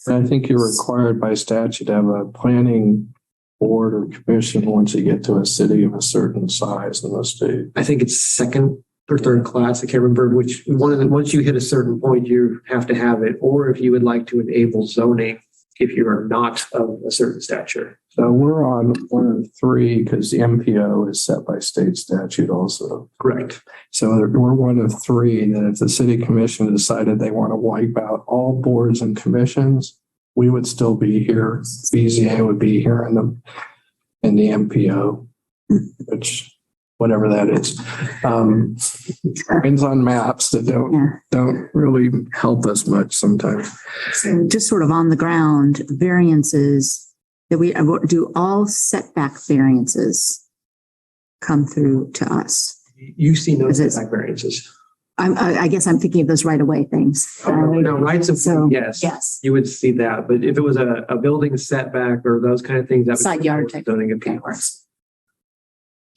I think you're required by statute to have a planning board or commission once you get to a city of a certain size in the state. I think it's second or third class. I can't remember which one of them. Once you hit a certain point, you have to have it. Or if you would like to enable zoning, if you are not of a certain stature. So we're on 1 of 3 because the MPO is set by state statute also. Correct. So we're 1 of 3 that if the city commission decided they want to wipe out all boards and commissions, we would still be here. BZA would be here in the MPO, which whatever that is. Depends on maps that don't really help us much sometimes. So just sort of on the ground, variances that we do, all setback variances come through to us. You see no setback variances. I guess I'm thinking of those right away things. No, rights of So, yes, yes. you would see that. But if it was a building setback or those kind of things, that would Side yard type. zoning appeals.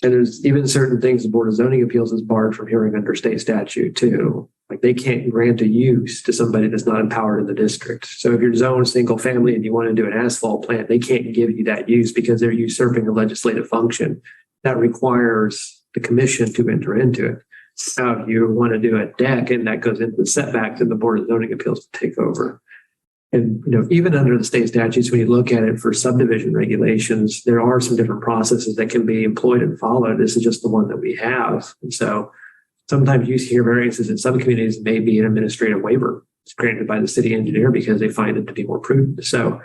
And there's even certain things the Board of Zoning Appeals is barred from hearing under state statute too. Like they can't grant a use to somebody that's not empowered in the district. So if you're zoned single family and you want to do an asphalt plant, they can't give you that use because they're usurping a legislative function. That requires the commission to enter into it. Now, if you want to do a deck and that goes into the setbacks, then the Board of Zoning Appeals will take over. And, even under the state statutes, when you look at it for subdivision regulations, there are some different processes that can be employed and followed. This is just the one that we have. And so sometimes you hear variances in some communities may be an administrative waiver. It's granted by the city engineer because they find it to be more prudent. So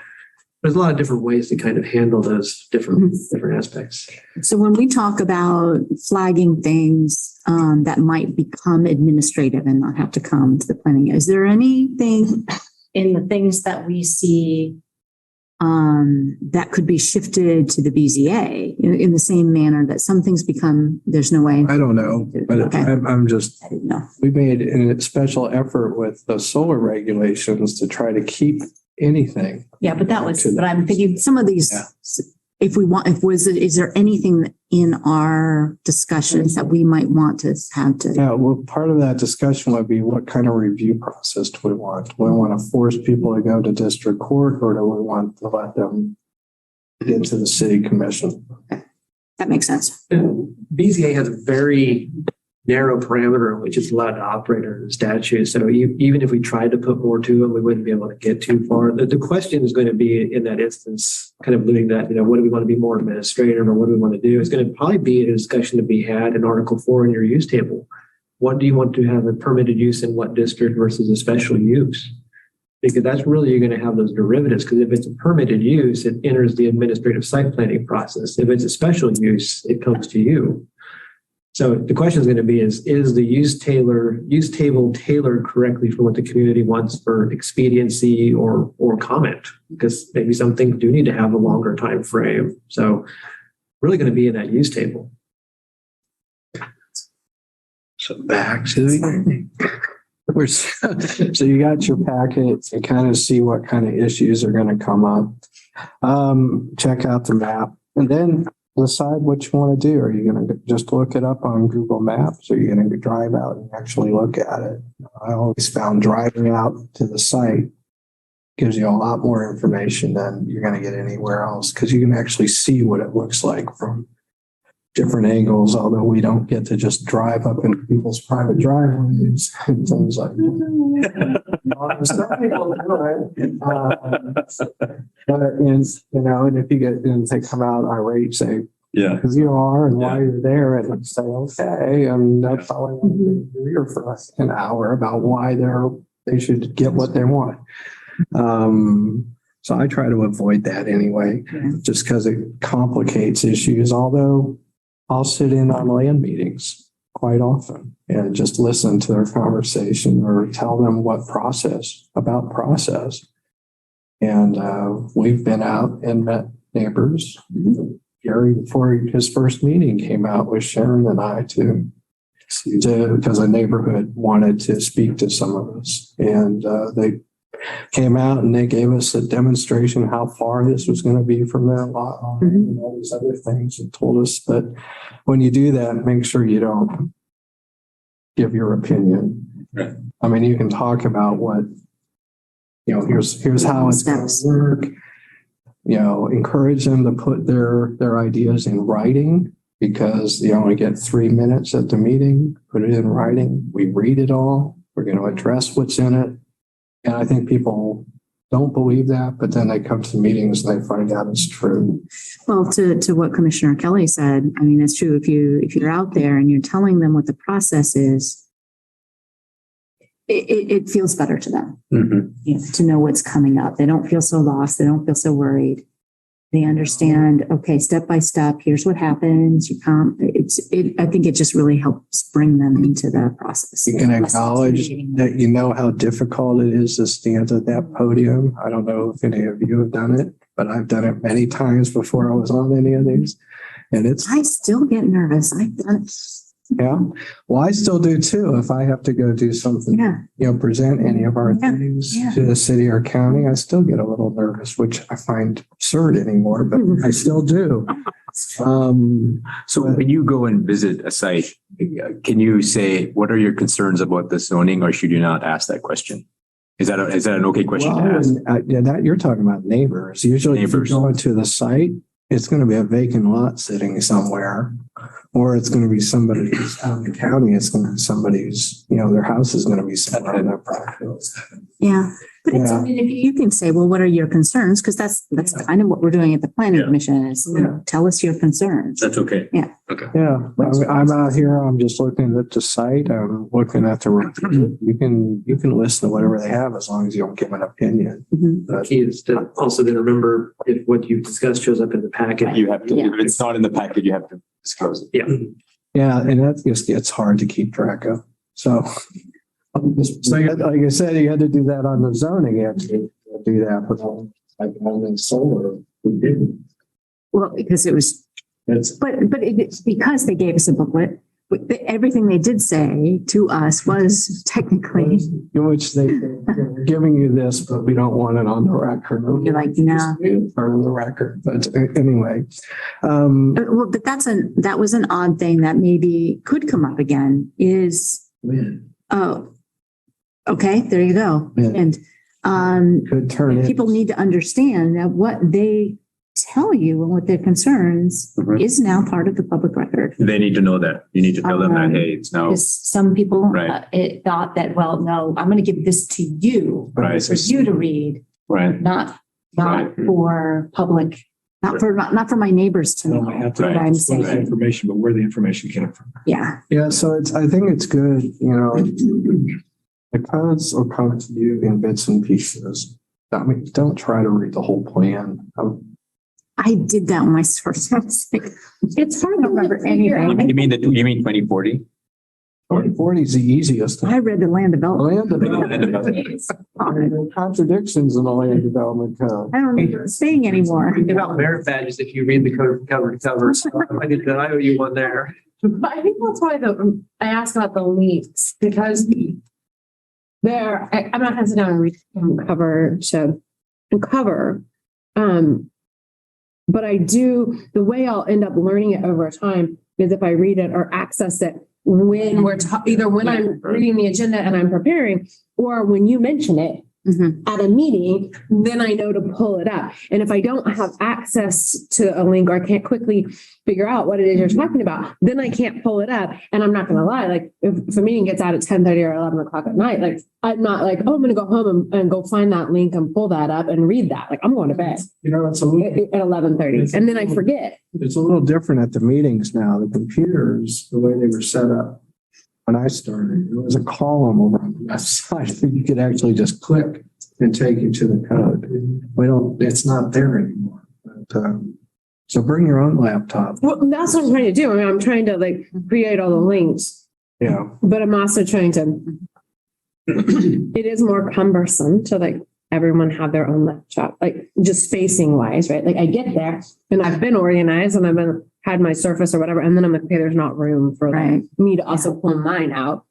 there's a lot of different ways to kind of handle those different aspects. So when we talk about flagging things that might become administrative and not have to come to the planning, is there anything in the things that we see that could be shifted to the BZA in the same manner that some things become, there's no way? I don't know, but Okay. I'm just, I didn't know. we made a special effort with the solar regulations to try to keep anything. Yeah, but I'm thinking some of these, is there anything in our discussions that we might want to have to? Yeah, well, part of that discussion would be what kind of review process do we want? Do we want to force people to go to district court or do we want to let them get to the city commission? That makes sense. BZA has a very narrow parameter in which it's allowed to operate under the statute. So even if we tried to put more to it, we wouldn't be able to get too far. The question is going to be in that instance, kind of alluding that, what do we want to be more administrative or what do we want to do? It's going to probably be a discussion to be had in Article 4 in your use table. What do you want to have a permitted use in what district versus a special use? Because that's really, you're going to have those derivatives, because if it's a permitted use, it enters the administrative site planning process. If it's a special use, it comes to you. So the question is going to be is the use table tailored correctly for what the community wants for expediency or comment? Because maybe some things do need to have a longer time frame. So really going to be in that use table. So back to the so you got your packet and kind of see what kind of issues are going to come up. Check out the map and then decide what you want to do. Are you going to just look it up on Google Maps? Or are you going to drive out and actually look at it? I always found driving out to the site gives you a lot more information than you're going to get anywhere else, because you can actually see what it looks like from different angles, although we don't get to just drive up in people's private driveways and things like that. Some people do it. And if you get, and they come out irate, say, yeah, because you are and why you're there, and say, okay, and that's probably want to hear for us an hour about why they should get what they want. So I try to avoid that anyway, just because it complicates issues, although I'll sit in on land meetings quite often and just listen to their conversation or tell them about process. And we've been out and met neighbors. Gary, before his first meeting, came out with Sharon and I because a neighborhood wanted to speak to some of us. And they came out and they gave us a demonstration how far this was going to be from their lot line and all these other things, and told us that when you do that, make sure you don't give your opinion. Right. I mean, you can talk about what, here's how it's going to work. Encourage them to put their ideas in writing, because you only get 3 minutes at the meeting. Put it in writing. We read it all. We're going to address what's in it. And I think people don't believe that, but then they come to meetings and they find out it's true. Well, to what Commissioner Kelly said, I mean, it's true. If you're out there and you're telling them what the process is, it feels better to them to know what's coming up. They don't feel so lost. They don't feel so worried. They understand, okay, step by step, here's what happens. You come, I think it just really helps bring them into the process. You can acknowledge that you know how difficult it is to stand at that podium. I don't know if any of you have done it, but I've done it many times before I was on any of these. And I still get nervous. I've done it. Yeah. Well, I still do too. If I have to go do something, present any of our things to the city or county, I still get a little nervous, which I find absurd anymore, but I still do. So when you go and visit a site, can you say, what are your concerns about the zoning, or should you not ask that question? Is that an okay question to ask? That you're talking about neighbors. Usually if you go into the site, it's going to be a vacant lot sitting somewhere, or it's going to be somebody who's out in the county. It's going to be somebody's, their house is going to be set on their property. Yeah. But I mean, if you can say, well, what are your concerns? Because that's kind of what we're doing at the planning commission is tell us your concerns. That's okay. Yeah. Okay. Yeah. I'm out here. I'm just looking at the site. I'm looking at the, you can listen to whatever they have as long as you don't give an opinion. The key is to also then remember if what you discussed shows up in the packet. You have to, if it's not in the packet, you have to disclose it. Yeah. Yeah. And that just gets hard to keep track of. So like I said, you had to do that on the zoning. You had to do that, but on solar, we didn't. Well, because it was, but it's because they gave us a booklet. Everything they did say to us was technically, in which we're giving you this, but we don't want it on the record. You're like, no, part of the record. But anyway, well, but that was an odd thing that maybe could come up again. Is okay, there you go. Yeah. And could turn people need to understand that what they tell you and what their concerns is now part of the public record. They need to know that. You need to tell them that, hey, it's now. Some people thought that, well, no, I'm going to give this to you for you to read, not for public. Not for my neighbors to know what I'm saying. Information, but where the information came from. Yeah. Yeah. So I think it's good, The codes will come to you in bits and pieces. I mean, don't try to read the whole plan. I did that when I first started. It's hard to remember anything. You mean 2040? 2040 is the easiest. I read the land development. There are contradictions in the land development code. I don't remember it saying anymore. About merit badges, if you read the code from cover to cover. So I owe you one there. But I think that's why I asked about the links because I'm not gonna sit down and read from cover to cover. But I do, the way I'll end up learning it over time is if I read it or access it when we're either when I'm reading the agenda and I'm preparing, or when you mention it at a meeting, then I know to pull it up. And if I don't have access to a link or I can't quickly figure out what it is you're talking about, then I can't pull it up. And I'm not going to lie, like if a meeting gets out at 10:30 or 11 o'clock at night, like I'm not like, oh, I'm going to go home and go find that link and pull that up and read that. Like I'm going to bed. You know, it's a little, at 11:30 and then I forget. it's a little different at the meetings now. The computers, the way they were set up when I started, there was a column over on the left side that you could actually just click and take you to the code. It's not there anymore. But, so bring your own laptop. Well, that's what I'm trying to do. I mean, I'm trying to like create all the links, Yeah. but I'm also trying to, it is more cumbersome to like everyone have their own laptop, like just spacing wise, right? Like I get there and I've been organized and had my Surface or whatever. And then I'm like, okay, there's not room for me to also pull mine out.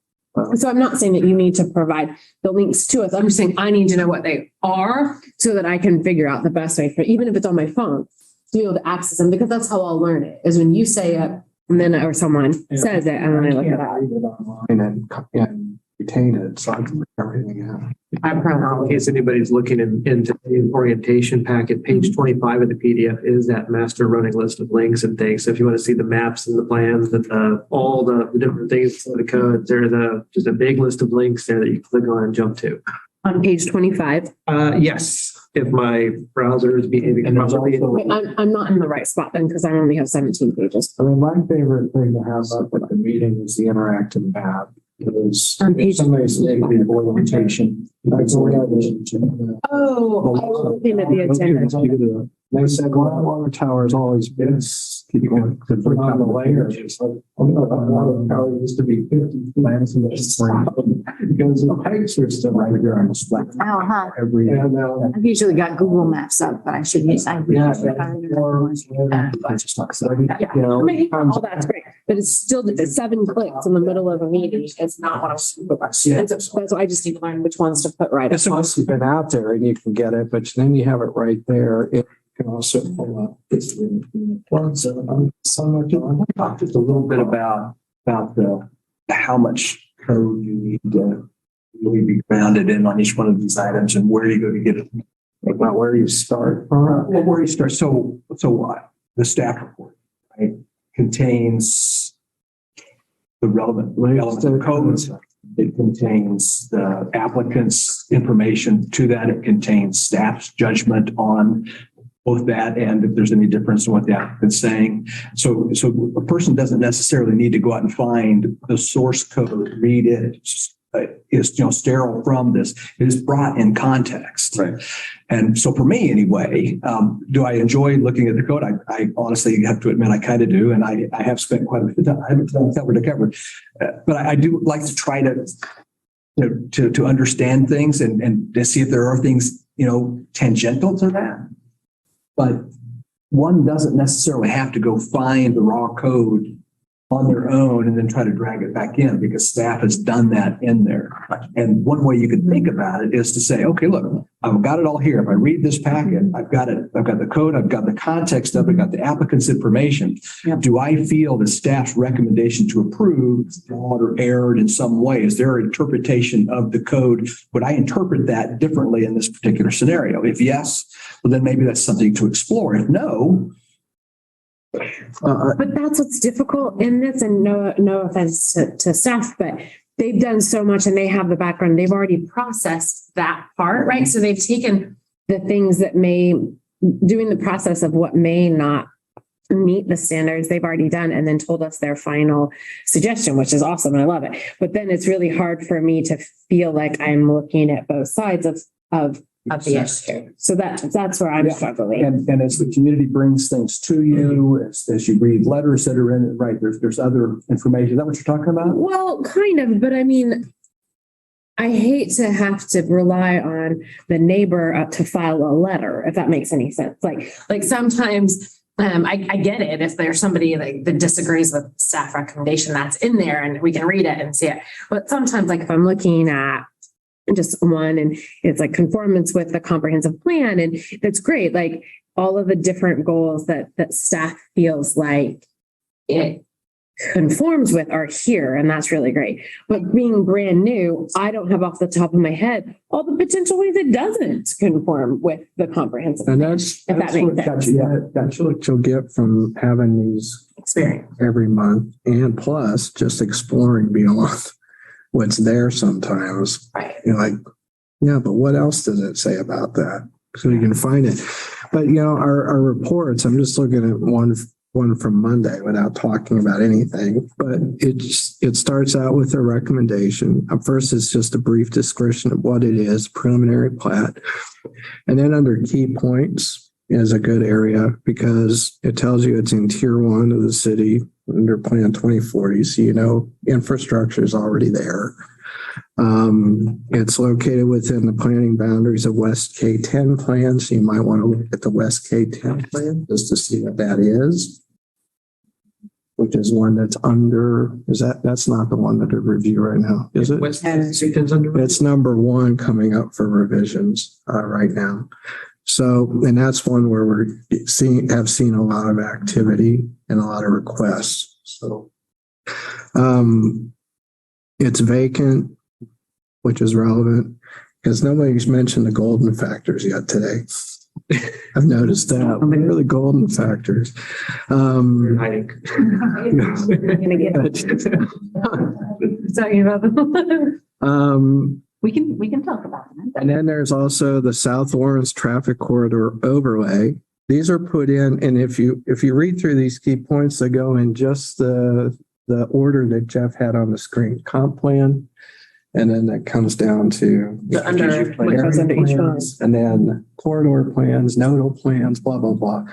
So I'm not saying that you need to provide the links to us. I'm just saying I need to know what they are so that I can figure out the best way for, even if it's on my phone, to be able to access them, because that's how I'll learn it is when you say it and then, or someone says it and then I look it up. And retain it. So I can look everything out. In case anybody's looking into the orientation packet, page 25 of the PDF is that master running list of links and things. So if you want to see the maps and the plans and all the different things for the code, there's just a big list of links there that you click on and jump to. On page 25. Yes, if my browser is behaving properly. I'm not in the right spot then because I only have 17 pages. I mean, my favorite thing to have up at the meeting is the interactive map. Because if somebody's taking the orientation, that's the way I was. Oh, I was looking at the agenda. They said, well, water tower has always been, you know, to put on the layers. It's like, water tower used to be 50 plants in this. Because the pipes are still right here on the spot. Oh, huh. And, I've usually got Google Maps up, but I should use. I just talk so, you I know, mean, all that's great, but it's still 7 clicks in the middle of a meeting. It's not what I was. That's why I just need to learn which ones to put right. It's once you've been out there and you can get it, but then you have it right there. It can also pull up. So much. Talk just a little bit about the how much code you need to really be grounded in on each one of these items and where you go to get it. About where you start. Well, where you start. So what? The staff report, right, contains the relevant codes. It contains the applicant's information to that. It contains staff's judgment on both that and if there's any difference in what the applicant's saying. So a person doesn't necessarily need to go out and find the source code, read it. Is sterile from this. It is brought in context. Right. And so for me anyway, do I enjoy looking at the code? I honestly have to admit I kind of do. And I have spent quite a bit of time. I haven't done cover to cover. But I do like to try to understand things and to see if there are things, tangential to that. But one doesn't necessarily have to go find the raw code on their own and then try to drag it back in because staff has done that in there. And one way you could think about it is to say, okay, look, I've got it all here. If I read this packet, I've got it. I've got the code. I've got the context of it. I've got the applicant's information. Yep. Do I feel the staff's recommendation to approve flawed or erred in some way? Is there an interpretation of the code? Would I interpret that differently in this particular scenario? If yes, well, then maybe that's something to explore. If no, but that's what's difficult in this, and no offense to staff, but they've done so much and they have the background. They've already processed that part, right? So they've taken the things that doing the process of what may not meet the standards they've already done and then told us their final suggestion, which is awesome. I love it. But then it's really hard for me to feel like I'm looking at both sides of the issue. So that's where I'm struggling. And as the community brings things to you, as you read letters that are in it, right, there's other information. Is that what you're talking about? Well, kind of, but I mean, I hate to have to rely on the neighbor to file a letter, if that makes any sense. Like sometimes I get it if there's somebody that disagrees with staff recommendation that's in there and we can read it and see it. But sometimes, like if I'm looking at just one and it's like conformance with the comprehensive plan, and that's great. Like all of the different goals that staff feels like it conforms with are here, and that's really great. But being brand new, I don't have off the top of my head all the potential ways it doesn't conform with the comprehensive. And that's what you'll get from having these experience every month, and plus just exploring beyond what's there sometimes. Right. You're like, yeah, but what else does it say about that? So you can find it. But our reports, I'm just looking at one from Monday without talking about anything, but it starts out with a recommendation. First, it's just a brief description of what it is, preliminary plat. And then under key points is a good area because it tells you it's in tier 1 of the city under Plan 2040. So, infrastructure is already there. It's located within the planning boundaries of West K10 plan. So you might want to look at the West K10 plan just to see what that is. Which is one that's that's not the one that I review right now, is it? It's number 1 coming up for revisions right now. So, and that's one where have seen a lot of activity and a lot of requests. So, it's vacant, which is relevant because nobody's mentioned the golden factors yet today. I've noticed that. Where are the golden factors? Talking about them. We can talk about them. And then there's also the South Lawrence traffic corridor overlay. These are put in, and if you read through these key points, they go in just the order that Jeff had on the screen: comp plan, and then that comes down to under each one, and then corridor plans, nodal plans, blah blah blah.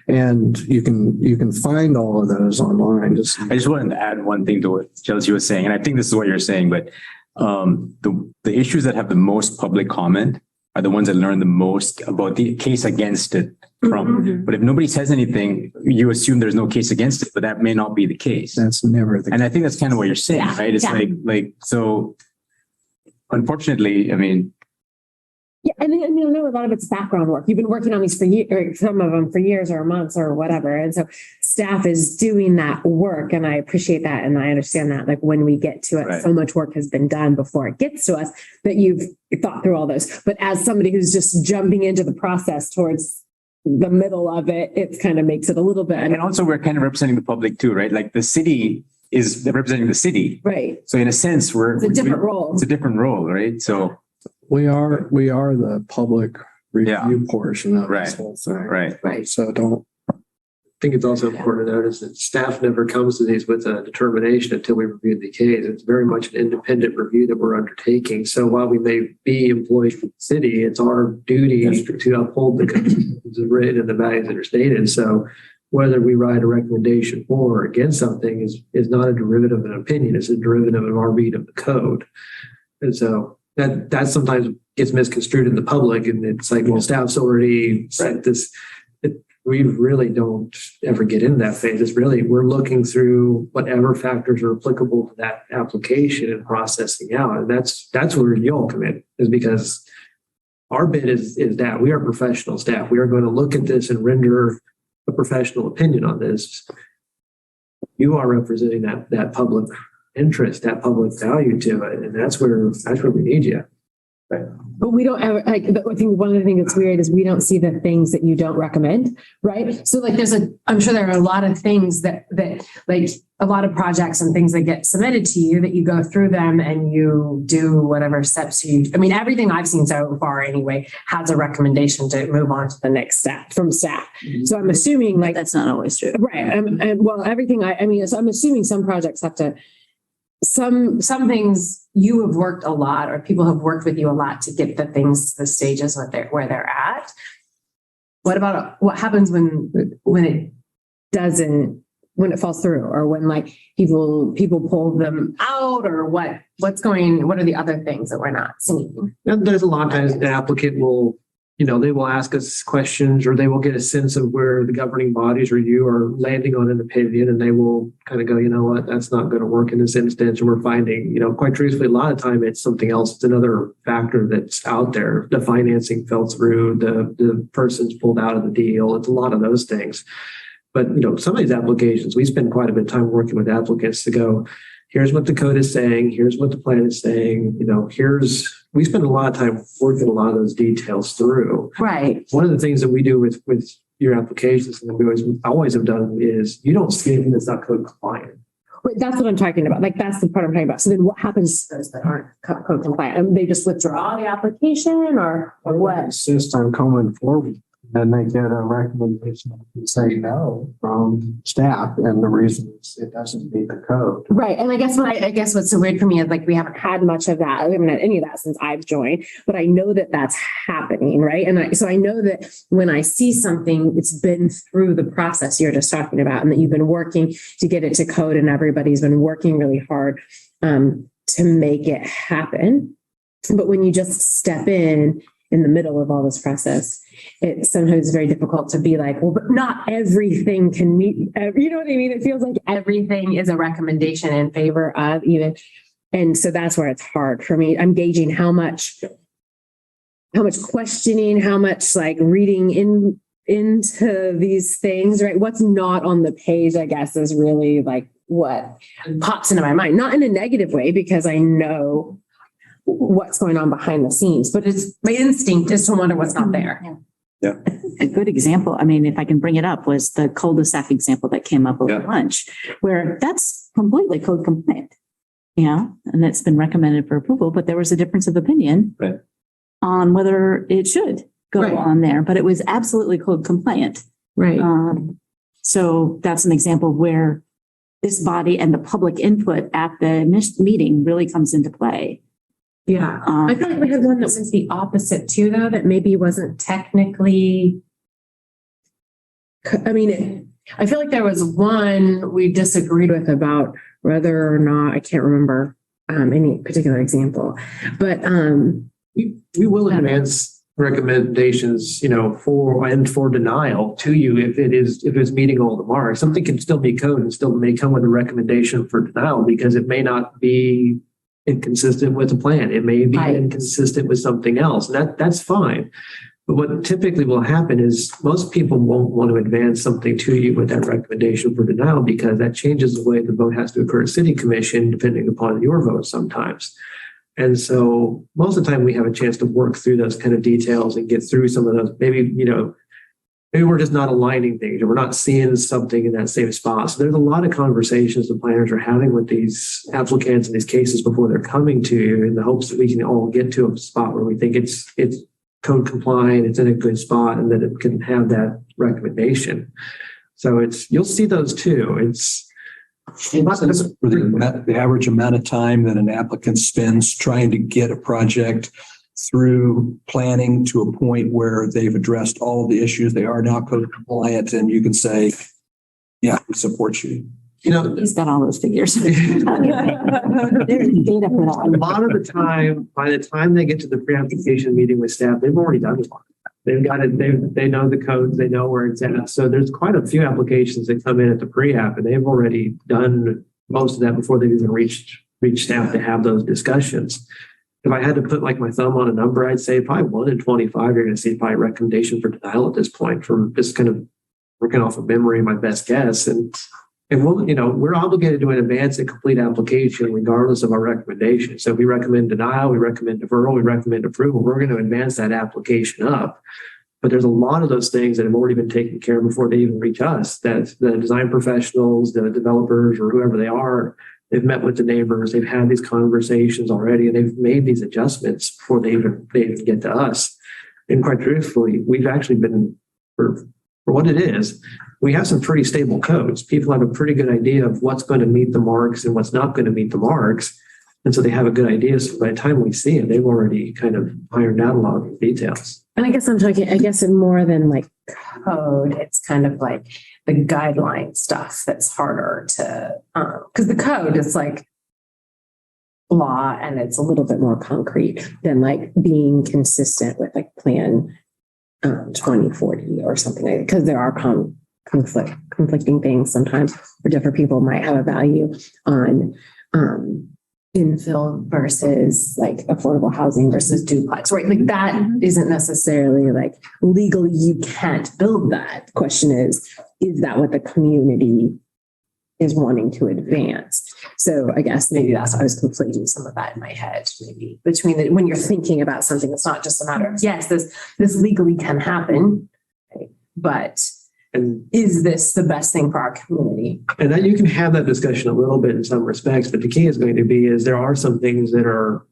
And you can find all of those online. I just wanted to add one thing to what Chelsea was saying, and I think this is what you're saying, but the issues that have the most public comment are the ones that learn the most about the case against it from. Mm-hmm. But if nobody says anything, you assume there's no case against it, but that may not be the case. That's never the case. And I think that's kind of what you're saying, right? It's like, so unfortunately, I mean. Yeah, and I know a lot of it's background work. You've been working on these for years, or some of them for years or months or whatever. And so staff is doing that work, and I appreciate that. And I understand that, like when we get to it, right, so much work has been done before it gets to us that you've thought through all those. But as somebody who's just jumping into the process towards the middle of it, it kind of makes it a little bit. And also we're kind of representing the public too, right? Like the city is representing the city. Right. So in a sense, it's a different role. It's a different role, right? So we are the public review portion of this whole thing. Right. So I think it's also important to notice that staff never comes to these with a determination until we review the case. It's very much an independent review that we're undertaking. So while we may be employees of the city, it's our duty to uphold the code that is written and the values that are stated. So whether we write a recommendation for or against something is not a derivative of an opinion. It's a derivative of our read of the code. And so that sometimes gets misconstrued in the public, and it's like, well, staff's already said this. We really don't ever get into that phase. It's really, we're looking through whatever factors are applicable to that application and processing out. And that's where y'all come in, is because our bit is that we are professional staff. We are going to look at this and render a professional opinion on this. You are representing that public interest, that public value to it. And that's where we need you. But we don't ever, like, I think one of the things that's weird is we don't see the things that you don't recommend, right? So like I'm sure there are a lot of things that like a lot of projects and things that get submitted to you that you go through them and you do whatever steps everything I've seen so far anyway has a recommendation to move on to the next step from staff. So I'm assuming like. That's not always true. Right. Well, everything so I'm assuming some projects have to, some things you have worked a lot or people have worked with you a lot to get the things, the stages where they're at. What happens when it doesn't, when it falls through or when like people pull them out or what are the other things that we're not seeing? There's a lot of times the applicant will, they will ask us questions or they will get a sense of where the governing bodies or you are landing on an opinion and they will kind of go, you know what, that's not going to work in this instance. And we're finding, quite truthfully, a lot of time it's something else. It's another factor that's out there. The financing fell through, the person's pulled out of the deal. It's a lot of those things. But, some of these applications, we spend quite a bit of time working with applicants to go, here's what the code is saying. Here's what the plan is saying. We spend a lot of time working a lot of those details through. Right. One of the things that we do with your applications and that we always have done is you don't see anything that's not code compliant. Wait, that's what I'm talking about. Like that's the part I'm talking about. So then what happens to those that aren't code compliant? They just withdraw the application or what? Insist on coming forward. And they get a recommendation to say no from staff, and the reason is it doesn't meet the code. Right, and I guess what's so weird for me is like we haven't had much of that. We haven't had any of that since I've joined, but I know that that's happening, right? And so I know that when I see something, it's been through the process you're just talking about, and that you've been working to get it to code, and everybody's been working really hard to make it happen. But when you just step in the middle of all this process, it's sometimes very difficult to be like, well, but not everything can meet, you know what I mean? It feels like everything is a recommendation in favor of even. And so that's where it's hard for me. I'm gauging how much questioning, how much like reading into these things, right? What's not on the page, I guess, is really like what pops into my mind, not in a negative way, because I know what's going on behind the scenes, but it's my instinct is to wonder what's not there. Yeah. A good example, I mean, if I can bring it up, was the cul-de-sac example that came up over lunch, where that's completely code compliant. And it's been recommended for approval, but there was a difference of opinion on whether it should go on there, but it was absolutely code compliant. Right. So that's an example where this body and the public input at the meeting really comes into play. Yeah. I feel like we had one that was the opposite too, though, that maybe wasn't technically, I feel like there was one we disagreed with about whether or not, I can't remember any particular example, but we will advance recommendations, for denial to you if it's meeting all the marks. Something can still be code and still may come with a recommendation for denial because it may not be inconsistent with the plan. It may be inconsistent with something else. And that's fine. But what typically will happen is most people won't want to advance something to you with that recommendation for denial because that changes the way the vote has to occur at City Commission, depending upon your vote sometimes. And so most of the time we have a chance to work through those kind of details and get through some of those. Maybe we're just not aligning things or we're not seeing something in that same spot. So there's a lot of conversations the planners are having with these applicants in these cases before they're coming to you in the hopes that we can all get to a spot where we think it's code compliant, it's in a good spot, and that it can have that recommendation. So you'll see those too. For the average amount of time that an applicant spends trying to get a project through planning to a point where they've addressed all of the issues, they are now code compliant, and you can say, yeah, we support you. He's got all those figures. There's data for that. A lot of the time, by the time they get to the pre-application meeting with staff, they've already done a lot. They've got it. They know the codes. They know where it's at. So there's quite a few applications that come in at the pre-app, and they've already done most of that before they've even reached staff to have those discussions. If I had to put like my thumb on a number, I'd say probably 1 in 25, you're going to see probably recommendation for denial at this point from just kind of working off of memory, my best guess. And And we'll, we're obligated to advance a complete application regardless of our recommendation. So if we recommend denial, we recommend deferral, we recommend approval, we're going to advance that application up. But there's a lot of those things that have already been taken care of before they even reach us, that the design professionals, the developers, or whoever they are, they've met with the neighbors, they've had these conversations already, and they've made these adjustments before they even get to us. And quite truthfully, we've actually been, for what it is, we have some pretty stable codes. People have a pretty good idea of what's going to meet the marks and what's not going to meet the marks. And so they have a good idea. So by the time we see it, they've already kind of ironed out a lot of the details. And I guess it more than like code, it's kind of like the guideline stuff that's harder to, because the code is like law and it's a little bit more concrete than like being consistent with like plan 2040 or something like that, because there are conflicting things sometimes where different people might have a value on infill versus like affordable housing versus duplex, right? Like that isn't necessarily like legally you can't build that. The question is that what the community is wanting to advance? So I guess maybe that's why I was conflating some of that in my head, maybe between when you're thinking about something, it's not just a matter of, yes, this legally can happen, right? But is this the best thing for our community? And that you can have that discussion a little bit in some respects, but the key is going to be is there are some things that are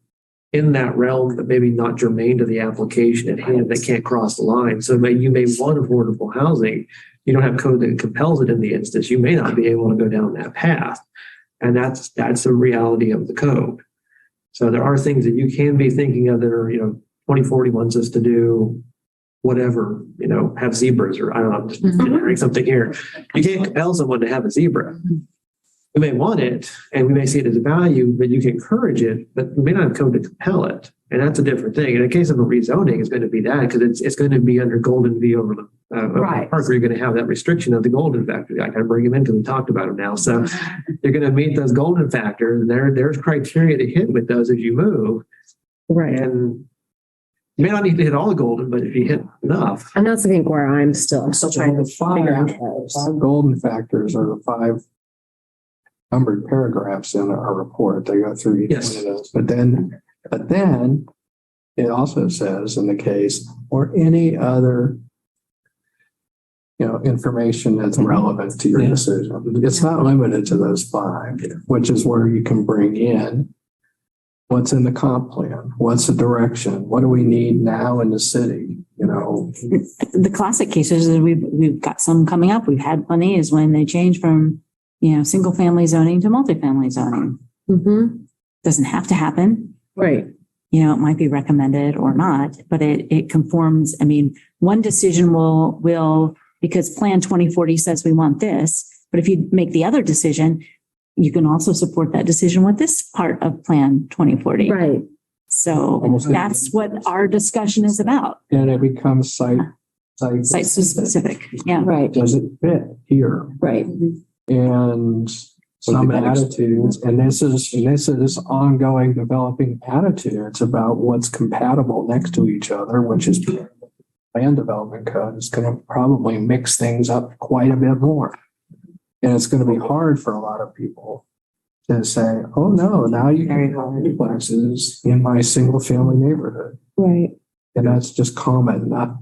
in that realm, but maybe not germane to the application at hand that can't cross the line. So you may want affordable housing. You don't have code that compels it in the instance. You may not be able to go down that path. And that's a reality of the code. So there are things that you can be thinking of that are, 2040 wants us to do whatever, have zebras or I don't know, I'm just generating something here. You can't compel someone to have a zebra. We may want it and we may see it as a value, but you can encourage it, but we may not have code to compel it. And that's a different thing. In the case of a rezoning, it's going to be that because it's going to be under Golden V over the park where you're going to have that restriction of the golden factor. I kind of bring him in because we talked about him now. So you're going to meet those golden factors and there's criteria to hit with those as you move. Right. And you may not need to hit all the golden, but if you hit enough. And that's I think where I'm still trying to figure out those. 5 golden factors are the 5 numbered paragraphs in our report. They go through each one of those. But then it also says in the case or any other information that's relevant to your decision. It's not limited to those 5, which is where you can bring in what's in the comp plan, what's the direction, what do we need now in the city, The classic cases is we've got some coming up. We've had plenty is when they change from single family zoning to multifamily zoning. Doesn't have to happen. Right. It might be recommended or not, but it conforms. I mean, one decision will because Plan 2040 says we want this, but if you make the other decision, you can also support that decision with this part of Plan 2040. Right. So that's what our discussion is about. And it becomes site specific. Yeah. Right. Does it fit here? Right. And some attitudes, and this is ongoing developing attitudes about what's compatible next to each other, which is land development code is going to probably mix things up quite a bit more. And it's going to be hard for a lot of people to say, oh no, now you can have duplexes in my single family neighborhood. Right. And that's just common, not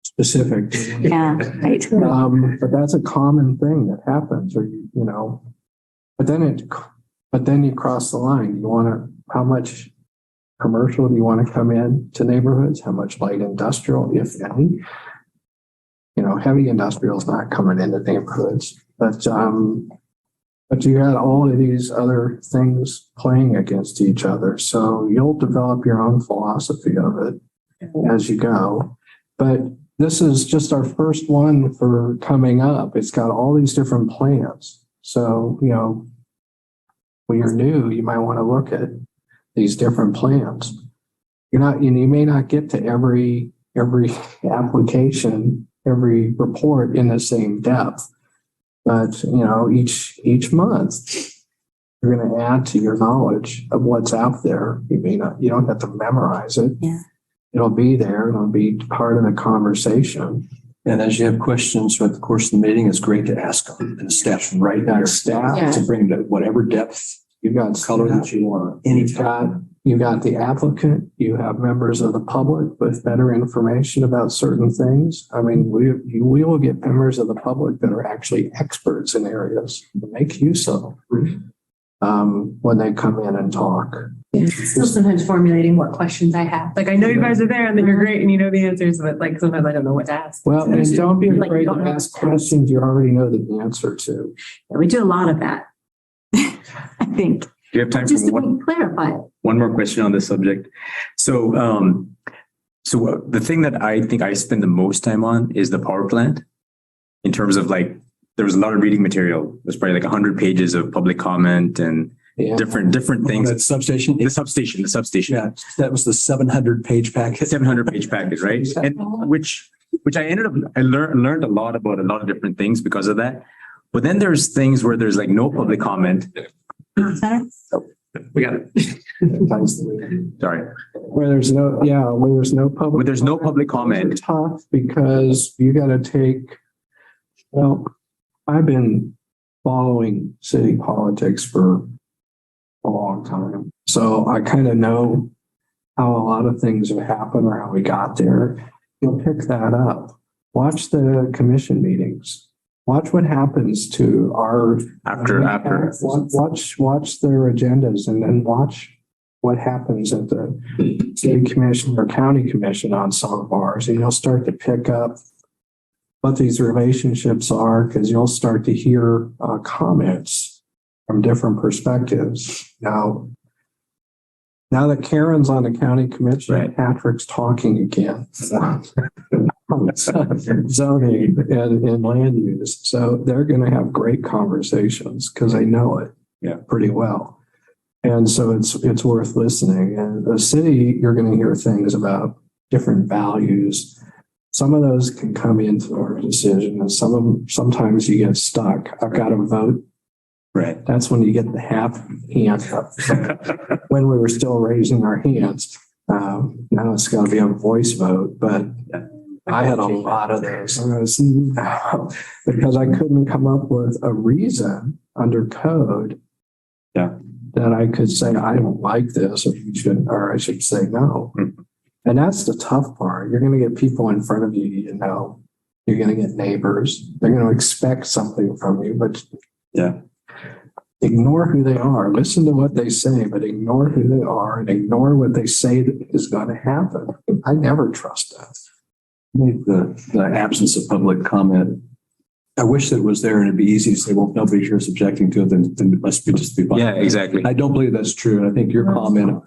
specific. Yeah. Right. But that's a common thing that happens, or but then you cross the line. How much commercial do you want to come in to neighborhoods? How much light industrial, if any? Heavy industrial is not coming into neighborhoods, but you got all of these other things playing against each other. So you'll develop your own philosophy of it as you go. But this is just our first one for coming up. It's got all these different plans. So, when you're new, you might want to look at these different plans. You may not get to every application, every report in the same depth, but each month you're going to add to your knowledge of what's out there. You don't have to memorize it. Yeah. It'll be there. It'll be part of the conversation. And as you have questions throughout the course of the meeting, it's great to ask them and staff can write down staff to bring to whatever depth, You've got color that you want. you got the applicant, you have members of the public with better information about certain things. I mean, we will get members of the public that are actually experts in areas to make use of when they come in and talk. Still sometimes formulating what questions I have. Like, I know you guys are there and that you're great and you know the answers, but like sometimes I don't know what to ask. Well, and don't be afraid to ask questions you already know the answer to. Yeah, we do a lot of that. I think. Do you have time Just for to clarify it. one more question on this subject? So, the thing that I think I spend the most time on is the power plant. In terms of like, there was a lot of reading material. There's probably like 100 pages of public comment and different things. That substation? The substation. Yeah, that was the 700-page packet. 700-page packet, right? And which I learned a lot about a lot of different things because of that. But then there's things where there's like no public comment. We got it. Sorry. Where there's no public. Where there's no public comment. It's tough because you got to take, well, I've been following city politics for a long time. So I kind of know how a lot of things have happened or how we got there. You'll pick that up. Watch the commission meetings. Watch what happens to our after. Watch their agendas and then watch what happens at the city commission or county commission on some of ours, and you'll start to pick up what these relationships are because you'll start to hear comments from different perspectives. Now that Karen's on the county commission, right. Patrick's talking again. Zoning and land use. So they're going to have great conversations because they know it pretty well. And so it's worth listening. And the city, you're going to hear things about different values. Some of those can come into our decision and sometimes you get stuck. I've got to vote. Right. That's when you get the half hand up when we were still raising our hands. Now it's got to be a voice vote, but I had a lot of those because I couldn't come up with a reason under code that I could say, I don't like this, or I should say no. Mm-hmm. And that's the tough part. You're going to get people in front of you, you're going to get neighbors. They're going to expect something from you, but ignore who they are. Listen to what they say, but ignore who they are and ignore what they say that is going to happen. I never trust that. The absence of public comment. I wish that it was there and it'd be easy to say, well, if nobody here is objecting to it, then it must be just be fine. Yeah, exactly. I don't believe that's true. And I think your comment,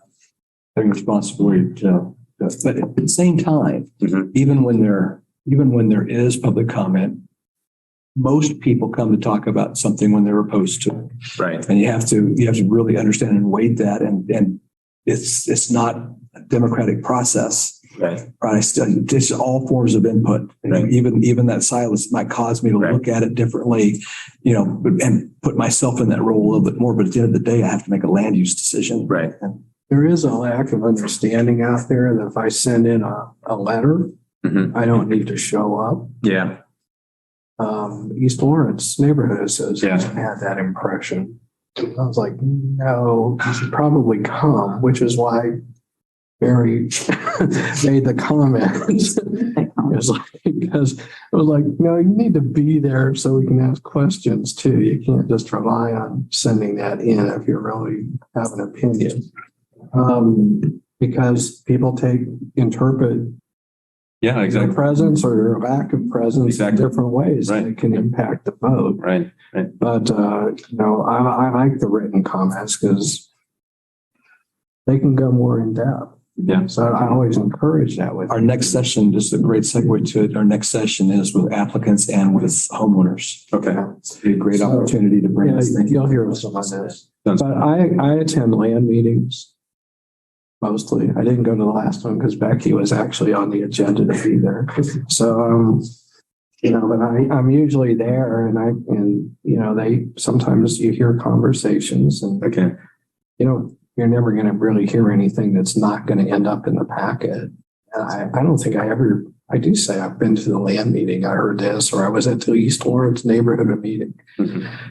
having responsibility to, but at the same time, even when there is public comment, most people come to talk about something when they're opposed to it. Right. And you have to really understand and weight that. And it's not a democratic process. Right. Just all forms of input. Right. Even that silence might cause me to look at it differently, and put myself in that role a little bit more. But at the end of the day, I have to make a land use decision. Right. And there is a lack of understanding out there that if I send in a letter, I don't need to show up. Yeah. East Lawrence neighborhood association had that impression. I was like, no, you should probably come, which is why Barry made the comments. Because I was like, no, you need to be there so we can ask questions too. You can't just rely on sending that in if you really have an opinion. Because people interpret your presence or your lack of presence in different ways that it can impact the vote. Right. But I like the written comments because they can go more in depth. Yeah. So I always encourage that with our next session, just a great segue to it. Our next session is with applicants and with homeowners. Okay. It's a great opportunity to bring this thing. You'll hear some of this. But I attend land meetings mostly. I didn't go to the last one because Becky was actually on the agenda to be there. So but I'm usually there and they sometimes you hear conversations and you're never going to really hear anything that's not going to end up in the packet. And I don't think I ever I do say I've been to the land meeting, I heard this, or I was at the East Lawrence neighborhood meeting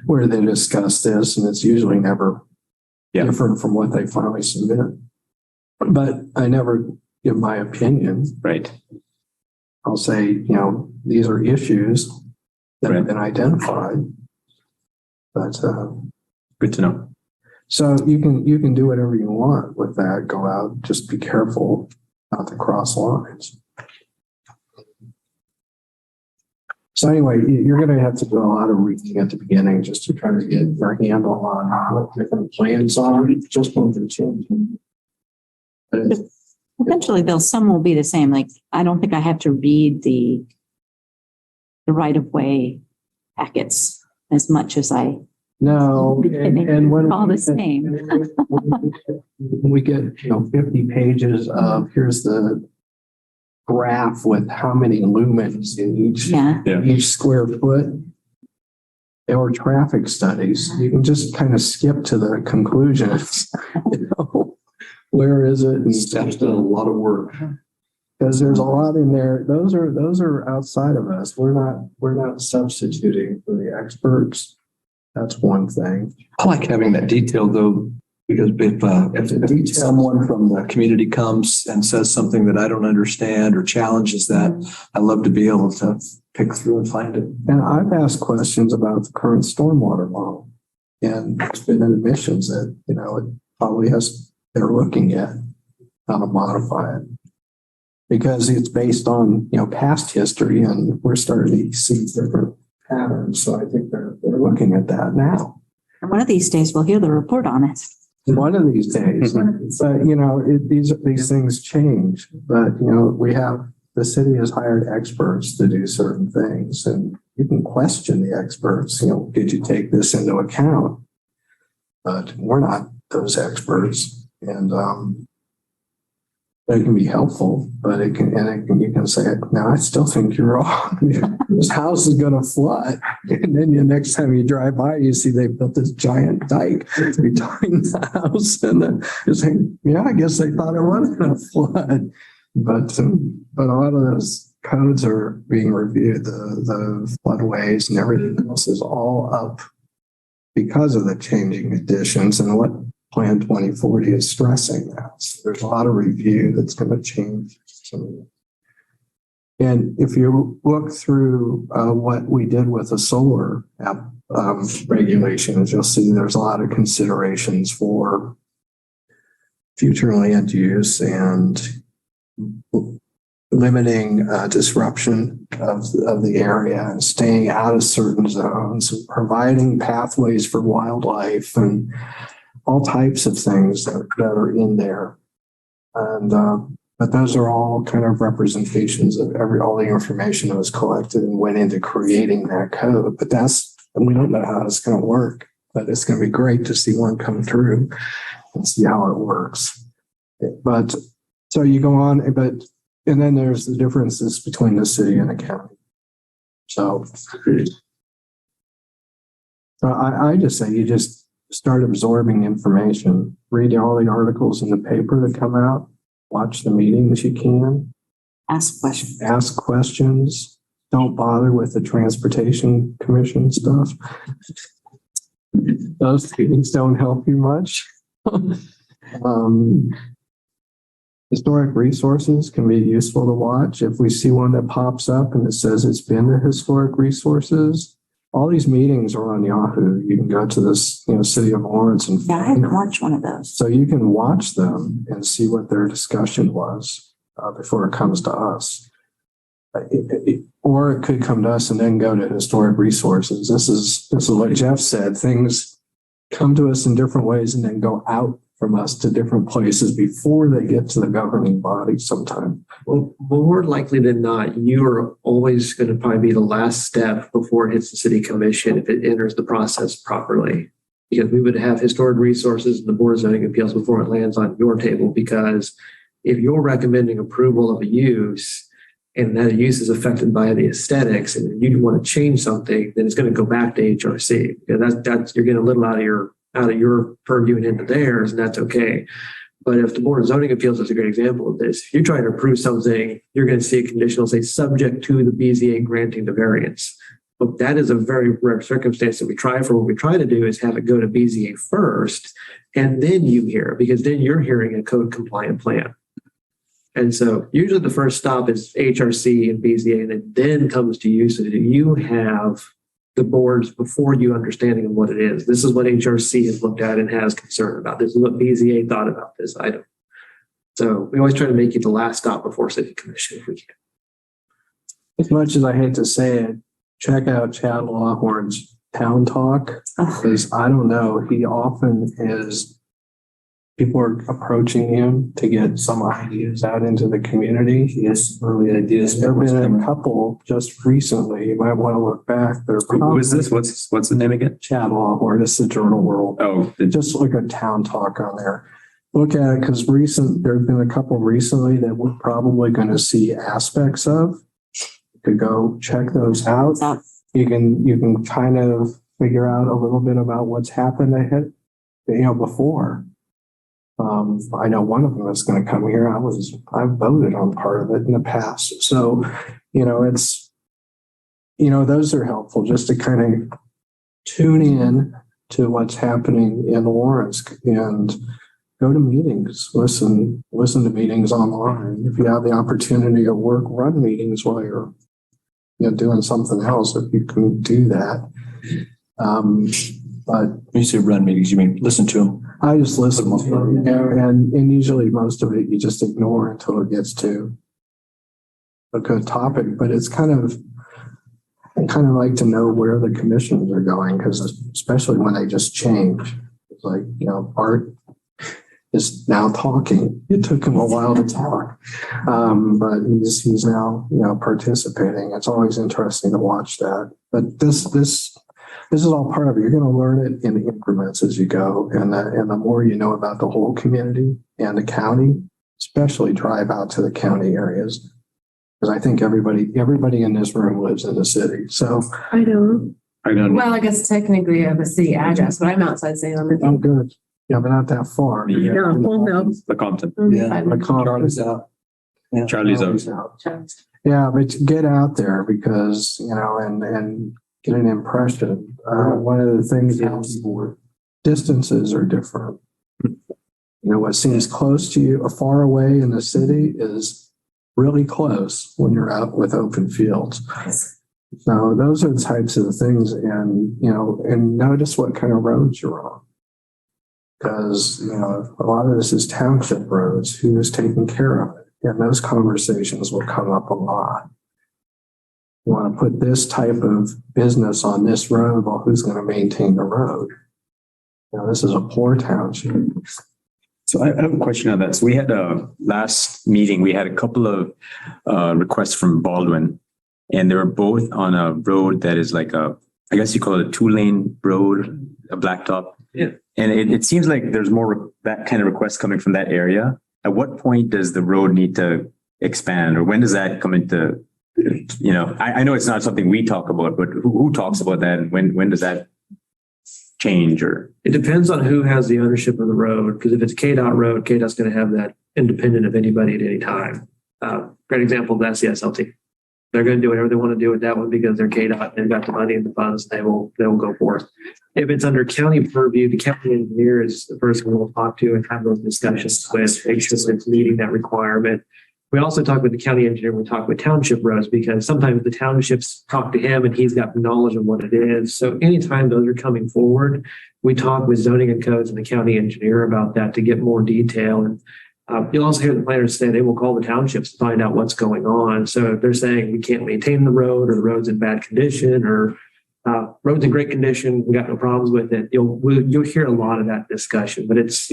where they discuss this, and it's usually never different from what they finally submit. But I never give my opinion. Right. I'll say, these are issues that have been identified. But good to know. So you can do whatever you want with that. Go out, just be careful not to cross lines. So anyway, you're going to have to do a lot of reading at the beginning just to try to get your handle on what different plans are, just when they're changing. Eventually, though, some will be the same. Like, I don't think I have to read the right-of-way packets as much as I. No, and when all the same. When we get 50 pages of here's the graph with how many lumens in each square foot, or traffic studies, you can just kind of skip to the conclusions. Where is it? And Staff's done a lot of work. Because there's a lot in there. Those are outside of us. We're not substituting for the experts. That's one thing. I like having that detail though, because if someone from the community comes and says something that I don't understand or challenges that, I love to be able to pick through and find it. And I've asked questions about the current stormwater model, and there's been admissions that, it probably they're looking at how to modify it because it's based on, past history, and we're starting to see different patterns. So I think they're looking at that now. And one of these days we'll hear the report on it. One of these days, but these things change. But the city has hired experts to do certain things, and you can question the experts. Did you take this into account? But we're not those experts, and it can be helpful. But you can say, "No, I still think you're wrong. This house is going to flood." And then the next time you drive by, you see they built this giant dike between the house and you're saying, "Yeah, I guess they thought it was going to flood." But a lot of those codes are being reviewed. The floodways and everything else is all up because of the changing conditions, and what Plan 2040 is stressing that. So there's a lot of review that's going to change some of it. And if you look through what we did with the solar regulations, you'll see there's a lot of considerations for future land use and limiting disruption of the area and staying out of certain zones, providing pathways for wildlife and all types of things that are in there. And but those are all kind of representations of all the information that was collected and went into creating that code. But we don't know how it's going to work, but it's going to be great to see one come through and see how it works. But so you go on, and then there's the differences between the city and the county. So I just say you just start absorbing information, read all the articles in the paper that come out, watch the meetings you can. Ask questions. Ask questions. Don't bother with the Transportation Commission stuff. Those things don't help you much. Historic resources can be useful to watch. If we see one that pops up and it says it's been to historic resources, all these meetings are on Yahoo. You can go to this, City of Lawrence and I haven't watched one of those. So you can watch them and see what their discussion was before it comes to us. Or it could come to us and then go to historic resources. This is what Jeff said. Things come to us in different ways and then go out from us to different places before they get to the governing body sometime. Well, more likely than not, you are always going to probably be the last step before it hits the city commission if it enters the process properly. Because we would have historic resources and the Board of Zoning Appeals before it lands on your table. Because if you're recommending approval of a use and that use is affected by the aesthetics and you want to change something, then it's going to go back to HRC. That's you're getting a little out of your purview and into theirs, and that's okay. But if the Board of Zoning Appeals is a great example of this, if you're trying to approve something, you're going to see a conditional say subject to the BZA granting the variance. But that is a very rare circumstance that we try for. What we try to do is have it go to BZA first, and then you hear, because then you're hearing a code compliant plan. And so usually the first stop is HRC and BZA, and it then comes to you so that you have the board's before you understanding of what it is. This is what HRC has looked at and has concern about. This is what BZA thought about this item. So we always try to make it the last stop before City Commission if we can. As much as I hate to say it, check out Chad Lawhorn's Town Talk, because I don't know, he often is, people are approaching him to get some ideas out into the community. Yes, early ideas. There have been a couple just recently. You might want to look back. Who is this? What's the name again? Chad Lawhorn. It's the Journal World. Oh, just look at Town Talk on there. Look at it because there have been a couple recently that we're probably going to see aspects of. You could go check those out. You can kind of figure out a little bit about what's happened ahead, before. I know one of them is going to come here. I voted on part of it in the past. So, those are helpful just to kind of tune in to what's happening in Lawrence and go to meetings, listen to meetings online. If you have the opportunity at work, run meetings while you're doing something else, if you can do that. But when you say run meetings, you mean listen to them? I just listen to them, and usually most of it you just ignore until it gets to a good topic. But it's I kind of like to know where the commissions are going, because especially when they just change. It's like, Art is now talking. It took him a while to talk, but he's now participating. It's always interesting to watch that. But this is all part of it. You're going to learn it in increments as you go. And the more you know about the whole community and the county, especially drive out to the county areas. Because I think everybody in this room lives in the city. So I don't. Well, I guess technically I have a city address, but I'm outside city limits. Oh, good. Yeah, but not that far. No. The Compton. Yeah. Charlie's out. Yeah. Charlie's out. Yeah, but get out there because, and get an impression. One of the things is distances are different. What seems close to you or far away in the city is really close when you're out with open fields. So those are the types of things, and notice what kind of roads you're on. Because, a lot of this is township roads, who is taking care of it. And those conversations will come up a lot. You want to put this type of business on this road, well, who's going to maintain the road? This is a poor township. So I have a question on that. So we had last meeting, we had a couple of requests from Baldwin, and they were both on a road that is like I guess you call it a 2-lane road, a blacktop. Yeah. And it seems like there's more that kind of requests coming from that area. At what point does the road need to expand, or when does that come into, I know it's not something we talk about, but who talks about that, and when does that change? Or it depends on who has the ownership of the road, because if it's KDOT road, KDOT's going to have that independent of anybody at any time. Great example, that's the SLT. They're going to do whatever they want to do with that one because they're KDOT. They've got the money and the funds. They will go forth. If it's under county purview, the county engineer is the person we'll talk to and have those discussions with, make sure that it's meeting that requirement. We also talk with the county engineer. We talk with township roads because sometimes the townships talk to him and he's got knowledge of what it is. So anytime those are coming forward, we talk with zoning and codes and the county engineer about that to get more detail. And you'll also hear the planners say they will call the townships to find out what's going on. So if they're saying we can't maintain the road, or the road's in bad condition, or road's in great condition, we got no problems with it, you'll hear a lot of that discussion. But it's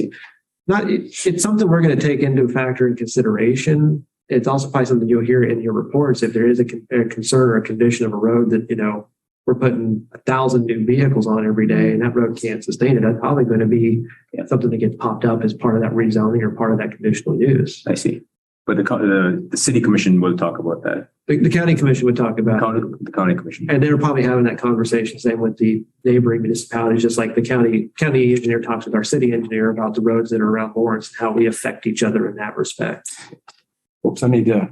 something we're going to take into factor in consideration. It's also probably something you'll hear in your reports. If there is a concern or a condition of a road that, we're putting 1,000 new vehicles on every day and that road can't sustain it, that's probably going to be something that gets popped up as part of that rezoning or part of that conditional use. I see. But the city commission will talk about that. The county commission would talk about it. The county commission. And they're probably having that conversation, same with the neighboring municipalities, just like the county engineer talks with our city engineer about the roads that are around Lawrence, and how we affect each other in that respect. Folks, I need to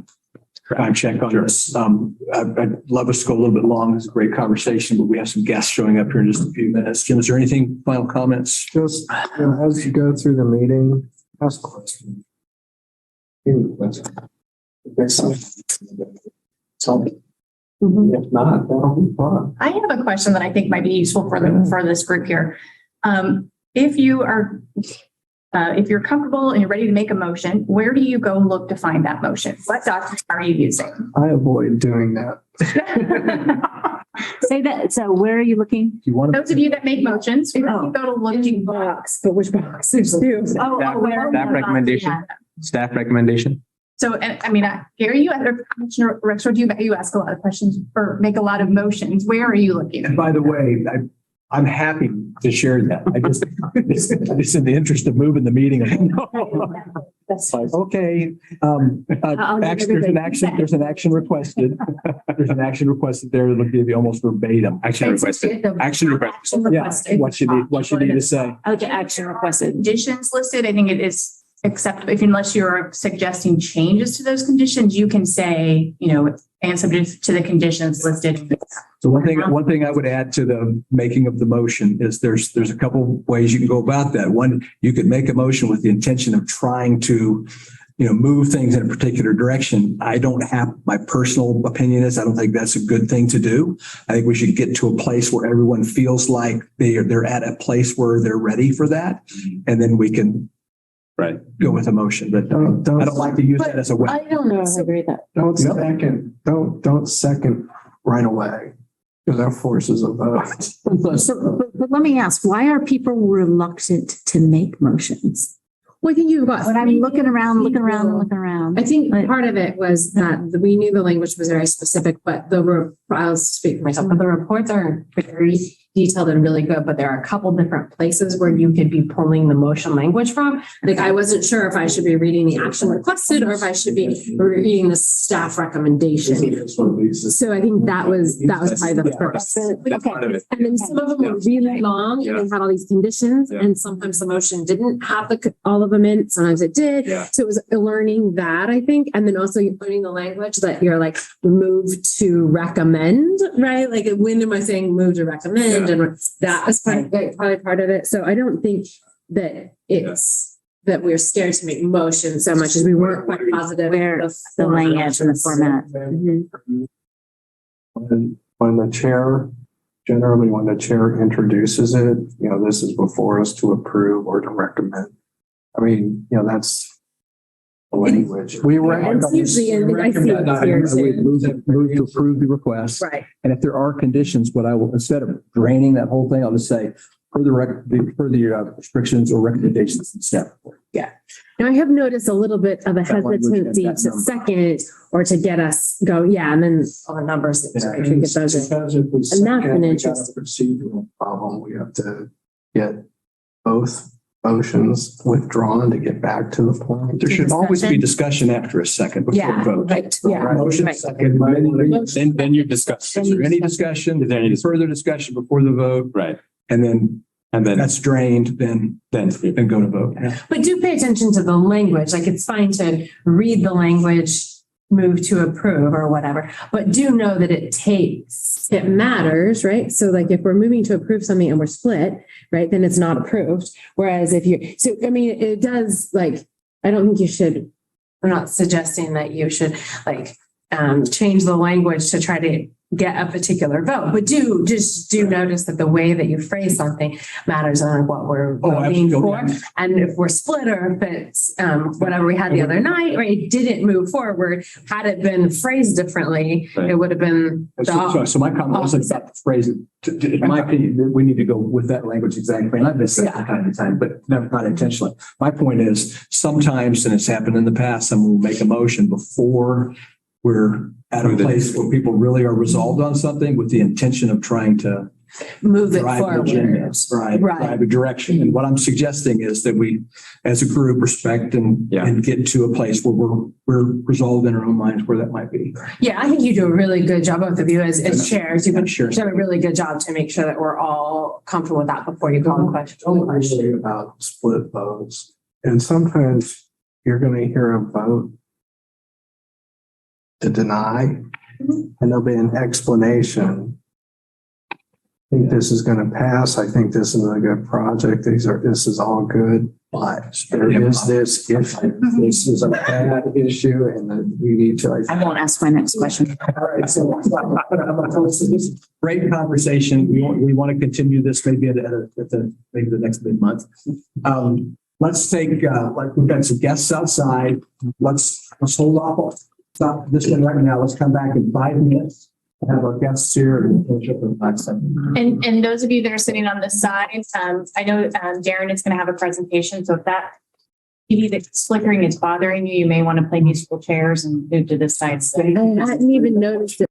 time check on this. I'd love us to go a little bit long. It's a great conversation, but we have some guests showing up here in just a few minutes. Jim, is there anything, final comments? Just, as you go through the meeting, ask questions. Any questions? If there's something, tell me. If not, that'll be fun. I have a question that I think might be useful for this group here. If you're comfortable and you're ready to make a motion, where do you go look to find that motion? What document are you using? I avoid doing that. Say that. So where are you looking? Those of you that make motions, where do you go to look box, but which box? There's two. Staff recommendation. Staff recommendation. So, and I mean, Gary, you, Commissioner Rexford, you ask a lot of questions or make a lot of motions. Where are you looking? And by the way, I'm happy to share that. I just in the interest of moving the meeting along. Okay. There's an action requested. There's an action requested there that'll give you almost verbatim. Action requested. Action requested. Yeah. What you need to say. Okay, action requested. Conditions listed. I think it is acceptable unless you're suggesting changes to those conditions, you can say, and subject to the conditions listed. So one thing I would add to the making of the motion is there's a couple ways you can go about that. One, you could make a motion with the intention of trying to, move things in a particular direction. I don't have my personal opinion is I don't think that's a good thing to do. I think we should get to a place where everyone feels like they're at a place where they're ready for that. And then we can go with a motion, but I don't like to use that as a weapon. I don't know if I agree with that. Don't second right away, because that forces a vote. But let me ask, why are people reluctant to make motions? Well, I think you've got. When I'm looking around. I think part of it was that we knew the language was very specific, but I'll speak for myself, but the reports are very detailed and really good, but there are a couple different places where you could be pulling the motion language from. Like, I wasn't sure if I should be reading the action requested or if I should be reading the staff recommendation. So I think that was probably the first. Okay. And then some of them were really long and they had all these conditions, and sometimes the motion didn't have all of them in, sometimes it did. So it was learning that, I think. And then also you're learning the language that you're like, move to recommend, right? Like, when am I saying move to recommend? And that was probably part of it. So I don't think that it's that we're scared to make motions so much as we weren't quite positive. The language and the format. When the chair introduces it, this is before us to approve or to recommend. I mean, that's the language. We recommend. Move to approve the request. Right. And if there are conditions, what I will, instead of draining that whole thing, I'll just say per the restrictions or recommendations in step. Yeah. Now I have noticed a little bit of a hesitancy to second or to get us go. Yeah. And then all the numbers. Because if we second, we got a procedural problem. We have to get both motions withdrawn to get back to the point. There should always be discussion after a second before a vote. Right. Yeah. Motion second, then you discuss. Is there any discussion? Is there any further discussion before the vote? Right. And then that's drained, then go to vote. But do pay attention to the language. Like, it's fine to read the language, move to approve or whatever, but do know that it matters, right? So like, if we're moving to approve something and we're split, right, then it's not approved. Whereas it does, like, I don't think you should, I'm not suggesting that you should change the language to try to get a particular vote, but do notice that the way that you phrase something matters on what we're voting for. And if we're split, or if it's whatever we had the other night, or it didn't move forward, had it been phrased differently, it would have been. So my comment wasn't about the phrase. In my opinion, we need to go with that language exactly. And I've missed that from time to time, but not intentionally. My point is, sometimes, and it's happened in the past, someone will make a motion before we're at a place where people really are resolved on something with the intention of trying to move it drive an forward. agenda, right, Right. drive a direction. And what I'm suggesting is that we, as a group, respect and get to a place where we're resolved in our own minds where that might be. Yeah, I think you do a really good job, both of you as chairs. You've Sure. done a really good job to make sure that we're all comfortable with that before you call the question. Don't worry about split votes. And sometimes you're going to hear a vote to deny, and there'll be an explanation. I think this is going to pass. I think this is a good project. This is all good, but there is this issue. This is a bad issue and then we need to. I won't ask my next question. All right, so this is a great conversation. We want to continue this maybe at maybe the next mid-month. Let's take, like we've got some guests outside. Let's hold off. Stop this one right now. Let's come back in 5 minutes. Have our guests here and finish up the next time. And those of you that are sitting on this side, I know Darren is going to have a presentation. So if that TV that's flickering is bothering you, you may want to play musical chairs and move to this side. I hadn't even noticed it.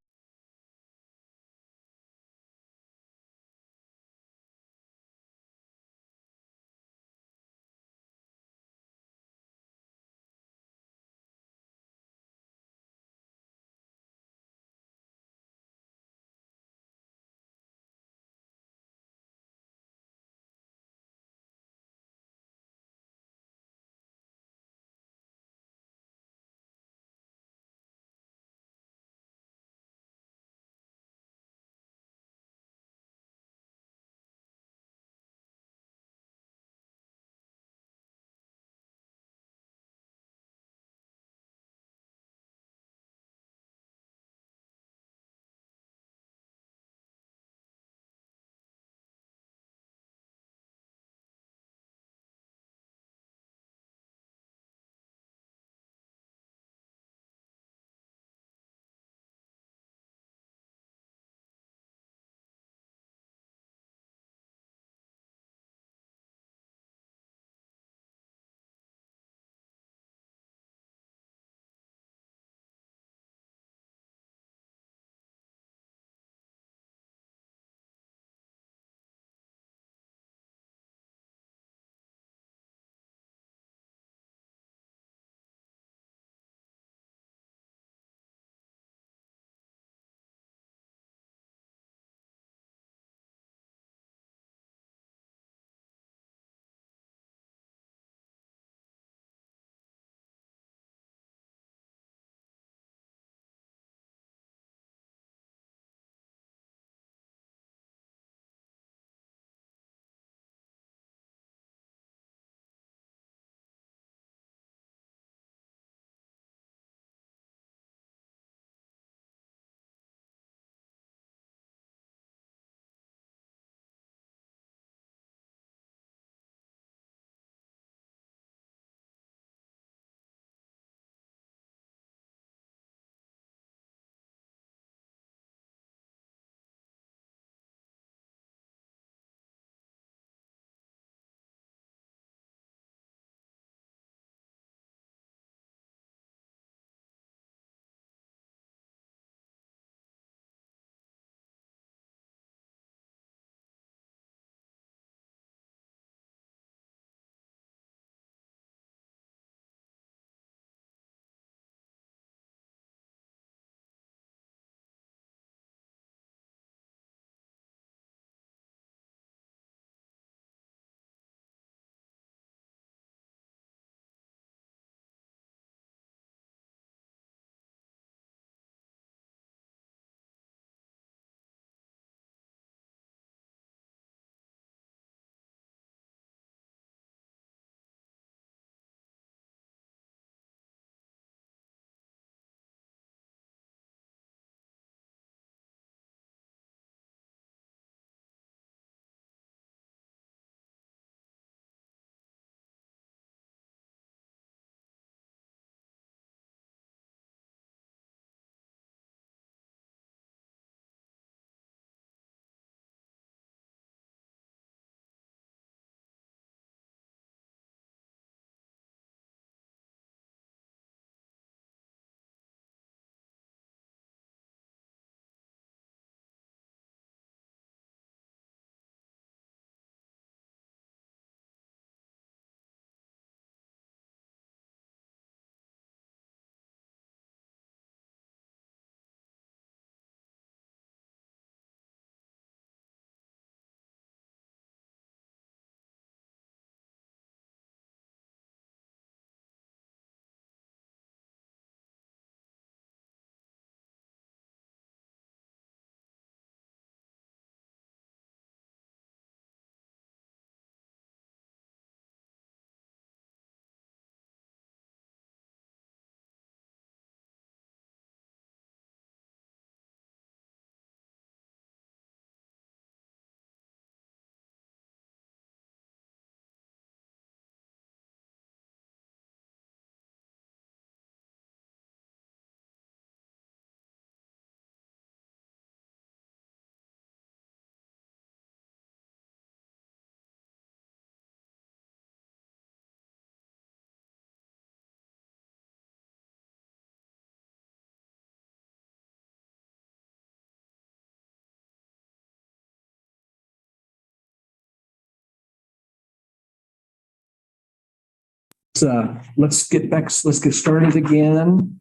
let's get started again.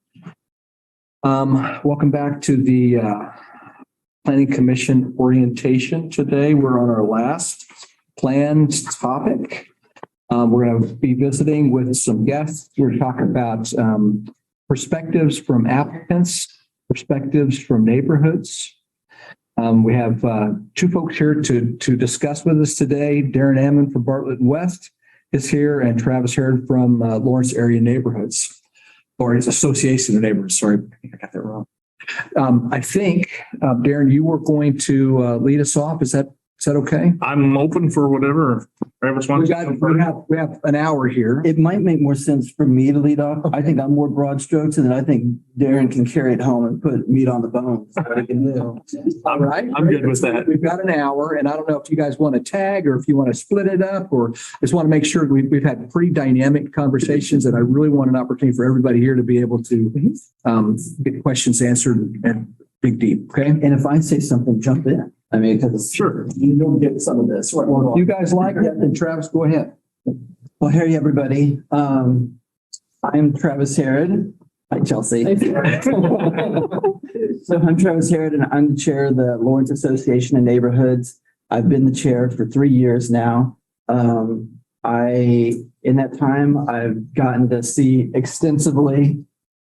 Welcome back to the Planning Commission orientation. Today, we're on our last planned topic. We're going to be visiting with some guests. We're talking about perspectives from applicants, perspectives from neighborhoods. We have two folks here to discuss with us today. Darren Ammon from Bartlett and West is here, and Travis Herod from Lawrence Area Neighborhoods, or his Association of Neighborhoods. Sorry, I think I got that wrong. I think, Darren, you were going to lead us off. Is that okay? I'm open for whatever Travis wants. We have an hour here. It might make more sense for me to lead off. I think I'm more broad strokes, and then I think Darren can carry it home and put meat on the bone. What he can do. All right. I'm good with that. We've got an hour, and I don't know if you guys want to tag or if you want to split it up, or just want to make sure we've had pretty dynamic conversations, and I really want an opportunity for everybody here to be able to get questions answered and dig deep. Okay. And if I say something, jump in. I mean, because sure, you don't get some of this. Well, if you guys like that, then Travis, go ahead. Well, hey, everybody. I'm Travis Herod. Hi, Chelsea. So I'm Travis Herod, and I'm the chair of the Lawrence Association of Neighborhoods. I've been the chair for 3 years now. In that time, I've gotten to see extensively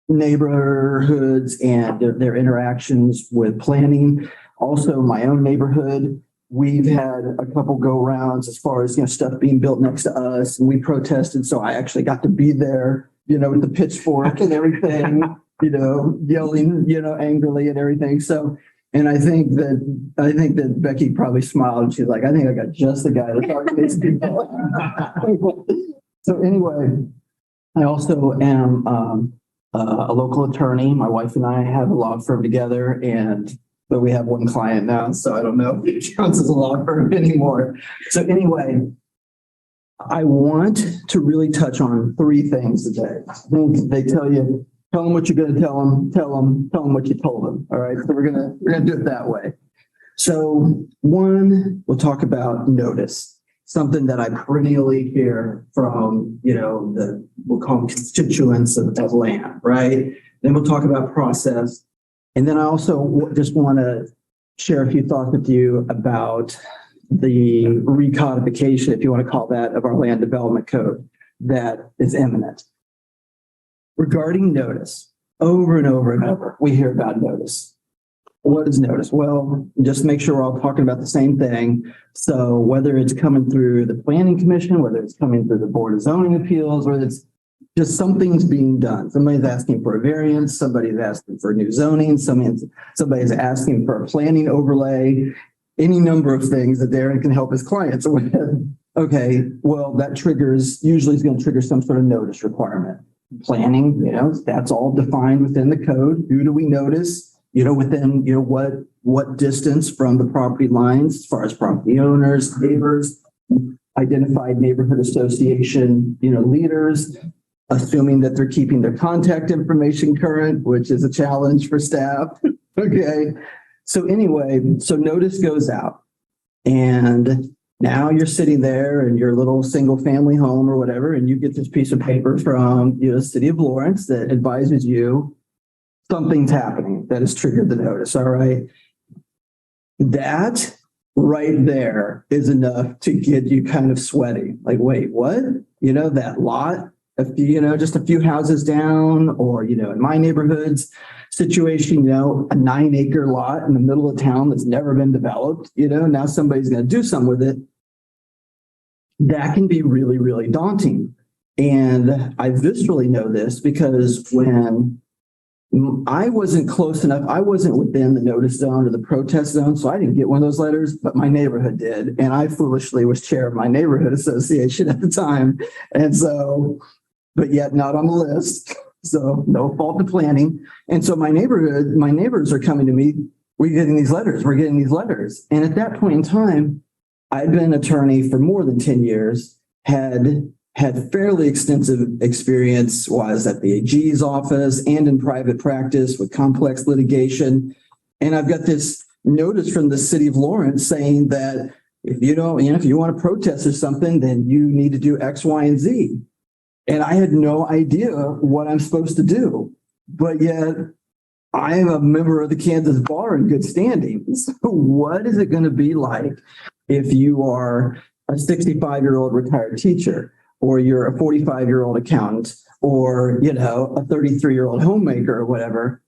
neighborhoods and their interactions with planning. Also, my own neighborhood, we've had a couple go rounds as far as, stuff being built next to us, and we protested. So I actually got to be there, with the pitchfork and everything, yelling, angrily and everything. So, and I think that Becky probably smiled and she's like, I think I got just the guy to talk to these people. So anyway, I also am a local attorney. My wife and I have a law firm together, but we have one client now, so I don't know if it counts as a law firm anymore. So anyway, I want to really touch on 3 things today. I think they tell them what you're going to tell them what you told them. All right, so we're gonna do it that way. So 1, we'll talk about notice, something that I perennially hear from we'll call them constituents of land, right? Then we'll talk about process. And then I also just want to share a few thoughts with you about the recodification, if you want to call that, of our land development code that is imminent. Regarding notice, over and over and over, we hear about notice. What is notice? Well, just make sure we're all talking about the same thing. So whether it's coming through the Planning Commission, whether it's coming through the Board of Zoning Appeals, whether it's just something's being done. Somebody's asking for a variance, somebody's asking for new zoning, somebody's asking for a planning overlay, any number of things that Darren can help his clients with. Okay, well, that usually is going to trigger some sort of notice requirement. Planning, that's all defined within the code. Who do we notice? Within, what distance from the property lines as far as property owners, neighbors, identified neighborhood association, leaders, assuming that they're keeping their contact information current, which is a challenge for staff. Okay. So anyway, notice goes out, and now you're sitting there in your little single family home or whatever, and you get this piece of paper from the city of Lawrence that advises you something's happening that has triggered the notice. All right. That right there is enough to get you kind of sweaty. Like, wait, what? That lot, just a few houses down, or, in my neighborhood's situation, a 9-acre lot in the middle of town that's never been developed, now somebody's going to do something with it. That can be really, really daunting. And I viscerally know this because when I wasn't close enough, I wasn't within the notice zone or the protest zone, so I didn't get one of those letters, but my neighborhood did. And I foolishly was chair of my neighborhood association at the time. And so, but yet not on the list. So no fault to planning. And so my neighbors are coming to me, we're getting these letters. And at that point in time, I'd been an attorney for more than 10 years, had fairly extensive experience, was at the AG's office and in private practice with complex litigation. And I've got this notice from the city of Lawrence saying that if you want to protest or something, then you need to do X, Y, and Z. And I had no idea what I'm supposed to do, but yet I am a member of the Kansas Bar in good standing. So what is it going to be like if you are a 65-year-old retired teacher, or you're a 45-year-old accountant, or, you know, a 33-year-old homemaker or whatever?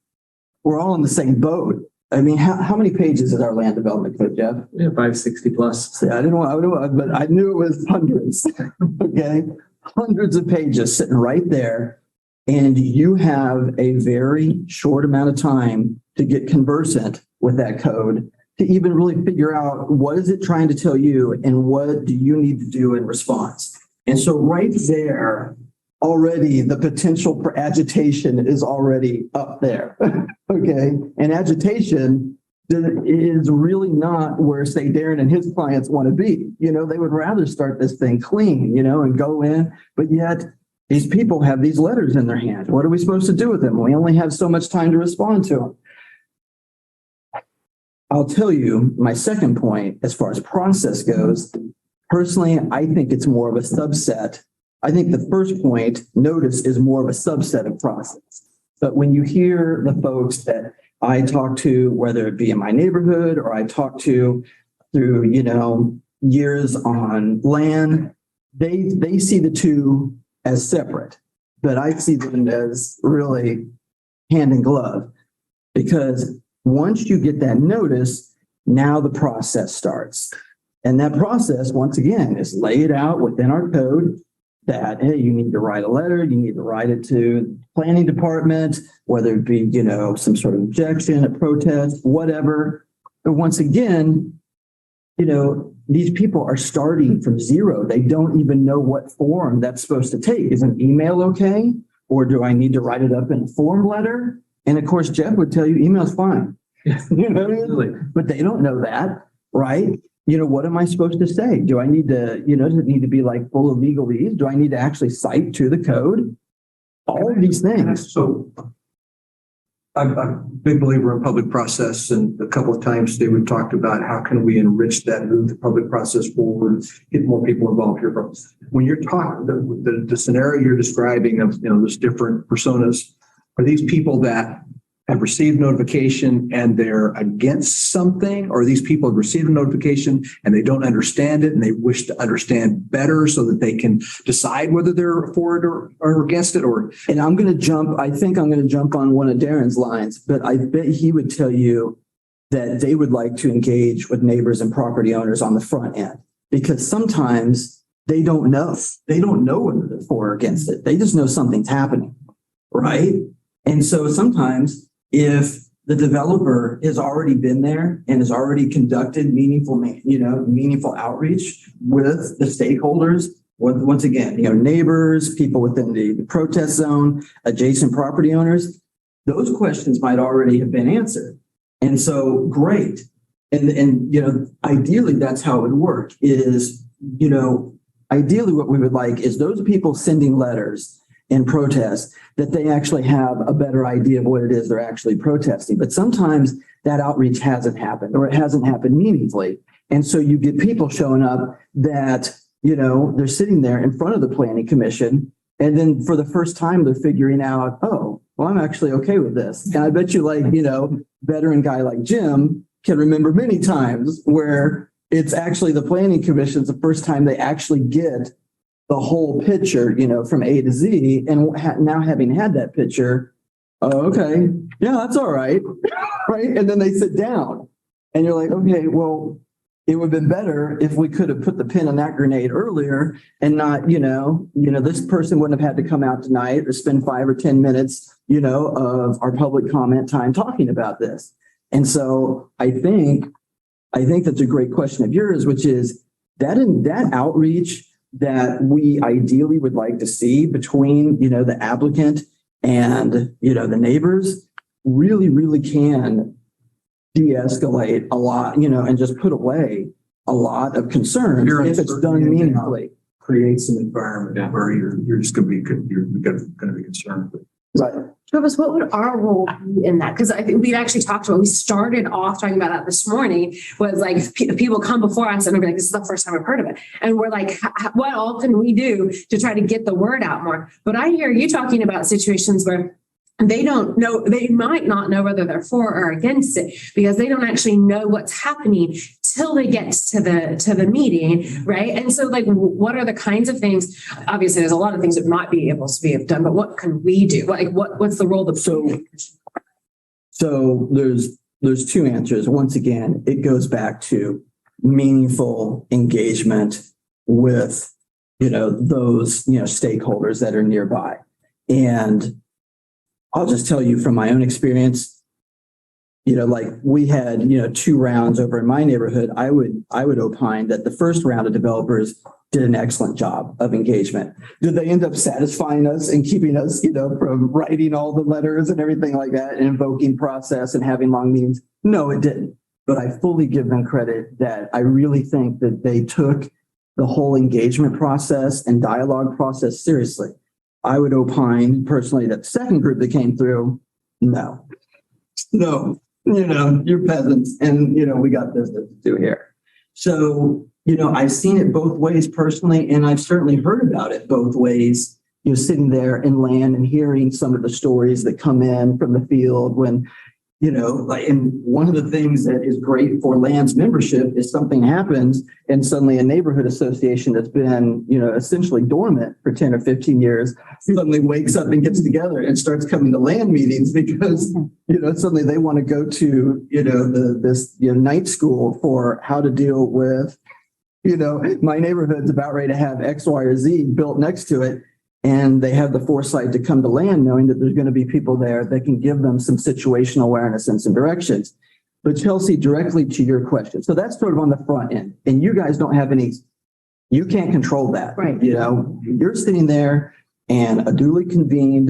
We're all in the same boat. I mean, how many pages is our land development code, Jeff? Yeah, 560 plus. See, I didn't want, but I knew it was hundreds. Okay. Hundreds of pages sitting right there. And you have a very short amount of time to get conversant with that code to even really figure out what is it trying to tell you and what do you need to do in response. And so right there, already the potential for agitation is already up there. Okay. And agitation is really not where, say, Darren and his clients want to be. You know, they would rather start this thing clean, you know, and go in, but yet these people have these letters in their hand. What are we supposed to do with them? We only have so much time to respond to them. I'll tell you my second point, as far as process goes, personally, I think it's more of a subset. I think the first point, notice, is more of a subset of process. But when you hear the folks that I talk to, whether it be in my neighborhood or I talk to through, you know, years on land, they see the two as separate, but I see them as really hand in glove, because once you get that notice, now the process starts. And that process, once again, is laid out within our code that, hey, you need to write a letter, you need to write it to the planning department, whether it be, you know, some sort of objection, a protest, whatever. But once again, you know, these people are starting from zero. They don't even know what form that's supposed to take. Is an email okay? Or do I need to write it up in a form letter? And of course, Jeff would tell you email's fine. You know, but they don't know that, right? You know, what am I supposed to say? Do I need to, you know, does it need to be like full of legalese? Do I need to actually cite to the code? All of these things. So I'm a big believer in public process, and a couple of times today we've talked about how can we enrich that, move the public process forward, get more people involved here. When you're talking, the scenario you're describing of, you know, those different personas, are these people that have received notification and they're against something, or these people have received a notification and they don't understand it and they wish to understand better so that they can decide whether they're for it or against it? Or, and I think I'm going to jump on one of Darren's lines, but I bet he would tell you that they would like to engage with neighbors and property owners on the front end, because sometimes they don't know. They don't know whether they're for or against it. They just know something's happening, right? And so sometimes, if the developer has already been there and has already conducted meaningful outreach with the stakeholders, once again, you know, neighbors, people within the protest zone, adjacent property owners, those questions might already have been answered. And so, great. And you know, ideally, that's how it would work is, you know, ideally what we would like is those people sending letters in protest, that they actually have a better idea of what it is they're actually protesting. But sometimes that outreach hasn't happened, or it hasn't happened meaningfully. And so you get people showing up that, you know, they're sitting there in front of the planning commission, and then for the first time they're figuring out, oh, well, I'm actually okay with this. And I bet you, like, you know, veteran guy like Jim can remember many times where it's actually the planning commission's the first time they actually get the whole picture, you know, from A to Z. And now having had that picture, oh, okay, yeah, that's all right. Right. And then they sit down and you're like, okay, well, it would have been better if we could have put the pin in that grenade earlier and not, you know, this person wouldn't have had to come out tonight or spend 5 or 10 minutes, you know, of our public comment time talking about this. And so I think that's a great question of yours, which is that outreach that we ideally would like to see between, you know, the applicant and, you know, the neighbors really, really can de-escalate a lot, you know, and just put away a lot of concerns if it's done meaningfully. Creates an environment where you're just going to be concerned with Right. Travis, what would our role be in that? Because I think we'd actually talked about, we started off talking about that this morning, was like people come before us and they're like, this is the first time I've heard of it. And we're like, what all can we do to try to get the word out more? But I hear you talking about situations where they don't know, they might not know whether they're for or against it because they don't actually know what's happening till they get to the meeting, right? And so like, what are the kinds of things? Obviously, there's a lot of things that might be able to be done, but what can we do? What's the role of So there's two answers. Once again, it goes back to meaningful engagement with, those, stakeholders that are nearby. And I'll just tell you from my own experience, like we had, 2 rounds over in my neighborhood. I would opine that the first round of developers did an excellent job of engagement. Did they end up satisfying us and keeping us, from writing all the letters and everything like that and invoking process and having long meetings? No, it didn't. But I fully give them credit that I really think that they took the whole engagement process and dialogue process seriously. I would opine personally that the second group that came through, no, you're peasants and, we got business to do here. So, I've seen it both ways personally, and I've certainly heard about it both ways, sitting there in land and hearing some of the stories that come in from the field when, and one of the things that is great for land's membership is something happens and suddenly a neighborhood association that's been, essentially dormant for 10 or 15 years suddenly wakes up and gets together and starts coming to land meetings because, suddenly they want to go to, this night school for how to deal with, my neighborhood's about ready to have X, Y, or Z built next to it. And they have the foresight to come to land knowing that there's going to be people there that can give them some situational awareness and some directions. But Chelsea, directly to your question. So that's sort of on the front end. And you guys don't have you can't control that. Right. You're sitting there and a duly convened,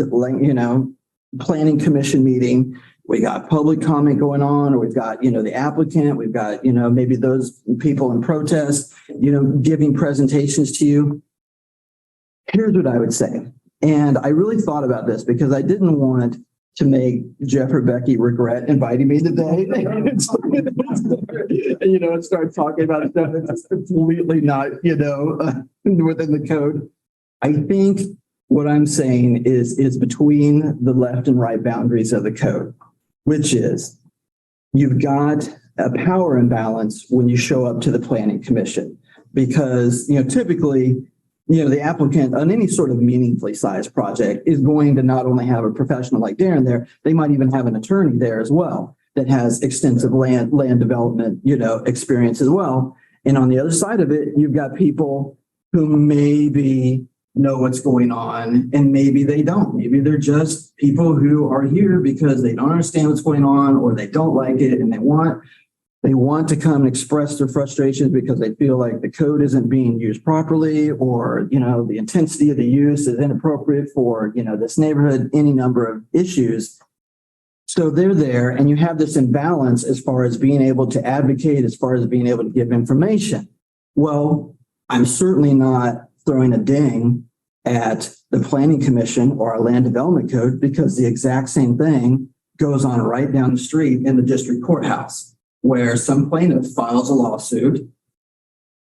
planning commission meeting. We got public comment going on, or we've got, the applicant, we've got, maybe those people in protest, giving presentations to you. Here's what I would say. And I really thought about this because I didn't want to make Jeff or Becky regret inviting me today. And start talking about stuff that's completely not, within the code. I think what I'm saying is between the left and right boundaries of the code, which is you've got a power imbalance when you show up to the planning commission because, typically, the applicant on any sort of meaningfully sized project is going to not only have a professional like Darren there, they might even have an attorney there as well that has extensive land development, experience as well. And on the other side of it, you've got people who maybe know what's going on and maybe they don't. Maybe they're just people who are here because they don't understand what's going on or they don't like it and they want to come and express their frustrations because they feel like the code isn't being used properly or, the intensity of the use is inappropriate for, this neighborhood, any number of issues. So they're there and you have this imbalance as far as being able to advocate, as far as being able to give information. Well, I'm certainly not throwing a ding at the planning commission or our land development code because the exact same thing goes on right down the street in the district courthouse, where some plaintiff files a lawsuit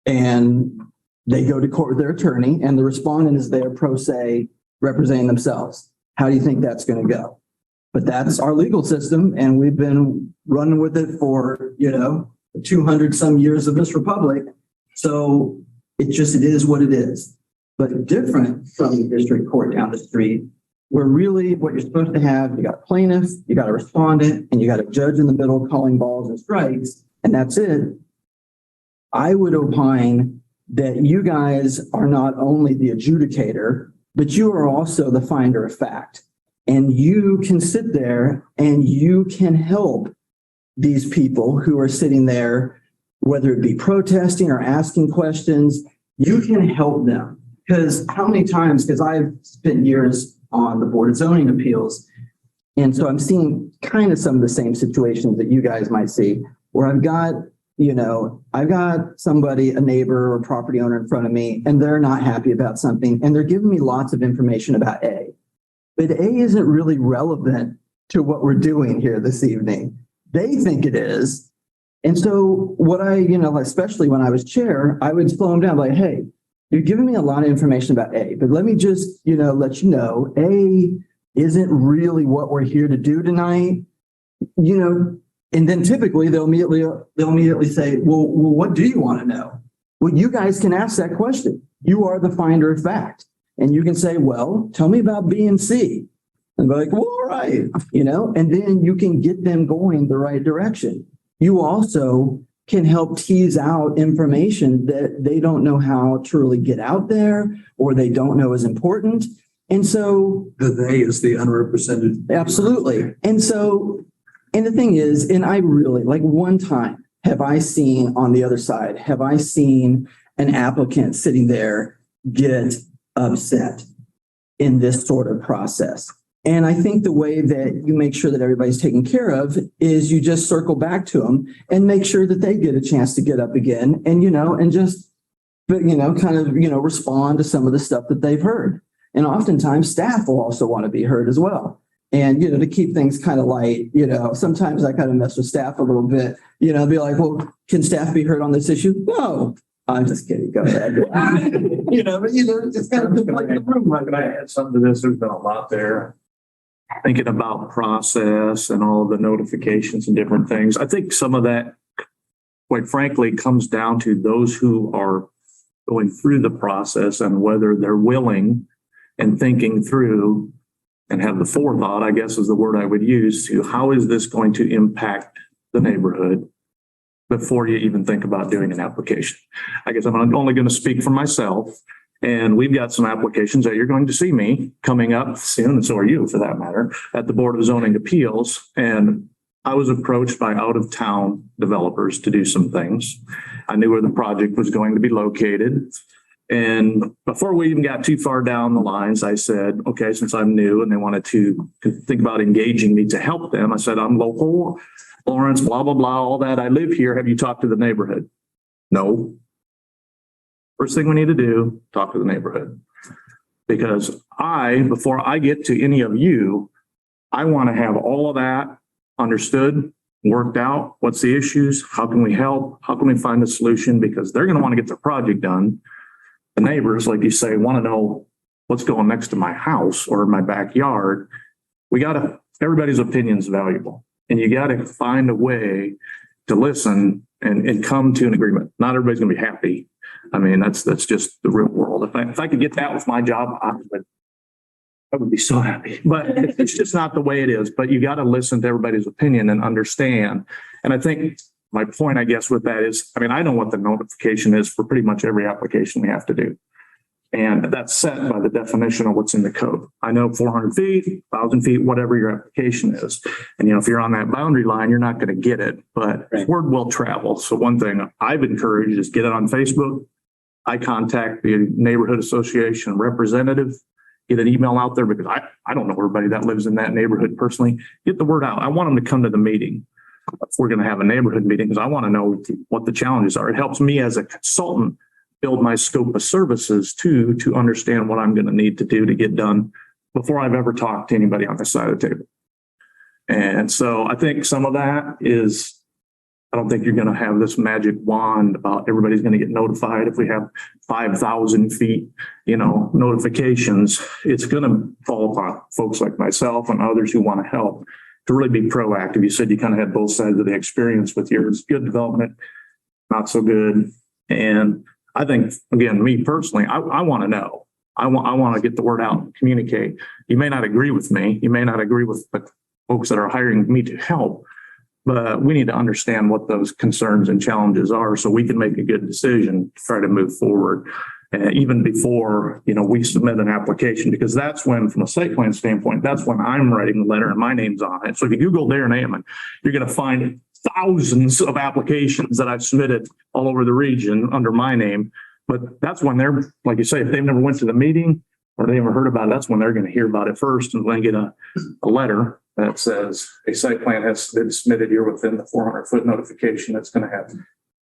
and they go to court with their attorney and the respondent is there pro se representing themselves. How do you think that's going to go? But that's our legal system and we've been running with it for, 200 some years of this republic. So it is what it is. But different from the district court down the street, where really what you're supposed to have, you got a plaintiff, you got a respondent, and you got a judge in the middle calling balls and strikes, and that's it. I would opine that you guys are not only the adjudicator, but you are also the finder of fact. And you can sit there and you can help these people who are sitting there, whether it be protesting or asking questions, you can help them. Because how many times, because I've spent years on the Board of Zoning Appeals. And so I'm seeing kind of some of the same situations that you guys might see where I've got somebody, a neighbor or property owner in front of me, and they're not happy about something. And they're giving me lots of information about A. but A isn't really relevant to what we're doing here this evening. They think it is. And so what I, especially when I was chair, I would slow them down like, hey, you're giving me a lot of information about A, but let me just, let you know, A isn't really what we're here to do tonight. And then typically they'll immediately say, well, what do you want to know? Well, you guys can ask that question. You are the finder of fact. And you can say, well, tell me about B and C. And be like, well, all right, and then you can get them going the right direction. You also can help tease out information that they don't know how to really get out there or they don't know is important. And so The they is the unrepresented. absolutely. And the thing is, and I really like one time have I seen on the other side, have I seen an applicant sitting there get upset in this sort of process? And I think the way that you make sure that everybody's taken care of is you just circle back to them and make sure that they get a chance to get up again and, respond to some of the stuff that they've heard. And oftentimes staff will also want to be heard as well. And, to keep things kind of light, sometimes I kind of mess with staff a little bit, be like, well, can staff be heard on this issue? No, I'm just kidding. Go ahead. It's kind of like the room. Right, but I add something to this. There's been a lot there. Thinking about process and all the notifications and different things. I think some of that, quite frankly, comes down to those who are going through the process and whether they're willing and thinking through and have the forethought, I guess is the word I would use, to how is this going to impact the neighborhood before you even think about doing an application. I guess I'm only going to speak for myself. And we've got some applications that you're going to see me coming up soon, and so are you for that matter, at the Board of Zoning Appeals. And I was approached by out-of-town developers to do some things. I knew where the project was going to be located. And before we even got too far down the lines, I said, okay, since I'm new and they wanted to think about engaging me to help them, I said, I'm local, Lawrence, blah, blah, blah, all that. I live here. Have you talked to the neighborhood? No. First thing we need to do, talk to the neighborhood. Because before I get to any of you, I want to have all of that understood, worked out. What's the issues? How can we help? How can we find a solution? Because they're going to want to get their project done. The neighbors, like you say, want to know what's going next to my house or my backyard. Everybody's opinion is valuable. And you got to find a way to listen and come to an agreement. Not everybody's going to be happy. I mean, that's just the real world. If I could get that with my job, I would be so happy. But it's just not the way it is. But you got to listen to everybody's opinion and understand. And I think my point, I guess, with that is, I know what the notification is for pretty much every application we have to do. And that's set by the definition of what's in the code. I know 400 feet, 1,000 feet, whatever your application is. And, if you're on that boundary line, you're not going to get it, but word will travel. So one thing I've encouraged is get it on Facebook. I contact the neighborhood association representative, get an email out there because I don't know everybody that lives in that neighborhood personally. Get the word out. I want them to come to the meeting. If we're going to have a neighborhood meeting, because I want to know what the challenges are. It helps me as a consultant build my scope of services to understand what I'm going to need to do to get done before I've ever talked to anybody on this side of the table. And so I think some of that is, I don't think you're going to have this magic wand about everybody's going to get notified. If we have 5,000 feet, notifications, it's going to fall upon folks like myself and others who want to help to really be proactive. You said you kind of had both sides of the experience with yours, good development, not so good. And I think, again, me personally, I want to know. I want to get the word out and communicate. You may not agree with me. You may not agree with the folks that are hiring me to help, but we need to understand what those concerns and challenges are so we can make a good decision to try to move forward. Even before, we submit an application, because that's when, from a site plan standpoint, that's when I'm writing the letter and my name's on it. So if you Google Darren Ammon, you're going to find thousands of applications that I've submitted all over the region under my name. But that's when they're, like you say, if they've never went to the meeting or they never heard about it, that's when they're going to hear about it first and then get a letter that says a site plan has been submitted here within the 400-foot notification that's going to have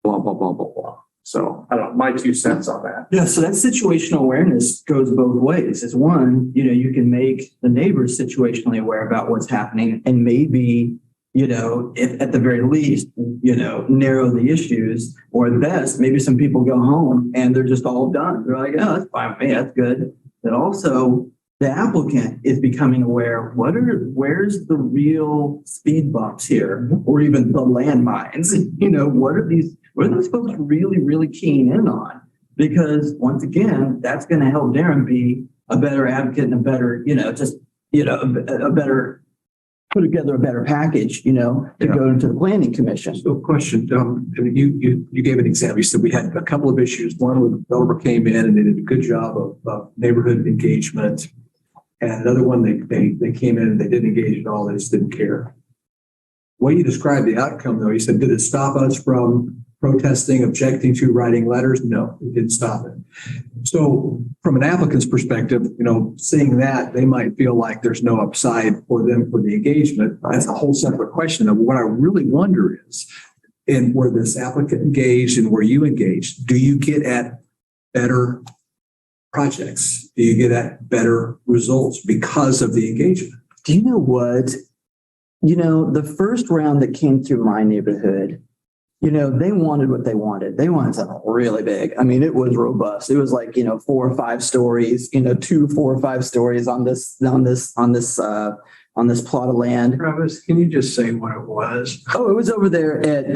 blah, blah, blah, blah, blah. So I don't know, my 2 cents on that. Yeah, so that situational awareness goes both ways. It's one, you can make the neighbors situationally aware about what's happening and maybe, if at the very least, narrow the issues, or at best, maybe some people go home and they're just all done. They're like, oh, that's fine with me. That's good. But also the applicant is becoming aware, where's the real speed bumps here, or even the landmines? What are these folks really, really keen in on? Because once again, that's going to help Darren be a better advocate and a better, a better, put together a better package, to go into the planning commission. So question, you gave an example. You said we had a couple of issues. One where the developer came in and they did a good job of neighborhood engagement. And another one, they came in and they didn't engage at all. They just didn't care. The way you described the outcome, though, you said, did it stop us from protesting, objecting to, writing letters? No, it didn't stop it. So from an applicant's perspective, seeing that, they might feel like there's no upside for them for the engagement. That's a whole separate question of what I really wonder is, and where this applicant engaged and where you engaged, do you get at better projects? Do you get at better results because of the engagement? Do you know what? The first round that came through my neighborhood, they wanted what they wanted. They wanted something really big. I mean, it was robust. It was like, 4 or 5 stories, 2, 4 or 5 stories on this plot of land. Travis, can you just say what it was? Oh, it was over there at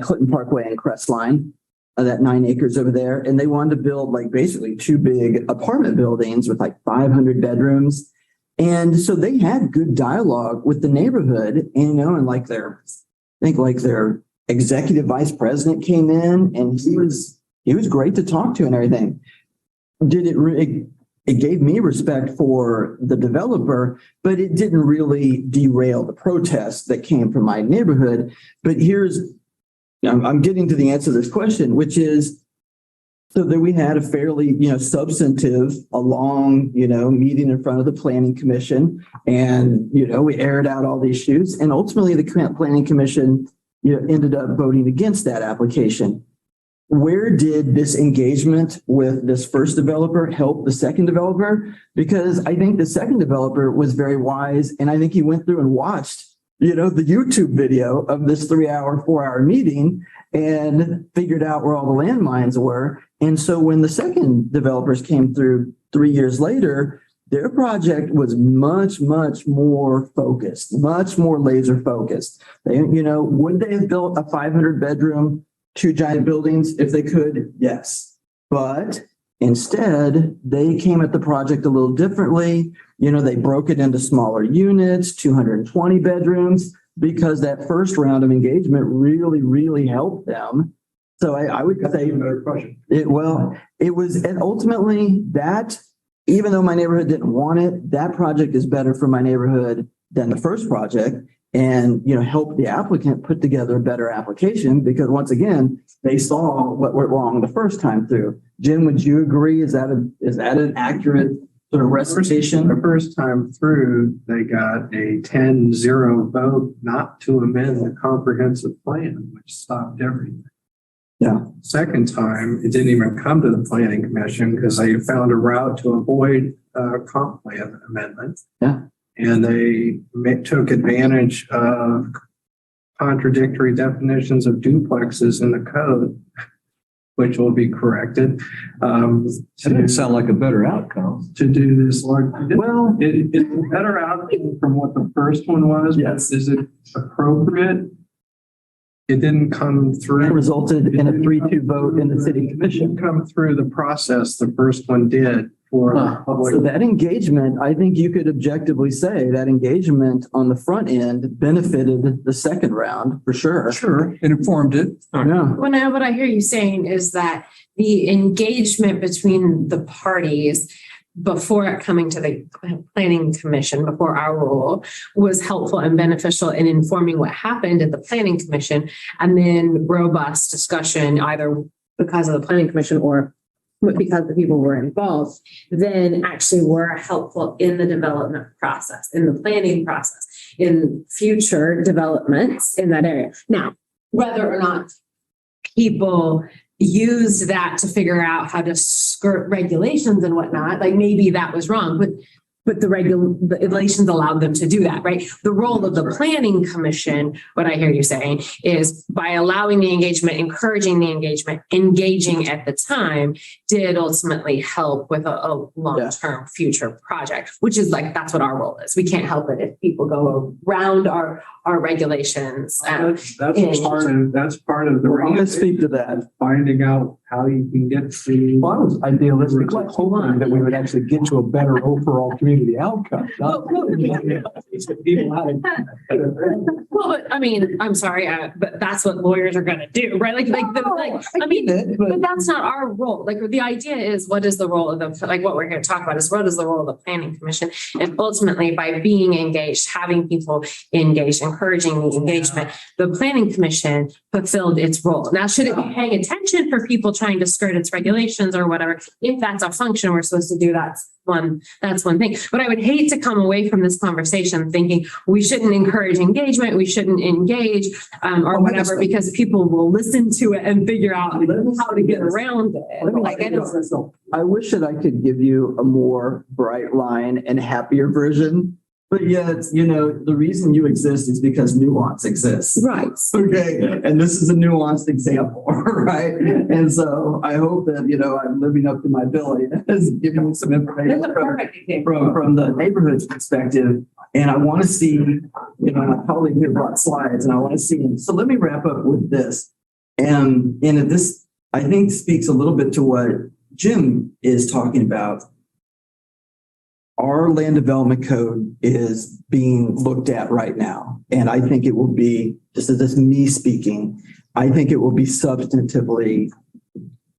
Clinton Parkway and Crestline, that 9 acres over there. And they wanted to build like basically 2 big apartment buildings with like 500 bedrooms. And so they had good dialogue with the neighborhood, and like their executive vice president came in, and he was great to talk to and everything. It gave me respect for the developer, but it didn't really derail the protests that came from my neighborhood. But I'm getting to the answer to this question, which is, so that we had a fairly, substantive, a long, meeting in front of the planning commission, and, we aired out all the issues, and ultimately the planning commission, ended up voting against that application. Where did this engagement with this first developer help the second developer? Because I think the second developer was very wise, and I think he went through and watched, the YouTube video of this 3-hour, 4-hour meeting and figured out where all the landmines were. And so when the second developers came through 3 years later, their project was much, much more focused, much more laser focused. They, would they have built a 500-bedroom, 2 giant buildings if they could? Yes. But instead, they came at the project a little differently. They broke it into smaller units, 220 bedrooms, because that first round of engagement really, really helped them. So I would say it was, and ultimately that, even though my neighborhood didn't want it, that project is better for my neighborhood than the first project, and, help the applicant put together a better application, because once again, they saw what went wrong the first time through. Jim, would you agree? Is that an accurate sort of recitation? The first time through, they got a 10-0 vote not to amend the comprehensive plan, which stopped everything. Yeah. Second time, it didn't even come to the planning commission because they found a route to avoid comp plan amendment. Yeah. And they took advantage of contradictory definitions of duplexes in the code, which will be corrected. That didn't sound like a better outcome. To do this, well, it's a better outcome from what the first one was. Yes. But is it appropriate? It didn't come through. It resulted in a 3-2 vote in the city commission. It didn't come through the process the first one did for public. So that engagement, I think you could objectively say that engagement on the front end benefited the second round for sure. Sure, it informed it. Yeah. What I hear you saying is that the engagement between the parties before it coming to the planning commission, before our rule, was helpful and beneficial in informing what happened at the planning commission, and then robust discussion, either because of the planning commission or because the people were involved, then actually were helpful in the development process, in the planning process, in future developments in that area. Now, whether or not people used that to figure out how to skirt regulations and whatnot, like maybe that was wrong, but the regulations allowed them to do that, right? The role of the planning commission, what I hear you saying, is by allowing the engagement, encouraging the engagement, engaging at the time, did ultimately help with a long-term future project, which is like, that's what our role is. We can't help it if people go around our regulations. That's part of the. I'm gonna speak to that. Finding out how you can get to. Well, I was idealistically hoping that we would actually get to a better overall community outcome. Well, but I mean, I'm sorry, but that's what lawyers are gonna do, right? But that's not our role. Like, the idea is, what is the role of what we're here to talk about is what is the role of the planning commission? And ultimately, by being engaged, having people engaged, encouraging the engagement, the planning commission fulfilled its role. Now, should it be paying attention for people trying to skirt its regulations or whatever? If that's a function we're supposed to do, that's one thing. But I would hate to come away from this conversation thinking we shouldn't encourage engagement, we shouldn't engage or whatever, because people will listen to it and figure out how to get around it. I wish that I could give you a more bright line and happier version. But yet, the reason you exist is because nuance exists. Right. Okay. And this is a nuanced example, right? And so I hope that, I'm living up to my ability as giving you some information from the neighborhood's perspective. And I want to see, my colleague here brought slides, and I want to see. So let me wrap up with this. And this, I think, speaks a little bit to what Jim is talking about. Our land development code is being looked at right now. And I think it will be, just as this me speaking, I think it will be substantively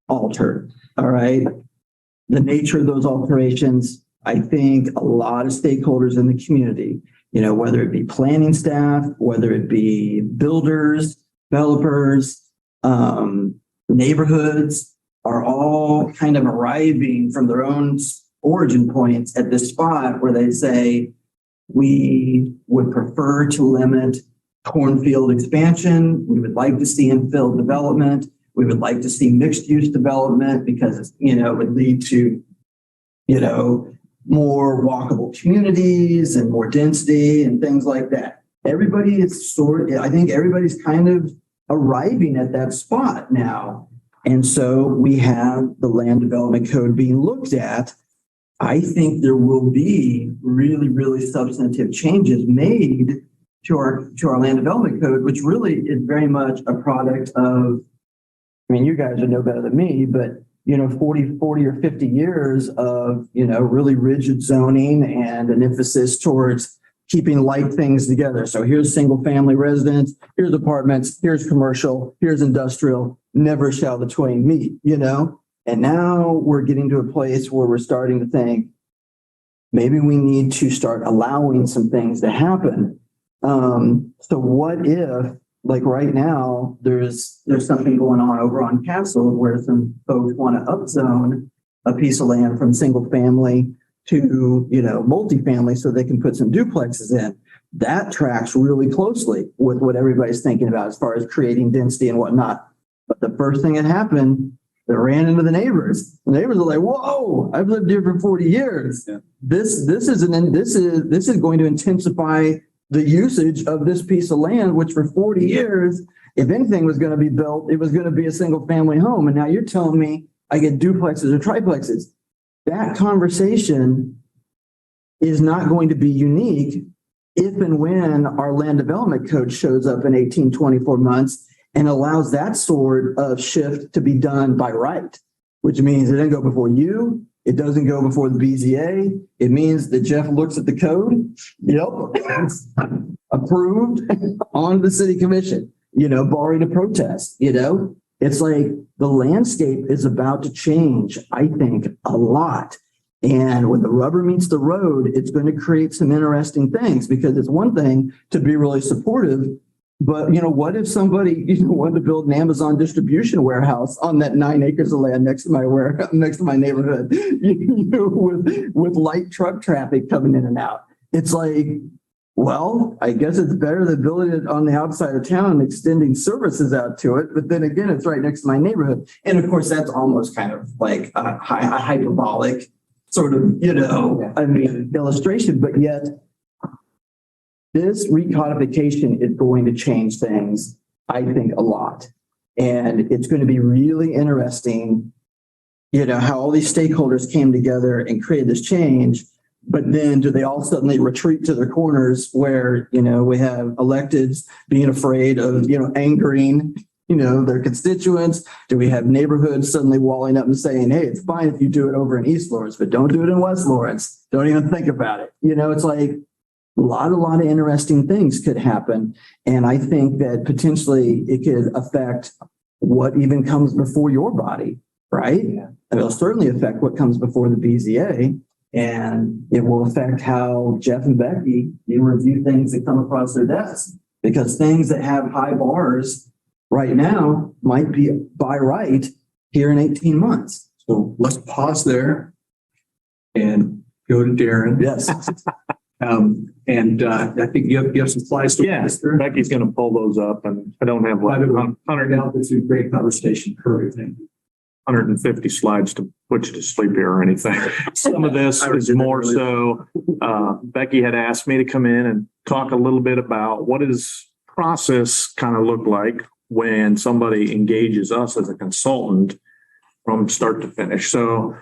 altered. All right. The nature of those alterations, I think a lot of stakeholders in the community, whether it be planning staff, whether it be builders, developers, neighborhoods, are all kind of arriving from their own origin points at this spot where they say, we would prefer to limit cornfield expansion. We would like to see infill development. We would like to see mixed use development because, it would lead to, more walkable communities and more density and things like that. Everybody is I think everybody's kind of arriving at that spot now. And so we have the land development code being looked at. I think there will be really, really substantive changes made to our land development code, which really is very much a product of, you guys would know better than me, but 40 or 50 years of, really rigid zoning and an emphasis towards keeping like things together. So here's single family residence, here's apartments, here's commercial, here's industrial, never shall the twain meet, And now we're getting to a place where we're starting to think maybe we need to start allowing some things to happen. So what if, like right now, there's something going on over on Castle where some folks want to upzone a piece of land from single family to, multifamily so they can put some duplexes in. That tracks really closely with what everybody's thinking about as far as creating density and whatnot. But the first thing that happened, they ran into the neighbors. The neighbors are like, "Whoa! I've lived here for 40 years. Yeah. This is going to intensify the usage of this piece of land, which for 40 years, if anything was going to be built, it was going to be a single family home. And now you're telling me I get duplexes or triplexes." That conversation is not going to be unique if and when our land development code shows up in 18, 24 months and allows that sort of shift to be done by right, which means it doesn't go before you. It doesn't go before the BZA. It means that Jeff looks at the code. Yep. Approved on the city commission, barring a protest, It's like the landscape is about to change, I think, a lot. And when the rubber meets the road, it's going to create some interesting things because it's one thing to be really supportive. But, what if somebody, wanted to build an Amazon distribution warehouse on that 9 acres of land next to my neighborhood, with light truck traffic coming in and out? It's like, Well, I guess it's better than building it on the outside of town and extending services out to it. But then again, it's right next to my neighborhood. And of course, that's almost kind of like a hyperbolic sort of, illustration. But yet, this recodification is going to change things, I think, a lot. And it's going to be really interesting, how all these stakeholders came together and created this change. But then do they all suddenly retreat to their corners where, we have electeds being afraid of, angering, their constituents? Do we have neighborhoods suddenly walling up and saying, hey, it's fine if you do it over in East Lawrence, but don't do it in West Lawrence. Don't even think about it. It's like a lot of interesting things could happen. And I think that potentially it could affect what even comes before your body, right? Yeah. It'll certainly affect what comes before the BZA. And it will affect how Jeff and Becky review things that come across their desks, because things that have high bars right now might be by right here in 18 months. So let's pause there and go to Darren. Yes. I think you have some slides. Becky's going to pull those up, and I don't have This is a great conversation. Perfect. 150 slides to put you to sleep here or anything. Some of this is more so, Becky had asked me to come in and talk a little bit about what does process kind of look like when somebody engages us as a consultant from start to finish. So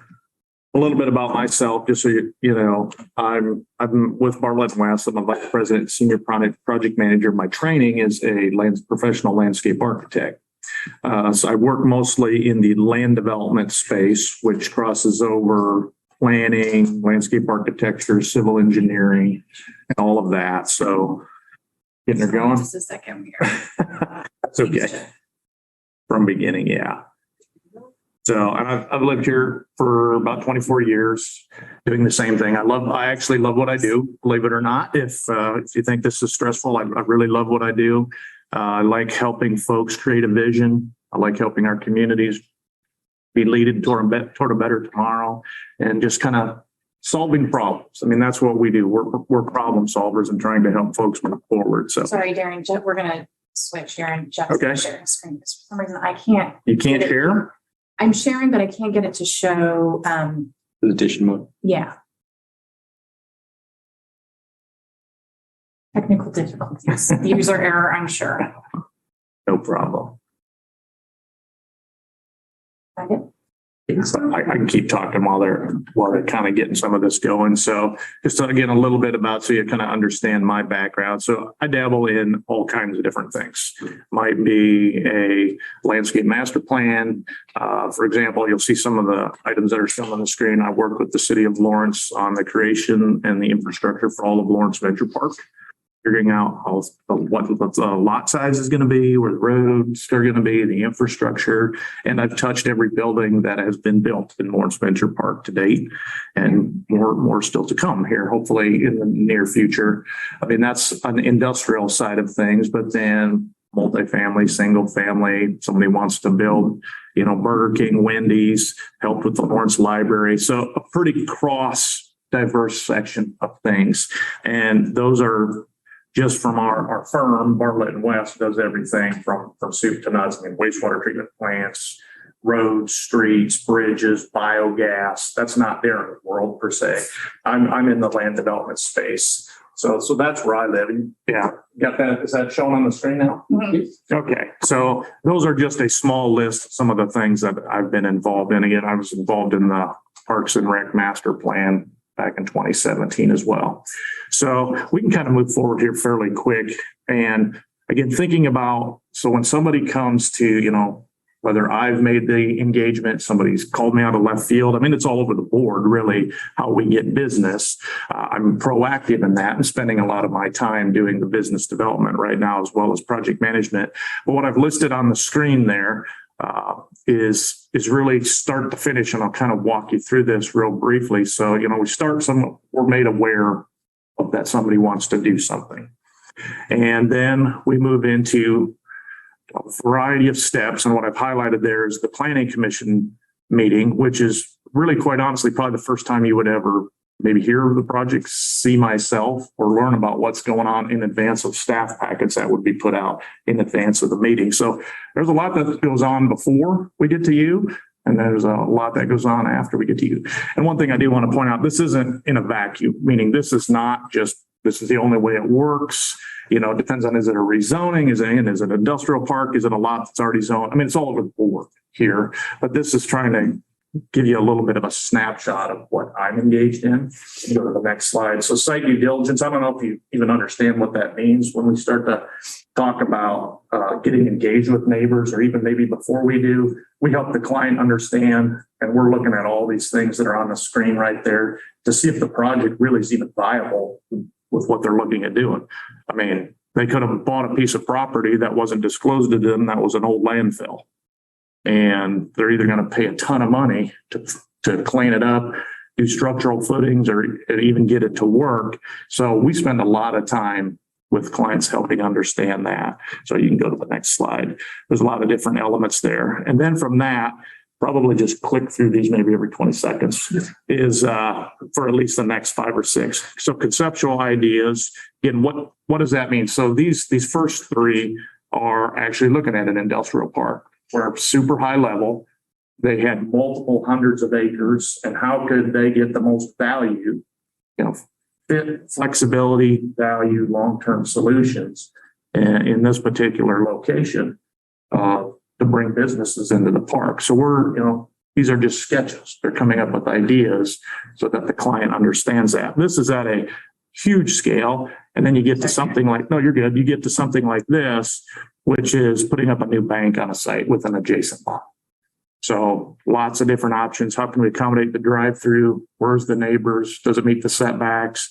a little bit about myself, just so you know, I'm with Bartlett West. I'm a vice president, senior project manager. My training is a professional landscape architect. So I work mostly in the land development space, which crosses over planning, landscape architecture, civil engineering, and all of that. So getting her going. Just a second here. That's okay. From beginning, yeah. So, and I've lived here for about 24 years doing the same thing. I actually love what I do, believe it or not. If you think this is stressful, I really love what I do. I like helping folks create a vision. I like helping our communities be leading toward a better tomorrow, and just kind of solving problems. I mean, that's what we do. We're problem solvers and trying to help folks move forward. So sorry, Darren, Jeff, we're going to switch here and Jeff's okay. sharing screen. For some reason, I can't. You can't share? I'm sharing, but I can't get it to show. Presentation mode. Yeah. Technical difficulties. User error, I'm sure. No problem. Got it? I can keep talking while they're kind of getting some of this going. So just again, a little bit about, so you kind of understand my background. So I dabble in all kinds of different things. Might be a landscape master plan. For example, you'll see some of the items that are shown on the screen. I work with the city of Lawrence on the creation and the infrastructure for all of Lawrence Venture Park, figuring out what the lot size is going to be, where the roads are going to be, the infrastructure. And I've touched every building that has been built in Lawrence Venture Park to date, and more still to come here, hopefully in the near future. I mean, that's an industrial side of things, but then multifamily, single family, somebody wants to build, Burger King, Wendy's, helped with the Lawrence Library. So a pretty diverse section of things. And those are just from our firm. Bartlett West does everything from soup to nuts. I mean, wastewater treatment plants, roads, streets, bridges, biogas. That's not there in the world per se. I'm in the land development space. So that's where I live. And yeah, got that? Is that shown on the screen now? Mm-hmm. Okay. So those are just a small list of some of the things that I've been involved in. Again, I was involved in the Parks and Rec Master Plan back in 2017 as well. So we can kind of move forward here fairly quick. And again, thinking about, so when somebody comes to, whether I've made the engagement, somebody's called me out of left field. I mean, it's all over the board, really, how we get business. I'm proactive in that and spending a lot of my time doing the business development right now, as well as project management. But what I've listed on the screen there is really start to finish, and I'll kind of walk you through this real briefly. So, we're made aware of that somebody wants to do something. And then we move into a variety of steps. And what I've highlighted there is the planning commission meeting, which is really, quite honestly, probably the first time you would ever maybe hear the project, see myself, or learn about what's going on in advance of staff packets that would be put out in advance of the meeting. So there's a lot that goes on before we get to you, and there's a lot that goes on after we get to you. And one thing I do want to point out, this isn't in a vacuum, meaning this is not just, this is the only way it works. You know, it depends on, is it a rezoning? Is it an industrial park? Is it a lot that's already zoned? I mean, it's all over the board here, but this is trying to give you a little bit of a snapshot of what I'm engaged in. Go to the next slide. So site due diligence, I don't know if you even understand what that means when we start to talk about getting engaged with neighbors, or even maybe before we do, we help the client understand, and we're looking at all these things that are on the screen right there to see if the project really is even viable with what they're looking at doing. I mean, they could have bought a piece of property that wasn't disclosed to them that was an old landfill. And they're either going to pay a ton of money to clean it up, do structural footings, or even get it to work. So we spend a lot of time with clients helping understand that. So you can go to the next slide. There's a lot of different elements there. And then from that, probably just click through these maybe every 20 seconds, is for at least the next 5 or 6. So conceptual ideas, again, what does that mean? So these first 3 are actually looking at an industrial park. Were super high level. They had multiple hundreds of acres, and how could they get the most value, fit, flexibility, value, long-term solutions in this particular location to bring businesses into the park. So these are just sketches. They're coming up with ideas so that the client understands that. This is at a huge scale. And then you get to something like, no, you're good. You get to something like this, which is putting up a new bank on a site with an adjacent lot. So lots of different options. How can we accommodate the drive-through? Where's the neighbors? Does it meet the setbacks?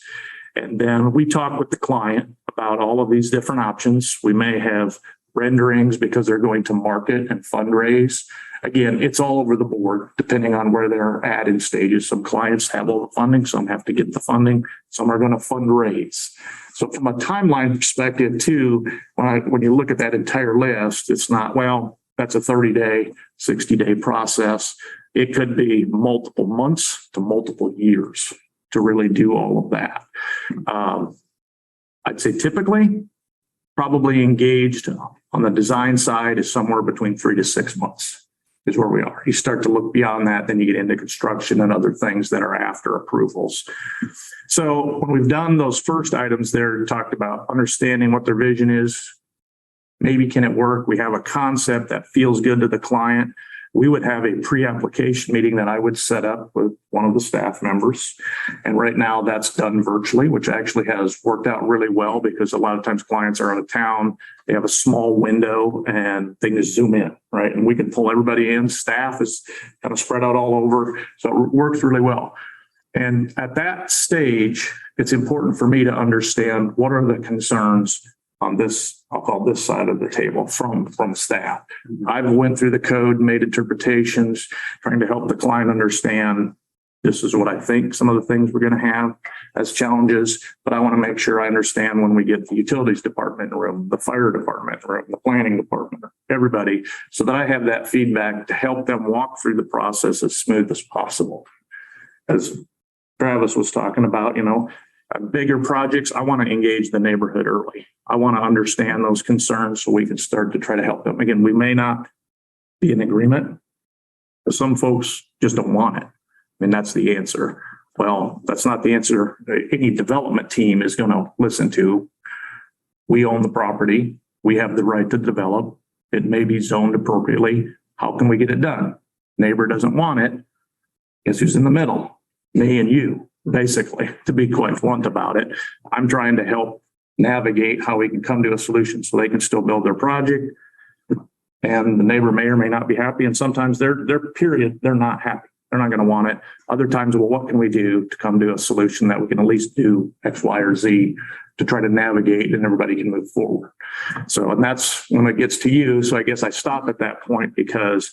And then we talk with the client about all of these different options. We may have renderings because they're going to market and fundraise. Again, it's all over the board, depending on where they're at in stages. Some clients have all the funding, some have to get the funding, some are going to fundraise. So from a timeline perspective too, when you look at that entire list, it's not, well, that's a 30-day, 60-day process. It could be multiple months to multiple years to really do all of that. I'd say typically, probably engaged on the design side is somewhere between 3 to 6 months is where we are. You start to look beyond that, then you get into construction and other things that are after approvals. So when we've done those first items there, talked about understanding what their vision is, maybe can it work? We have a concept that feels good to the client. We would have a pre-application meeting that I would set up with one of the staff members. And right now that's done virtually, which actually has worked out really well because a lot of times clients are out of town. They have a small window and they can just zoom in, right? And we can pull everybody in. Staff is kind of spread out all over. So it works really well. And at that stage, it's important for me to understand what are the concerns on this, I'll call this side of the table from staff. I've went through the code, made interpretations, trying to help the client understand this is what I think some of the things we're going to have as challenges, but I want to make sure I understand when we get the utilities department room, the fire department room, the planning department, everybody, so that I have that feedback to help them walk through the process as smooth as possible. As Travis was talking about, bigger projects, I want to engage the neighborhood early. I want to understand those concerns so we can start to try to help them. Again, we may not be in agreement, but some folks just don't want it. I mean, that's the answer. Well, that's not the answer any development team is going to listen to. We own the property. We have the right to develop. It may be zoned appropriately. How can we get it done? Neighbor doesn't want it. Guess who's in the middle? Me and you. Basically, to be quite blunt about it. I'm trying to help navigate how we can come to a solution so they can still build their project. And the neighbor may or may not be happy. And sometimes they're not happy. They're not going to want it. Other times, well, what can we do to come to a solution that we can at least do X, Y, or Z to try to navigate and everybody can move forward. So, and that's when it gets to you. So I guess I stop at that point because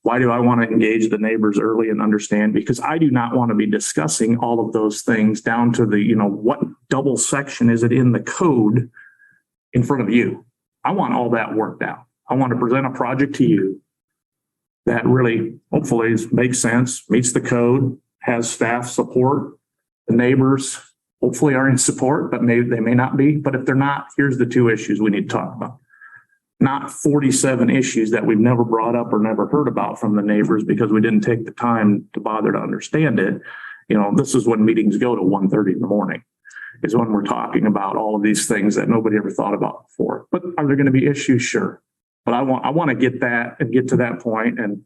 why do I want to engage the neighbors early and understand? Because I do not want to be discussing all of those things down to the, what double section is it in the code in front of you? I want all that worked out. I want to present a project to you that really hopefully makes sense, meets the code, has staff support, The neighbors hopefully are in support, but maybe they may not be. But if they're not, here's the two issues we need to talk about. Not 47 issues that we've never brought up or never heard about from the neighbors because we didn't take the time to bother to understand it. This is when meetings go to 1:30 in the morning, is when we're talking about all of these things that nobody ever thought about before. But are there going to be issues? Sure. But I want to get to that point, and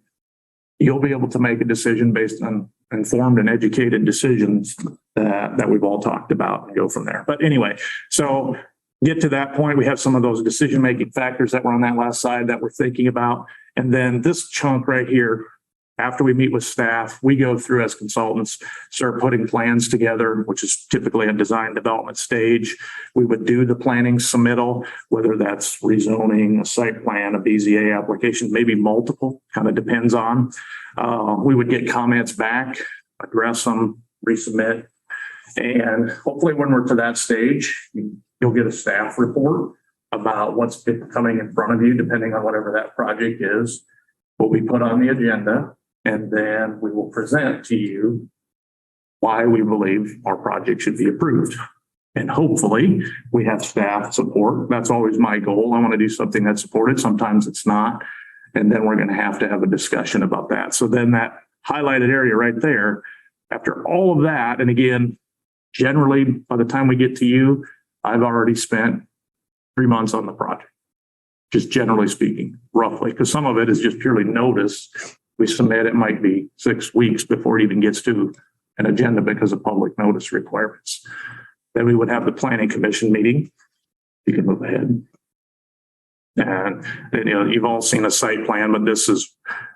you'll be able to make a decision based on informed and educated decisions that we've all talked about and go from there. But anyway, so get to that point. We have some of those decision-making factors that were on that last slide that we're thinking about. And then this chunk right here, after we meet with staff, we go through as consultants, start putting plans together, which is typically a design development stage. We would do the planning submittal, whether that's rezoning, a site plan, a BZA application, maybe multiple, kind of depends on. We would get comments back, address them, resubmit. And hopefully when we're to that stage, you'll get a staff report about what's coming in front of you, depending on whatever that project is, what we put on the agenda. And then we will present to you why we believe our project should be approved. And hopefully we have staff support. That's always my goal. I want to do something that's supported. Sometimes it's not. And then we're going to have a discussion about that. So then that highlighted area right there, after all of that, and again, generally by the time we get to you, I've already spent 3 months on the project, just generally speaking, roughly, because some of it is just purely notice. We submit, it might be 6 weeks before it even gets to an agenda because of public notice requirements. Then we would have the planning commission meeting. You can move ahead. And you've all seen a site plan, but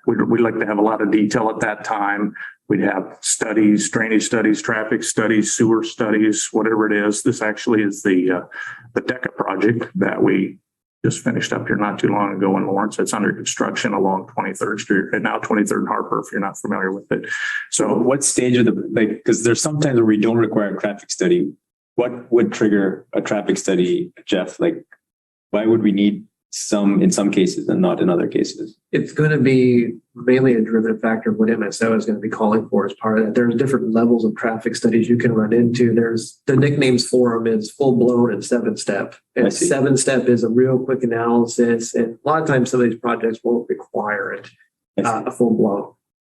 we'd like to have a lot of detail at that time. We'd have studies, drainage studies, traffic studies, sewer studies, whatever it is. This actually is the DECA project that we just finished up here not too long ago in Lawrence. It's under construction along 23rd Street and now 23rd and Harper, if you're not familiar with it. So what stage of because there's sometimes where we don't require a traffic study. What would trigger a traffic study, Jeff? Why would we need some in some cases and not in other cases? It's going to be mainly a derivative factor of what MSO is going to be calling for as part of that. There's different levels of traffic studies you can run into. There's the nicknames for them is full blown and 7-step. And 7-step is a real quick analysis. And a lot of times some of these projects won't require it a full blown.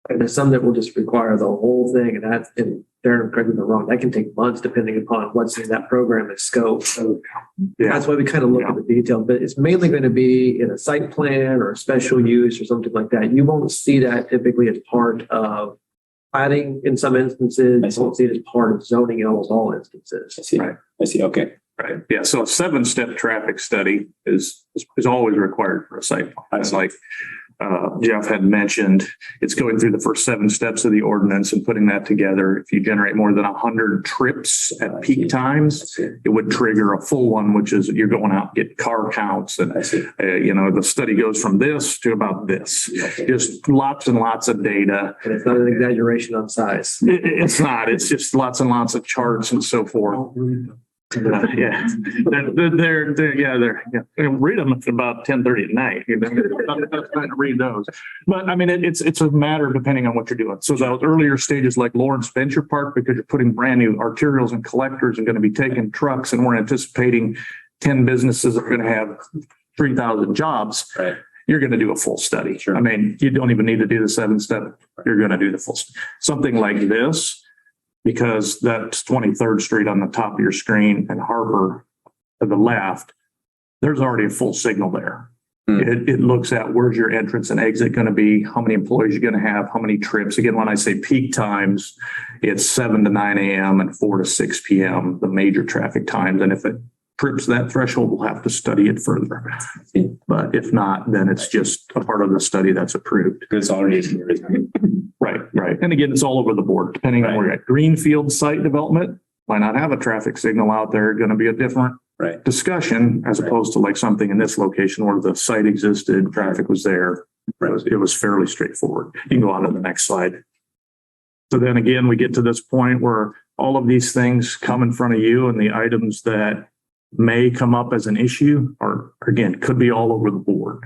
And there's some that will just require the whole thing. And that's in Darren, correct me if I'm wrong, that can take months depending upon what's in that program and scope. So that's why we kind of look at the detail, but it's mainly going to be in a site plan or a special use or something like that. You won't see that typically as part of planning in some instances. You won't see it as part of zoning in almost all instances. I see. Right. I see. Okay. Right. Yeah. So a 7-step traffic study is always required for a site plan. It's like Jeff had mentioned, it's going through the first 7 steps of the ordinance and putting that together. If you generate more than 100 trips at peak times, it would trigger a full one, which is you're going out and get car counts. And, the study goes from this to about this. Just lots and lots of data. And it's not an exaggeration on size. It's not. It's just lots and lots of charts and so forth. They're read them at about 10:30 at night. That's trying to read those. But I mean, it's a matter depending on what you're doing. So those earlier stages like Lawrence Venture Park, because you're putting brand new arterials and collectors and going to be taking trucks, and we're anticipating 10 businesses that are going to have 3,000 jobs. Right. You're going to do a full study. Sure. I mean, you don't even need to do the 7-step. You're going to do the full study. Something like this, because that's 23rd Street on the top of your screen and Harper to the left, there's already a full signal there. It looks at where's your entrance and exit going to be, how many employees you're going to have, how many trips. Again, when I say peak times, it's 7 to 9 a.m. and 4 to 6 p.m., the major traffic times. And if it trips that threshold, we'll have to study it further. But if not, then it's just a part of the study that's approved. It's already Right. And again, it's all over the board, depending on where you're at. Greenfield site development, why not have a traffic signal out there? Going to be a different discussion as opposed to like something in this location where the site existed, traffic was there. It was fairly straightforward. You can go on to the next slide. So then again, we get to this point where all of these things come in front of you, and the items that may come up as an issue or again, could be all over the board.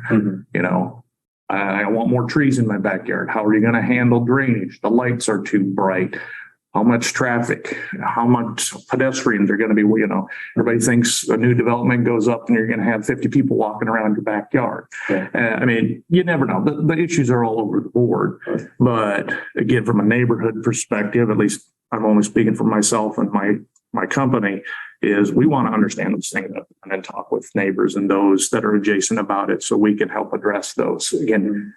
I want more trees in my backyard. How are you going to handle drainage? The lights are too bright. how much traffic, how much pedestrians are going to be, everybody thinks a new development goes up and you're going to have 50 people walking around your backyard. I mean, you never know. The issues are all over the board. But again, from a neighborhood perspective, at least I'm only speaking for myself and my company, is we want to understand those things and then talk with neighbors and those that are adjacent about it so we can help address those. Again,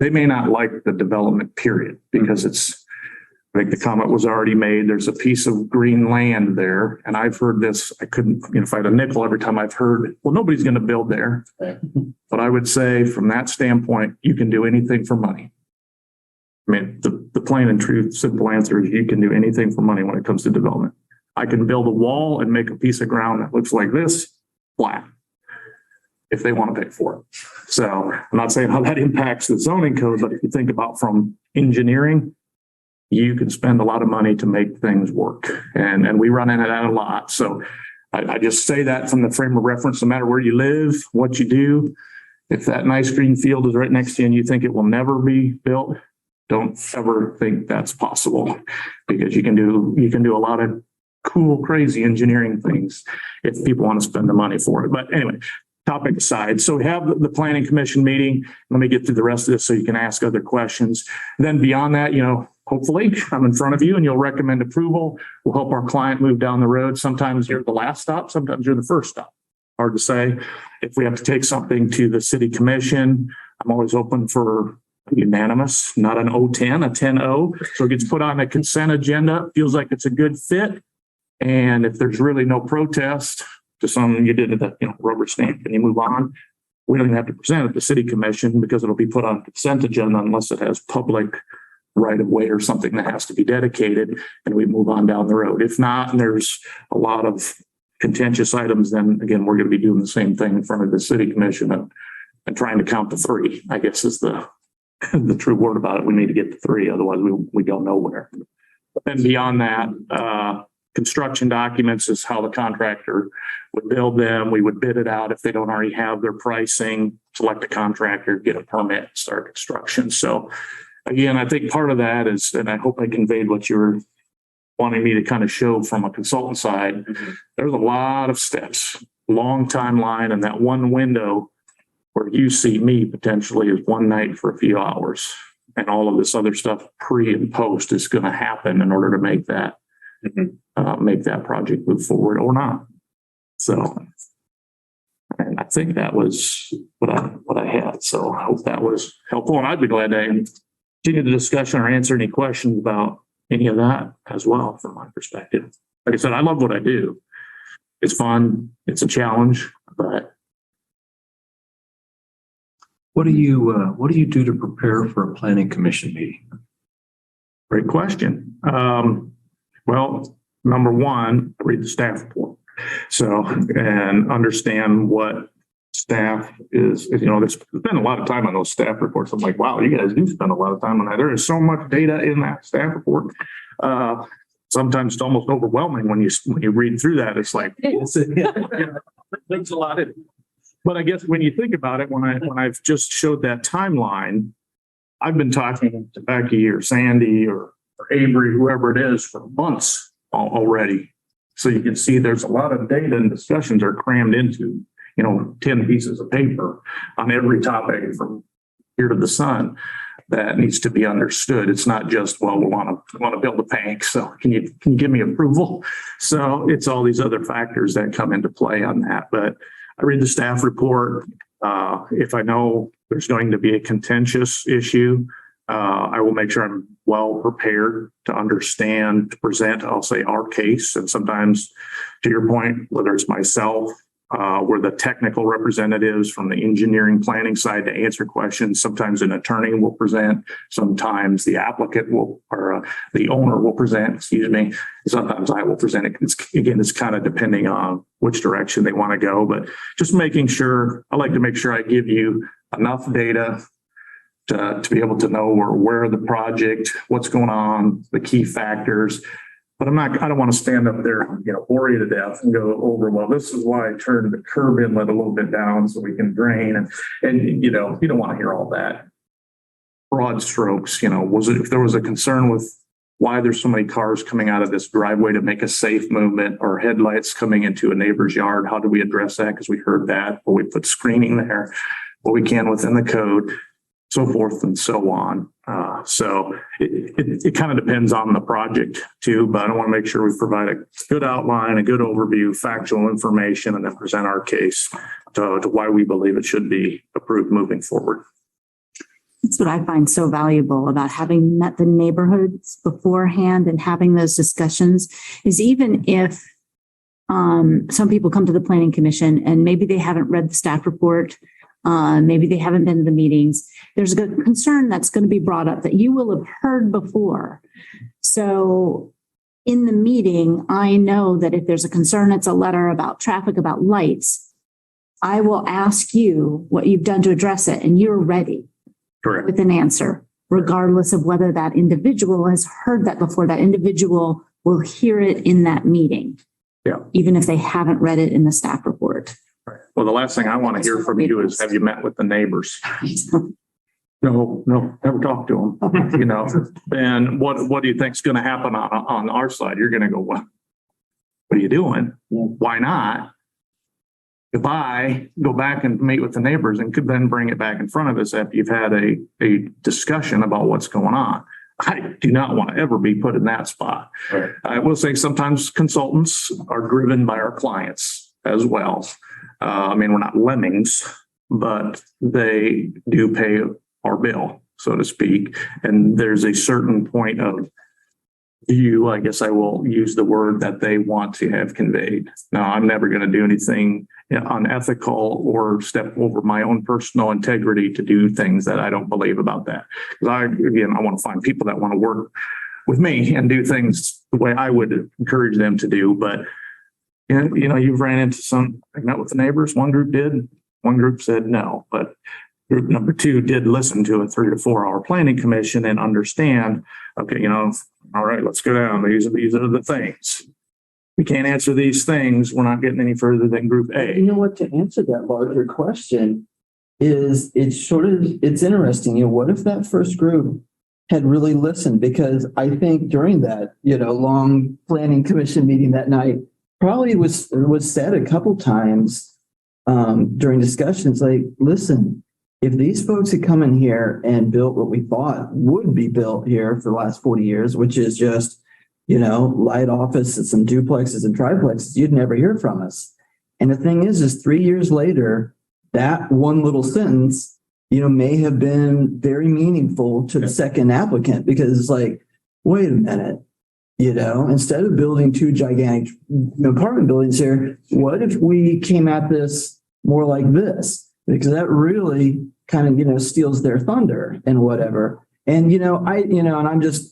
they may not like the development period because I think the comment was already made. There's a piece of green land there. And I've heard this, I couldn't, if I had a nickel every time I've heard, well, nobody's going to build there. But I would say from that standpoint, you can do anything for money. I mean, the plain and true simple answer is you can do anything for money when it comes to development. I can build a wall and make a piece of ground that looks like this, flat, if they want to pay for it. So I'm not saying how that impacts the zoning code, but if you think about from engineering, you can spend a lot of money to make things work. And we run into that a lot. So I just say that from the frame of reference, no matter where you live, what you do, if that nice green field is right next to you and you think it will never be built, don't ever think that's possible, because you can do a lot of cool, crazy engineering things if people want to spend the money for it. But anyway, topic aside. So we have the planning commission meeting. Let me get through the rest of this so you can ask other questions. Then beyond that, hopefully I'm in front of you and you'll recommend approval. We'll help our client move down the road. Sometimes you're the last stop, sometimes you're the first stop. Hard to say. If we have to take something to the city commission, I'm always open for unanimous, not an 0-10, a 10-0. So it gets put on a consent agenda, feels like it's a good fit. And if there's really no protest to something you did at the rubber stamp and you move on, we don't even have to present it to city commission because it'll be put on a consent agenda unless it has public right of way or something that has to be dedicated, and we move on down the road. If not, and there's a lot of contentious items, then again, we're going to be doing the same thing in front of the city commission and trying to count to 3, I guess is the true word about it. We need to get to 3, otherwise we go nowhere. And beyond that, construction documents is how the contractor would build them. We would bid it out if they don't already have their pricing, select a contractor, get a permit, start construction. So again, I think part of that is, and I hope I conveyed what you were wanting me to kind of show from a consultant side, there's a lot of steps, long timeline, and that one window where you see me potentially is one night for a few hours. And all of this other stuff pre and post is going to happen in order to make that project move forward or not. So, and I think that was what I had. So I hope that was helpful, and I'd be glad to continue the discussion or answer any questions about any of that as well from my perspective. Like I said, I love what I do. It's fun. It's a challenge, but. What do you do to prepare for a planning commission meeting? Great question. Well, number one, I read the staff report. So, and understand what staff is, there's spend a lot of time on those staff reports. I'm like, wow, you guys do spend a lot of time on that. There is so much data in that staff report. Sometimes it's almost overwhelming when you read through that. It's like, there's a lot in it. But I guess when you think about it, when I've just showed that timeline, I've been talking to Becky or Sandy or Avery, whoever it is, for months already. So you can see there's a lot of data and discussions are crammed into, 10 pieces of paper on every topic from here to the sun that needs to be understood. It's not just, well, we want to build a bank. So can you give me approval? So it's all these other factors that come into play on that. But I read the staff report. If I know there's going to be a contentious issue, I will make sure I'm well prepared to understand, to present, I'll say, our case. And sometimes, to your point, whether it's myself, we're the technical representatives from the engineering planning side to answer questions. Sometimes an attorney will present. Sometimes the applicant or the owner will present, Sometimes I will present it. It's kind of depending on which direction they want to go, but just making sure, I like to make sure I give you enough data to be able to know where the project, what's going on, the key factors. But I don't want to stand up there and, bore you to death and go over, well, this is why I turned the curb inlet a little bit down so we can drain. And you don't want to hear all that. Broad strokes, if there was a concern with why there's so many cars coming out of this driveway to make a safe movement, or headlights coming into a neighbor's yard. How do we address that? Because we heard that, but we put screening there, what we can within the code, so forth and so on. So it kind of depends on the project too, but I want to make sure we provide a good outline, a good overview, factual information, and then present our case to why we believe it should be approved moving forward. That's what I find so valuable about having met the neighborhoods beforehand and having those discussions is even if some people come to the planning commission and maybe they haven't read the staff report, maybe they haven't been to the meetings, there's a good concern that's going to be brought up that you will have heard before. So in the meeting, I know that if there's a concern, it's a letter about traffic, about lights, I will ask you what you've done to address it, and you're ready. Correct. With an answer, regardless of whether that individual has heard that before. That individual will hear it in that meeting. Yeah. Even if they haven't read it in the staff report. Well, the last thing I want to hear from you is, have you met with the neighbors? No, never talked to them, you know, and what do you think is going to happen on our side? You're going to go, what are you doing? Why not? If I go back and meet with the neighbors and could then bring it back in front of us after you've had a discussion about what's going on, I do not want to ever be put in that spot. Right. I will say sometimes consultants are driven by our clients as well. I mean, we're not lemmings, but they do pay our bill, so to speak. And there's a certain point of view, I guess I will use the word, that they want to have conveyed. Now, I'm never going to do anything unethical or step over my own personal integrity to do things that I don't believe about that. Because I want to find people that want to work with me and do things the way I would encourage them to do. But you know, you've ran into some, I met with the neighbors. One group did, one group said no, but group number two did listen to a 3 to 4 hour planning commission and understand, okay, you know, all right, let's go down. These are the things. We can't answer these things. We're not getting any further than group A. You know what, to answer that larger question is it's interesting. You know, what if that first group had really listened? Because I think during that, you know, long planning commission meeting that night, probably was said a couple times during discussions, like, listen, if these folks had come in here and built what we thought would be built here for the last 40 years, which is just, you know, light offices and duplexes and triplexes, you'd never hear from us. And the thing is 3 years later, that one little sentence, you know, may have been very meaningful to the second applicant, because it's like, wait a minute, you know, instead of building 2 gigantic apartment buildings here, what if we came at this more like this? Because that really kind of, you know, steals their thunder and whatever. And, and I'm just,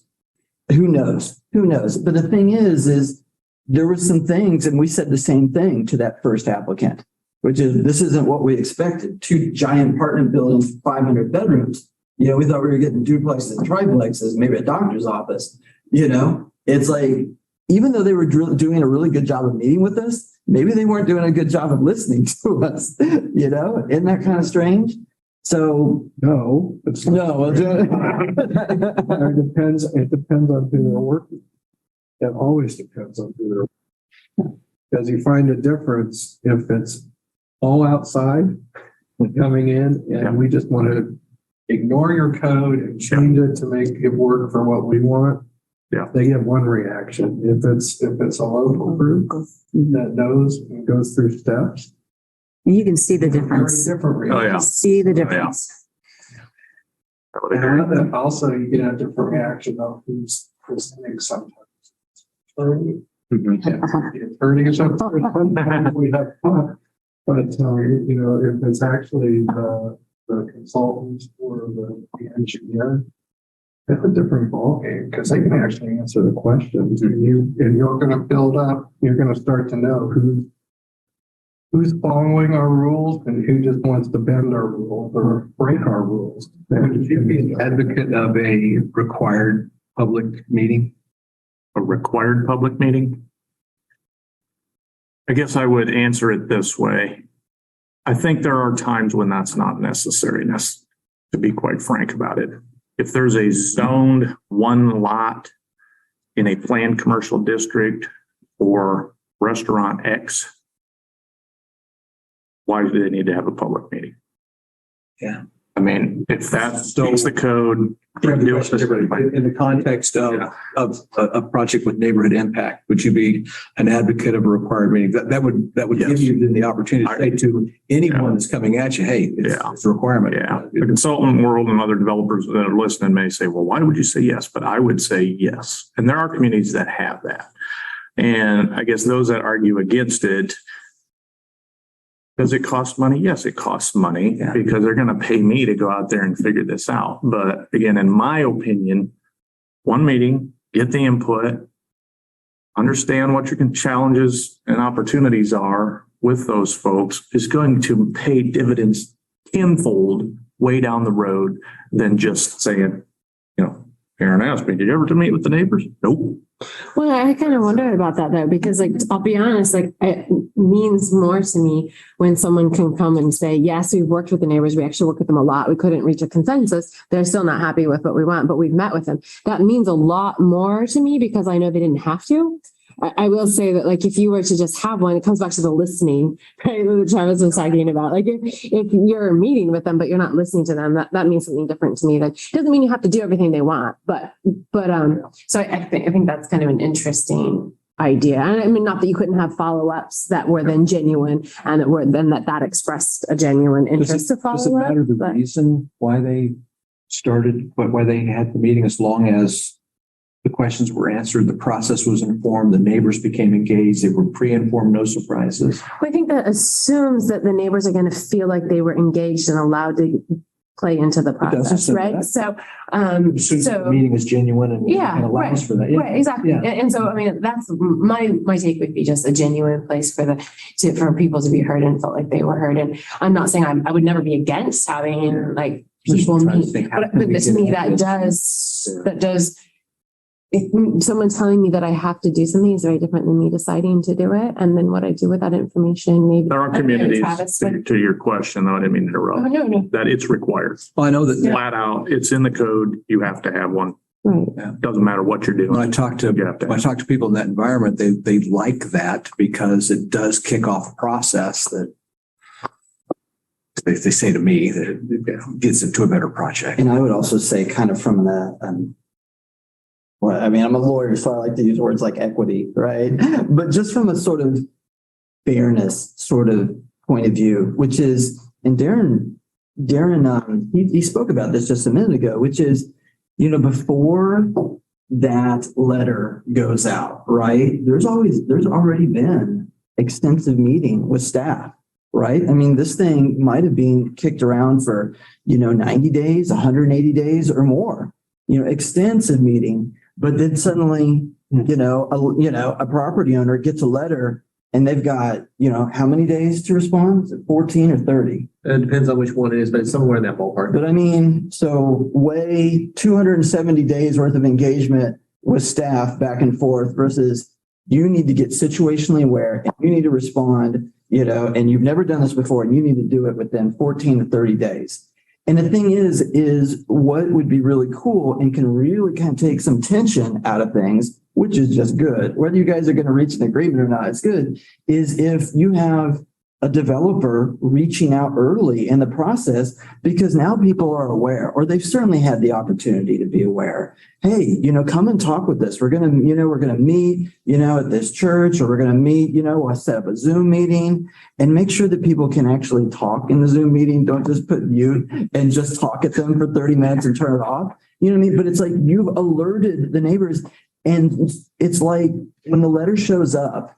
who knows? But the thing is there were some things, and we said the same thing to that first applicant, which is, this isn't what we expected. 2 giant apartment buildings, 500 bedrooms. You know, we thought we were getting duplexes and triplexes, maybe a doctor's office. You know, it's like, even though they were doing a really good job of meeting with us, maybe they weren't doing a good job of listening to us. You know, isn't that kind of strange? So no. It depends on who they're working. It always depends on who they're working. Because you find a difference if it's all outside coming in and we just want to ignore your code and change it to make it work for what we want. Yeah. They get one reaction. If it's a local group that knows and goes through steps. And you can see the difference. Different Oh, yeah. See the difference. And also you get a different reaction of who's presenting sometimes. Attorney or something. We have fun. But you know, if it's actually the consultant or the engineer, that's a different ballgame, because they can actually answer the questions, and you're going to build up. You're going to start to know who's following our rules and who just wants to bend our rules or break our rules. Would you be an advocate of a required public meeting? A required public meeting? I guess I would answer it this way. I think there are times when that's not necessary, to be quite frank about it. If there's a zoned one lot in a planned commercial district or restaurant X, why do they need to have a public meeting? Yeah. I mean, if that meets the code, do it. In the context of a project with neighborhood impact, would you be an advocate of a required meeting? That would give you then the opportunity to say to anyone that's coming at you, hey, it's a requirement. Yeah. The consultant world and other developers that are listening may say, well, why would you say yes? But I would say yes. And there are communities that have that. And I guess those that argue against it, does it cost money? Yes, it costs money because they're going to pay me to go out there and figure this out. But again, in my opinion, one meeting, get the input, understand what your challenges and opportunities are with those folks is going to pay dividends tenfold way down the road than just saying, Aaron asked me, did you ever meet with the neighbors? Nope. Well, I kind of wonder about that though, because I'll be honest, it means more to me when someone can come and say, yes, we've worked with the neighbors. We actually worked with them a lot. We couldn't reach a consensus. They're still not happy with what we want, but we've met with them. That means a lot more to me because I know they didn't have to. I will say that if you were to just have one, it comes back to the listening, right? That Travis was talking about. If you're meeting with them, but you're not listening to them, that means something different to me. That doesn't mean you have to do everything they want, but so I think that's kind of an interesting idea. And I mean, not that you couldn't have follow-ups that were then genuine and that were then that expressed a genuine interest to follow up. Does it matter the reason why they started, why they had the meeting, as long as the questions were answered, the process was informed, the neighbors became engaged, they were pre-informed, no surprises? I think that assumes that the neighbors are going to feel like they were engaged and allowed to play into the process, right? That. So, the meeting is genuine and allows for that. Yeah. Right, exactly. Yeah. And so, I mean, that's my take would be just a genuine place for people to be heard and felt like they were heard. And I'm not saying I would never be against having people meet, but to me that does. If someone's telling me that I have to do something is very different than me deciding to do it. And then what I do with that information, maybe. There are communities, to your question, though, I didn't mean to interrupt. Oh, no. That it's required. Well, I know that flat out, it's in the code. You have to have one. Right. Yeah. Doesn't matter what you're doing. When I talk to people in that environment, they like that because it does kick off a process that they say to me that it gets into a better project. And I would also say kind of from well, I mean, I'm a lawyer, so I like to use words like equity, right? But just from a sort of fairness sort of point of view, which is, and Darren, he spoke about this just a minute ago, which is, before that letter goes out, right? There's already been extensive meeting with staff, right? I mean, this thing might have been kicked around for, 90 days, 180 days or more, extensive meeting. But then suddenly, a property owner gets a letter and they've got, how many days to respond? Is it 14 or 30? It depends on which one it is, but it's somewhere in that ballpark. But I mean, so 270 days worth of engagement with staff back and forth versus you need to get situationally aware and you need to respond, and you've never done this before and you need to do it within 14 to 30 days. And the thing is what would be really cool and can really kind of take some tension out of things, which is just good. Whether you guys are going to reach an agreement or not, it's good, is if you have a developer reaching out early in the process, because now people are aware, or they've certainly had the opportunity to be aware. Hey, come and talk with us. We're going to meet, at this church, or we're going to meet, we'll set up a Zoom meeting and make sure that people can actually talk in the Zoom meeting. Don't just put mute and just talk at them for 30 minutes and turn it off. You know what I mean? But it's like you've alerted the neighbors, and it's like when the letter shows up,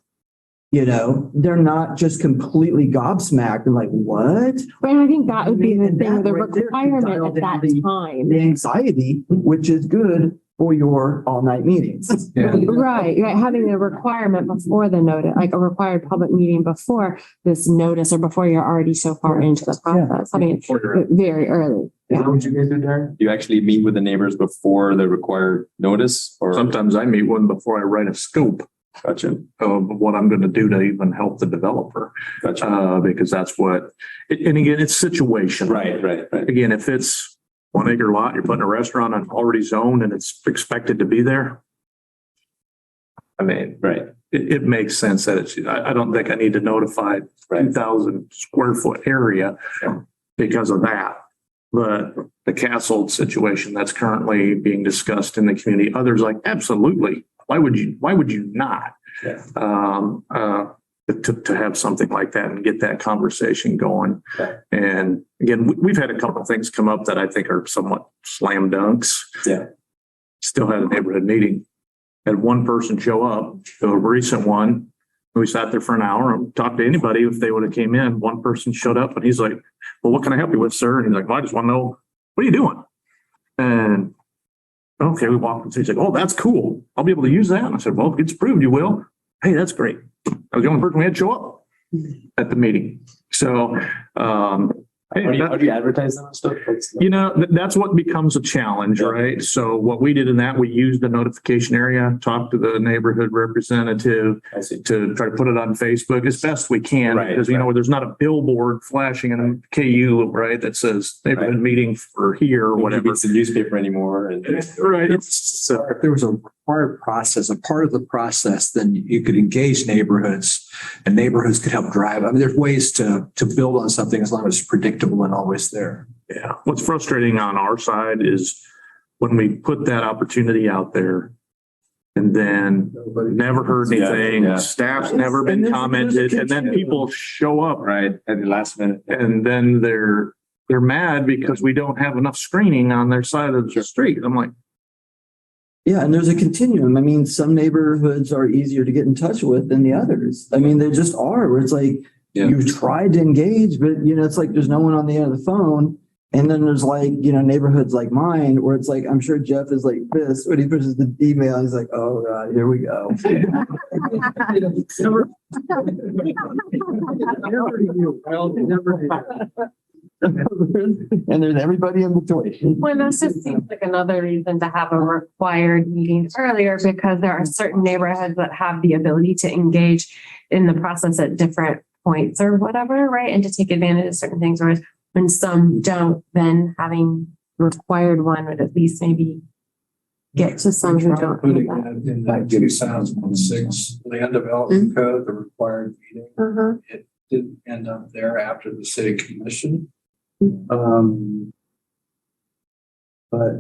they're not just completely gobsmacked and like, what? Right. I think that would be the thing, the requirement at that time. The anxiety, which is good for your all-night meetings. Yeah. Right. Having a requirement before the notice, like a required public meeting before this notice or before you're already so far into the process. I mean, very early. Is that what you guys do, Darren? You actually meet with the neighbors before the required notice? Or sometimes I meet one before I write a scope. Gotcha. Of what I'm going to do to even help the developer. Gotcha. Because that's what, and again, it's situational. Right. Again, if it's 1 acre lot, you're putting a restaurant on already zoned and it's expected to be there, I mean, Right. it makes sense that it's, I don't think I need to notify 2,000 square foot area because of that. But the castle situation that's currently being discussed in the community, others like, absolutely. Why would you not? To have something like that and get that conversation going. And again, we've had a couple of things come up that I think are somewhat slam dunks. Yeah. Still had a neighborhood meeting. Had one person show up, a recent one. We sat there for an hour and talked to anybody if they would have came in. One person showed up and he's like, well, what can I help you with, sir? And he's like, well, I just want to know, what are you doing? And okay, we walked and he's like, oh, that's cool. I'll be able to use that. And I said, well, if it's approved, you will. Hey, that's great. I was the only person we had show up at the meeting. So, how do you advertise that stuff? That's what becomes a challenge, right? So what we did in that, we used the notification area, talked to the neighborhood representative to try to put it on Facebook as best we can, because there's not a billboard flashing in a KU, right, that says neighborhood meeting for here or whatever. It's the newspaper anymore. Right. So if there was a required process, a part of the process, then you could engage neighborhoods and neighborhoods could help drive. I mean, there's ways to build on something as long as it's predictable and always there. Yeah. What's frustrating on our side is when we put that opportunity out there and then never heard anything, staff's never been commented, and then people show up at the last minute. And then they're mad because we don't have enough screening on their side of the street. I'm like, yeah, and there's a continuum. I mean, some neighborhoods are easier to get in touch with than the others. I mean, they just are, where it's like, you've tried to engage, but it's like there's no one on the end of the phone. And then there's like, neighborhoods like mine where it's like, I'm sure Jeff is like this when he pushes the email, he's like, oh God, here we go. And there's everybody in between. Well, this just seems like another reason to have a required meeting earlier, because there are certain neighborhoods that have the ability to engage in the process at different points or whatever, right? And to take advantage of certain things, whereas when some don't, then having required one would at least maybe get to some who don't. Putting that in that 2006 land development code, the required meeting, it didn't end up there after the city commission. But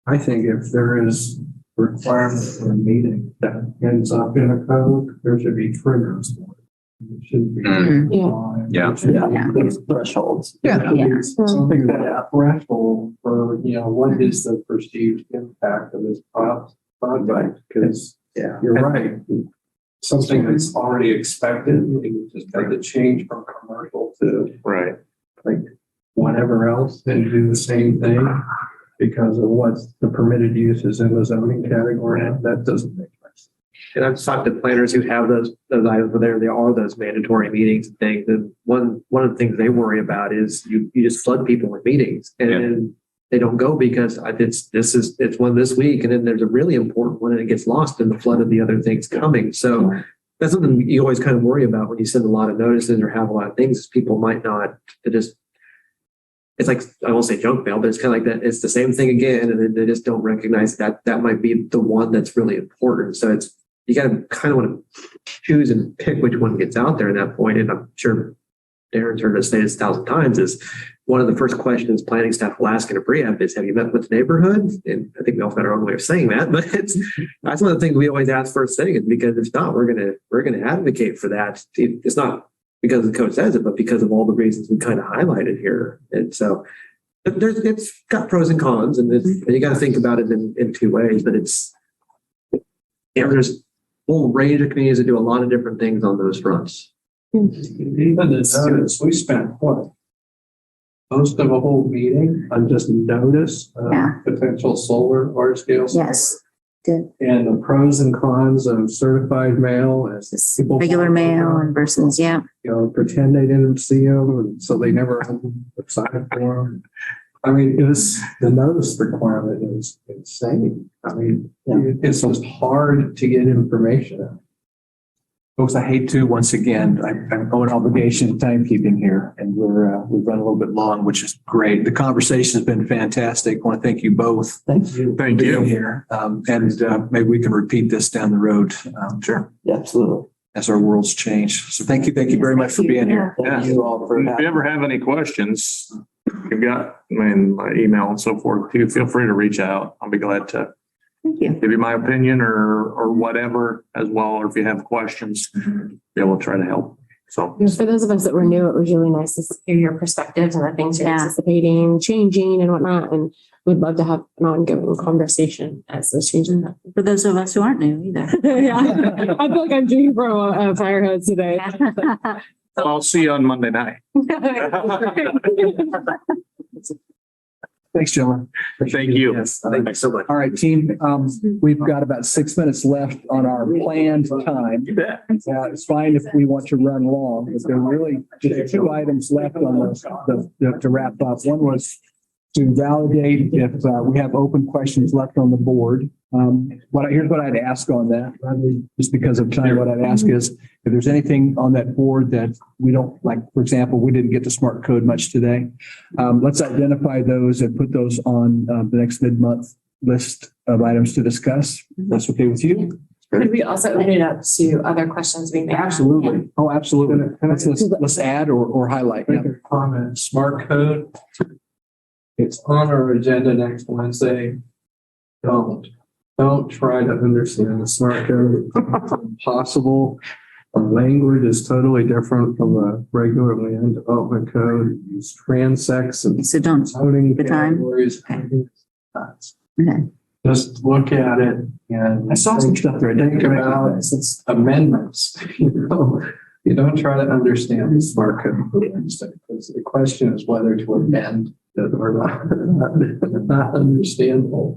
I think if there is a requirement for a meeting that ends up in a code, there should be triggers for it. It should be. Thresholds. Something that threshold for, what is the perceived impact of this project? Because you're right. Something that's already expected, you just have to change from commercial to like whatever else and do the same thing because of what the permitted uses in the zoning category. That doesn't make sense. And I've talked to planners who have those items where there are those mandatory meetings and things. And one of the things they worry about is you just flood people with meetings and then they don't go because it's one this week. And then there's a really important one and it gets lost in the flood of the other things coming. So that's something you always kind of worry about when you send a lot of notices or have a lot of things is people might not it's like, I won't say junk mail, but it's kind of like that. It's the same thing again. And then they just don't recognize that might be the one that's really important. So you got to kind of want to choose and pick which one gets out there at that point. And I'm sure Darren's heard us say this 1,000 times is one of the first questions planning staff will ask in a pre-app is, have you met with the neighborhood? And I think we all got our own way of saying that, but that's one of the things we always ask first thing is because if not, we're going to advocate for that. It's not because the code says it, but because of all the reasons we kind of highlighted here. And so it's got pros and cons and you got to think about it in two ways, but there's a whole range of communities that do a lot of different things on those fronts. Even the notice, we spent most of a whole meeting on just notice of potential solar large scale. Yes. Did. And the pros and cons of certified mail and people regular mail and versus, pretend they didn't see them, so they never signed for them. I mean, the notice requirement is insane. I mean, it's just hard to get information out. Folks, I hate to, once again, I'm owe an obligation of timekeeping here, and we've run a little bit long, which is great. The conversation has been fantastic. I want to thank you both. Thank you. Thank for you. being here. And maybe we can repeat this down the road. Sure. Absolutely. As our worlds change. So thank you very much for being here. Thank you all for If you ever have any questions, you've got my email and so forth, too. Feel free to reach out. I'll be glad to Thank you. give you my opinion or whatever as well, or if you have questions, be able to try to help. So. For those of us that were new, it was really nice to hear your perspectives and the things you're anticipating, changing and whatnot. And we'd love to have an ongoing conversation as those changes happen. For those of us who aren't new either. Yeah, I feel like I'm drinking from a fire hose today. I'll see you on Monday night. Thanks, gentlemen. Thank you. Yes, thanks so much. All right, team, we've got about 6 minutes left on our planned time. It's fine if we want to run long, but there are really just two items left on to wrap up. One was to validate if we have open questions left on the board. Here's what I'd ask on that, just because of time, what I'd ask is if there's anything on that board that we don't like, for example, we didn't get to smart code much today. Let's identify those and put those on the next mid-month list of items to discuss. That's okay with you? Could we also open it up to other questions we may have? Absolutely. Oh, absolutely. Let's add or highlight. Make a comment, smart code. It's on our agenda next Wednesday. Don't try to understand the smart code. It's impossible. The language is totally different from the regular land development code. Use transects and So don't zoning the time. categories. Okay. Just look at it and I saw some stuff there. I didn't think about its amendments. You don't try to understand the smart code for Wednesday, because the question is whether to amend it or not understandable.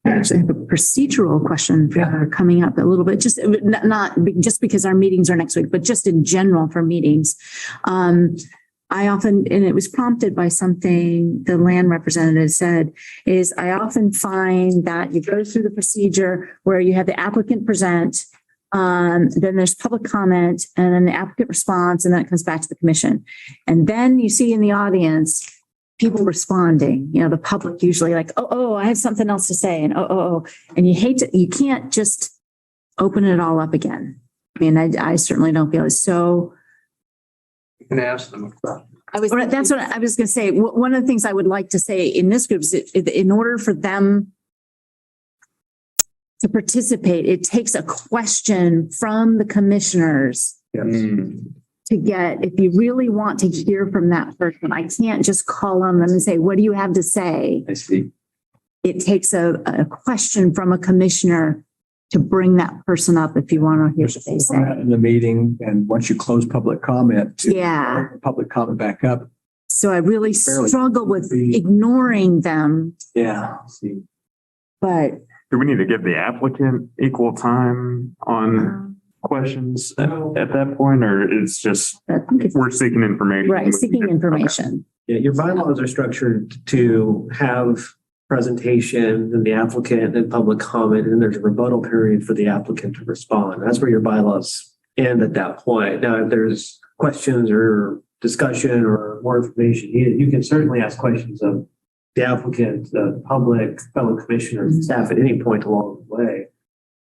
I actually have a procedural question for coming up a little bit, just not just because our meetings are next week, but just in general for meetings. I often, and it was prompted by something the land representative said, is I often find that you go through the procedure where you have the applicant present, then there's public comment, and then the applicant response, and then it comes back to the commission. And then you see in the audience, people responding, the public usually like, oh, I have something else to say. And and you can't just open it all up again. I mean, I certainly don't feel it. So You can ask them about it. That's what I was going to say. One of the things I would like to say in this group is in order for them to participate, it takes a question from the commissioners to get, if you really want to hear from that person. I can't just call on them and say, what do you have to say? I see. It takes a question from a commissioner to bring that person up if you want to hear what they say. In the meeting, and once you close public comment, Yeah. public comment back up. So I really Fairly- struggle with ignoring them, Yeah. but Do we need to give the applicant equal time on questions at that point, or it's just we're seeking information? right, seeking information. Yeah, your bylaws are structured to have presentation and the applicant and public comment, and then there's a rebuttal period for the applicant to respond. That's where your bylaws end at that point. Now, if there's questions or discussion or more information needed, you can certainly ask questions of the applicant, the public, fellow commissioners, staff at any point along the way.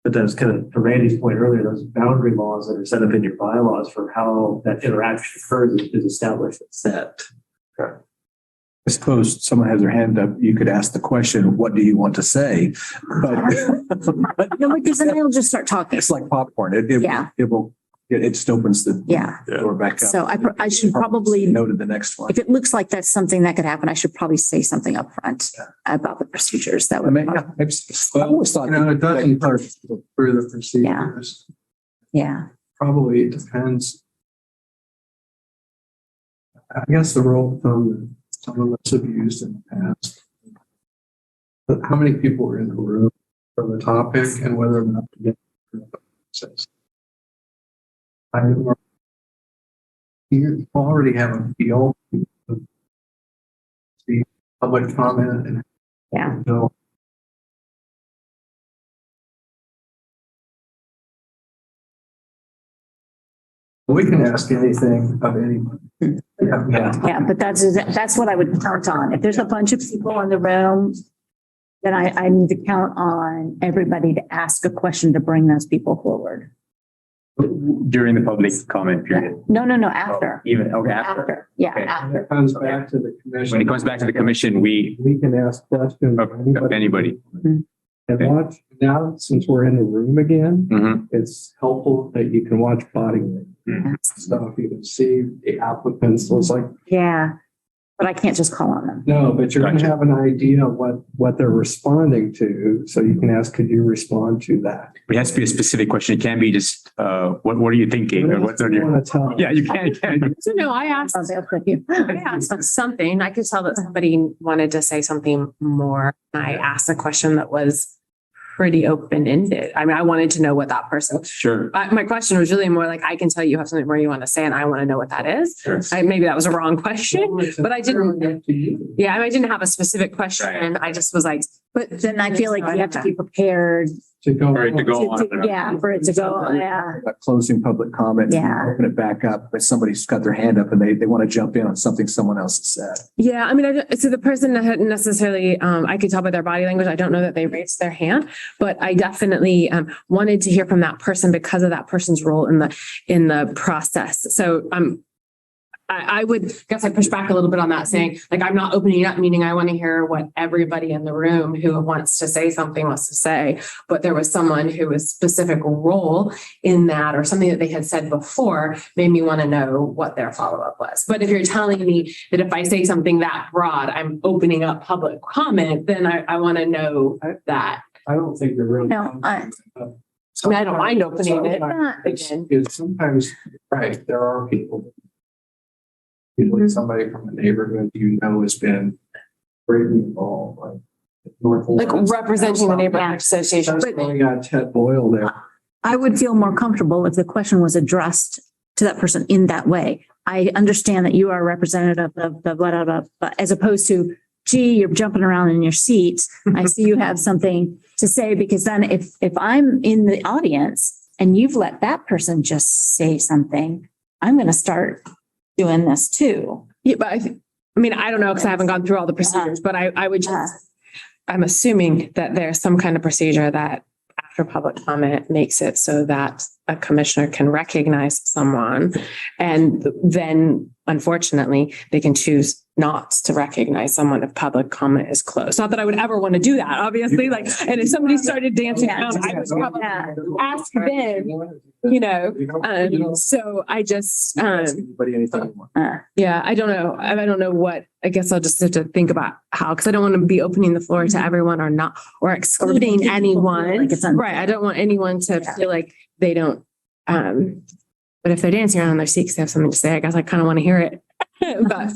But that's kind of, to Randy's point earlier, those boundary laws that are set up in your bylaws for how that interaction occurs is established and set. I suppose someone has their hand up, you could ask the question, what do you want to say? But No, because then they'll just start talking. it's like popcorn. Yeah. It just opens the Yeah. door back up. So I should probably, Noted the next one. if it looks like that's something that could happen, I should probably say something up front about the procedures that I would. mean, I always thought. it doesn't hurt through the procedures. Yeah. Probably it depends. I guess the rule of thumb that some of us have used in the past. But how many people are in the room for the topic and whether or not to get you already have a feel of the public comment and Yeah. We can ask anything of anyone. Yeah, but that's what I would count on. If there's a bunch of people in the room, then I need to count on everybody to ask a question to bring those people forward. During the public comment period. No, after. Even, okay, after. Yeah, Okay. after. It comes back to the commission. When it comes back to the commission, we, can ask questions of anybody. And watch, now, since we're in the room again, it's helpful that you can watch body language. So you can see the applicants, so it's like, Yeah, but I can't just call on them. no, but you're gonna have an idea of what they're responding to. So you can ask, could you respond to that? It has to be a specific question. It can't be just, what are you thinking? Or what's on You your, wanna tell them. yeah, you can't. So no, I asked something. I could tell that somebody wanted to say something more. I asked a question that was pretty open-ended. I mean, I wanted to know what that person. Sure. My question was really more like, I can tell you have something more you want to say, and I want to know what that is. Sure. Maybe that was a wrong question, but I didn't. Yeah, I didn't have a specific question. I just was like, But then I feel like you have to be prepared. To go. For it to go on. Yeah, for it to go, on. Yeah. Closing public comment. Yeah. Open it back up, but somebody's got their hand up and they want to jump in on something someone else has said. yeah, I mean, so the person that hadn't necessarily, I could tell by their body language. I don't know that they raised their hand, but I definitely wanted to hear from that person because of that person's role in the process. So I would guess I push back a little bit on that, saying like, I'm not opening up, meaning I want to hear what everybody in the room who wants to say something wants to say. But there was someone who was specific role in that, or something that they had said before made me want to know what their follow-up was. But if you're telling me that if I say something that broad, I'm opening up public comment, then I want to know that. I don't think they're really. No, I mean, I don't mind opening it again. It's sometimes, right, there are people. Usually somebody from the neighborhood has been greatly involved, Like representing the neighborhood association. We got Ted Boyle there. I would feel more comfortable if the question was addressed to that person in that way. I understand that you are a representative of the blah, blah, blah, but as opposed to, gee, you're jumping around in your seat. I see you have something to say, because then if I'm in the audience and you've let that person just say something, I'm going to start doing this too. Yeah, but I mean, I don't know because I haven't gone through all the procedures, but I would just, I'm assuming that there's some kind of procedure that after public comment makes it so that a commissioner can recognize someone. And then unfortunately, they can choose not to recognize someone if public comment is closed. Not that I would ever want to do that, obviously, like, and if somebody started dancing around, I would probably ask them, so I just, yeah, I don't know. I don't know what, I guess I'll just have to think about how, because I don't want to be opening the floor to everyone or not, or excluding anyone. Right. I don't want anyone to feel like they don't, but if they're dancing around in their seats, they have something to say, I guess I kind of want to hear it. But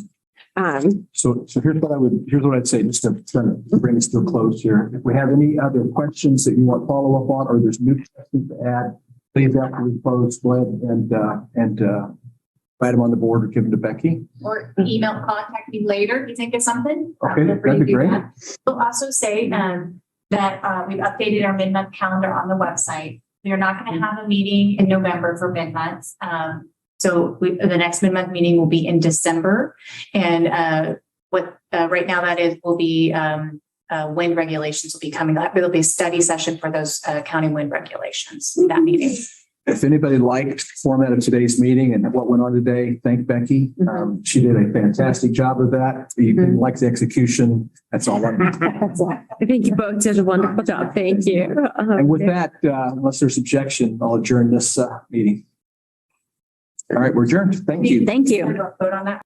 So here's what I'd say, just to kind of bring us to a close here. If we have any other questions that you want follow up on, or there's new questions to add, please after we close, go ahead and write them on the board or give them to Becky. Or email contact me later if you think of something. Okay, that'd be great. We'll also say that we've updated our mid-month calendar on the website. We are not going to have a meeting in November for mid-month. So the next mid-month meeting will be in December. And right now that is will be wind regulations will be coming up. It'll be a study session for those county wind regulations, that meeting. If anybody liked the format of today's meeting and what went on today, thank Becky. She did a fantastic job of that. You didn't like the execution. That's all. I think you both did a wonderful job. Thank you. And with that, unless there's objection, I'll adjourn this meeting. All right, we're adjourned. Thank you. Thank you. Vote on that.